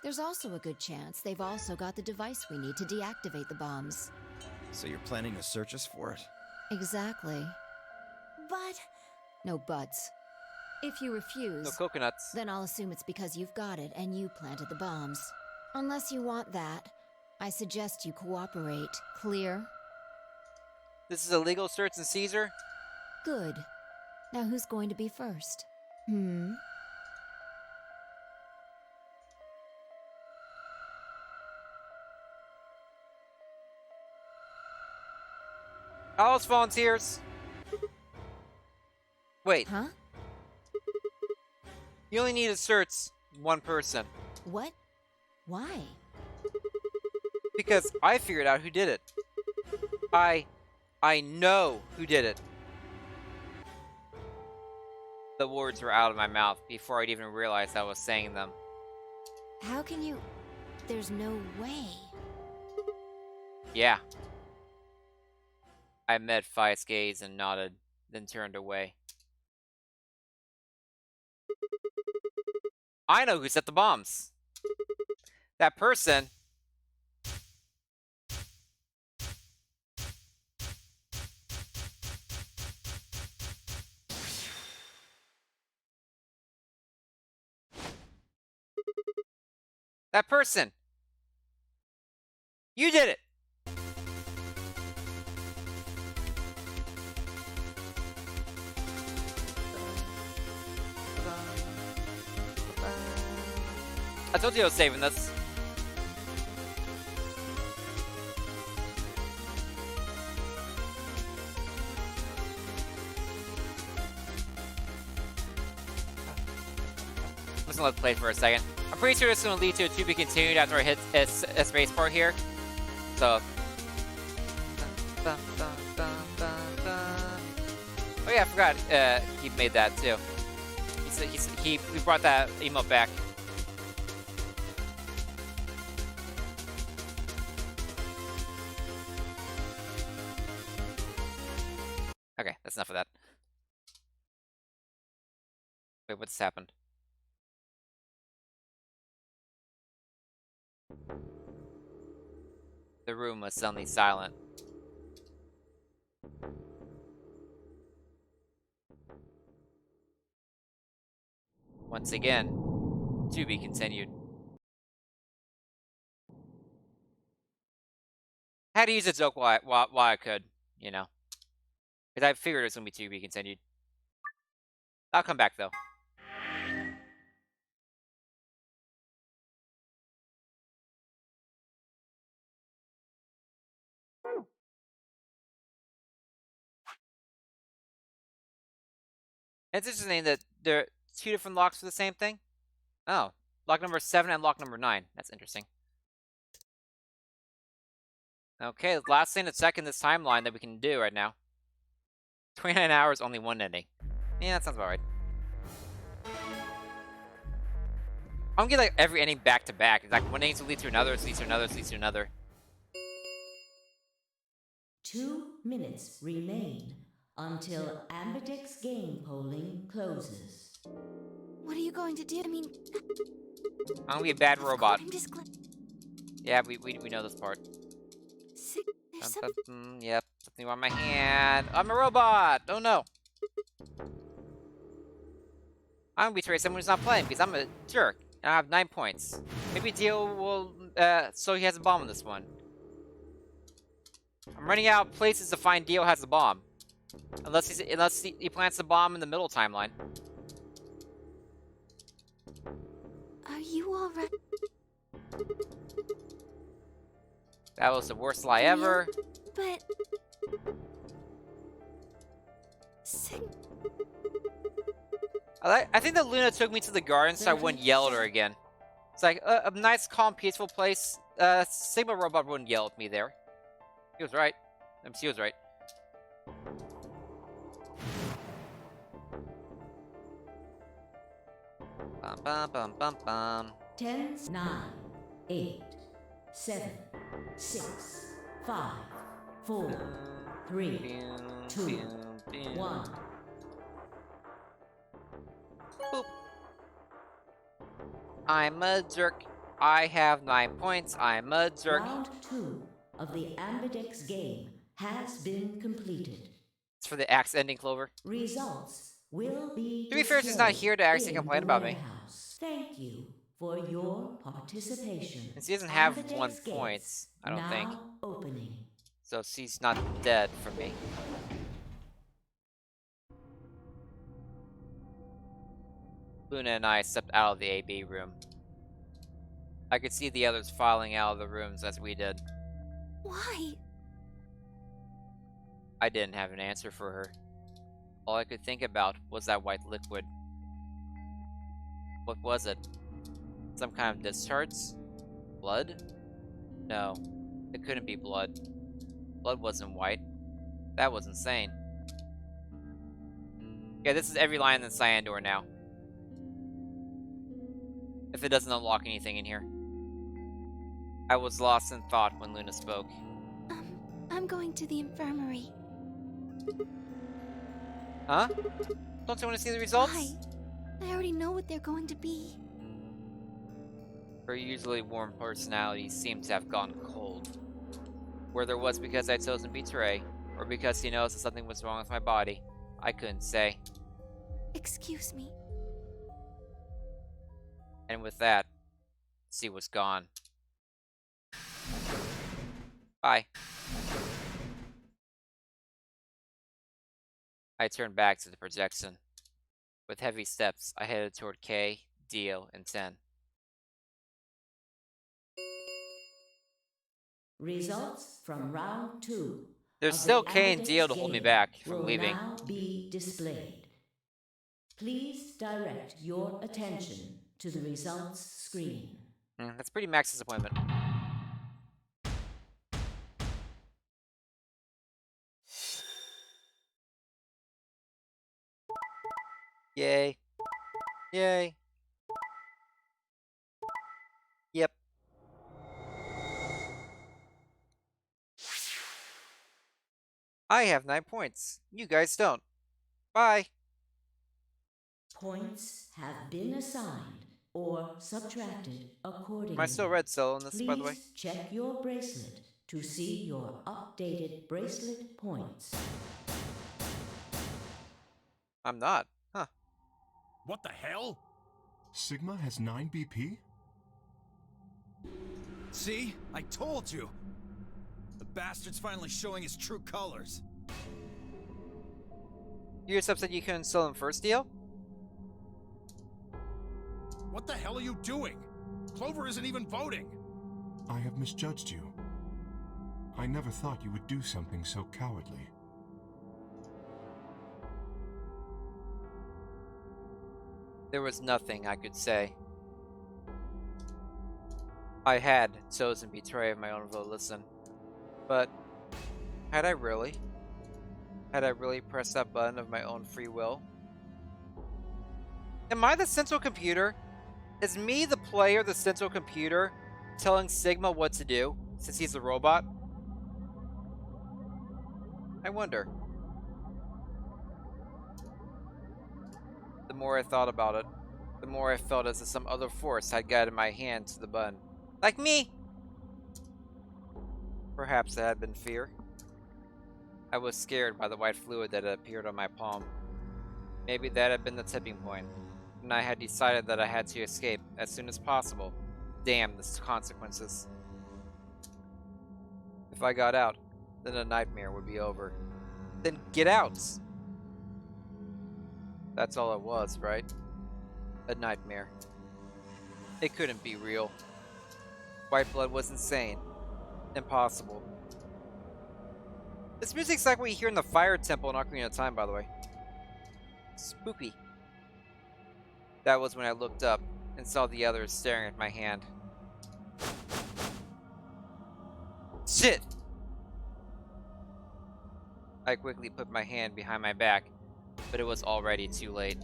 There's also a good chance they've also got the device we need to deactivate the bombs. So you're planning to search us for it? Exactly. But No buts. If you refuse, No coconuts. then I'll assume it's because you've got it and you planted the bombs. Unless you want that, I suggest you cooperate. Clear? This is a legal search and seizure. Good. Now who's going to be first? Alice volunteers. Wait, Huh? you only need to search one person. What? Why? Because I figured out who did it. I know who did it. The words were out of my mouth before I'd even realized I was saying them. How can you... There's no way. Yeah. I met Feist's gaze and nodded, then turned away. I know who set the bombs. That person That person! You did it! I told you I was saving this. I'm just gonna let it play for a second. I'm pretty sure this is gonna lead to a to be continued after I hit a space part here. So. Oh yeah, I forgot. He made that too. He brought that emote back. Okay, that's enough of that. Wait, what's happened? The room was suddenly silent. Once again, to be continued. I had to use a joke while I could, you know. Because I figured it was going to be continued. I'll come back, though. It's interesting that there are 2 different locks for the same thing. Oh, lock number 7 and lock number 9. That's interesting. Okay, the last thing to check in this timeline that we can do right now. 29 hours, only 1 ending. Yeah, that sounds about right. I'm gonna get like every ending back to back. It's like one ending will lead to another, leads to another, leads to another. 2 minutes remain until Ambidex game polling closes. What are you going to do? I mean, I'm gonna be a bad robot. I'm just glad. Yeah, we know this part. There's something. Yep, something on my hand. I'm a robot! Oh no! I'm gonna betray someone who's not playing because I'm a jerk. And I have 9 points. Maybe Dio will, so he has a bomb on this one. I'm running out of places to find Dio has a bomb. Unless he plants the bomb in the middle timeline. Are you alright? That was the worst lie ever. But... I think that Luna took me to the garden so I wouldn't yell at her again. It's like a nice, calm, peaceful place. Sigma Robot wouldn't yell at me there. He was right. She was right. Bum bum bum bum bum. 10, 9, 8, 7, 6, 5, 4, 3, 2, 1. Boop. I'm a jerk. I have 9 points. I'm a jerk. Round 2 of the Ambidex game has been completed. It's for the axe ending, Clover. Results will be. To be fair, she's not here to actually complain about me. Thank you for your participation. And she doesn't have Ambidex 1 gates point, I don't think. now opening. So she's not dead for me. Luna and I stepped out of the AB room. I could see the others filing out of the rooms as we did. Why? I didn't have an answer for her. All I could think about was that white liquid. What was it? Some kind of discharge? Blood? No, it couldn't be blood. Blood wasn't white. That was insane. Yeah, this is every line in Cyan Door now. If it doesn't unlock anything in here. I was lost in thought when Luna spoke. I'm going to the infirmary. Huh? Don't you want to see the results? Why? I already know what they're going to be. Her usually warm personality seemed to have gone cold. Whether it was because I'd chosen to betray, or because he knows that something was wrong with my body, I couldn't say. Excuse me. And with that, see what's gone. Bye. I turned back to the projection. With heavy steps, I headed toward Kay, Dio, and 10. Results from round 2. There's of still the Kay and Dio to Advocates hold me game back from will leaving. now be displayed. Please direct your attention to the results screen. That's pretty max disappointment. Yay. Yay. Yep. I have 9 points. You guys don't. Bye. Points have been assigned or subtracted accordingly. Am I still red cell in this, by the way? Please check your bracelet to see your updated bracelet points. I'm not. Huh. What the hell? Sigma has 9 BP? See? I told you! The bastard's finally showing his true colors. You just upset you couldn't sell him first, Dio? What the hell are you doing? Clover isn't even voting. I have misjudged you. I never thought you would do something so cowardly. There was nothing I could say. I had chosen betray of my own volition. But had I really? Had I really pressed that button of my own free will? Am I the central computer? Is me, the player, the central computer, telling Sigma what to do, since he's a robot? I wonder. The more I thought about it, the more I felt as if some other force had guided my hand to the button. Like me! Perhaps it had been fear. I was scared by the white fluid that had appeared on my palm. Maybe that had been the tipping point, and I had decided that I had to escape as soon as possible. Damn the consequences. If I got out, then the nightmare would be over. Then get out! That's all it was, right? A nightmare. It couldn't be real. White blood was insane. Impossible. This music's like what you hear in the Fire Temple in Ocarina of Time, by the way. Spooky. That was when I looked up and saw the others staring at my hand. Shit! I quickly put my hand behind my back, but it was already too late.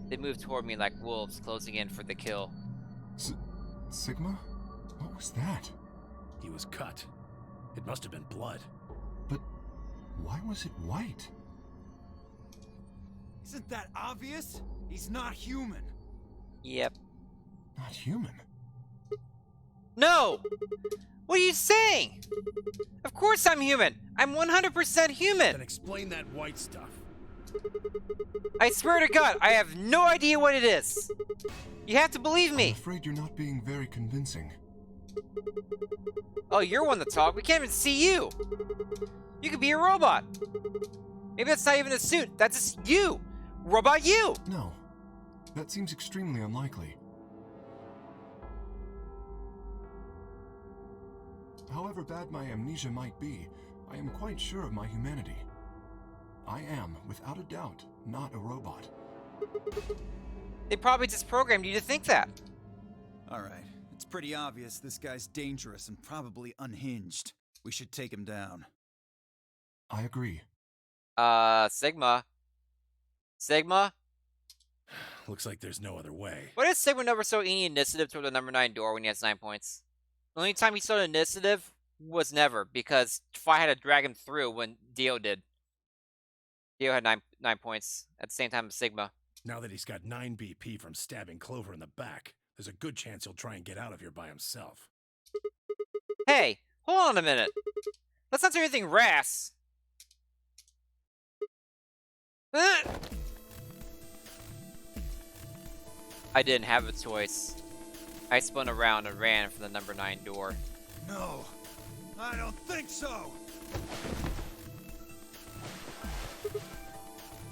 They moved toward me like wolves closing in for the kill. Sigma? What was that? He was cut. It must have been blood. But why was it white? Isn't that obvious? He's not human. Yep. Not human. No! What are you saying? Of course I'm human! I'm 100% human! Then explain that white stuff. I swear to God, I have no idea what it is! You have to believe me! I'm afraid you're not being very convincing. Oh, you're one to talk. We can't even see you! You could be a robot! Maybe that's not even a suit. That's just you! Robot you! No. That seems extremely unlikely. However bad my amnesia might be, I am quite sure of my humanity. I am, without a doubt, not a robot. They probably just programmed you to think that. Alright, it's pretty obvious this guy's dangerous and probably unhinged. We should take him down. I agree. Sigma. Sigma? Looks like there's no other way. Why does Sigma never show any initiative toward the number 9 door when he has 9 points? The only time he showed initiative was never, because Fi had to drag him through when Dio did. Dio had 9 points at the same time as Sigma. Now that he's got 9 BP from stabbing Clover in the back, there's a good chance he'll try and get out of here by himself. Hey, hold on a minute. Let's not do anything rash. I didn't have a choice. I spun around and ran for the number 9 door. No, I don't think so.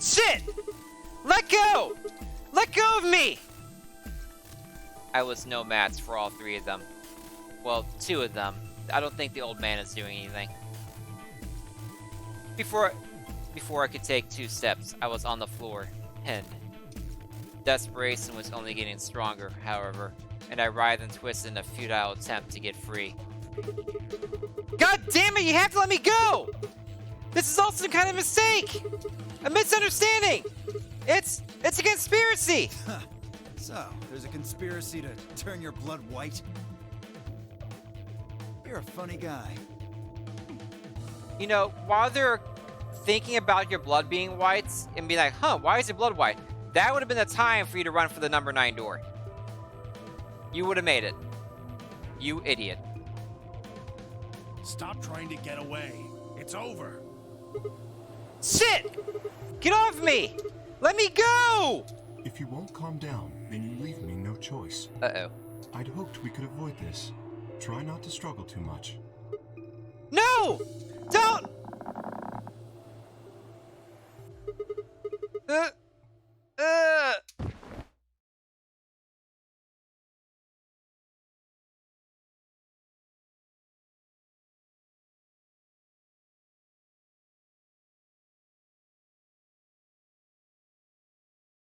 Shit! Let go! Let go of me! I was no match for all 3 of them. Well, 2 of them. I don't think the old man is doing anything. Before I could take 2 steps, I was on the floor, pinned. Desperation was only getting stronger, however, and I writhed and twisted in a futile attempt to get free. God damn it, you have to let me go! This is also some kind of mistake! A misunderstanding! It's a conspiracy! So, there's a conspiracy to turn your blood white? You're a funny guy. You know, while they're thinking about your blood being white and be like, huh, why is your blood white? That would have been the time for you to run for the number 9 door. You would have made it. You idiot. Stop trying to get away. It's over. Shit! Get off me! Let me go! If you won't calm down, then you leave me no choice. Uh-oh. I'd hoped we could avoid this. Try not to struggle too much. No! Don't!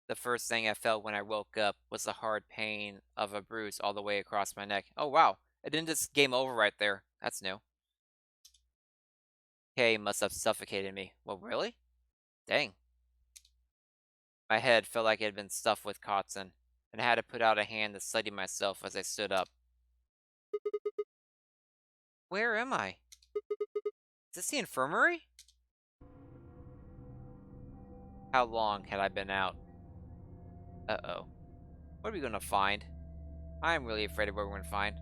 The first thing I felt when I woke up was the hard pain of a bruise all the way across my neck. Oh wow, it didn't just game over right there. That's new. Kay must have suffocated me. Well, really? Dang. My head felt like it had been stuffed with cotton, and I had to put out a hand to steady myself as I stood up. Where am I? Is this the infirmary? How long had I been out? Uh-oh. What are we gonna find? I'm really afraid of what we're gonna find.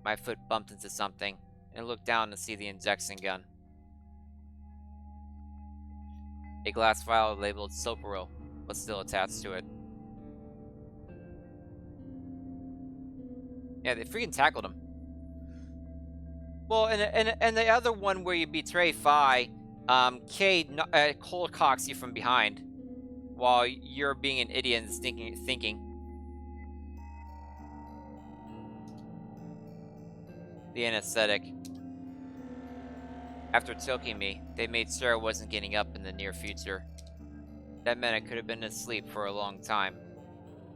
My foot bumped into something, and looked down to see the injection gun. A glass vial labeled Soparil was still attached to it. Yeah, they freaking tackled him. Well, and the other one where you betray Fi, Cade cold cocks you from behind, while you're being an idiot and thinking. The anesthetic. After choking me, they made sure I wasn't getting up in the near future. That meant I could have been asleep for a long time.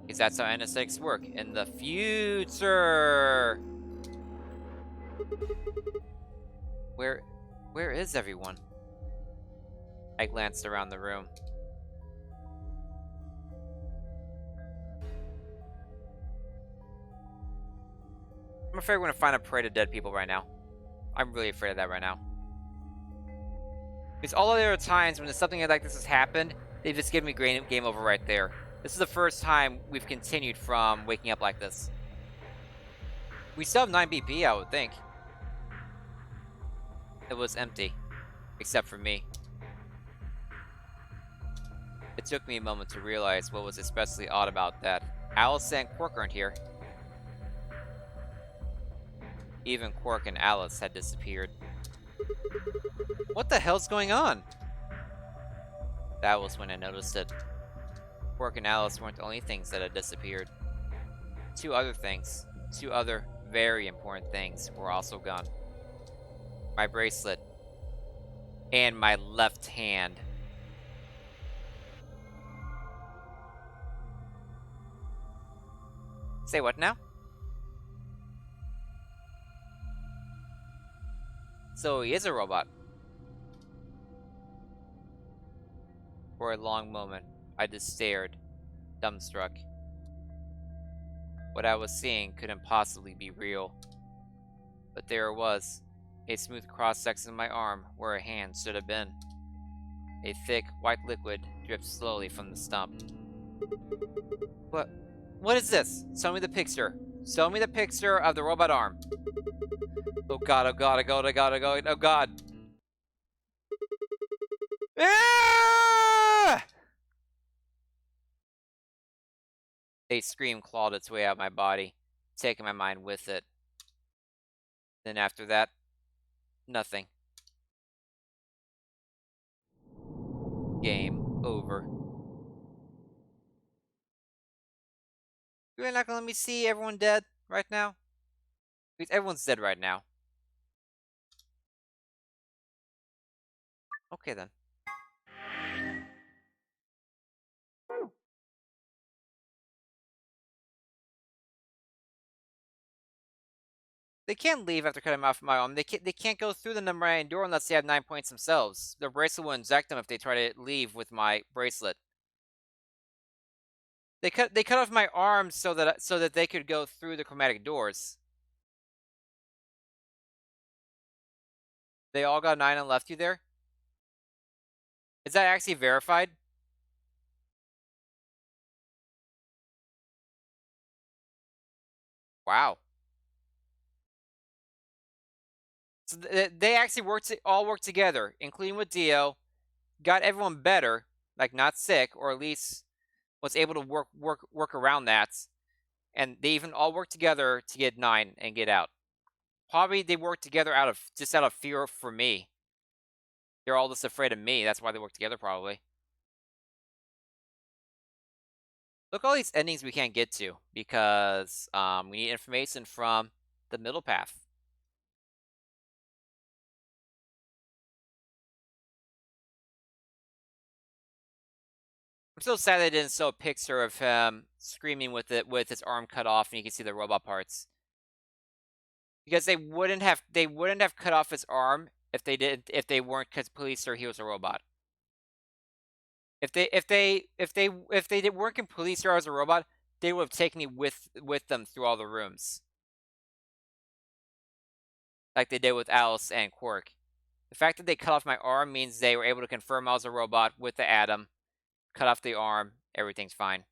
Because that's how anesthetics work in the future! Where is everyone? I glanced around the room. I'm afraid we're gonna find a parade of dead people right now. I'm really afraid of that right now. Because all the other times when something like this has happened, they've just given me game over right there. This is the first time we've continued from waking up like this. We still have 9 BP, I would think. It was empty. Except for me. It took me a moment to realize what was especially odd about that. Alice and Quark aren't here. Even Quark and Alice had disappeared. What the hell's going on? That was when I noticed it. Quark and Alice weren't the only things that had disappeared. 2 other things, 2 other very important things were also gone. My bracelet and my left hand. Say what now? So he is a robot. For a long moment, I just stared, dumbstruck. What I was seeing couldn't possibly be real. But there it was, a smooth cross-section of my arm where a hand should have been. A thick, white liquid dripped slowly from the stump. What is this? Show me the picture. Show me the picture of the robot arm. Oh god, oh god, oh god, oh god, oh god, oh god. Ah! A scream clawed its way out of my body, taking my mind with it. Then after that, nothing. Game over. You're not gonna let me see everyone dead right now? Because everyone's dead right now. Okay then. They can't leave after cutting off my arm. They can't go through the number 9 door unless they have 9 points themselves. Their bracelet will inject them if they try to leave with my bracelet. They cut off my arm so that they could go through the chromatic doors. They all got 9 and left you there? Is that actually verified? Wow. So they actually all worked together, including with Dio, got everyone better, like not sick, or at least was able to work around that, and they even all worked together to get 9 and get out. Probably they worked together out of fear for me. They're all just afraid of me. That's why they work together, probably. Look at all these endings we can't get to because we need information from the middle path. I'm so sad they didn't show a picture of him screaming with his arm cut off and you can see the robot parts. Because they wouldn't have cut off his arm if they weren't completely sure he was a robot. If they weren't completely sure I was a robot, they would have taken me with them through all the rooms. Like they did with Alice and Quark. The fact that they cut off my arm means they were able to confirm I was a robot with the Atom. Cut off the arm, everything's fine.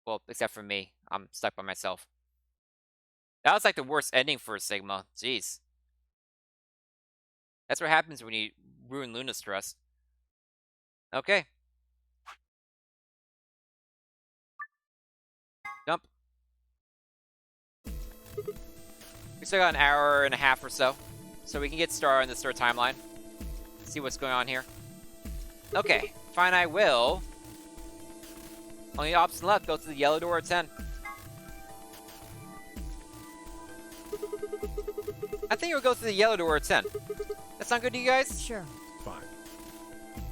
Well, except for me. I'm stuck by myself. That was like the worst ending for Sigma. Jeez. That's what happens when you ruin Luna's trust. Okay. Jump. We still got an hour and a half or so we can get started on this third timeline. See what's going on here. Okay, fine, I will. On the option left, go to the yellow door at 10. I think we'll go through the yellow door at 10. That sound good to you guys? Sure. Fine.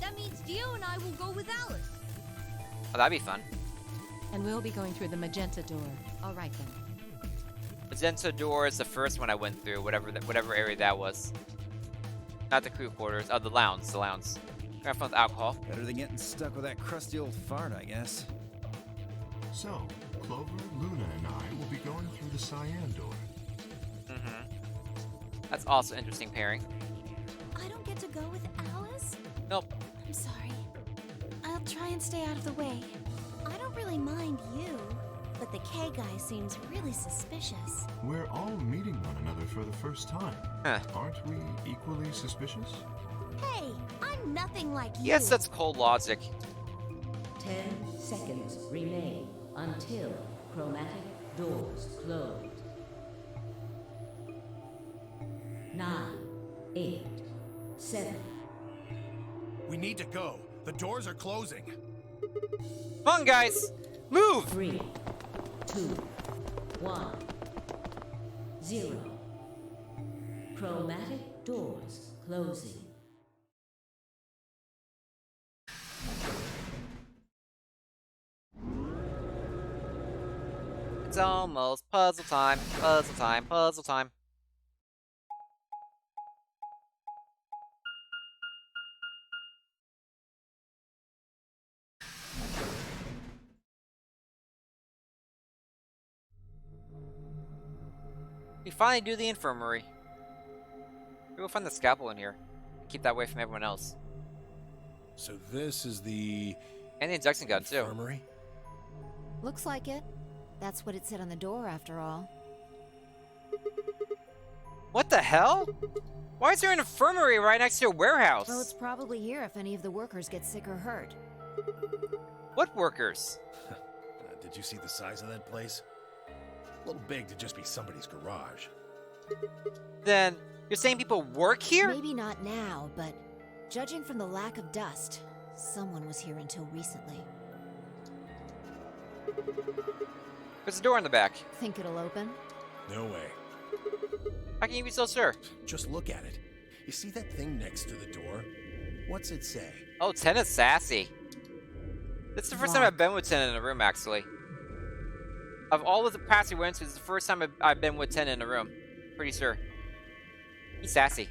That means Dio and I will go with Alice. Oh, that'd be fun. And we'll be going through the magenta door. All right then. Magenta door is the first one I went through, whatever area that was. Not the crew quarters. Oh, the lounge. Grab fun with alcohol. Better than getting stuck with that crusty old fart, I guess. So, Clover, Luna, and I will be going through the cyan door. That's also an interesting pairing. I don't get to go with Alice? Nope. I'm sorry. I'll try and stay out of the way. I don't really mind you, but the K guy seems really suspicious. We're all meeting one another for the first time. Huh. Aren't we equally suspicious? Hey, I'm nothing like you. Yes, that's cold logic. 10 seconds remain until chromatic doors close. 9, 8, 7. We need to go. The doors are closing. Come on, guys! Move! 3, 2, 1, 0. Chromatic doors closing. It's almost puzzle time. Puzzle time. Puzzle time. We finally do the infirmary. We'll find the scalpel in here. Keep that away from everyone else. So this is the And the injection gun, too. infirmary? Looks like it. That's what it said on the door, after all. What the hell? Why is there an infirmary right next to a warehouse? Well, it's probably here if any of the workers get sick or hurt. What workers? Did you see the size of that place? A little big to just be somebody's garage. Then you're saying people work here? Maybe not now, but judging from the lack of dust, someone was here until recently. There's a door in the back. Think it'll open? No way. How can you be so sure? Just look at it. You see that thing next to the door? What's it say? Oh, 10 is sassy. This is the first time I've been with 10 in a room, actually. Of all of the past we went to, this is the first time I've been with 10 in a room. Pretty sure. He's sassy.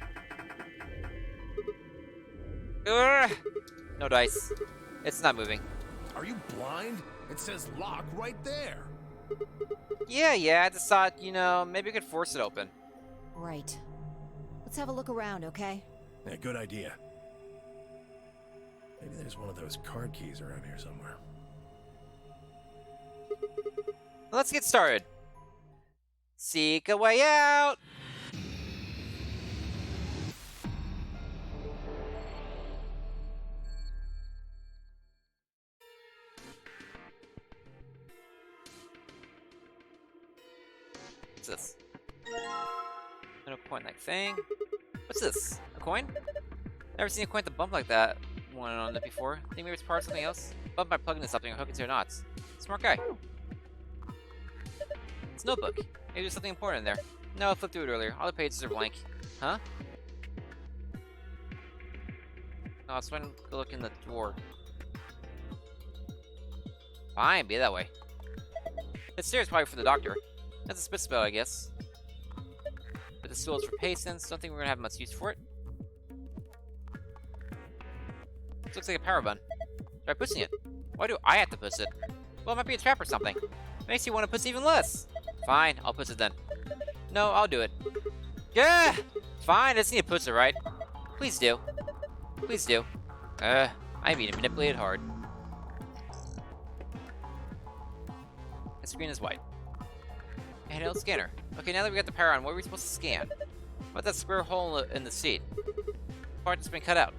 Ugh. No dice. It's not moving. Are you blind? It says lock right there. Yeah, I just thought, you know, maybe we could force it open. Right. Let's have a look around, okay? Yeah, good idea. Maybe there's one of those card keys around here somewhere. Let's get started. Seek a way out. What's this? No coin-like thing. What's this? A coin? Never seen a coin with a bump like that one on it before. Think maybe it's part of something else? Bump by plugging this something or hook it to your knots. Smart guy. It's a notebook. Maybe there's something important in there. No, I flipped through it earlier. All the pages are blank. Huh? No, let's go look in the drawer. Fine, be that way. It's stairs probably for the doctor. That's a spit spell, I guess. But the stool is for patients. Don't think we're gonna have much use for it. This looks like a power bun. Try pushing it. Why do I have to push it? Well, it might be a trap or something. Makes you want to push even less. Fine, I'll push it then. No, I'll do it. Yeah! Fine, I just need to push it, right? Please do. Please do. I'm being manipulated hard. The screen is white. Handheld scanner. Okay, now that we got the power on, what are we supposed to scan? What about that square hole in the seat? Part that's been cut out.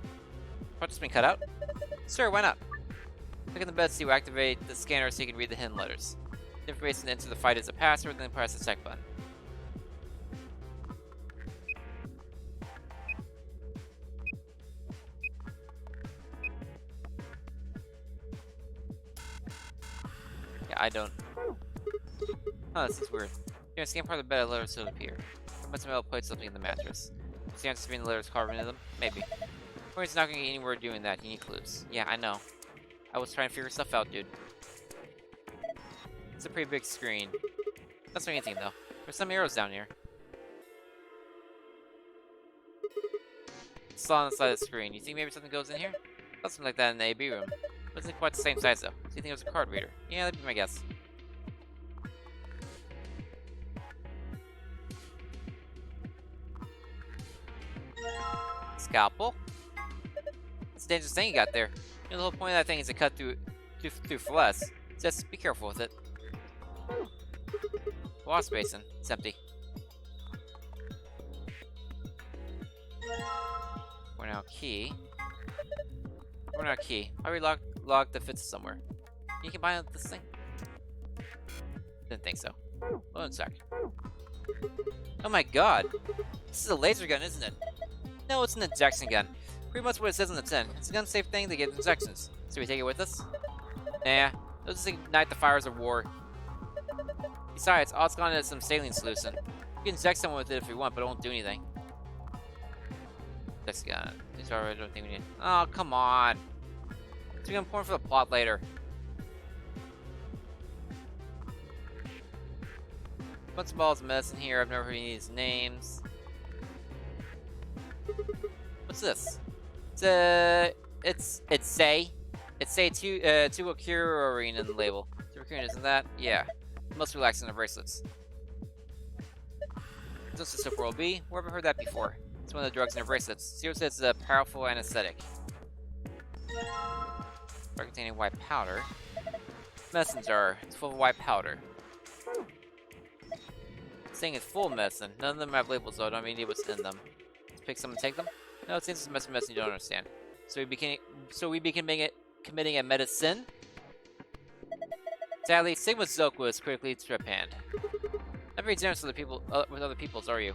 Part that's been cut out? Sure, why not? Click on the bed so you activate the scanner so you can read the hidden letters. The information into the fight is a password, then press the check button. Yeah, I don't. Huh, this is weird. You're gonna scan part of the bed, letters will appear. Must have put something in the mattress. Scan the screen, the letters carved into them? Maybe. It's not gonna get anywhere doing that. You need clues. Yeah, I know. I was trying to figure stuff out, dude. It's a pretty big screen. That's not anything, though. There's some arrows down here. It's on the side of the screen. You think maybe something goes in here? Something like that in the AB room. But it's quite the same size, though. So you think it was a card reader? Yeah, that'd be my guess. Scalpel? That's a dangerous thing you got there. You know, the whole point of that thing is to cut through flesh. Just be careful with it. Wash basin. It's empty. Point out key. Point out key. How do we lock the fits somewhere? You can buy this thing? Didn't think so. Hold on a sec. Oh my god! This is a laser gun, isn't it? No, it's an injection gun. Pretty much what it says on the tin. It's a gun-safe thing to get injections. So we take it with us? Nah, it'll just ignite the fires of war. Besides, all it's gone is some saline solution. You can inject someone with it if you want, but it won't do anything. This gun. I don't think we need. Oh, come on. It's gonna important for the plot later. Bunch of balls missing here. I've never heard any of these names. What's this? It's say to a cure in the label. To a cure, isn't that? Yeah. Most relaxing the bracelets. What's this World B? Where have I heard that before? It's one of the drugs in their bracelets. Zero says it's a powerful anesthetic. Drug containing white powder. Medicine jar. It's full of white powder. It's saying it's full of medicine. None of them have labels, though. I don't mean what's in them. Let's pick some and take them. No, it seems it's medicine you don't understand. So we begin committing a medicine. Sadly, Sigma's Zoke was critically trepanned. Not very generous with other people's, are you?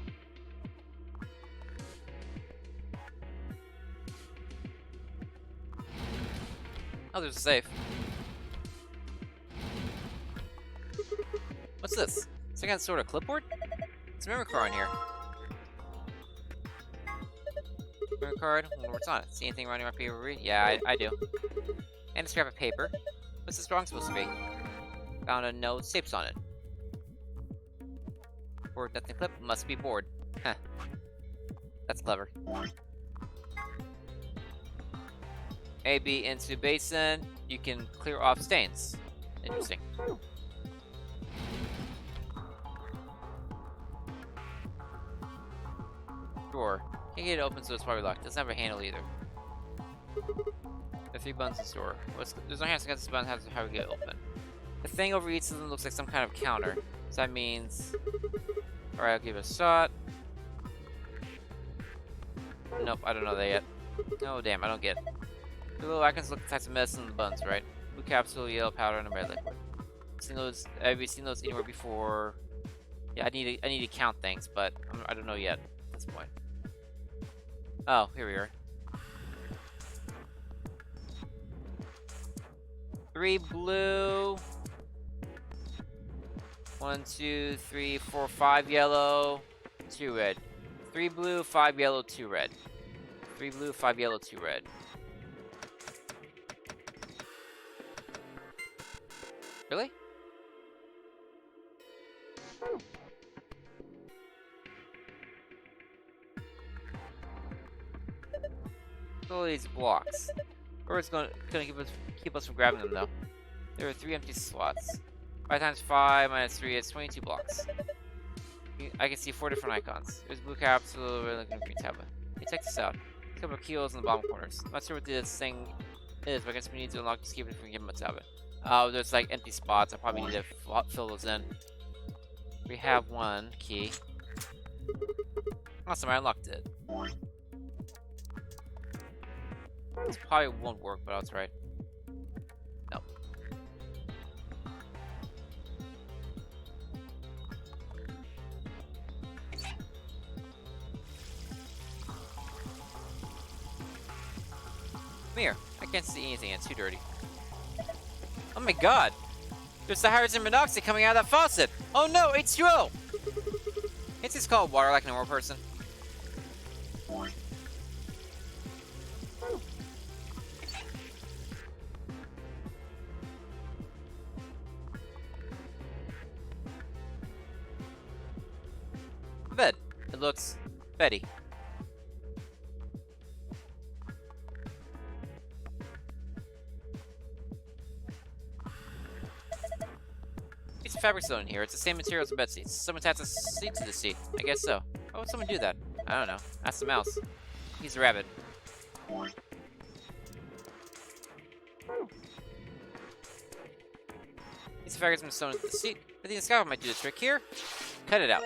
Oh, there's a safe. What's this? Some kind of sort of clipboard? It's a memory card on here. Memory card? Wonder what's on it. See anything around here might be able to read? Yeah, I do. And a scrap of paper. What's this drawing supposed to be? Found a note, tapes on it. Board nothing clip, must be bored. Huh. That's clever. AB into basin, you can clear off stains. Interesting. Drawer. Can't get it open, so it's probably locked. Doesn't have a handle either. The 3 buttons in the store. There's no hands against this button, how we get it open. The thing over each of them looks like some kind of counter. So that means... Alright, I'll give it a shot. Nope, I don't know that yet. Oh, damn, I don't get it. The little icons look like types of medicine in the buttons, right? Blue capsule, yellow powder, and a red liquid. Have you seen those anywhere before? Yeah, I need to count things, but I don't know yet at this point. Oh, here we are. 3 blue. 1, 2, 3, 4, 5 yellow, 2 red. 3 blue, 5 yellow, 2 red. 3 blue, 5 yellow, 2 red. Really? All these blocks. Or it's gonna keep us from grabbing them though. There are 3 empty slots. 5 times 5 minus 3 is 22 blocks. I can see 4 different icons. There's blue capsule, red and green tablet. Hey, check this out. A couple of keyholes in the bottom corners. I'm not sure what this thing is, but I guess we need to unlock this key if we can give him a tablet. Oh, there's like empty spots. I probably need to fill those in. We have 1 key. Awesome, I unlocked it. This probably won't work, but that's right. No. Come here. I can't see anything. It's too dirty. Oh my god! There's the hydrogen monoxide coming out of that faucet! Oh no! H2O! It's just called water like a normal person. Bed. It looks Betty. Piece of fabric still in here. It's the same material as the bed seats. Someone attached a seat to the seat. I guess so. Why would someone do that? I don't know. Ask the mouse. He's a rabbit. Piece of fabric's been sewn into the seat. I think the scalpel might do the trick here. Cut it out.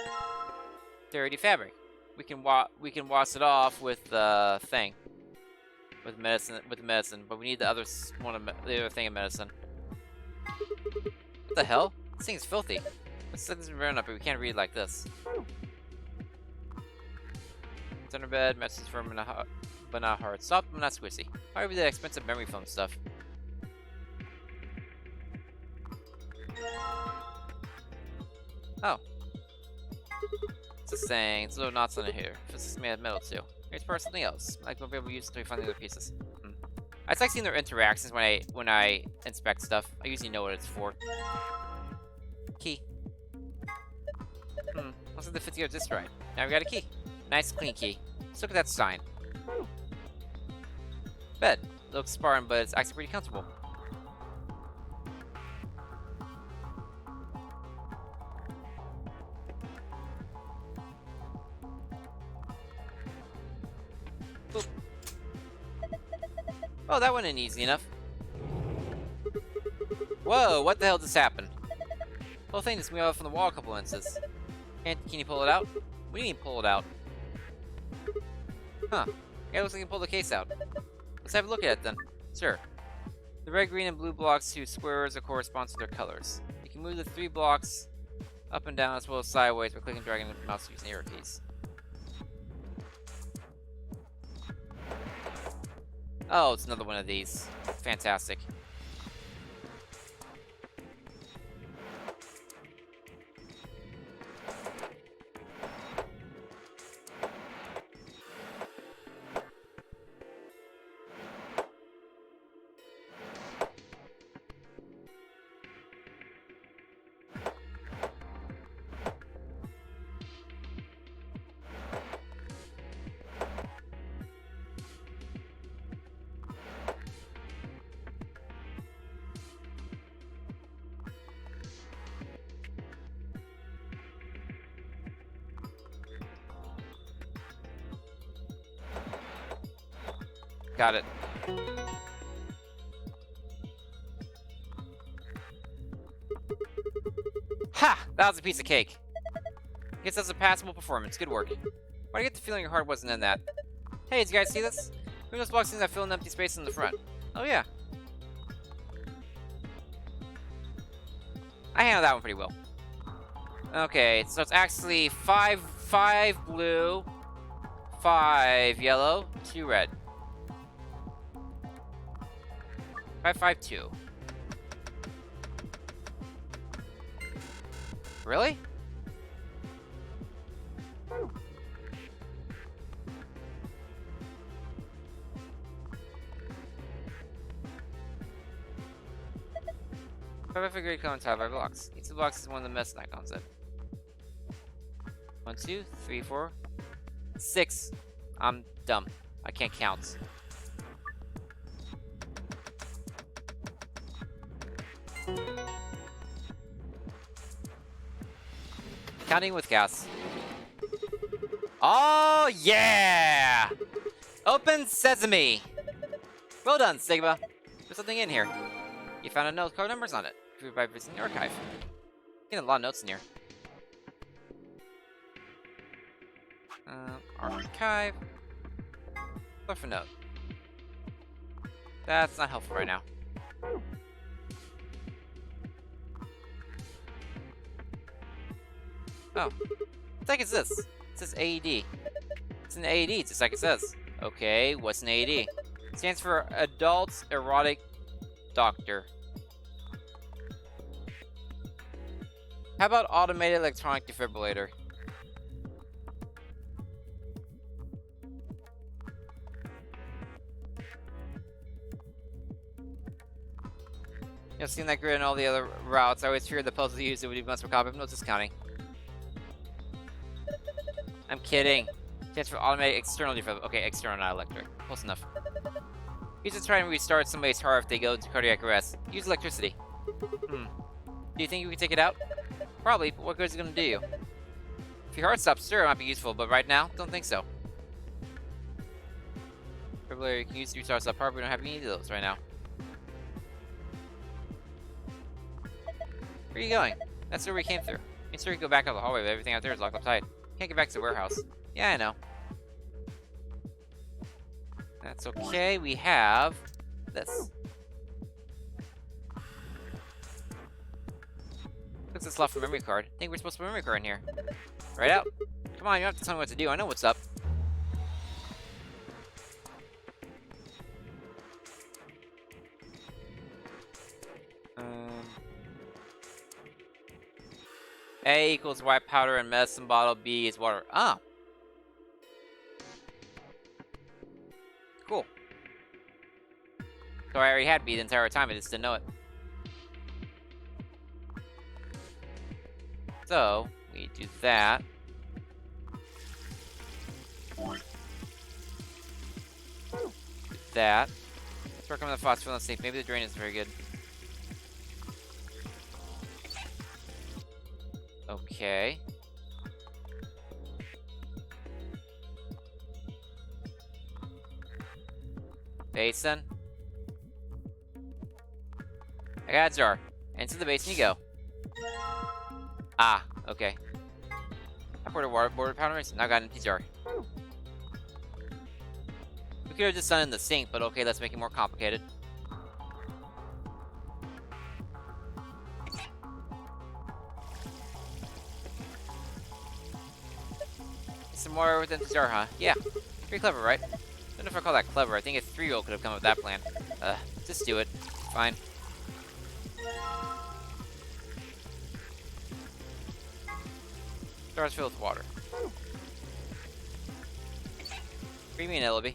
Dirty fabric. We can wash it off with the thing. With medicine, but we need the other thing of medicine. What the hell? This thing is filthy. This thing's been written up, but we can't read like this. It's under bed, message firm but not hard. Soft but not squishy. However, the expensive memory foam stuff. Oh. It's a saying. It's little knots on it here. This is made of metal too. Here's part of something else. Like we'll be able to use it to find the other pieces. I just like seeing their interactions when I inspect stuff. I usually know what it's for. Key. Looks like the fits together just right. Now we got a key. Nice clean key. Let's look at that sign. Bed. Looks spartan, but it's actually pretty comfortable. Boop. Oh, that went in easy enough. Whoa, what the hell just happened? The whole thing just moved out from the wall a couple inches. Can you pull it out? What do you mean pull it out? Huh. Yeah, it looks like you can pull the case out. Let's have a look at it then. Sure. The red, green, and blue blocks to squares that correspond to their colors. You can move the 3 blocks up and down as well as sideways by clicking and dragging the mouse using the arrow keys. Oh, it's another one of these. Fantastic. Got it. Ha! That was a piece of cake. Guess that's a passable performance. Good work. Why do I get the feeling your heart wasn't in that? Hey, did you guys see this? Who knows blocks that fill an empty space in the front? Oh yeah. I handled that one pretty well. Okay, so it's actually 5 blue, 5 yellow, 2 red. 5, 5, 2. Really? Five figure icons have 5 blocks. Each of the blocks is one of the mess icons then. 1, 2, 3, 4, 6. I'm dumb. I can't count. Counting with Cass. Oh yeah! Open sesame! Well done, Sigma. There's something in here. You found a note with code numbers on it. Proved by visiting the archive. Getting a lot of notes in here. Archive. Look for note. That's not helpful right now. Oh. What the heck is this? It says AED. It's an AED, just like it says. Okay, what's an AED? It stands for Adult Erotic Doctor. How about Automated Electronic Defibrillator? Seeing that grid and all the other routes, I always feared the puzzle used it would be much more complicated. No discounting. I'm kidding. Stands for Automated External Defibrillator. Okay, external, not electric. Close enough. Use it to try and restart somebody's heart if they go into cardiac arrest. Use electricity. Do you think you can take it out? Probably, but what good is it going to do you? If your heart stops stir, it might be useful, but right now, don't think so. Defibrillator you can use to restart that part, but we don't have any of those right now. Where are you going? That's where we came through. Make sure you go back out the hallway, but everything out there is locked up tight. Can't get back to the warehouse. Yeah, I know. That's okay, we have this. Looks like slot for memory card. I think we're supposed to put a memory card in here. Right out. Come on, you don't have to tell me what to do. I know what's up. A equals white powder and medicine bottle. B is water. Ah. Cool. So I already had B the entire time. I just didn't know it. So we do that. Do that. Let's work on the phosphorus. Let's see. Maybe the drain isn't very good. Okay. Basin. I got a jar. Into the basin you go. Ah, okay. I poured a water powder mix, now I got an empty jar. We could have just done it in the sink, but okay, let's make it more complicated. some water within the jar, huh? Yeah. Pretty clever, right? I don't know if I call that clever. I think a 3-year-old could have come up with that plan. Just do it. Fine. Jars filled with water. What do you mean, Ellaby?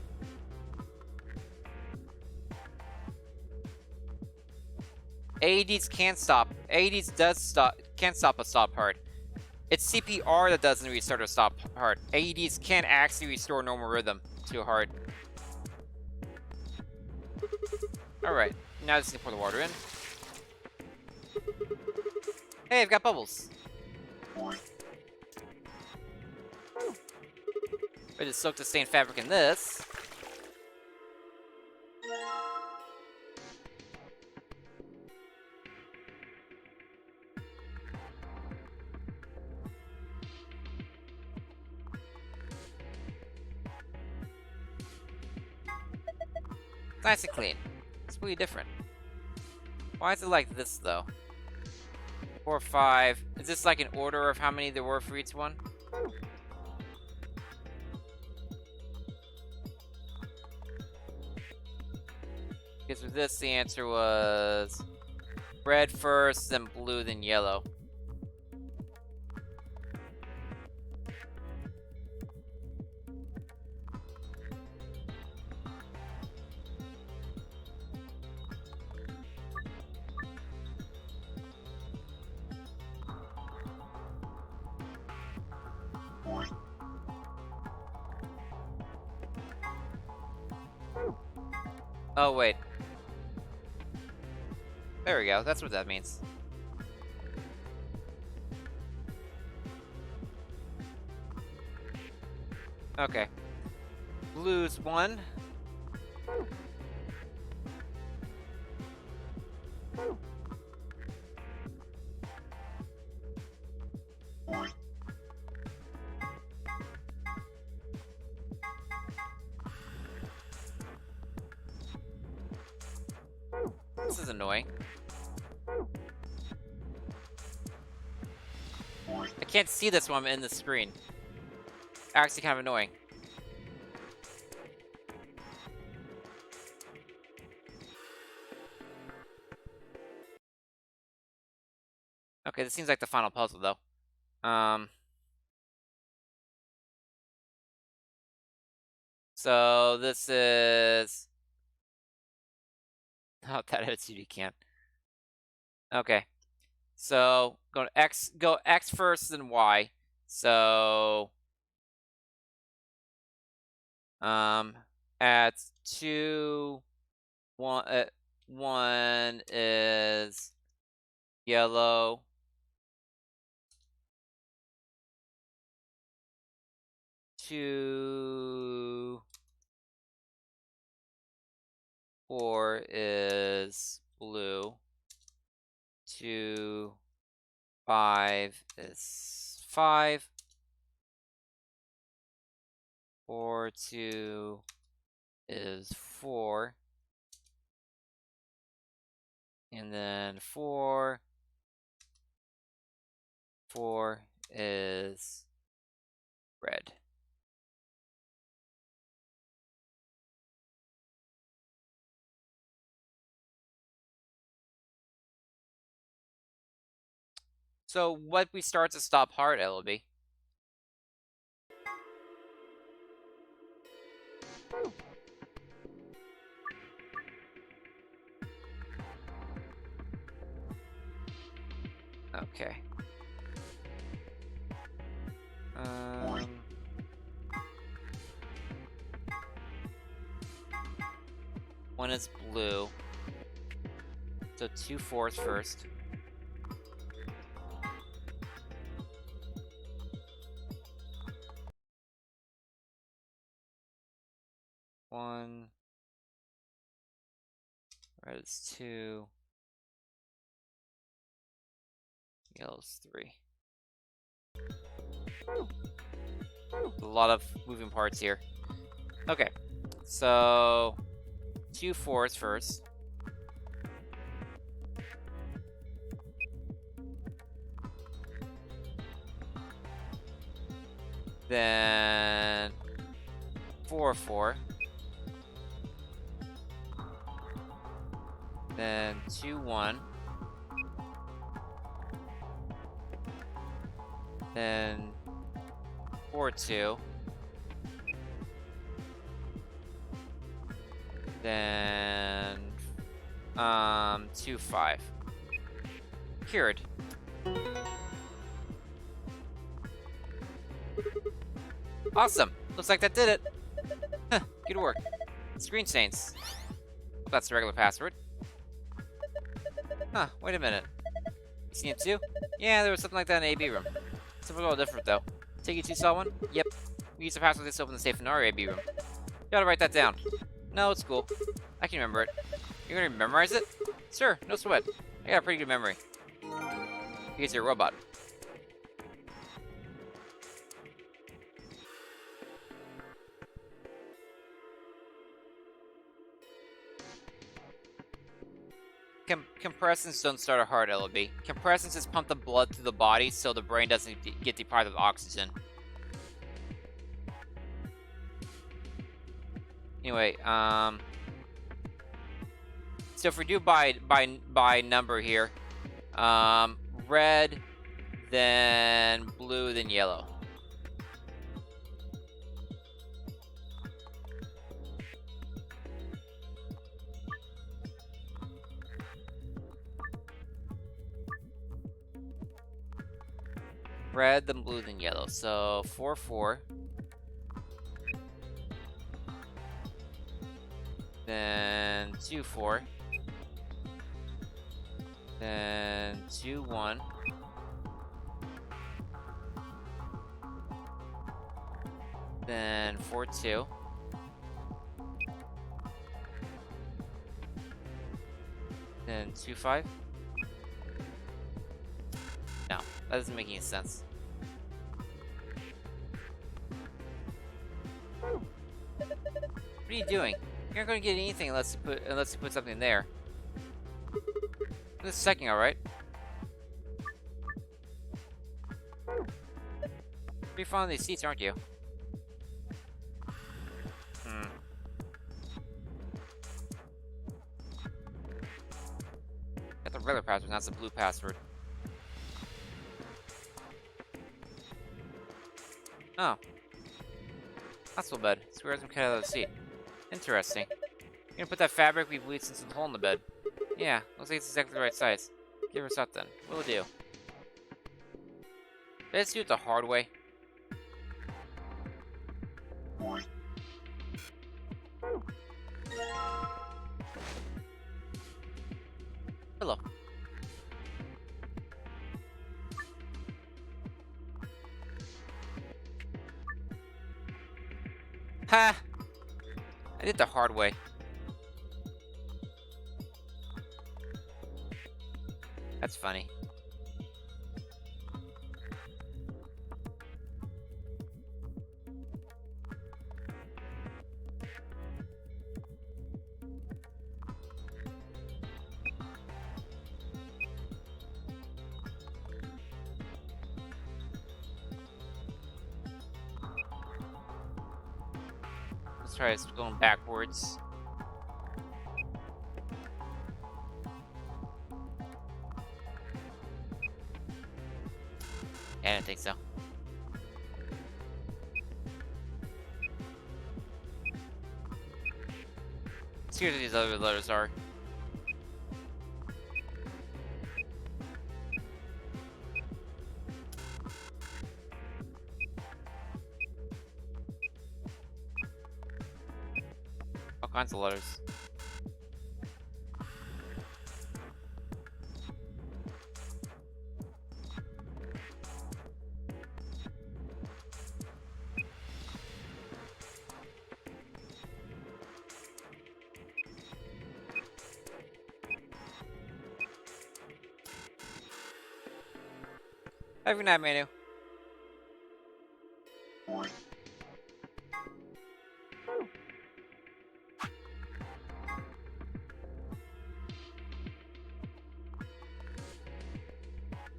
AEDs can't stop. AEDs can't stop a stop heart. It's CPR that doesn't restart a stop heart. AEDs can't actually restore normal rhythm to a heart. Alright, now just need to pour the water in. Hey, I've got bubbles. Ready to soak the stained fabric in this. Nice and clean. It's really different. Why is it like this, though? 4, 5. Is this like an order of how many there were for each one? Because with this, the answer was red first, then blue, then yellow. Oh, wait. There we go. That's what that means. Okay. Blue's 1. This is annoying. I can't see this when I'm in the screen. Actually kind of annoying. Okay, this seems like the final puzzle, though. So this is... Oh, that attitude you can't. Okay. So go X first, then Y. So at 2, 1 is yellow. 2, 4 is blue. 2, 5 is 5. 4, 2 is 4. And then 4 is red. So what we start to stop hard, Ellaby? Okay. One is blue. So 2 4s first. One. Red is 2. Yellow's 3. A lot of moving parts here. Okay. So 2 4s first. then 4-4, then 2-1, then 4-2, then 2-5. Cured. Awesome. Looks like that did it. Huh, good work. Screen stains. That's the regular password. Huh, wait a minute. You seen it too? Yeah, there was something like that in the AB room. Something a little different though. Take you two saw one? Yep. We used the password to open the safe in our AB room. You gotta write that down. No, it's cool. I can remember it. You're gonna memorize it? Sure, no sweat. I got a pretty good memory. Because you're a robot. Compressants don't start a heart, LOB. Compressants just pump the blood through the body so the brain doesn't get deprived of oxygen. Anyway, so if we do by number here, red, then blue, then yellow. Red, then blue, then yellow. So 4-4. Then 2-4. Then 2-1. Then 4-2. Then 2-5. No, that doesn't make any sense. What are you doing? You're not going to get anything unless you put something there. This is second, all right. Pretty fond of these seats, aren't you? Got the regular password, not the blue password. Oh. Not so bad. Squares him cut out of the seat. Interesting. You're gonna put that fabric we bleached into the hole in the bed. Yeah, looks like it's exactly the right size. Give us up then. What'll do? Let's do it the hard way. Hello. Ha! I did the hard way. That's funny. Let's try this going backwards. Yeah, I didn't think so. Let's see what these other letters are. All kinds of letters. Have a good night, Manu.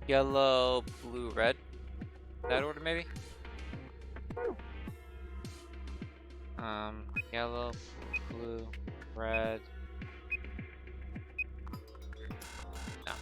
Yellow, blue, red. That order, maybe? Yellow, blue, red. No.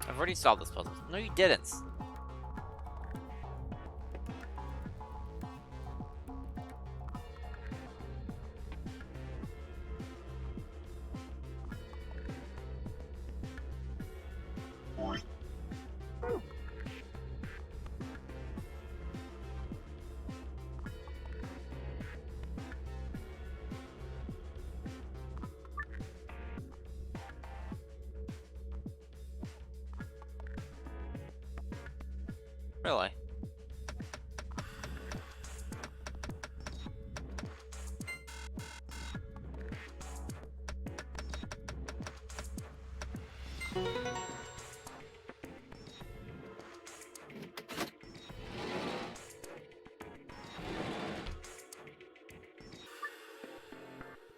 I've already solved this puzzle. No, you didn't. Really?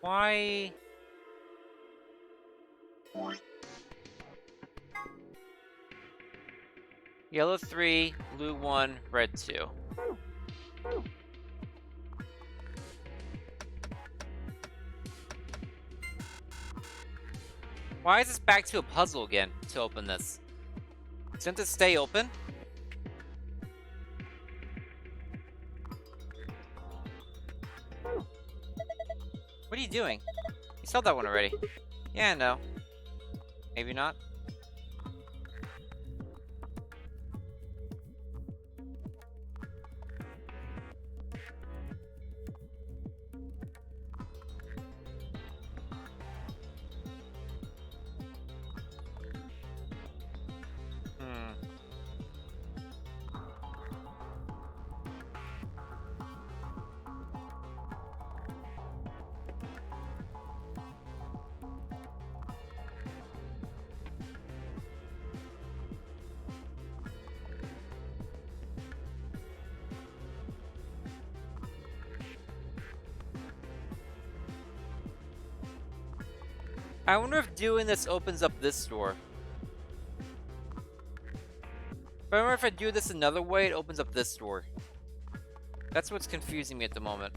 Why? Yellow 3, blue 1, red 2. Why is this back to a puzzle again to open this? Shouldn't this stay open? What are you doing? You solved that one already. Yeah, no. Maybe not. I wonder if doing this opens up this door. But I wonder if I do this another way, it opens up this door. That's what's confusing me at the moment.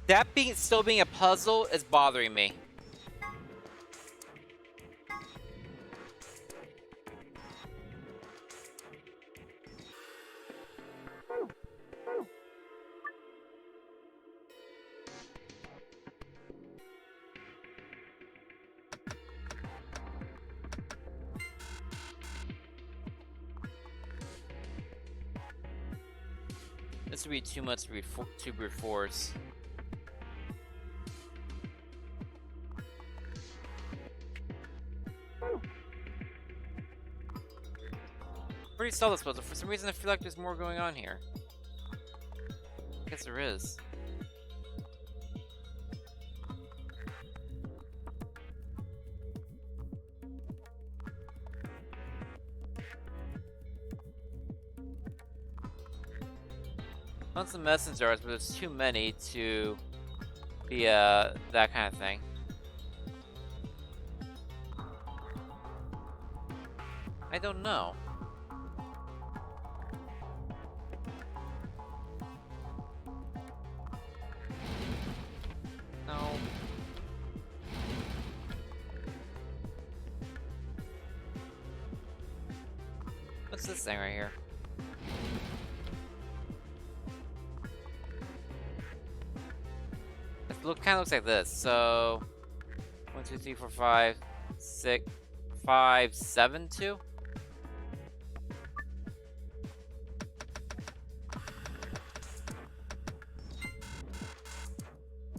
That still being a puzzle is bothering me. This would be too much to brute force. Already saw this puzzle. For some reason, I feel like there's more going on here. I guess there is. Found some medicine jars, but there's too many to be that kind of thing. I don't know. No. What's this thing right here? It kind of looks like this. So 1, 2, 3, 4, 5, 6, 5, 7, 2.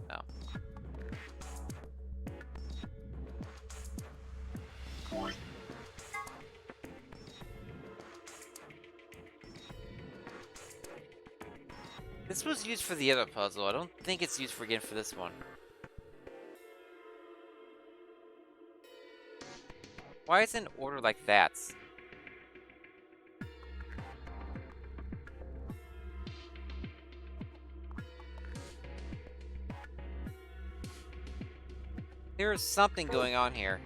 No. This was used for the other puzzle. I don't think it's used again for this one. Why is it in order like that? There is something going on here.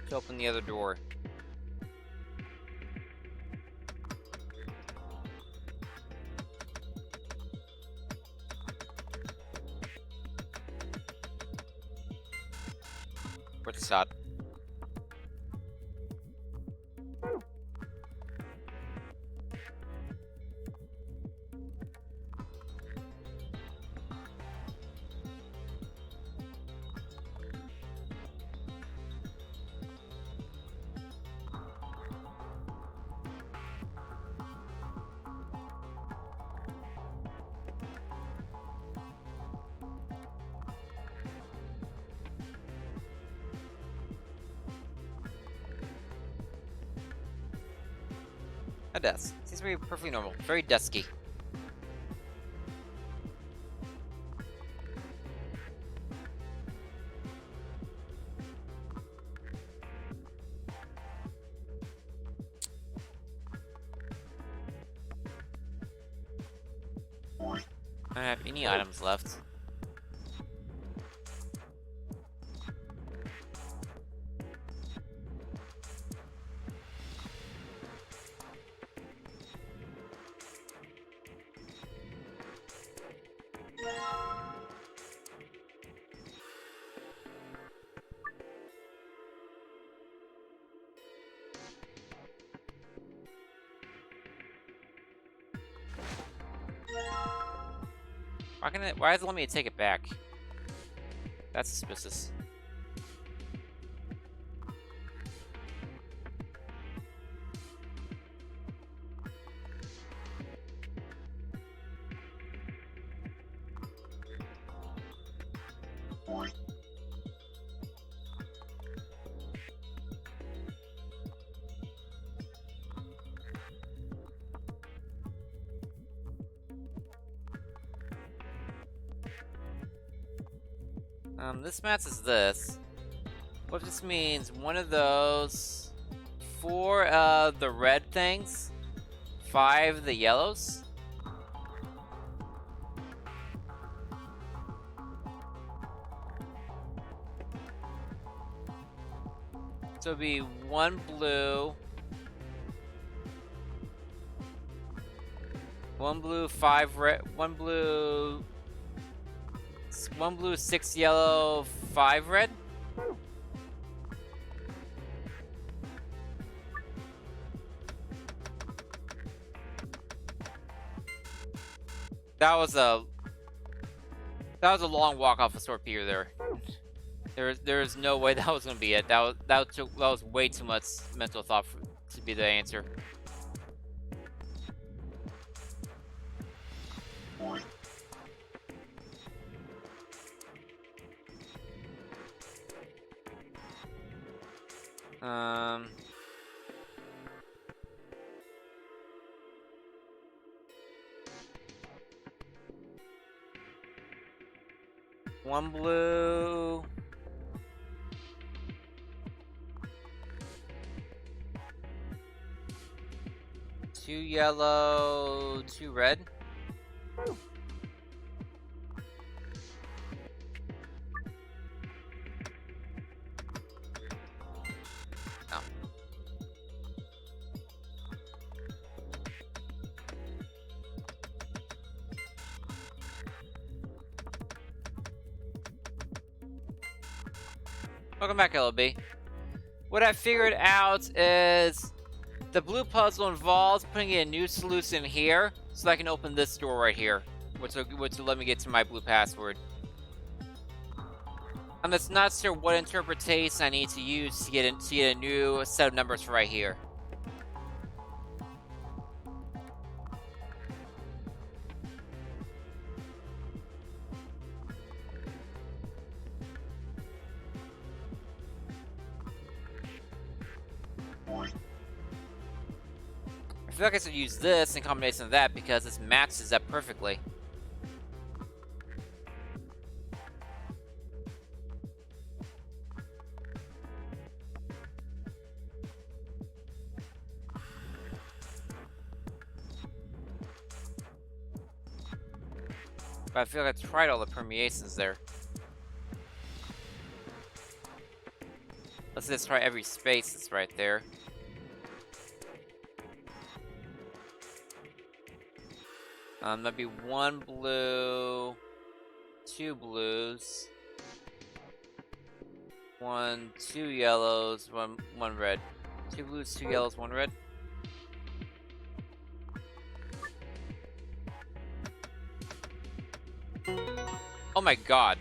Let's open the other door. Where's the shot? A desk. Seems to be perfectly normal. Very dusky. I don't have any items left. Why does it let me take it back? That's suspicious. This matches this. What this means, one of those, 4 of the red things, 5 of the yellows. So it'd be 1 blue, 1 blue, 5 red, 1 blue, 6 yellow, 5 red. That was a long walk off a sword pier there. There's no way that was gonna be it. That was way too much mental thought to be the answer. One blue. Two yellow, 2 red. Oh. Welcome back, LB. What I figured out is the blue puzzle involves putting in a new solution here, so that I can open this door right here, which will let me get to my blue password. I'm just not sure what interpretation I need to use to get a new set of numbers for right here. I feel like I should use this in combination with that because this matches up perfectly. But I feel like I tried all the permeations there. Let's just try every space that's right there. That'd be 1 blue, 2 blues, 2 yellows, 1 red. 2 blues, 2 yellows, 1 red. Oh my god.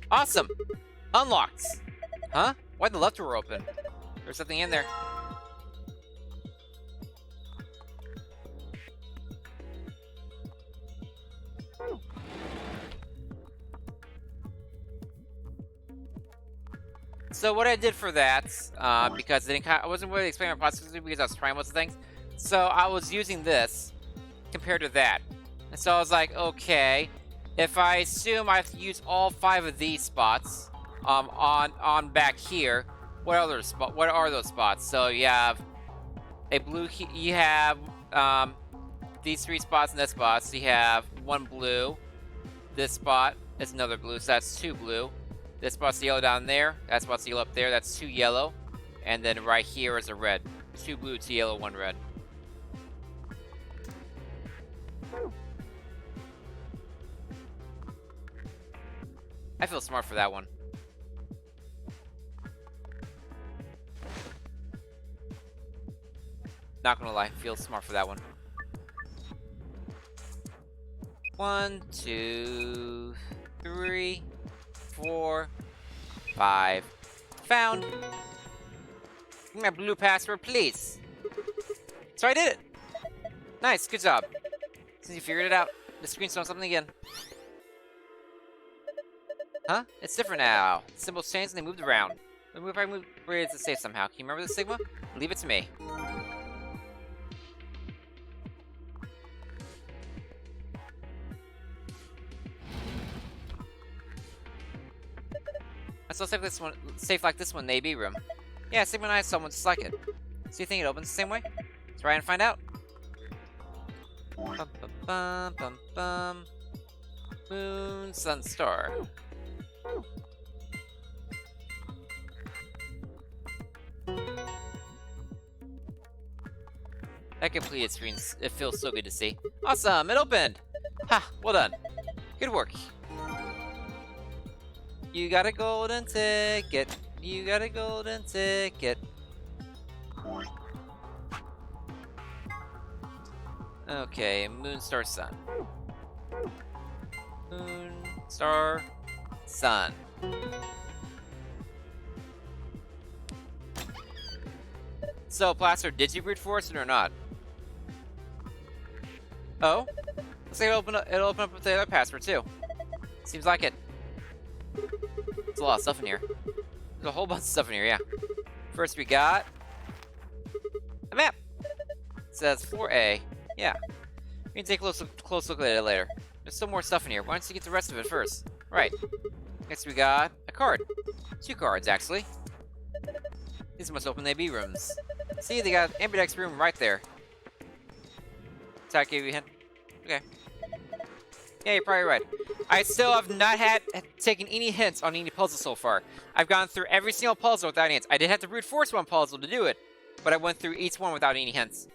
Awesome! Unlocked! Huh? Why'd the left door open? There's something in there. So what I did for that, because I wasn't really explaining my process because I was trying most of the things, so I was using this compared to that. And so I was like, okay, if I assume I have to use all 5 of these spots on back here, what are those spots? So you have a blue, you have these 3 spots and this spot, so you have 1 blue, this spot is another blue, so that's 2 blue. This spot's yellow down there, that spot's yellow up there, that's 2 yellow. And then right here is a red. 2 blue, 2 yellow, 1 red. I feel smart for that one. Not gonna lie, feel smart for that one. 1, 2, 3, 4, 5. Found. Give me my blue password, please. So I did it. Nice, good job. Since you figured it out, the screen's showing something again. Huh? It's different now. The symbols changed and they moved around. If I move where it's safe somehow. Can you remember the Sigma? Leave it to me. I saw safe like this one in the AB room. Yeah, Sigma and I saw one just like it. So you think it opens the same way? Let's try and find out. Bum, bum, bum, bum, bum. Moon, sun, star. That completed screen, it feels so good to see. Awesome, it opened! Ha, well done. Good work. You got a golden ticket. You got a golden ticket. Okay, moon, star, sun. Moon, star, sun. So, Plaster, did you brute force it or not? Oh? Looks like it'll open up with the other password too. Seems like it. There's a lot of stuff in here. There's a whole bunch of stuff in here, yeah. First we got a map. It says 4A. Yeah. We can take a close look at it later. There's still more stuff in here. Why don't you get the rest of it first? Right. Next we got a card. 2 cards, actually. These must open the AB rooms. See, they got an ambidex room right there. Did I give you a hint? Okay. Yeah, you're probably right. I still have not taken any hints on any puzzle so far. I've gone through every single puzzle without hints. I did have to brute force one puzzle to do it, but I went through each one without any hints.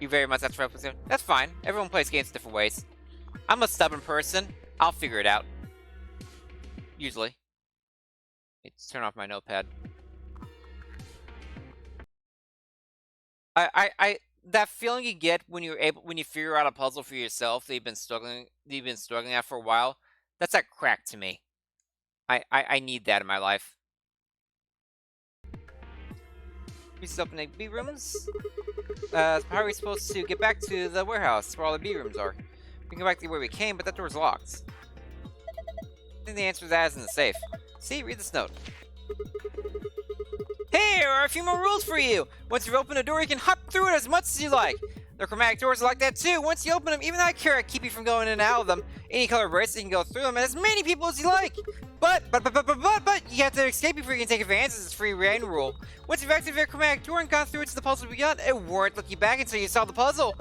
You very much have to focus on. That's fine. Everyone plays games different ways. I'm a stubborn person. I'll figure it out. Usually. Let's turn off my notepad. That feeling you get when you figure out a puzzle for yourself that you've been struggling at for a while, that's that crack to me. I need that in my life. We still open the B rooms. How are we supposed to get back to the warehouse where all the B rooms are? We can go back to where we came, but that door's locked. I think the answer to that is in the safe. See, read this note. Here are a few more rules for you. Once you've opened a door, you can hop through it as much as you like. The chromatic doors are like that too. Once you open them, even I care to keep you from going in and out of them. Any color bracelet, you can go through them and as many people as you like. But, you have to escape before you can take advantage of this free reign rule. Once you've activated your chromatic door and gone through it to the puzzle beyond, it won't let you back until you solve the puzzle.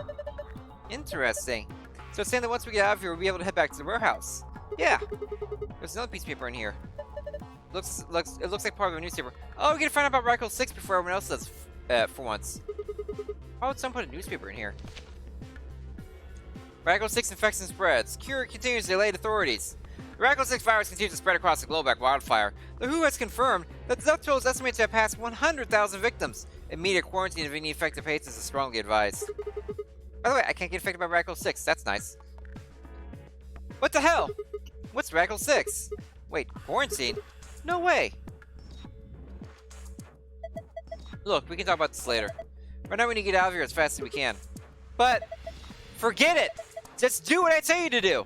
Interesting. So it's saying that once we get out of here, we'll be able to head back to the warehouse. Yeah. There's another piece of paper in here. It looks like part of a newspaper. Oh, we get to find out about Radical 6 before everyone else does, for once. Why would someone put a newspaper in here? Radical 6 infection spreads. Cure continues to elate authorities. The Radical 6 virus continues to spread across the globe like wildfire. The WHO has confirmed that the death toll is estimated to have passed 100,000 victims. Immediate quarantine of any affected patients is strongly advised. By the way, I can't get affected by Radical 6. That's nice. What the hell? What's Radical 6? Wait, quarantine? No way! Look, we can talk about this later. Right now we need to get out of here as fast as we can. But, forget it! Just do what I tell you to do!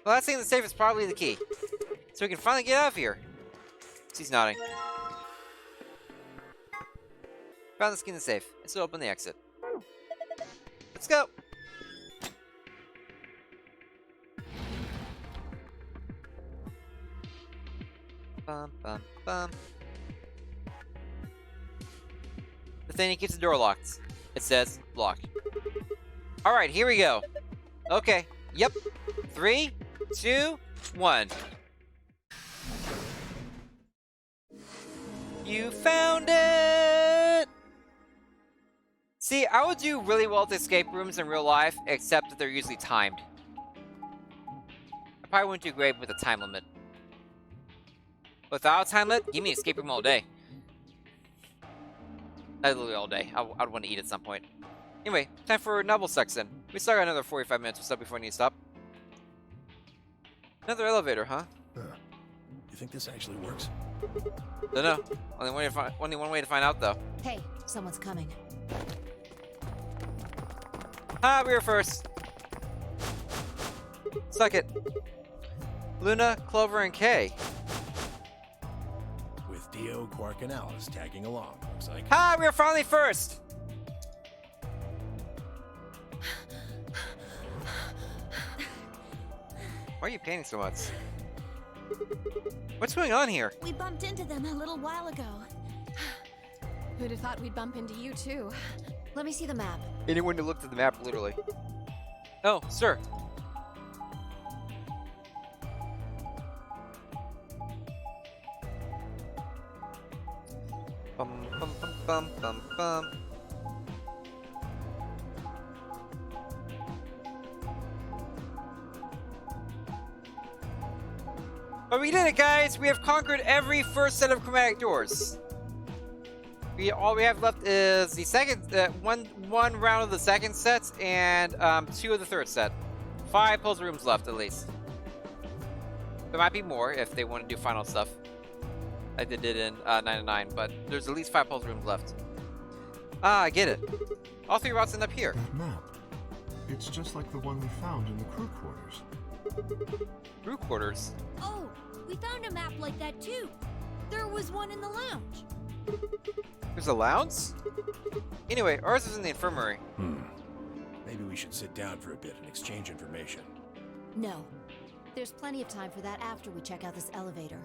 The last thing in the safe is probably the key. So we can finally get out of here. She's nodding. Found the key in the safe. Let's open the exit. Let's go! Bum, bum, bum. The thing that keeps the door locked. It says locked. Alright, here we go. Okay. Yep. 3, 2, 1. You found it! See, I would do really well with escape rooms in real life, except that they're usually timed. I probably wouldn't do great with a time limit. Without a time limit, give me an escape room all day. Literally all day. I'd want to eat at some point. Anyway, time for novel section. We still got another 45 minutes or so before we need to stop. Another elevator, huh? You think this actually works? Dunno. Only one way to find out, though. Hey, someone's coming. Ah, we were first. Suck it. Luna, Clover, and Kay. With Dio, Quark, and Alice tagging along, looks like. Ah, we are finally first! Why are you painting so much? What's going on here? We bumped into them a little while ago. Who'd have thought we'd bump into you, too? Let me see the map. Anyone who looked at the map, literally. Oh, sir. Bum, bum, bum, bum, bum, bum. But we did it, guys! We have conquered every first set of chromatic doors. All we have left is the second, one round of the second set and 2 of the third set. 5 puzzle rooms left, at least. There might be more if they want to do final stuff, like they did in 9 but there's at least 5 puzzle rooms left. Ah, I get it. All 3 routes end up here. That map. It's just like the one we found in the crew quarters. Crew quarters? Oh, we found a map like that too. There was one in the lounge. There's a lounge? Anyway, ours is in the infirmary. Maybe we should sit down for a bit and exchange information. No. There's plenty of time for that after we check out this elevator.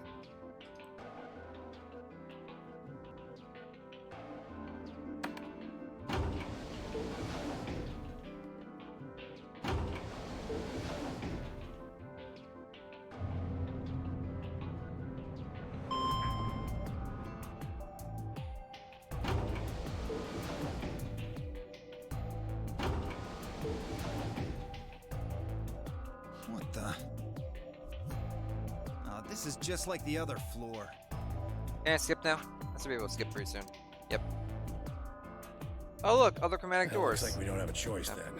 What the? Oh, this is just like the other floor. Yeah, skip now. I should be able to skip pretty soon. Yep. Oh look, other chromatic Well, doors. looks like we don't have a choice then.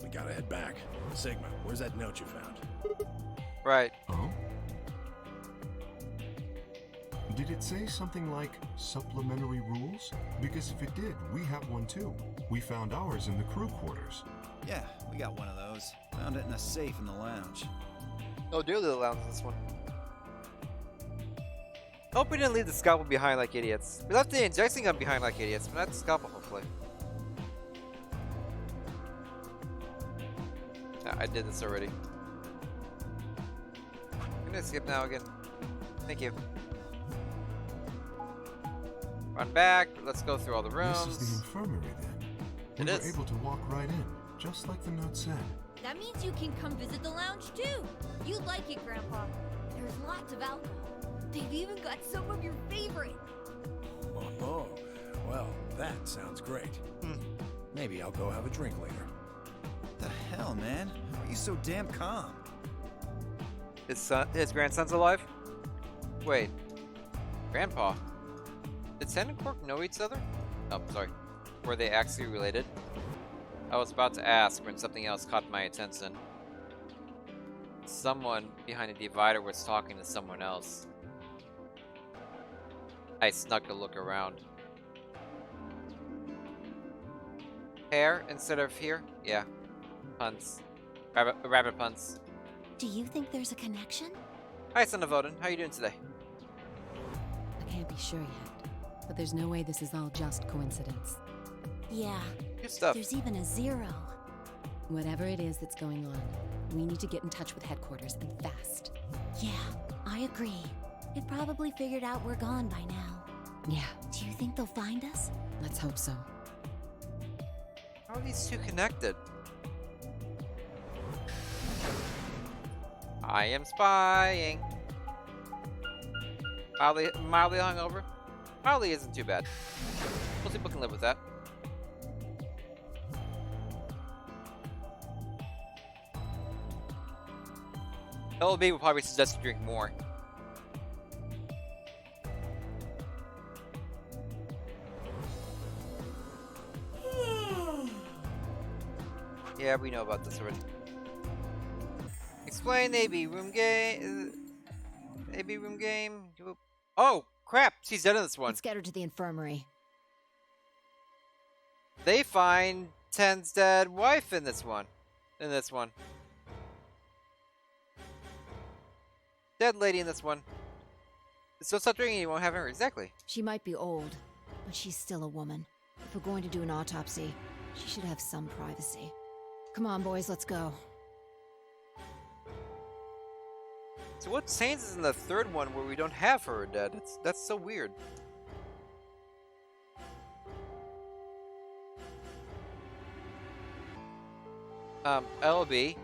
We gotta head back. Sigma, where's that note you found? Right. Oh? Did it say something like supplementary rules? Because if it did, we have one too. We found ours in the crew quarters. Yeah, we got one of those. Found it in a safe in the lounge. Oh, dearly the lounge this one. Hope we didn't leave the scalpel behind like idiots. We left the injecting gun behind like idiots, but not the scalpel, hopefully. I did this already. I'm gonna skip now again. Thank you. Run back. Let's go through all the rooms. This is the infirmary then. We were able to walk right in, just like the note said. That means you can come visit the lounge too. You'd like it, Grandpa. There's lots of alcohol. They've even got some of your favorite. Oh, well, that sounds great. Maybe I'll go have a drink later. The hell, man? How are you so damn calm? His grandson's alive? Wait. Grandpa? Did Ten and Quark know each other? Oh, sorry. Were they actually related? I was about to ask when something else caught my attention. Someone behind the divider was talking to someone else. I snuck a look around. Hair instead of here? Yeah. Puns. Rabbit puns. Do you think there's a connection? Hi, Son of Odin. How you doing today? I can't be sure yet, but there's no way this is all just coincidence. Yeah. Good stuff. There's even a 0. Whatever it is that's going on, we need to get in touch with headquarters and fast. Yeah, I agree. It probably figured out we're gone by now. Yeah. Do you think they'll find us? Let's hope so. How are these two connected? I am spying. Mildly hungover. Mildly isn't too bad. Most people can live with that. LB will probably suggest you drink more. Yeah, we know about this already. Explain AB room game. AB room game. Oh crap! She's dead in this one. Let's get her to the infirmary. They find Ten's dead wife in this one. Dead lady in this one. So stop drinking, you won't have her. Exactly. She might be old, but she's still a woman. If we're going to do an autopsy, she should have some privacy. Come on, boys, let's go. So what changes is in the third one where we don't have her dead? That's so weird. LB.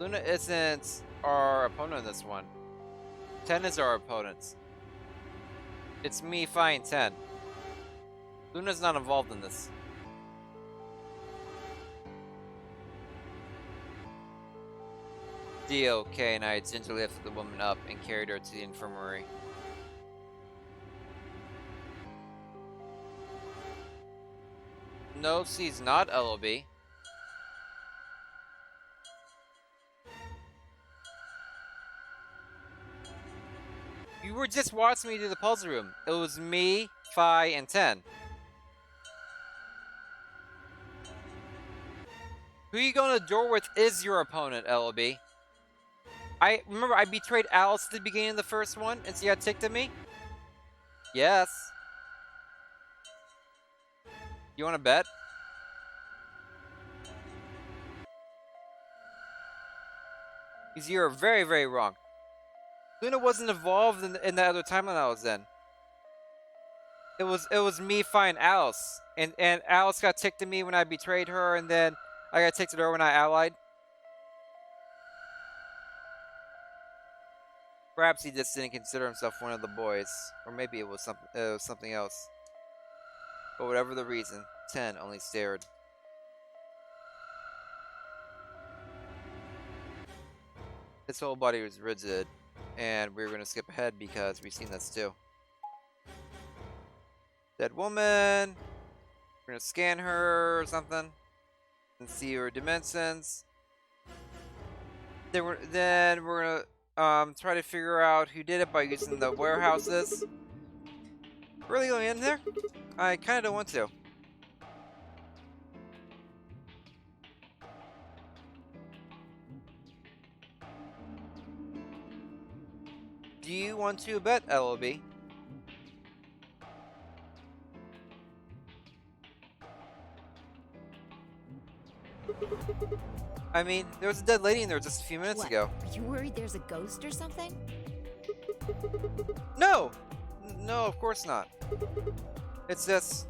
Luna isn't our opponent in this one. 10 is our opponent. It's me fighting 10. Luna's not involved in this. DOK and I gingerly lifted the woman up and carried her to the infirmary. No, she's not LOB. You were just watching me do the puzzle room. It was me, Phi, and 10. Who you going to the door with is your opponent, LOB. I remember I betrayed Alice at the beginning of the first one, and she got ticked at me? Yes. You want to bet? Because you're very, very wrong. Luna wasn't involved in the other timeline I was in. It was me fighting Alice, and Alice got ticked at me when I betrayed her, and then I got ticked at her when I allied. Perhaps he just didn't consider himself one of the boys, or maybe it was something else. But whatever the reason, 10 only stared. His whole body was rigid, and we were going to skip ahead because we've seen this too. Dead woman. We're going to scan her or something and see her dimensions. Then we're going to try to figure out who did it by using the warehouses. Really going in there? I kind of don't want to. Do you want to bet, LLB? I mean, there was a dead lady in there just a few minutes What? ago. Are you worried there's a ghost or something? No! No, of course not. It's just...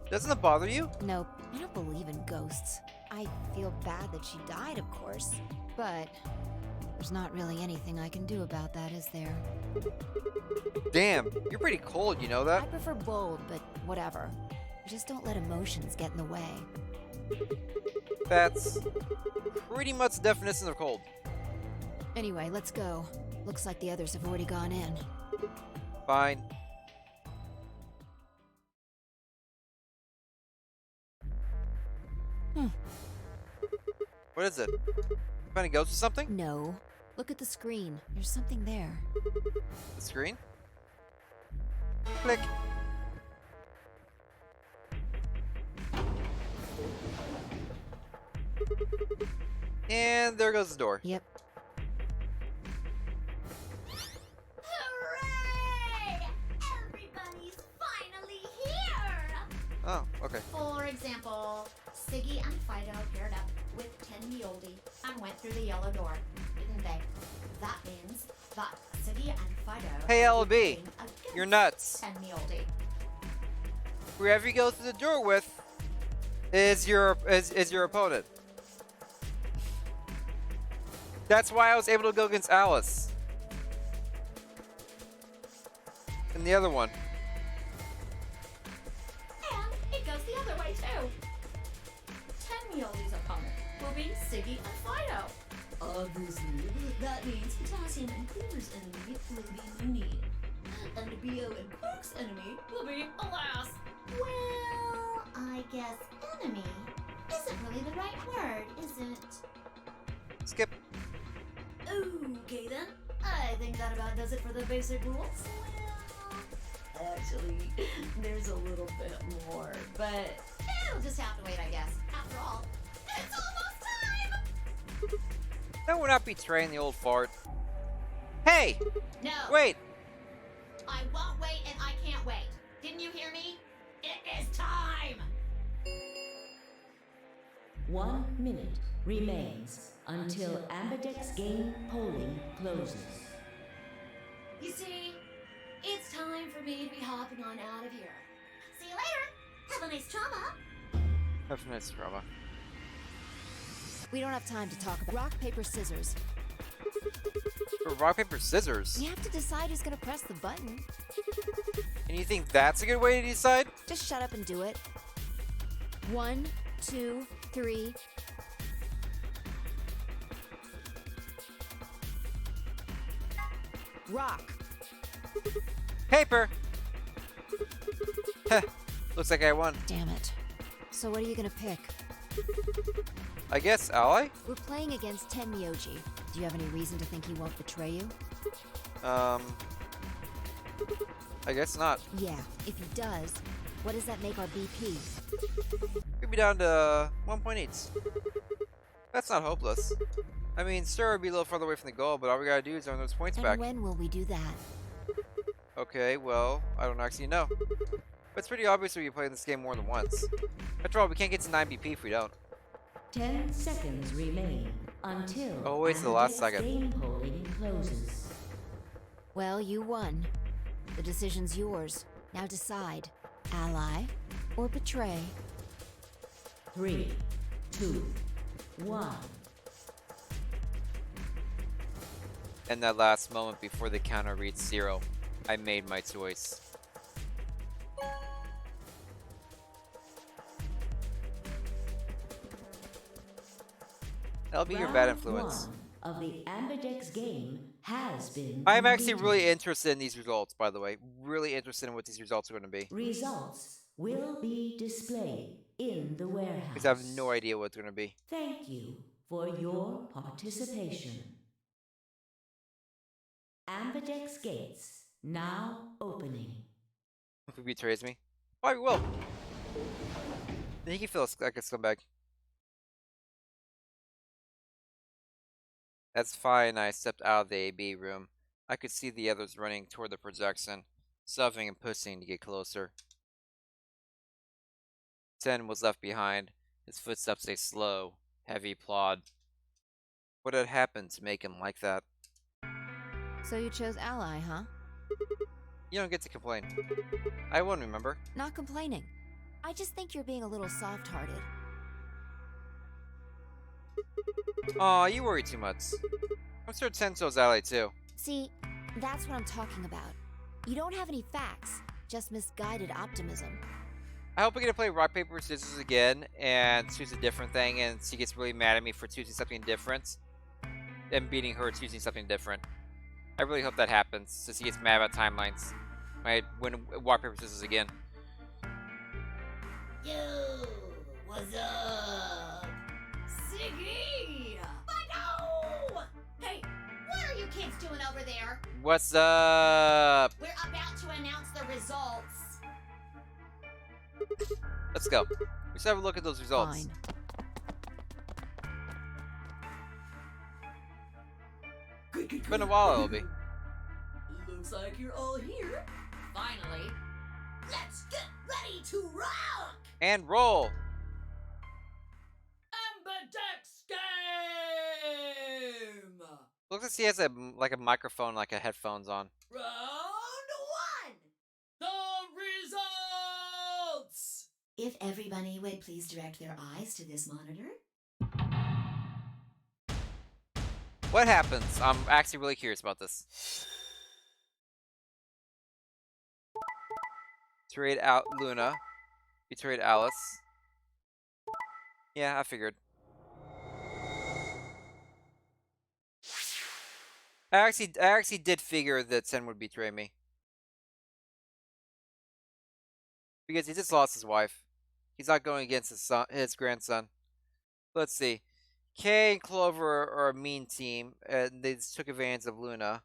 Doesn't it bother you? Nope, I don't believe in ghosts. I feel bad that she died, of course, but there's not really anything I can do about that, is there? Damn, you're pretty cold, you know I that? prefer bold, but whatever. Just don't let emotions get in the way. That's pretty much the definition of cold. Anyway, let's go. Looks like the others have already gone in. Fine. What is it? Find a ghost or something? No. Look at the screen. There's something there. The screen? Click. And there goes the door. Yep. Hooray! Everybody's finally here! Oh, okay. For example, Siggy and Fido paired up with Ten Muley and went through the yellow door, didn't they? That means that Siggy and Fido. Hey, will be LB, playing against you're nuts. Ten Muley. Whoever you go through the door with is your opponent. That's why I was able to go against Alice. And the other one. And it goes the other way too. Ten Muley's opponent will be Siggy and Fido. Obviously, that means Potassium and Cleaver's enemy will be Mooney. And Bio and Quark's enemy will be Alas. Well, I guess enemy isn't really the right word, is it? Skip. Okay then. I think that about does it for the basic rules. Well, actually, there's a little bit more, but it'll just have to wait, I guess. After all, it's almost time! No, we're not betraying the old fart. Hey! No! Wait! I won't wait and I can't wait. Didn't you hear me? It is time! 1 minute remains until Ambidex game polling closes. You see, it's time for me to be hopping on out of here. See you later! Have a nice trauma! Have a nice drama. We don't have time to talk about rock, paper, scissors. Rock, paper, scissors. We have to decide who's gonna press the button. And you think that's a good way to decide? Just shut up and do it. 1, 2, 3. Rock. Paper! Heh, looks like I won. Damn it. So what are you gonna pick? I guess ally? We're playing against Ten Myoji. Do you have any reason to think he won't betray you? I guess not. Yeah, if he does, what does that make our BP? We'd be down to 1 point each. That's not hopeless. I mean, sure, it'd be a little further away from the goal, but all we gotta do is earn those points And back. when will we do that? Okay, well, I don't actually know. But it's pretty obvious we'll be playing this game more than once. After all, we can't get to 9 BP if we don't. 10 seconds remain until Always the last Ambidex second. game polling closes. Well, you won. The decision's yours. Now decide. Ally or betray? 3, 2, 1. In that last moment before the counter reached 0, I made my choice. That'll be your bad Round influence. 1 of the Ambidex game has been I'm actually completed. really interested in these results, by the way. Really interested in what these results are going to be. Results will be displayed in the warehouse. Because I have no idea what it's going to be. Thank you for your participation. Ambidex gates now opening. If he betrays me. Probably will. Then he can feel like a scumbag. That's fine, I stepped out of the AB room. I could see the others running toward the projection, shoving and pushing to get closer. Ten was left behind, his footsteps a slow, heavy plod. What had happened to make him like that? So you chose Ally, huh? You don't get to complain. I won't remember. Not complaining. I just think you're being a little soft-hearted. Aw, you worry too much. I'm sure Ten chose Ally too. See, that's what I'm talking about. You don't have any facts, just misguided optimism. I hope we get to play rock, paper, scissors again and choose a different thing and she gets really mad at me for choosing something different and beating her choosing something different. I really hope that happens, since he gets mad about timelines. I win rock, paper, scissors again. Yo, what's up? Siggy! No! Hey, what are you kids doing over there? What's up? We're about to announce the results. Let's go. Let's have a look at those results. Fine. It's been a while, LB. Looks like you're all here. Finally. Let's get ready to rock! And roll. Ambidex game! Looks like he has a microphone, like a headphones on. Round one! The results! If everybody would please direct their eyes to this monitor. What happens? I'm actually really curious about this. Betrayed out Luna. Betrayed Alice. Yeah, I figured. I actually did figure that Sen would betray me. Because he just lost his wife. He's not going against his grandson. Let's see. Kay and Clover are a mean team, and they just took advantage of Luna.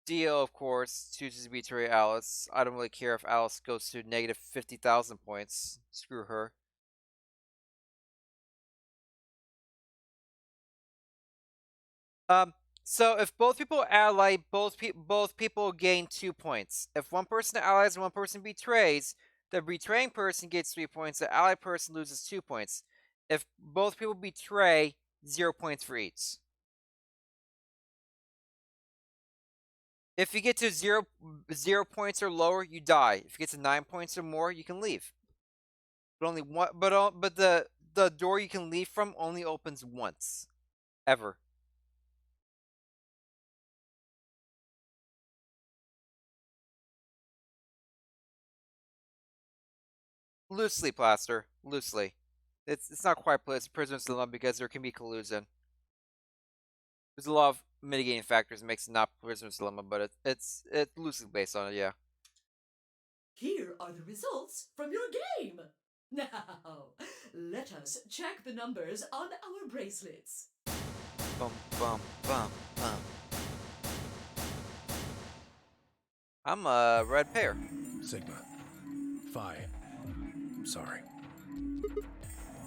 Dio, of course, chooses to betray Alice. I don't really care if Alice goes to negative 50,000 points. Screw her. So if both people ally, both people gain 2 points. If one person allies and one person betrays, the betraying person gets 3 points. The ally person loses 2 points. If both people betray, 0 points for each. If you get to 0 points or lower, you die. If you get to 9 points or more, you can leave. But only one. But the door you can leave from only opens once, ever. Loosely, Plaster. Loosely. It's not quite Prisoner's Dilemma because there can be collusion. There's a lot of mitigating factors that makes it not Prisoner's Dilemma, but it's loosely based on it, yeah. Here are the results from your game. Now, let us check the numbers on our bracelets. Bum, bum, bum, bum. I'm a red pair. Sigma. Phi. Sorry.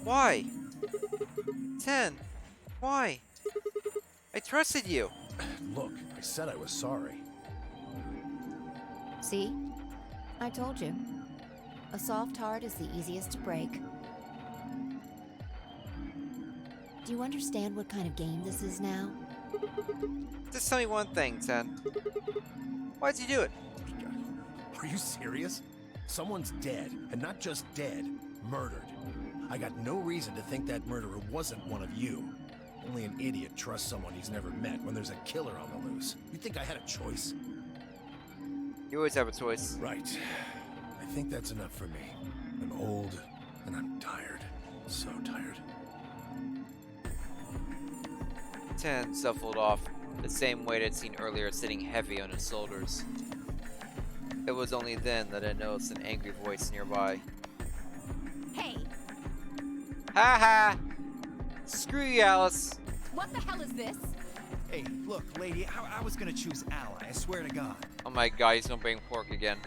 Why? 10. Why? I trusted you. Look, I said I was sorry. See? I told you. A soft heart is the easiest to break. Do you understand what kind of game this is now? Just tell me one thing, 10. Why'd you do it? Are you serious? Someone's dead, and not just dead, murdered. I got no reason to think that murderer wasn't one of you. Only an idiot trusts someone he's never met when there's a killer on the loose. You think I had a choice? You always have a choice. Right. I think that's enough for me. I'm old, and I'm tired. So tired. 10 shuffled off, the same weight I'd seen earlier sitting heavy on his shoulders. It was only then that I noticed an angry voice nearby. Hey, Ha ha! Screw you, Alice. what the hell is this? Hey, look, lady, I was gonna choose Ally, I swear to God. Oh my god, he's gonna bring pork again.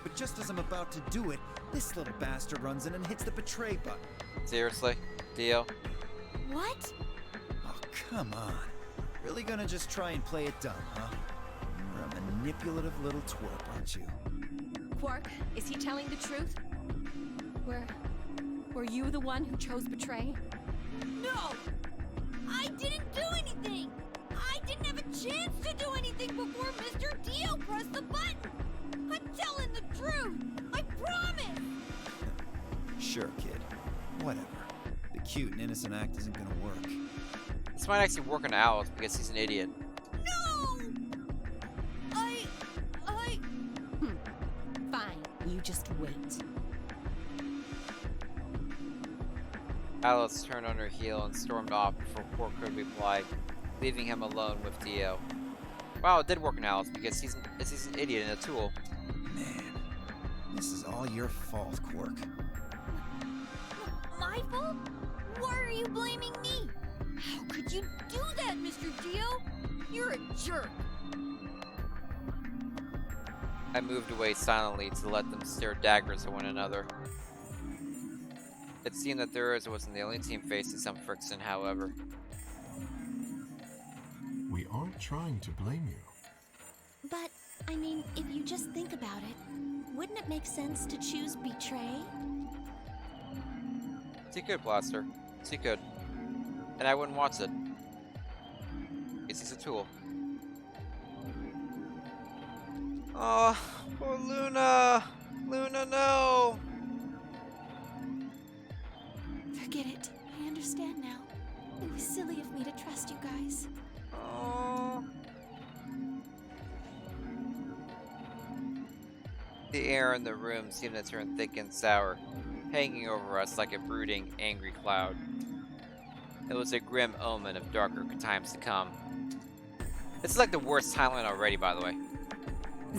But just as I'm about to do it, this little bastard runs in and hits the betray button. Seriously? Dio. What? Oh, come on. Really gonna just try and play it dumb, huh? You're a manipulative little twerp, aren't you? Quark, is he telling the truth? Were you the one who chose betray? No! I didn't do anything! I didn't have a chance to do anything before Mr. Dio pressed the button! I'm telling the truth! I promise! Sure, kid. Whatever. The cute and innocent act isn't gonna work. This might actually work on Alice because he's an idiot. No! Fine, you just wait. Alice turned on her heel and stormed off before Quark could reply, leaving him alone with Dio. Wow, it did work on Alice because he's an idiot and a tool. Man, this is all your fault, Quark. My fault? Why are you blaming me? How could you do that, Mr. Dio? You're a jerk. I moved away silently to let them stare daggers at one another. It seemed that theirs wasn't the only team facing some friction, however. We aren't trying to blame you. But, I mean, if you just think about it, wouldn't it make sense to choose betray? She could, Blaster. She could. And I wouldn't watch it. Because he's a tool. Oh, poor Luna! Luna, no! Forget it. I understand now. It was silly of me to trust you guys. Oh. The air in the room seemed to turn thick and sour, hanging over us like a brooding, angry cloud. It was a grim omen of darker times to come. This is like the worst timeline already, by the way.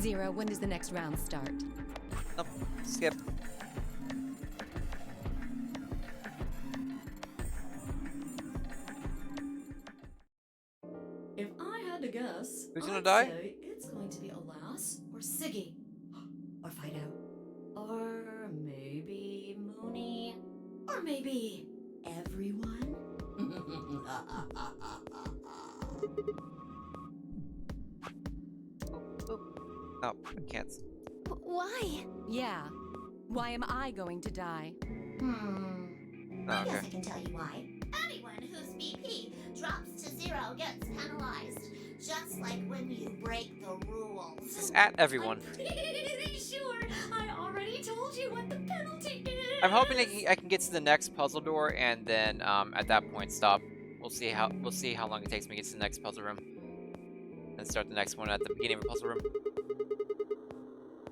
Zero, when does the next round start? Nope, skip. If I had to guess, Who's gonna I'd die? say it's going to be Alas or Siggy. Or Fido. Or maybe Mooney. Or maybe everyone. Oh, I can't. Why? Yeah. Why am I going to die? Oh, I guess okay. I can tell you why. Anyone whose BP drops to 0 gets penalized. Just like when you break the rules. It's at everyone. I'm pretty sure I already told you what the penalty is. I'm hoping I can get to the next puzzle door and then at that point stop. We'll see how long it takes me to get to the next puzzle room. And start the next one at the beginning of the puzzle room.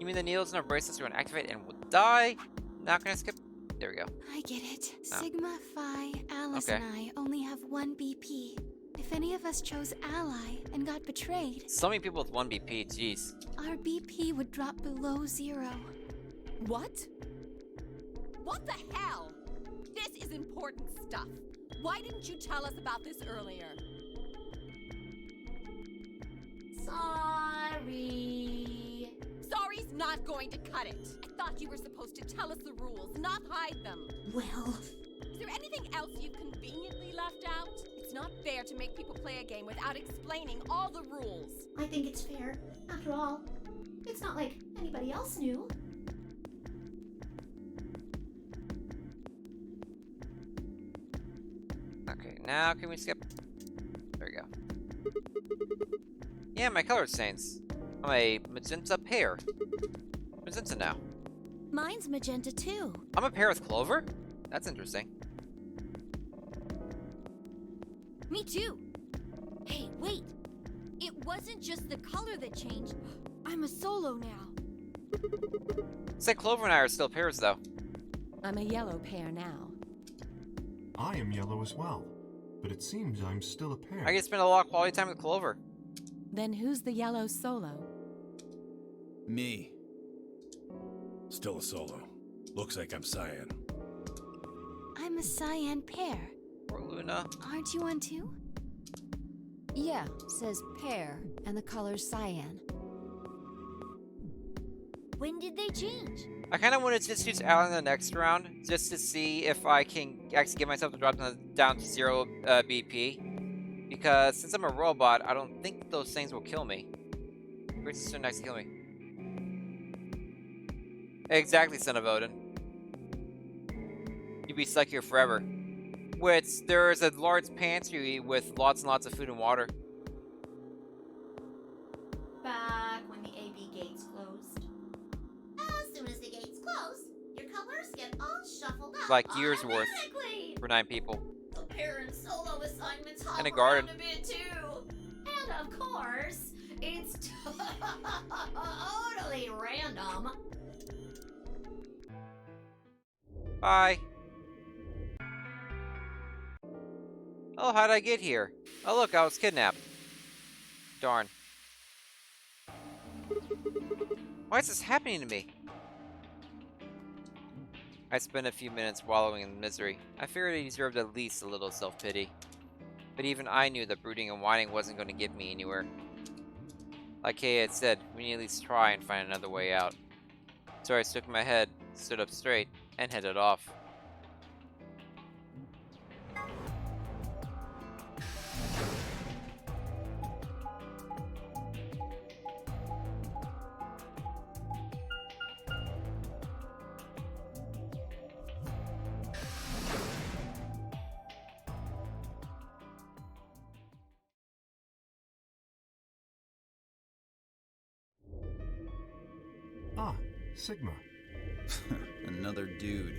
You mean the needles in our bracelets are gonna activate and we'll die? Not gonna skip. There we go. I get it. Oh. Sigma, Phi, Alice, Okay. and I only have 1 BP. If any of us chose Ally and got betrayed, So many people with 1 BP, jeez. our BP would drop below 0. What? What the hell? This is important stuff. Why didn't you tell us about this earlier? Sorry. Sorry's not going to cut it. I thought you were supposed to tell us the rules, not hide them. Well, Is there anything else you've conveniently left out? It's not fair to make people play a game without explaining all the rules. I think it's fair. After all, it's not like anybody else knew. Okay, now can we skip? There we go. Yeah, my color stains. I'm a magenta pear. Magenta now. Mine's magenta too. I'm a pear with clover? That's interesting. Me too. Hey, wait. It wasn't just the color that changed. I'm a solo now. Say Clover and I are still pears though. I'm a yellow pear now. I am yellow as well, but it seems I'm still a pair. I get to spend a lot of quality time with Clover. Then who's the yellow solo? Me. Still a solo. Looks like I'm cyan. I'm a cyan pear. Or Luna. Aren't you one too? Yeah, says pear, and the color's cyan. When did they change? I kind of want to just use Alan in the next round, just to see if I can actually get myself to drop down to 0 BP. Because since I'm a robot, I don't think those things will kill me. Where's the next to kill me? Exactly, son of Odin. You'd be stuck here forever. Which, there's a large pantry with lots and lots of food and water. Back when the AB gates closed. As soon as the gates close, your colors get all shuffled up Like years worth automatically. for 9 people. The parent solo assignments hop And a around garden. a bit too. And of course, it's totally random. Bye. Oh, how'd I get here? Oh, look, I was kidnapped. Darn. Why is this happening to me? I spent a few minutes wallowing in misery. I figured I deserved at least a little self-pity. But even I knew that brooding and whining wasn't going to get me anywhere. Like Kay had said, we need to at least try and find another way out. So I shook my head, stood up straight, and headed off. Ah, Sigma. Another dude.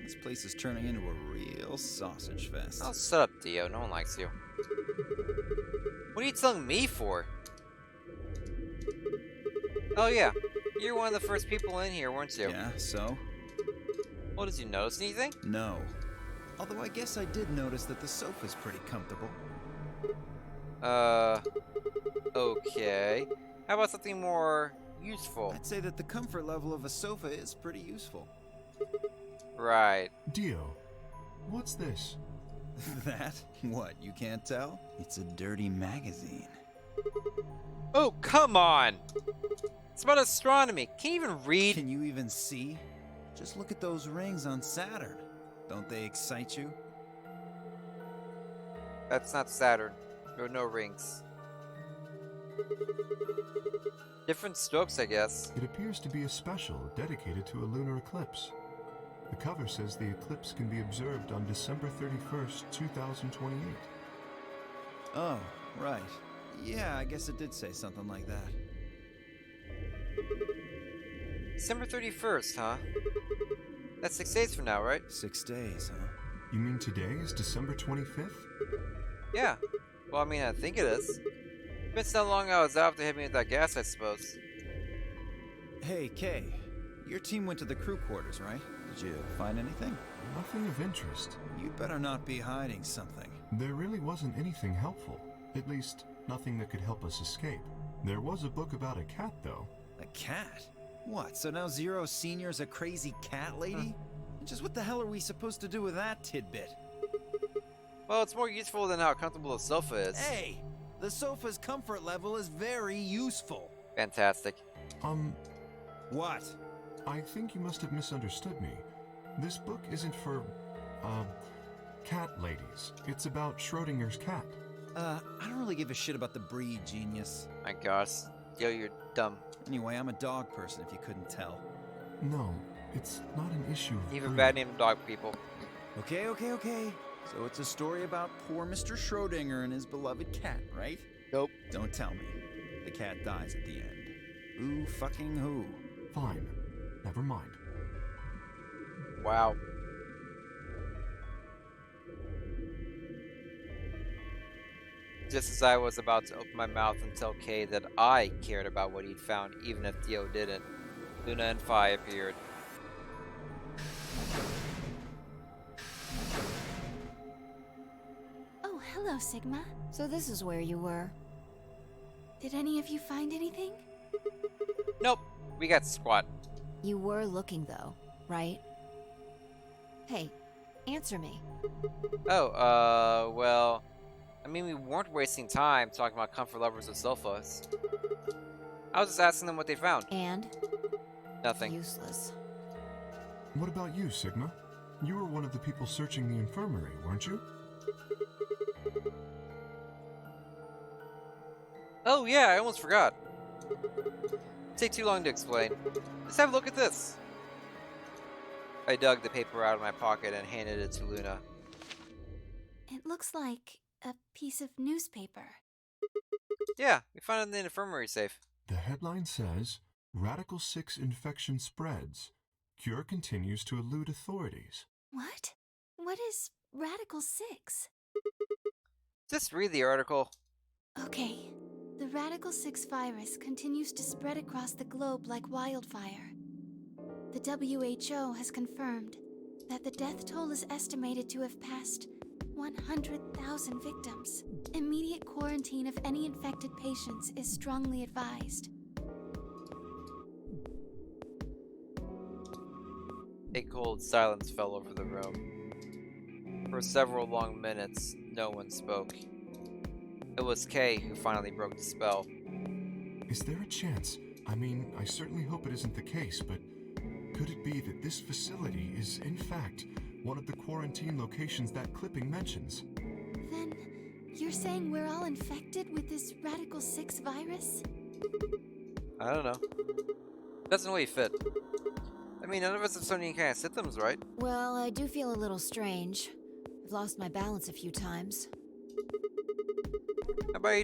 This place is turning into a real sausage fest. Oh, shut up, Dio. No one likes you. What are you telling me for? Oh, yeah. You're one of the first people in here, weren't you? Yeah, so? Well, did you notice anything? No. Although I guess I did notice that the sofa's pretty comfortable. Okay. How about something more useful? I'd say that the comfort level of a sofa is pretty useful. Right. Dio, what's this? That? What, you can't tell? It's a dirty magazine. Oh, come on! It's about astronomy. Can you even read? Can you even see? Just look at those rings on Saturn. Don't they excite you? That's not Saturn. There are no rings. Different strokes, I guess. It appears to be a special dedicated to a lunar eclipse. The cover says the eclipse can be observed on December 31st, 2028. Oh, right. Yeah, I guess it did say something like that. December 31st, huh? That's 6 days from now, right? 6 days, huh? You mean today is December 25th? Yeah. Well, I mean, I think it is. Been so long I was out to hit me with that gas, I suppose. Hey, Kay. Your team went to the crew quarters, right? Did you find anything? Nothing of interest. You'd better not be hiding something. There really wasn't anything helpful. At least, nothing that could help us escape. There was a book about a cat, though. A cat? What, so now Zero Senior's a crazy cat lady? Just what the hell are we supposed to do with that tidbit? Well, it's more useful than how comfortable the sofa is. Hey! The sofa's comfort level is very useful. Fantastic. What? I think you must have misunderstood me. This book isn't for, cat ladies. It's about Schrodinger's cat. I don't really give a shit about the breed, genius. My gosh. Yo, you're dumb. Anyway, I'm a dog person, if you couldn't tell. No, it's not an issue of Even breed. bad name dog people. Okay. So it's a story about poor Mr. Schrodinger and his beloved cat, right? Nope. Don't tell me. The cat dies at the end. Who fucking who? Fine. Never mind. Wow. Just as I was about to open my mouth and tell Kay that I cared about what he'd found, even if Dio didn't, Luna and Phi appeared. Oh, hello, Sigma. So this is where you were. Did any of you find anything? Nope, we got squat. You were looking, though, right? Hey, answer me. Oh, well, I mean, we weren't wasting time talking about comfort lovers of sofas. I was just asking them what they found. And? Nothing. Useless. What about you, Sigma? You were one of the people searching the infirmary, weren't you? Oh yeah, I almost forgot. Take too long to explain. Let's have a look at this. I dug the paper out of my pocket and handed it to Luna. It looks like a piece of newspaper. Yeah, we found it in the infirmary safe. The headline says, Radical 6 infection spreads. Cure continues to elude authorities. What? What is Radical 6? Just read the article. Okay. The Radical 6 virus continues to spread across the globe like wildfire. The WHO has confirmed that the death toll is estimated to have passed 100,000 victims. Immediate quarantine of any infected patients is strongly advised. A cold silence fell over the room. For several long minutes, no one spoke. It was Kay who finally broke the spell. Is there a chance? I mean, I certainly hope it isn't the case, but could it be that this facility is, in fact, one of the quarantine locations that clipping mentions? Then, you're saying we're all infected with this Radical 6 virus? I don't know. Doesn't really fit. I mean, none of us have so many kind of symptoms, right? Well, I do feel a little strange. I've lost my balance a few times. My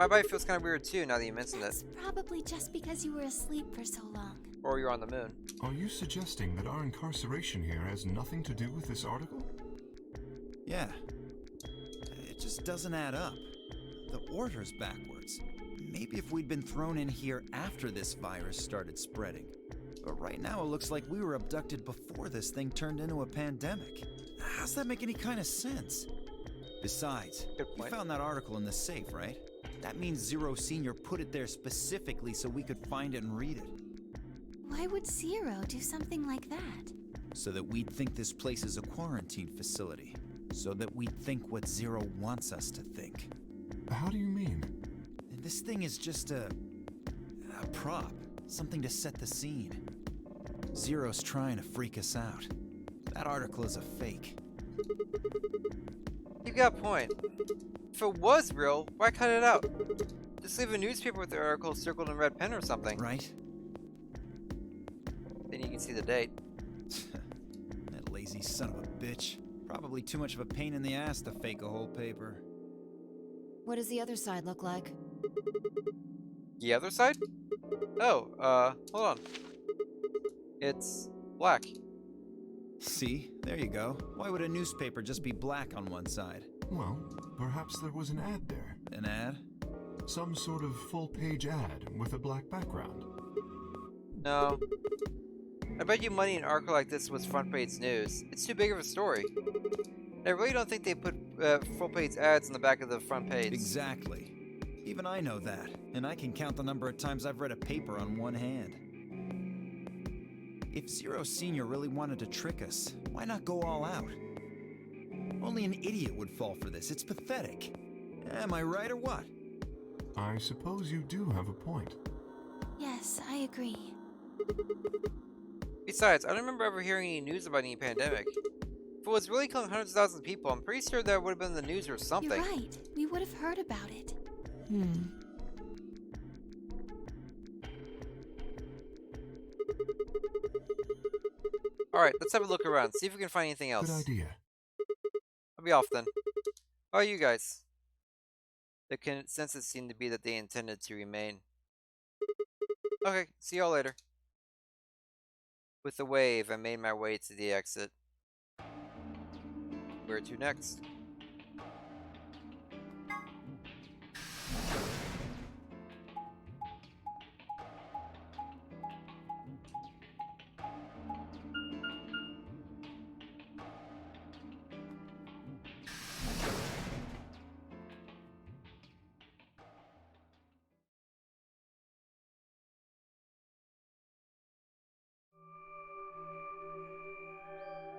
body feels kind of weird too now that you mention That's it. probably just because you were asleep for so long. Or you're on the moon. Are you suggesting that our incarceration here has nothing to do with this article? Yeah. It just doesn't add up. The order's backwards. Maybe if we'd been thrown in here after this virus started spreading. But right now it looks like we were abducted before this thing turned into a pandemic. How's that make any kind of sense? Besides, you found that article in the safe, right? That means Zero Senior put it there specifically so we could find it and read it. Why would Zero do something like that? So that we'd think this place is a quarantine facility. So that we'd think what Zero wants us to think. How do you mean? This thing is just a prop. Something to set the scene. Zero's trying to freak us out. That article is a fake. You got a point. If it was real, why cut it out? Just leave a newspaper with the article circled in red pen or something. Right? Then you can see the date. That lazy son of a bitch. Probably too much of a pain in the ass to fake a whole paper. What does the other side look like? The other side? Oh, hold on. It's black. See? There you go. Why would a newspaper just be black on one side? Well, perhaps there was an ad there. An ad? Some sort of full-page ad with a black background. No. I bet you money an article like this was front page news. It's too big of a story. And I really don't think they put full-page ads on the back of the front page. Exactly. Even I know that, and I can count the number of times I've read a paper on one hand. If Zero Senior really wanted to trick us, why not go all out? Only an idiot would fall for this. It's pathetic. Am I right or what? I suppose you do have a point. Yes, I agree. Besides, I don't remember ever hearing any news about any pandemic. If it was really killing hundreds of thousands of people, I'm pretty sure that would have been in the news or something. You're right. We would have heard about it. Alright, let's have a look around, see if we can find anything else. Good idea. I'll be off then. How are you guys? The consensus seemed to be that they intended to remain. Okay, see y'all later. With a wave, I made my way to the exit. Where to next?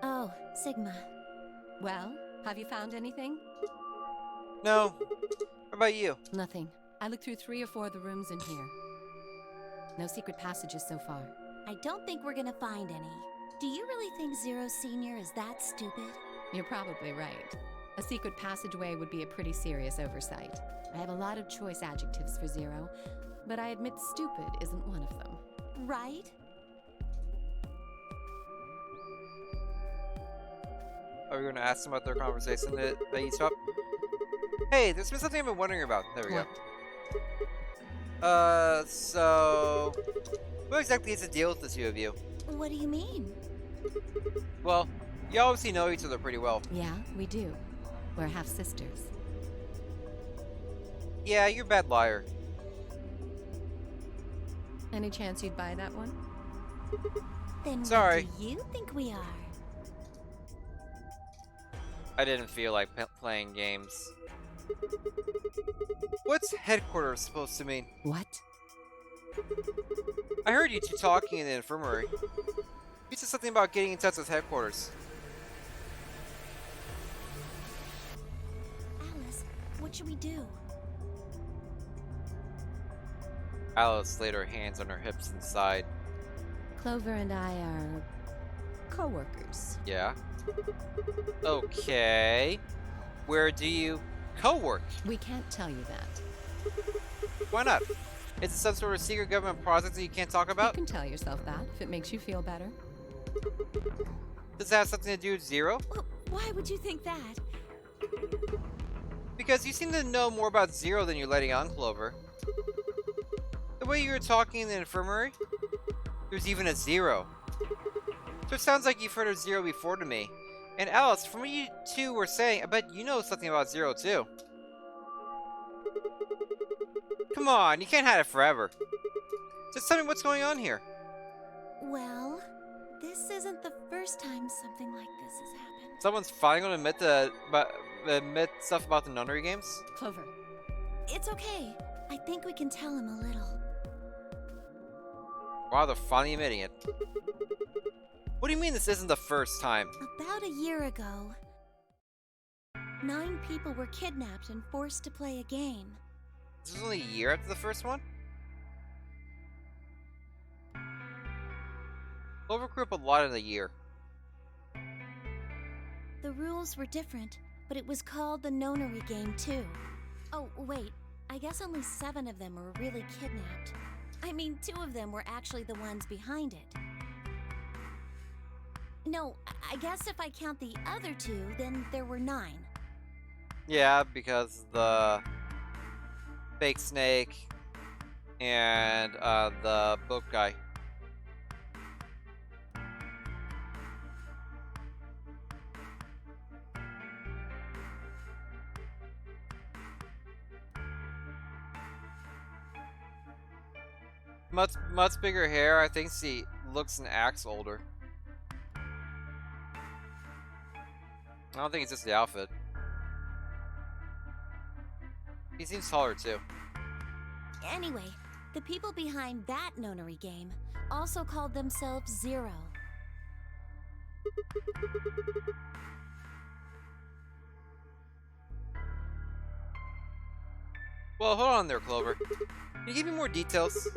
Oh, Sigma. Well, have you found anything? No. How about you? Nothing. I looked through 3 or 4 of the rooms in here. No secret passages so far. I don't think we're gonna find any. Do you really think Zero Senior is that stupid? You're probably right. A secret passageway would be a pretty serious oversight. I have a lot of choice adjectives for Zero, but I admit stupid isn't one of them. Right? Are we going to ask them about their conversation that they each up? Hey, there's been something I've been wondering about. There we go. So... what exactly is the deal with the two of you? What do you mean? Well, you obviously know each other pretty well. Yeah, we do. We're half-sisters. Yeah, you're a bad liar. Any chance you'd buy that one? Then Sorry. what do you think we are? I didn't feel like playing games. What's headquarters supposed to mean? What? I heard you two talking in the infirmary. You said something about getting in touch with headquarters. Alice, what should we do? Alice laid her hands on her hips and sighed. Clover and I are co-workers. Yeah? Okay. Where do you co-work? We can't tell you that. Why not? Is it some sort of secret government project that you can't talk about? You can tell yourself that if it makes you feel better. Does it have something to do with Zero? Well, why would you think that? Because you seem to know more about Zero than you're letting on, Clover. The way you were talking in the infirmary, there's even a Zero. So it sounds like you've heard of Zero before to me. And Alice, from what you two were saying, I bet you know something about Zero too. Come on, you can't hide it forever. Just tell me what's going on here. Well, this isn't the first time something like this has happened. Someone's finally going to admit stuff about the nunnery games? Clover. It's okay. I think we can tell him a little. Wow, they're finally admitting it. What do you mean this isn't the first time? About a year ago, 9 people were kidnapped and forced to play a game. This was only a year after the first one? Clover grew up a lot in a year. The rules were different, but it was called the nonary game too. Oh, wait. I guess only 7 of them were really kidnapped. I mean, 2 of them were actually the ones behind it. No, I guess if I count the other 2, then there were 9. Yeah, because the fake snake and the boat guy. Much bigger hair. I think she looks and acts older. I don't think it's just the outfit. He seems taller too. Anyway, the people behind that nonary game also called themselves Zero. Well, hold on there, Clover. Can you give me more details?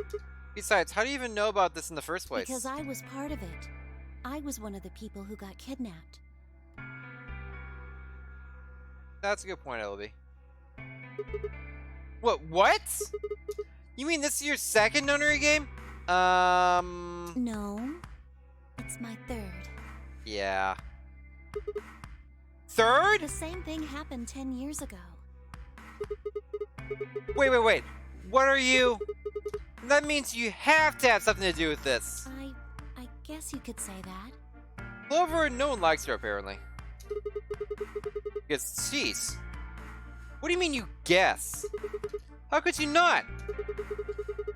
Besides, how do you even know about this in the first place? Because I was part of it. I was one of the people who got kidnapped. That's a good point, Ellaby. What? You mean this is your second nunnery game? No. It's my 3rd. Yeah. 3rd? The same thing happened 10 years ago. Wait. What are you? That means you have to have something to do with this. I guess you could say that. Clover, no one likes her apparently. Because, jeez. What do you mean you guess? How could you not?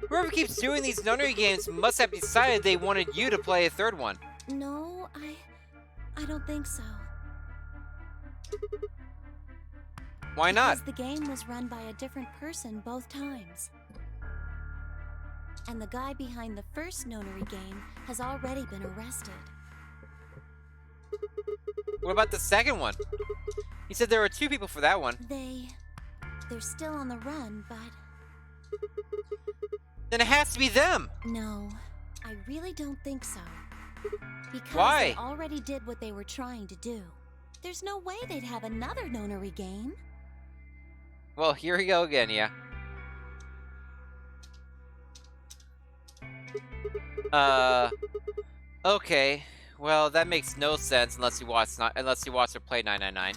Whoever keeps doing these nunnery games must have decided they wanted you to play a 3rd one. No, I don't think so. Why not? Because the game was run by a different person both times. And the guy behind the first nonary game has already been arrested. What about the second one? You said there were 2 people for that one. They're still on the run, but... Then it has to be them! No, I really don't think so. Because Why? they already did what they were trying to do. There's no way they'd have another nonary game. Well, here we go again, yeah. Okay. Well, that makes no sense unless you watch her play 999.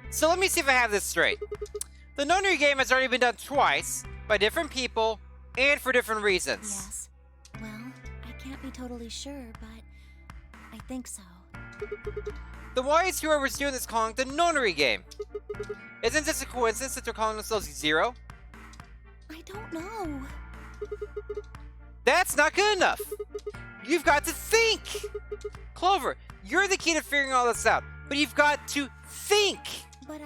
So let me see if I have this straight. The nonary game has already been done twice by different people and for different reasons. Yes. Well, I can't be totally sure, but I think so. Then why is whoever's doing this calling the nonary game? Isn't this a coincidence that they're calling themselves Zero? I don't know. That's not good enough. You've got to think. Clover, you're the key to figuring all this out, but you've got to think. But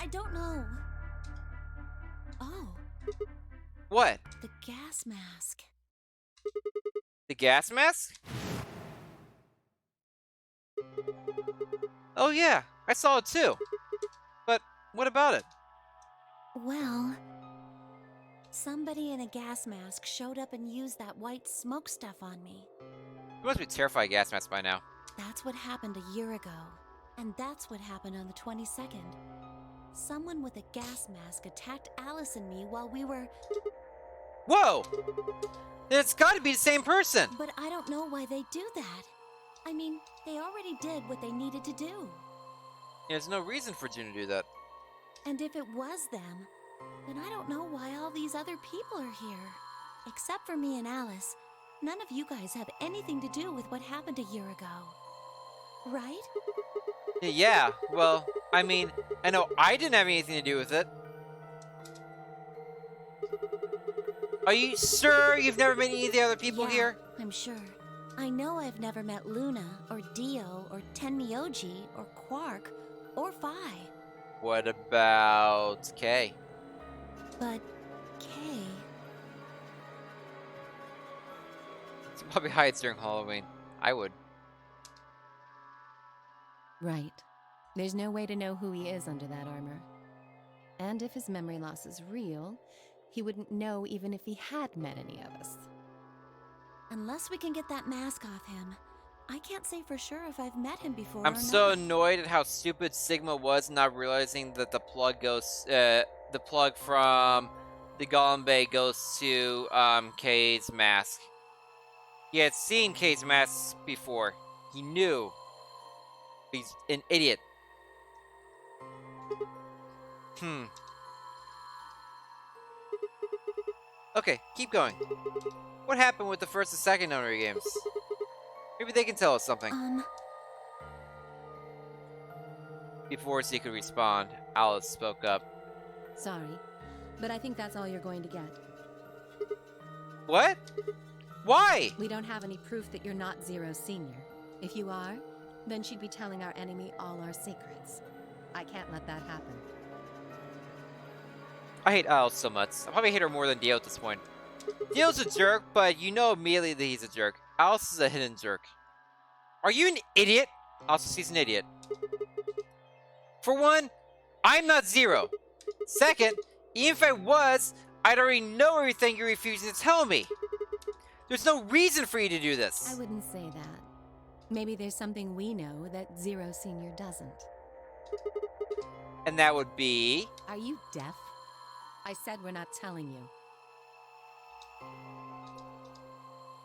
I don't know. Oh, What? the gas mask. The gas mask? Oh yeah, I saw it too. But what about it? Well, somebody in a gas mask showed up and used that white smoke stuff on me. You must be terrified of gas masks by now. That's what happened a year ago. And that's what happened on the 22nd. Someone with a gas mask attacked Alice and me while we were... Whoa! Then it's gotta be the same person! But I don't know why they do that. I mean, they already did what they needed to do. There's no reason for June to do that. And if it was them, then I don't know why all these other people are here. Except for me and Alice, none of you guys have anything to do with what happened a year ago. Right? Yeah, well, I mean, I know I didn't have anything to do with it. Are you sure you've never met any of the other people Yeah, here? I'm sure. I know I've never met Luna, or Dio, or Tenmyoji, or Quark, or Phi. What about Kay? But Kay... She probably hides during Halloween. I would. Right. There's no way to know who he is under that armor. And if his memory loss is real, he wouldn't know even if he had met any of us. Unless we can get that mask off him, I can't say for sure if I've met him before I'm or so not. annoyed at how stupid Sigma was not realizing that the plug from the Golem Bay goes to Kay's mask. He had seen Kay's mask before. He knew. He's an idiot. Okay, keep going. What happened with the first and second nonary games? Maybe they can tell us something. Before she could respond, Alice spoke up. Sorry, but I think that's all you're going to get. What? Why? We don't have any proof that you're not Zero Senior. If you are, then she'd be telling our enemy all our secrets. I can't let that happen. I hate Alice so much. I probably hate her more than Dio at this point. Dio's a jerk, but you know immediately that he's a jerk. Alice is a hidden jerk. Are you an idiot? Also, she's an idiot. For one, I'm not Zero. Second, even if I was, I'd already know everything you're refusing to tell me. There's no reason for you to do this. I wouldn't say that. Maybe there's something we know that Zero Senior doesn't. And that would be... Are you deaf? I said we're not telling you.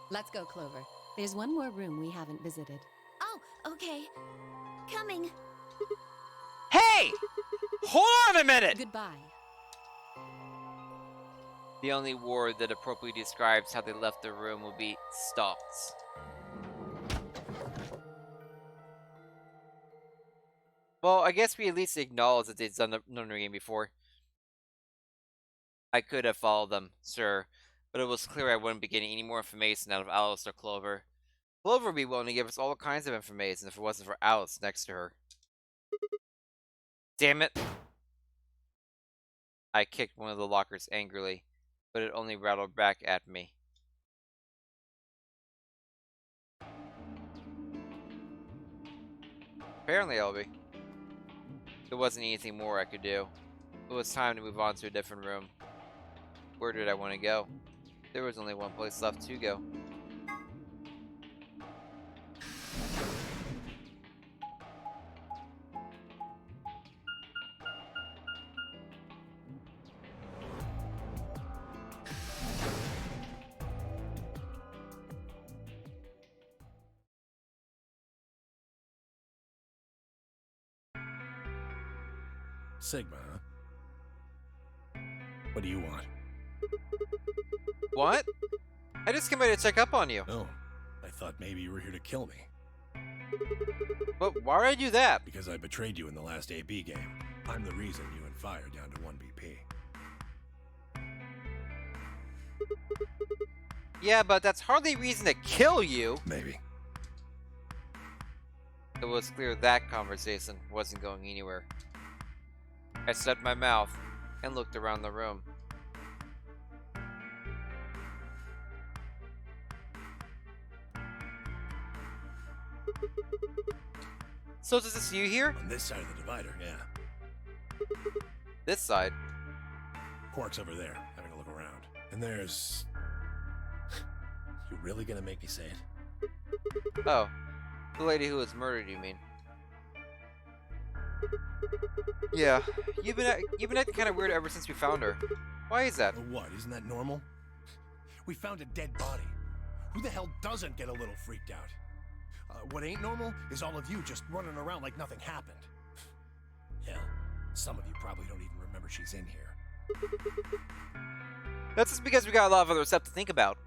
Let's go, Clover. There's one more room we haven't visited. Oh, okay. Coming. Hey! Hold on a minute! Goodbye. The only word that appropriately describes how they left the room will be stalks. Well, I guess we at least acknowledge that they've done the nonary game before. I could have followed them, sure, but it was clear I wouldn't be getting any more information out of Alice or Clover. Clover would be willing to give us all kinds of information if it wasn't for Alice next to her. Damn it! I kicked one of the lockers angrily, but it only rattled back at me. Apparently, Elby. There wasn't anything more I could do. It was time to move on to a different room. Where did I want to go? There was only one place left to go. Sigma, huh? What do you want? What? I just came by to check up on you. Oh, I thought maybe you were here to kill me. But why would I do that? Because I betrayed you in the last AB game. I'm the reason you and Vi are down to 1 BP. Yeah, but that's hardly reason to kill you. Maybe. It was clear that conversation wasn't going anywhere. I shut my mouth and looked around the room. So is this you here? On this side of the divider, yeah. This side? Quark's over there, having a look around. And there's... You really gonna make me say it? Oh, the lady who was murdered, you mean? Yeah, you've been acting kind of weird ever since we found her. Why is that? Well, what, isn't that normal? We found a dead body. Who the hell doesn't get a little freaked out? What ain't normal is all of you just running around like nothing happened. Hell, some of you probably don't even remember she's in here. That's just because we got a lot of other stuff to think about.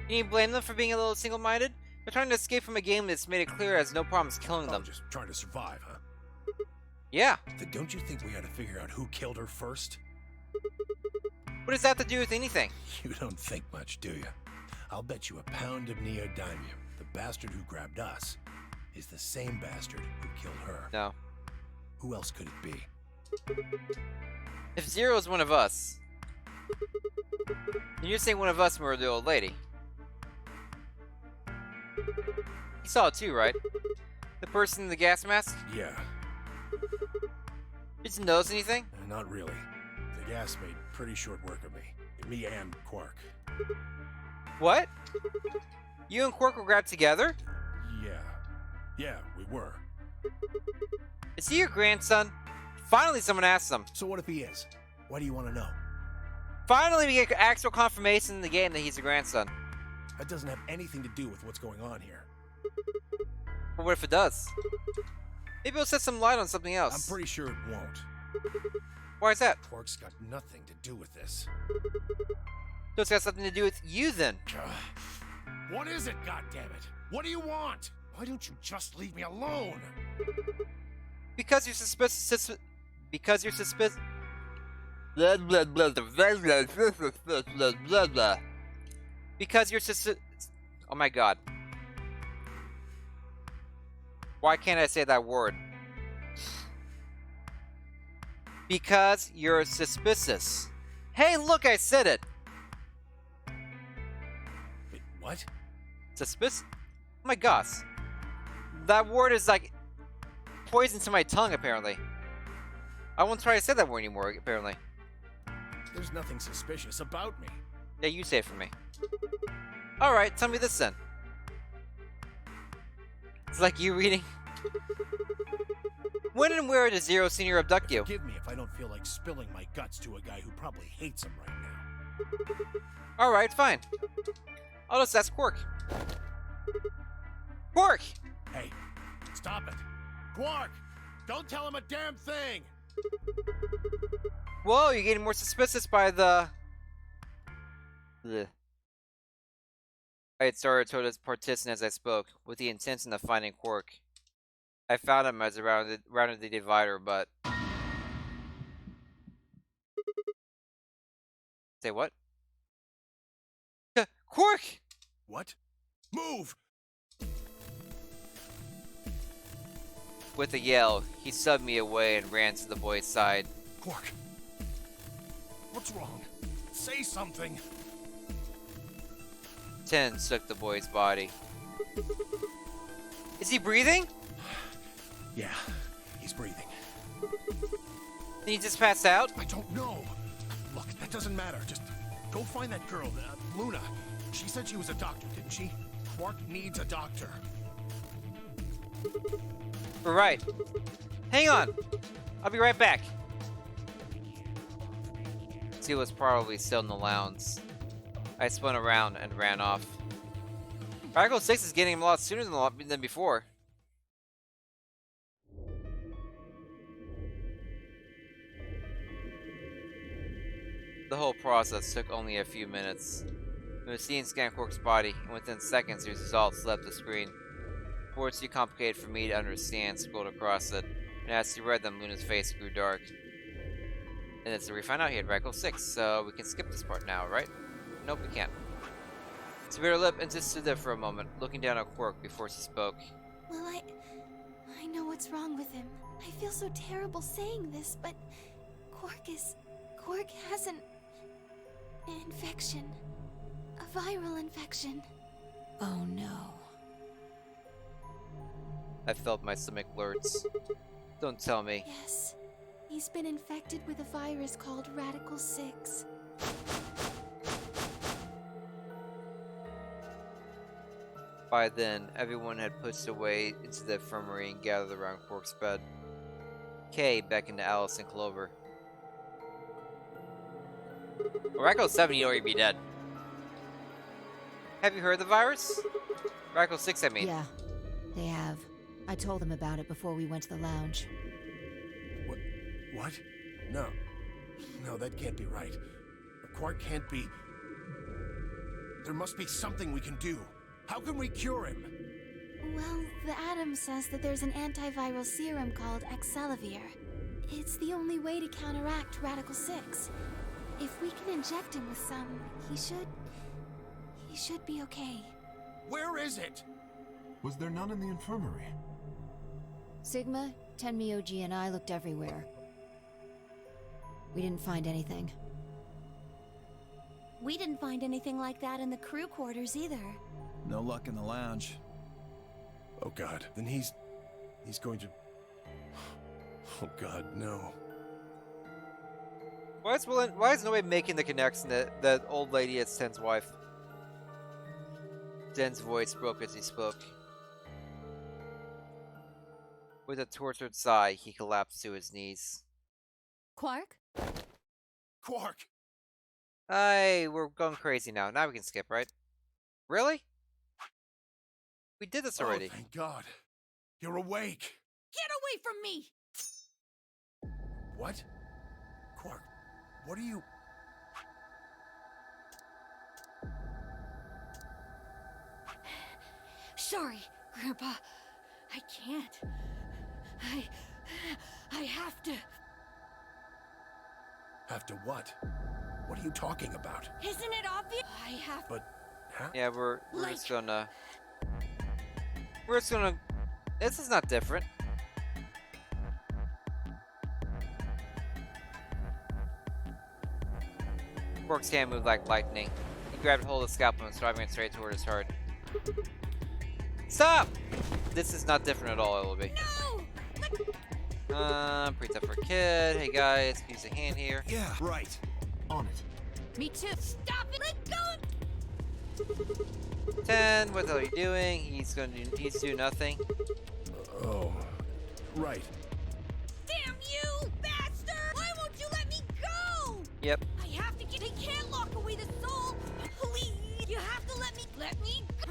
You blame them for being a little single-minded? They're trying to escape from a game that's made it clear it has no problems killing them. Just trying to survive, huh? Yeah. Then don't you think we ought to figure out who killed her first? What does that have to do with anything? You don't think much, do you? I'll bet you a pound of neodymium the bastard who grabbed us is the same bastard who killed her. No. Who else could it be? If Zero is one of us, then you're saying one of us murdered the old lady. You saw it too, right? The person in the gas mask? Yeah. You didn't notice anything? Not really. The gas made pretty short work of me. Me and Quark. What? You and Quark were grabbed together? Yeah. Yeah, we were. Is he your grandson? Finally someone asked him. So what if he is? Why do you want to know? Finally we get actual confirmation in the game that he's a grandson. That doesn't have anything to do with what's going on here. But what if it does? Maybe it'll set some light on something else. I'm pretty sure it won't. Why is that? Quark's got nothing to do with this. So it's got something to do with you then. What is it, goddammit? What do you want? Why don't you just leave me alone? Because you're suspicious. Because you're suspicious. Blah blah blah blah blah blah blah blah blah. Because you're suspicious. Oh my god. Why can't I say that word? Because you're suspicious. Hey, look, I said it. Wait, what? Suspicious? Oh my gosh. That word is like poison to my tongue, apparently. I won't try to say that word anymore, apparently. There's nothing suspicious about me. Yeah, you say it for me. Alright, tell me this then. It's like you reading. When and where did Zero Senior abduct you? Forgive me if I don't feel like spilling my guts to a guy who probably hates him right now. Alright, fine. I'll just ask Quark. Quark! Hey, stop it. Quark! Don't tell him a damn thing! Whoa, you're getting more suspicious by the... Ugh. I had started told his partisan as I spoke, with the intention of finding Quark. I found him as I rounded the divider, but... Say what? Quark! What? Move! With a yell, he shoved me away and ran to the boy's side. Quark! What's wrong? Say something! Ten shook the boy's body. Is he breathing? Yeah, he's breathing. Did he just pass out? I don't know. Look, that doesn't matter. Just go find that girl, Luna. She said she was a doctor, didn't she? Quark needs a doctor. Right. Hang on. I'll be right back. He was probably still in the lounge. I spun around and ran off. Radical 6 is getting him a lot sooner than before. The whole process took only a few minutes. The machine scanned Quark's body, and within seconds the results left the screen. Words too complicated for me to understand scrolled across it, and as she read them, Luna's face grew dark. And then so we found out he had Radical 6, so we can skip this part now, right? Nope, we can't. She bit her lip and just stood there for a moment, looking down at Quark before she spoke. Well, I know what's wrong with him. I feel so terrible saying this, but Quark has an infection. A viral infection. Oh no. I felt my stomach lurch. Don't tell me. Yes. He's been infected with a virus called Radical 6. By then, everyone had pushed away into the infirmary and gathered around Quark's bed. Kay beckoned to Alice and Clover. Radical 7, he'd already be dead. Have you heard of the virus? Radical 6, I mean. Yeah, they have. I told them about it before we went to the lounge. What? No. No, that can't be right. Quark can't be... There must be something we can do. How can we cure him? Well, the Atom says that there's an antiviral serum called Excelavir. It's the only way to counteract Radical 6. If we can inject him with some, he should be okay. Where is it? Was there none in the infirmary? Sigma, Tenmyoji, and I looked everywhere. We didn't find anything. We didn't find anything like that in the crew quarters either. No luck in the lounge. Oh god, then he's going to... Oh god, no. Why is nobody making the connection that old lady is Ten's wife? Ten's voice broke as he spoke. With a tortured sigh, he collapsed to his knees. Quark? Quark! Hey, we're going crazy now. Now we can skip, right? Really? We did this already. Oh, thank God. You're awake. Get away from me! What? Quark, what are you... Sorry, Grandpa. I can't. I have to. Have to what? What are you talking about? Isn't it obvious? I have. But how? Yeah, we're just gonna... We're just gonna... This is not different. Quark's hand moved like lightning. He grabbed hold of the scalpel and was driving it straight toward his heart. Stop! This is not different at all, Willoughby. No! Pretty tough for a kid. Hey guys, use a hand here. Yeah, right. On it. Me too. Stop it! Let go! 10, what the hell are you doing? He's do nothing. Oh, right. Damn you, bastard! Why won't you let me go? Yep. I have to get. They can't lock away the soul. Please, you have to let me.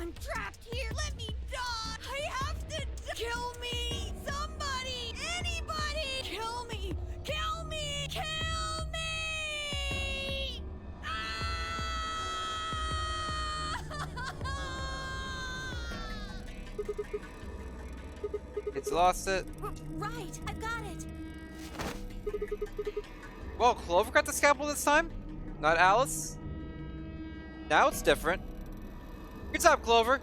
I'm trapped here. Let me die. I have to. Kill me. Somebody. Anybody. Kill me. Kill me. Kill me. It's lost it. Right, I've got it. Well, Clover got the scalpel this time? Not Alice? Now it's different. Good job, Clover!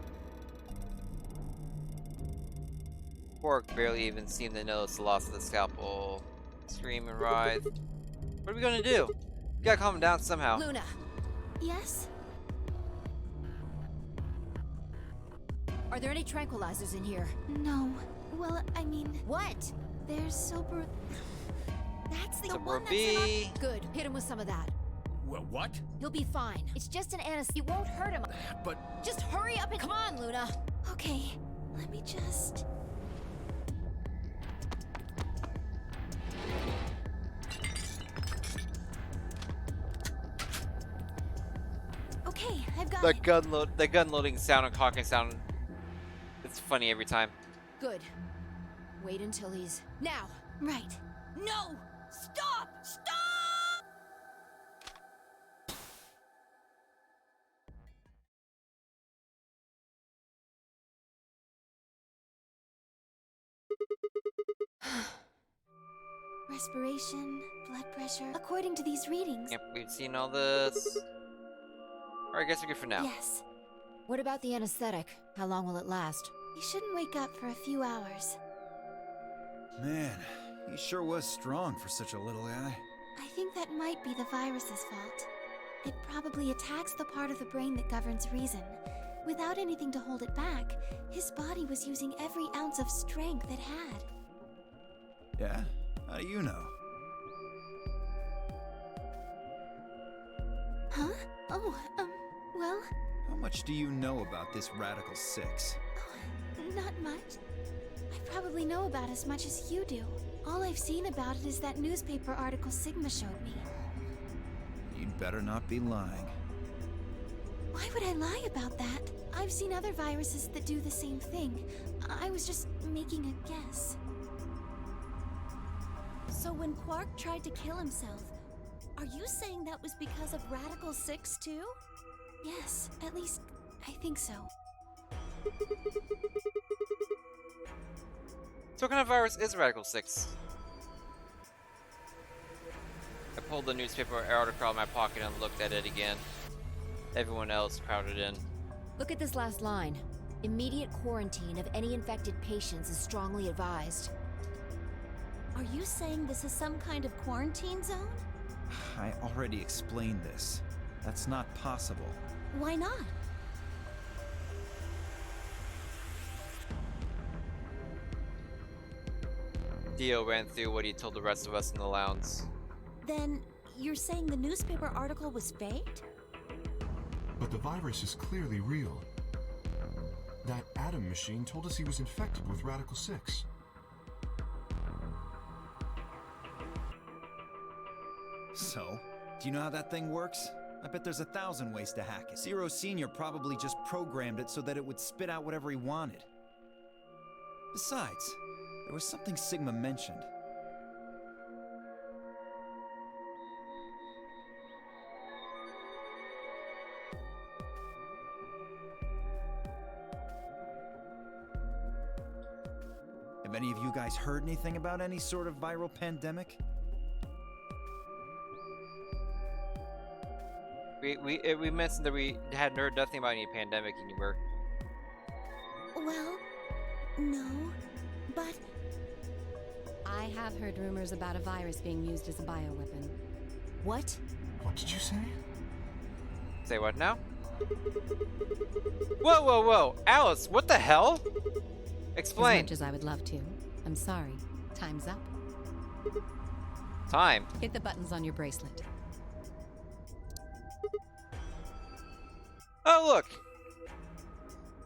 Quark barely even seemed to notice the loss of the scalpel. Scream and writhe. What are we gonna do? We gotta calm him down somehow. Luna, Yes? Are there any tranquilizers in here? No. Well, I mean, What? there's Sober... That's the So one that's B. Good. Hit him with some of that. Well, what? He'll be fine. It's just an anesthesia. It won't hurt him. But Just hurry up and come on, Luna. Okay, let me just... Okay, I've got it. The gun loading sound and cocking sound. It's funny every time. Good. Wait until he's... Now! Right. no! Stop! Stop! Respiration, blood pressure. According to these readings. Yep, we've seen all this. Alright, I guess we're good for now. Yes. What about the anesthetic? How long will it last? You shouldn't wake up for a few hours. Man, he sure was strong for such a little guy. I think that might be the virus's fault. It probably attacks the part of the brain that governs reason. Without anything to hold it back, his body was using every ounce of strength it had. Yeah? How do you know? Huh? Oh, well, How much do you know about this Radical 6? not much. I probably know about as much as you do. All I've seen about it is that newspaper article Sigma showed me. You'd better not be lying. Why would I lie about that? I've seen other viruses that do the same thing. I was just making a guess. So when Quark tried to kill himself, are you saying that was because of Radical 6 too? Yes, at least I think so. So what kind of virus is Radical 6? I pulled the newspaper article out of my pocket and looked at it again. Everyone else crowded in. Look at this last line. Immediate quarantine of any infected patients is strongly advised. Are you saying this is some kind of quarantine zone? I already explained this. That's not possible. Why not? Dio ran through what he told the rest of us in the lounge. Then you're saying the newspaper article was faked? But the virus is clearly real. That Atom machine told us he was infected with Radical 6. So, do you know how that thing works? I bet there's 1,000 ways to hack it. Zero Senior probably just programmed it so that it would spit out whatever he wanted. Besides, there was something Sigma mentioned. Have any of you guys heard anything about any sort of viral pandemic? We mentioned that we hadn't heard nothing about any pandemic anywhere. Well, no, but I have heard rumors about a virus being used as a bioweapon. What? What did you say? Say what now? Whoa, whoa, whoa! Alice, what the hell? Explain. As much as I would love to. I'm sorry. Time's up. Time. Hit the buttons on your bracelet. Oh, look!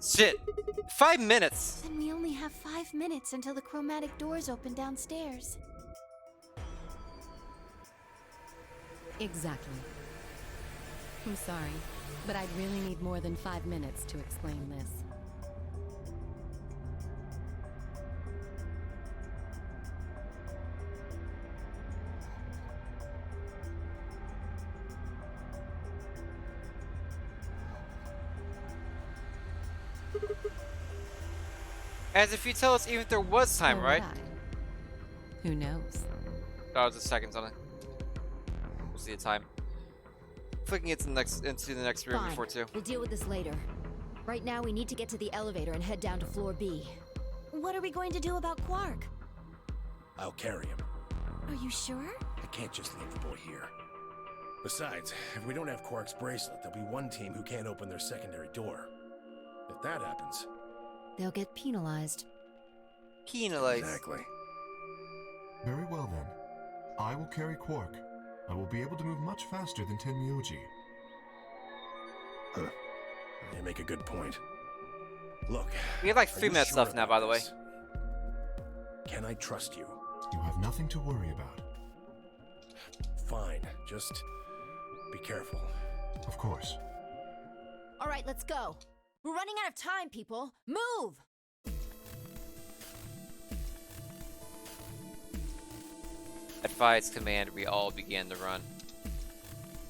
Shit! 5 minutes! And we only have 5 minutes until the chromatic doors open downstairs. Exactly. I'm sorry, but I'd really need more than 5 minutes to explain this. As if you tell us even if there was time, Or right? would I? Who knows? Oh, it's a second something. We'll see the time. Flicking it into the next room Fine. before 2. We'll deal with this later. Right now, we need to get to the elevator and head down to floor B. what are we going to do about Quark? I'll carry him. Are you sure? I can't just leave the boy here. Besides, if we don't have Quark's bracelet, there'll be one team who can't open their secondary door. If that happens... They'll get penalized. Penalized. Exactly. Very well then. I will carry Quark. I will be able to move much faster than Tenmyoji. Huh. You make a good point. Look, We have like are 3 you minutes sure left now, about by the way. this? Can I trust you? You have nothing to worry about. Fine, just be careful. Of course. All right, let's go. We're running out of time, people. Move! At Fi's command, we all began to run.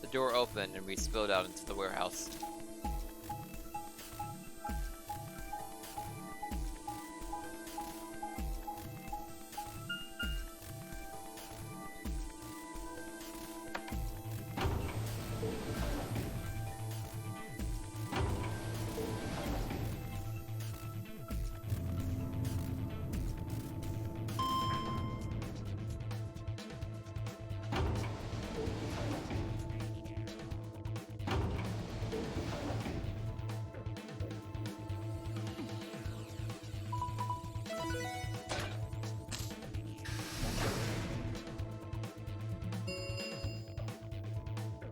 The door opened and we spilled out into the warehouse.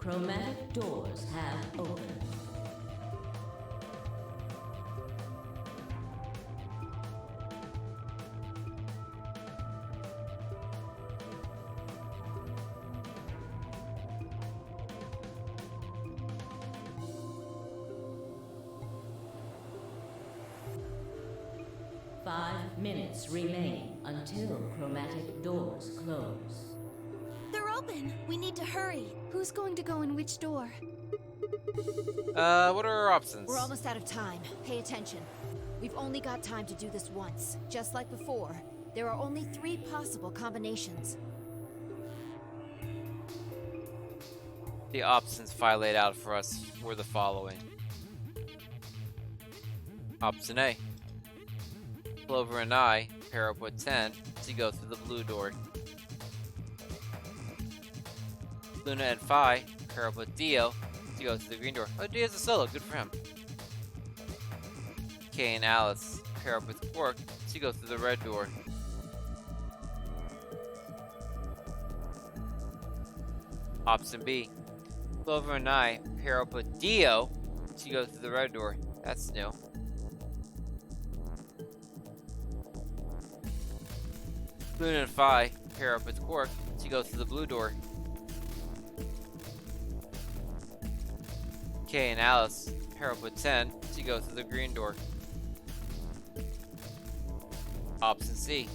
chromatic doors have opened. Five minutes remain until chromatic doors close. They're open. We need to hurry. Who's going to go in which door? What are our options? We're almost out of time. Pay attention. We've only got time to do this once. Just like before, there are only 3 possible combinations. The options Phi laid out for us were the following. Option A. Clover and I pair up with 10 to go through the blue door. Luna and Phi pair up with Dio to go through the green door. Oh, Dio's a solo. Good for him. Kay and Alice pair up with Quark to go through the red door. Option B. Clover and I pair up with Dio to go through the red door. That's new. Luna and Phi pair up with Quark to go through the blue door. Kay and Alice pair up with 10 to go through the green door. Option C.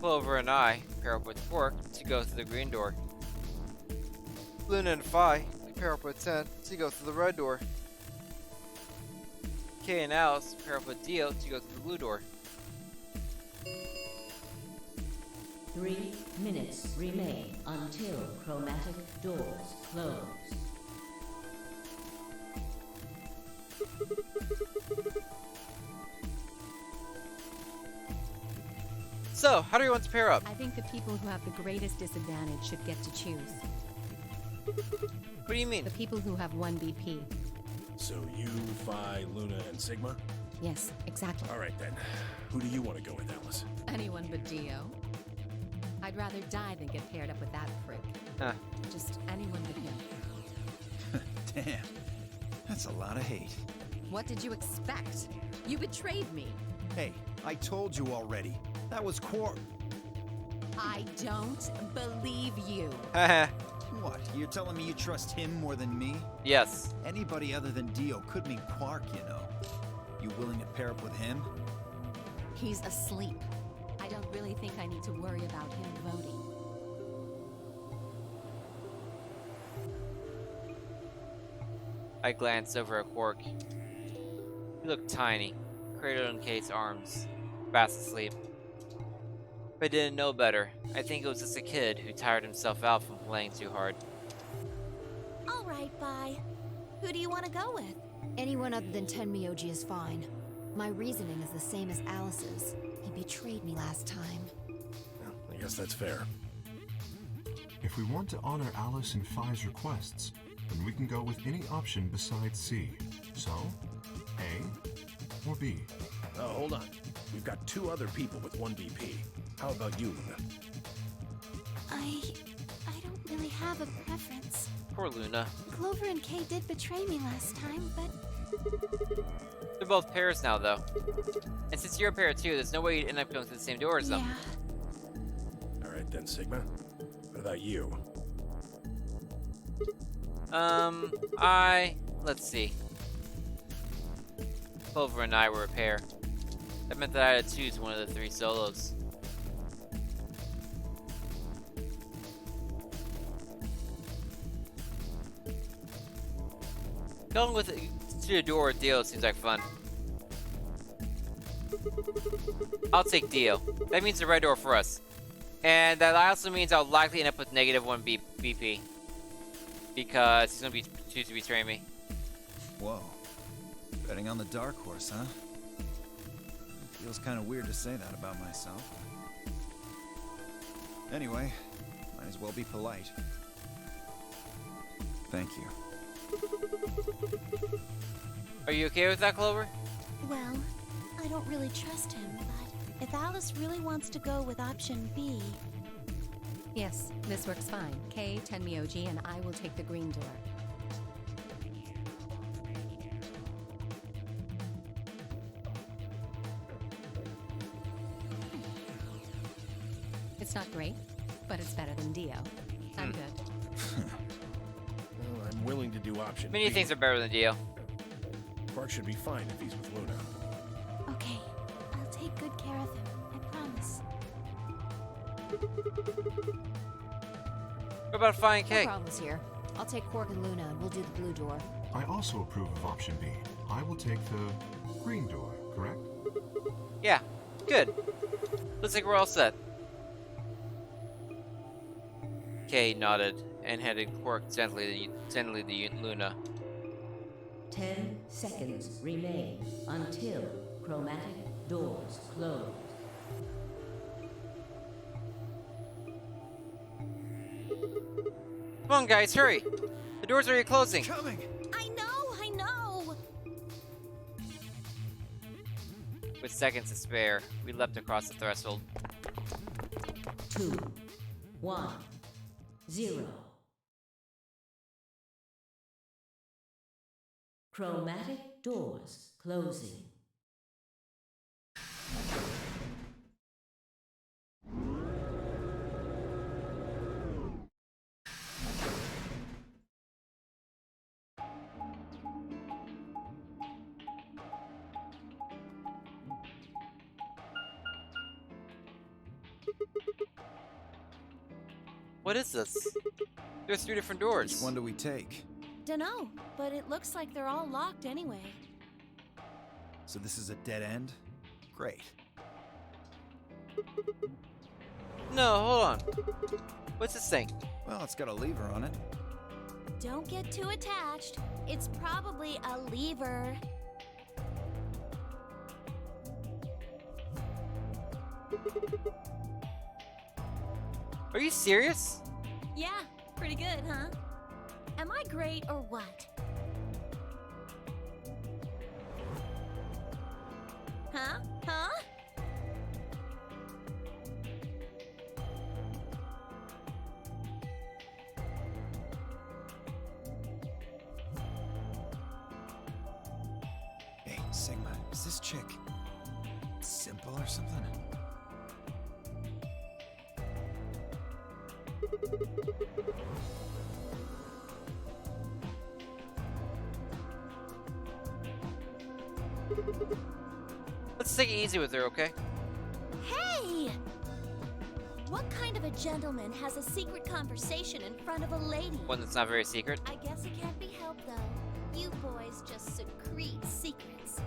Clover and I pair up with Quark to go through the green door. Luna and Phi pair up with 10 to go through the red door. Kay and Alice pair up with Dio to go through the blue door. 3 minutes remain until chromatic doors close. So, how do you want to pair up? I think the people who have the greatest disadvantage should get to choose. What do you mean? The people who have 1 BP. So you, Phi, Luna, and Sigma? Yes, exactly. All right then. Who do you want to go with, Alice? Anyone but Dio. I'd rather die than get paired up with that prick. Huh. Just anyone but him. Damn. That's a lot of hate. What did you expect? You betrayed me. Hey, I told you already. That was Quark. I don't believe you. What? You're telling me you trust him more than me? Yes. Anybody other than Dio could mean Quark, you know. You willing to pair up with him? He's asleep. I don't really think I need to worry about him voting. I glanced over at Quark. He looked tiny, cradled in Kate's arms, fast asleep. If I didn't know better, I think it was just a kid who tired himself out from playing too hard. All right, bye. Who do you want to go with? Anyone other than Tenmyoji is fine. My reasoning is the same as Alice's. He betrayed me last time. Well, I guess that's fair. If we want to honor Alice and Phi's requests, then we can go with any option besides C. So, A or B? Hold on. We've got 2 other people with 1 BP. How about you, Luna? I don't really have a preference. Poor Luna. Clover and Kay did betray me last time, but They're both pairs now, though. And since you're a pair too, there's no way you'd end up going through the same door as them. yeah. All right then, Sigma. What about you? Let's see. Clover and I were a pair. That meant that I had to choose one of the 3 solos. Going with to the door with Dio seems like fun. I'll take Dio. That means the red door for us. And that also means I'll likely end up with -1 BP. Because he's gonna choose to betray me. Whoa. Betting on the dark horse, huh? It feels kind of weird to say that about myself. Anyway, might as well be polite. Thank you. Are you okay with that, Clover? Well, I don't really trust him, but if Alice really wants to go with option B, Yes, this works fine. Kay, Tenmyoji, and I will take the green door. It's not great, but it's better than Dio. I'm good. Well, I'm willing to do option Many B. things are better than Dio. Quark should be fine if he's with Luna. Okay, I'll take good care of him. I promise. What about finding No Kay? problems here. I'll take Quark and Luna, and we'll do the blue door. I also approve of option B. I will take the green door, correct? Yeah, good. Looks like we're all set. Kay nodded and handed Quark gently to Luna. 10 seconds remain until chromatic doors close. Come on, guys, hurry! The doors are closing. Coming! I know! With seconds to spare, we leapt across the threshold. 2, 1, 0. Chromatic doors closing. What is this? There's 3 different doors. Which one do we take? Dunno, but it looks like they're all locked anyway. So this is a dead end? Great. No, hold on. What's this thing? Well, it's got a lever on it. Don't get too attached. It's probably a lever. Are you serious? Yeah, pretty good, huh? Am I great or what? Huh? Huh? Hey, Sigma, is this chick simple or something? Let's take it easy with her, okay? Hey! What kind of a gentleman has a secret conversation in front of a lady? One that's not very secret. I guess it can't be helped, though. You boys just secrete secrets.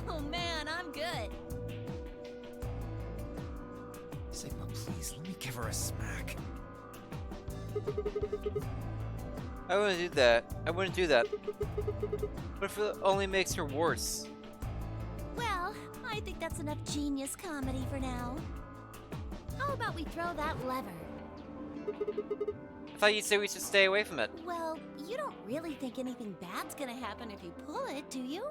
Oh man, I'm good. Sigma, please, let me give her a smack. I wouldn't do that. I wouldn't do that. What if it only makes her worse? Well, I think that's enough genius comedy for now. How about we throw that lever? I thought you'd say we should stay away from it. Well, you don't really think anything bad's gonna happen if you pull it, do you?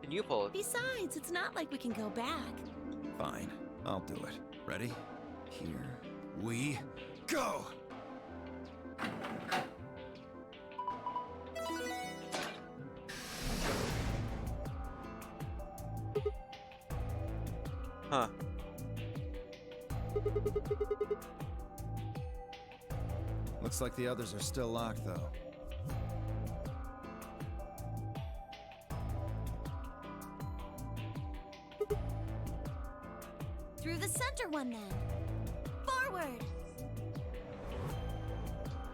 Can you pull it? Besides, it's not like we can go back. Fine, I'll do it. Ready? Here we go! Huh. Looks like the others are still locked, though. Through the center one, then. Forward!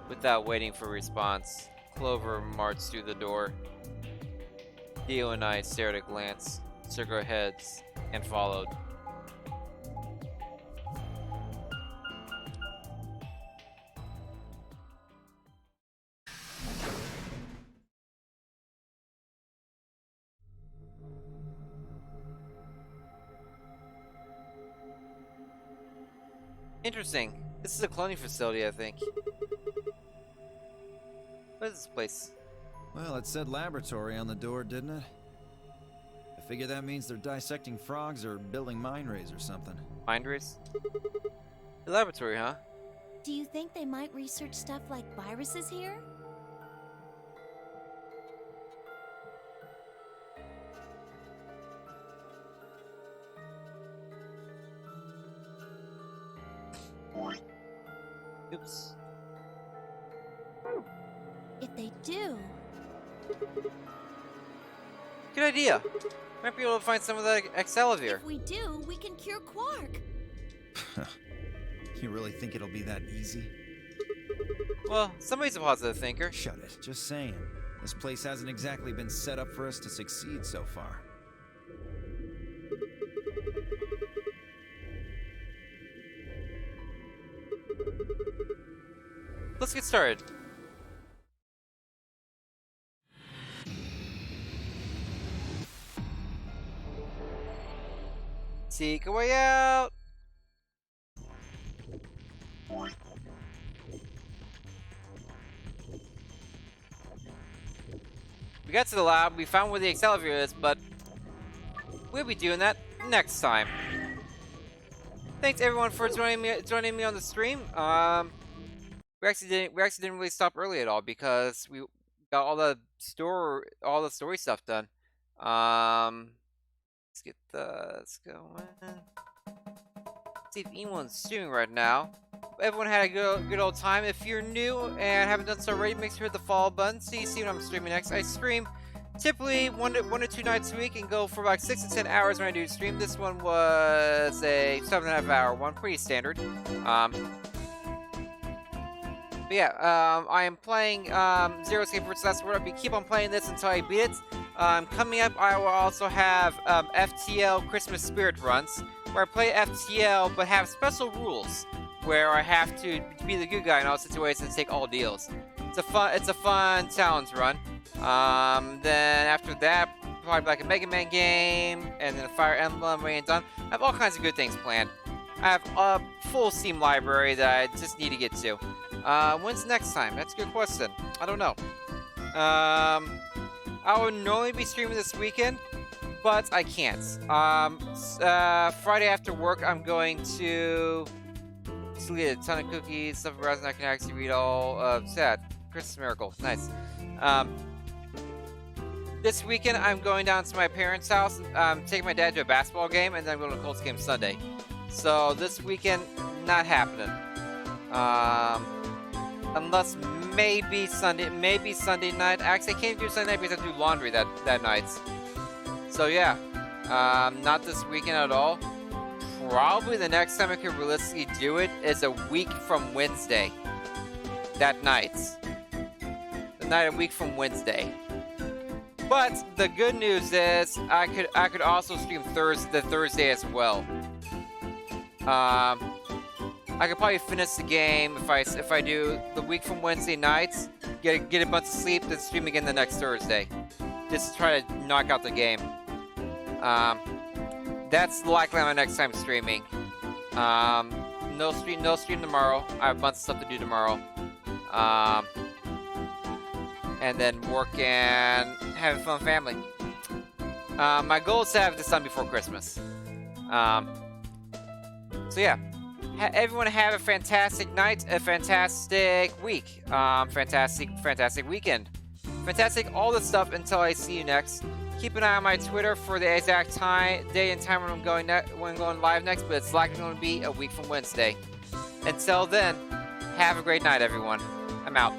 Without waiting for a response, Clover marched through the door. Dio and I stared at a glance, shook our heads, and followed. Interesting. This is a cloning facility, I think. What is this place? Well, it said laboratory on the door, didn't it? Figure that means they're dissecting frogs or building mind rays or something. Mind rays? The laboratory, huh? Do you think they might research stuff like viruses here? Oops. If they do... Good idea. Might be able to find some of the Excelivir. If we do, we can cure Quark. You really think it'll be that easy? Well, somebody's a positive thinker. Shut it. Just saying. This place hasn't exactly been set up for us to succeed so far. Let's get started. Seek a way out. We got to the lab, we found where the Excelivir is, but we'll be doing that next time. Thanks everyone for joining me on the stream. We actually didn't really stop early at all because we got all the story stuff done. Let's get this going. See if anyone's streaming right now. Everyone had a good old time. If you're new and haven't done so already, make sure to hit the follow button so you see when I'm streaming next. I stream typically one to two nights a week and go for about 6 to 10 hours when I do stream. This one was a 7.5 hour one, pretty standard. But yeah, I am playing Zero Escape vs. Last World. I keep on playing this until I beat it. Coming up, I will also have FTL Christmas Spirit runs, where I play FTL but have special rules, where I have to be the good guy in all situations and take all deals. It's a fun challenge run. Then after that, probably like a Mega Man game, and then a Fire Emblem when it's done. I have all kinds of good things planned. I have a full Steam library that I just need to get to. When's next time? That's a good question. I don't know. I would normally be streaming this weekend, but I can't. Friday after work, I'm going to eat a ton of cookies, stuff around, and I can actually read all sad. Christmas Miracle. Nice. This weekend, I'm going down to my parents' house, taking my dad to a basketball game, and then I'm going to a Colts game Sunday. So this weekend, not happening. Unless maybe Sunday night. Actually, I can't do Sunday night because I do laundry that night. So yeah, not this weekend at all. Probably the next time I can realistically do it is a week from Wednesday. That night. The night a week from Wednesday. But the good news is I could also stream Thursday as well. I could probably finish the game if I do the week from Wednesday nights, get a bunch of sleep, then stream again the next Thursday, just to try to knock out the game. That's likely my next time streaming. No stream tomorrow. I have a bunch of stuff to do tomorrow. And then work and having fun with family. My goal is to have this done before Christmas. So yeah. Everyone have a fantastic night, a fantastic week, fantastic weekend, fantastic all this stuff until I see you next. Keep an eye on my Twitter for the exact day and time when I'm going live next, but it's likely going to be a week from Wednesday. Until then, have a great night, everyone. I'm out.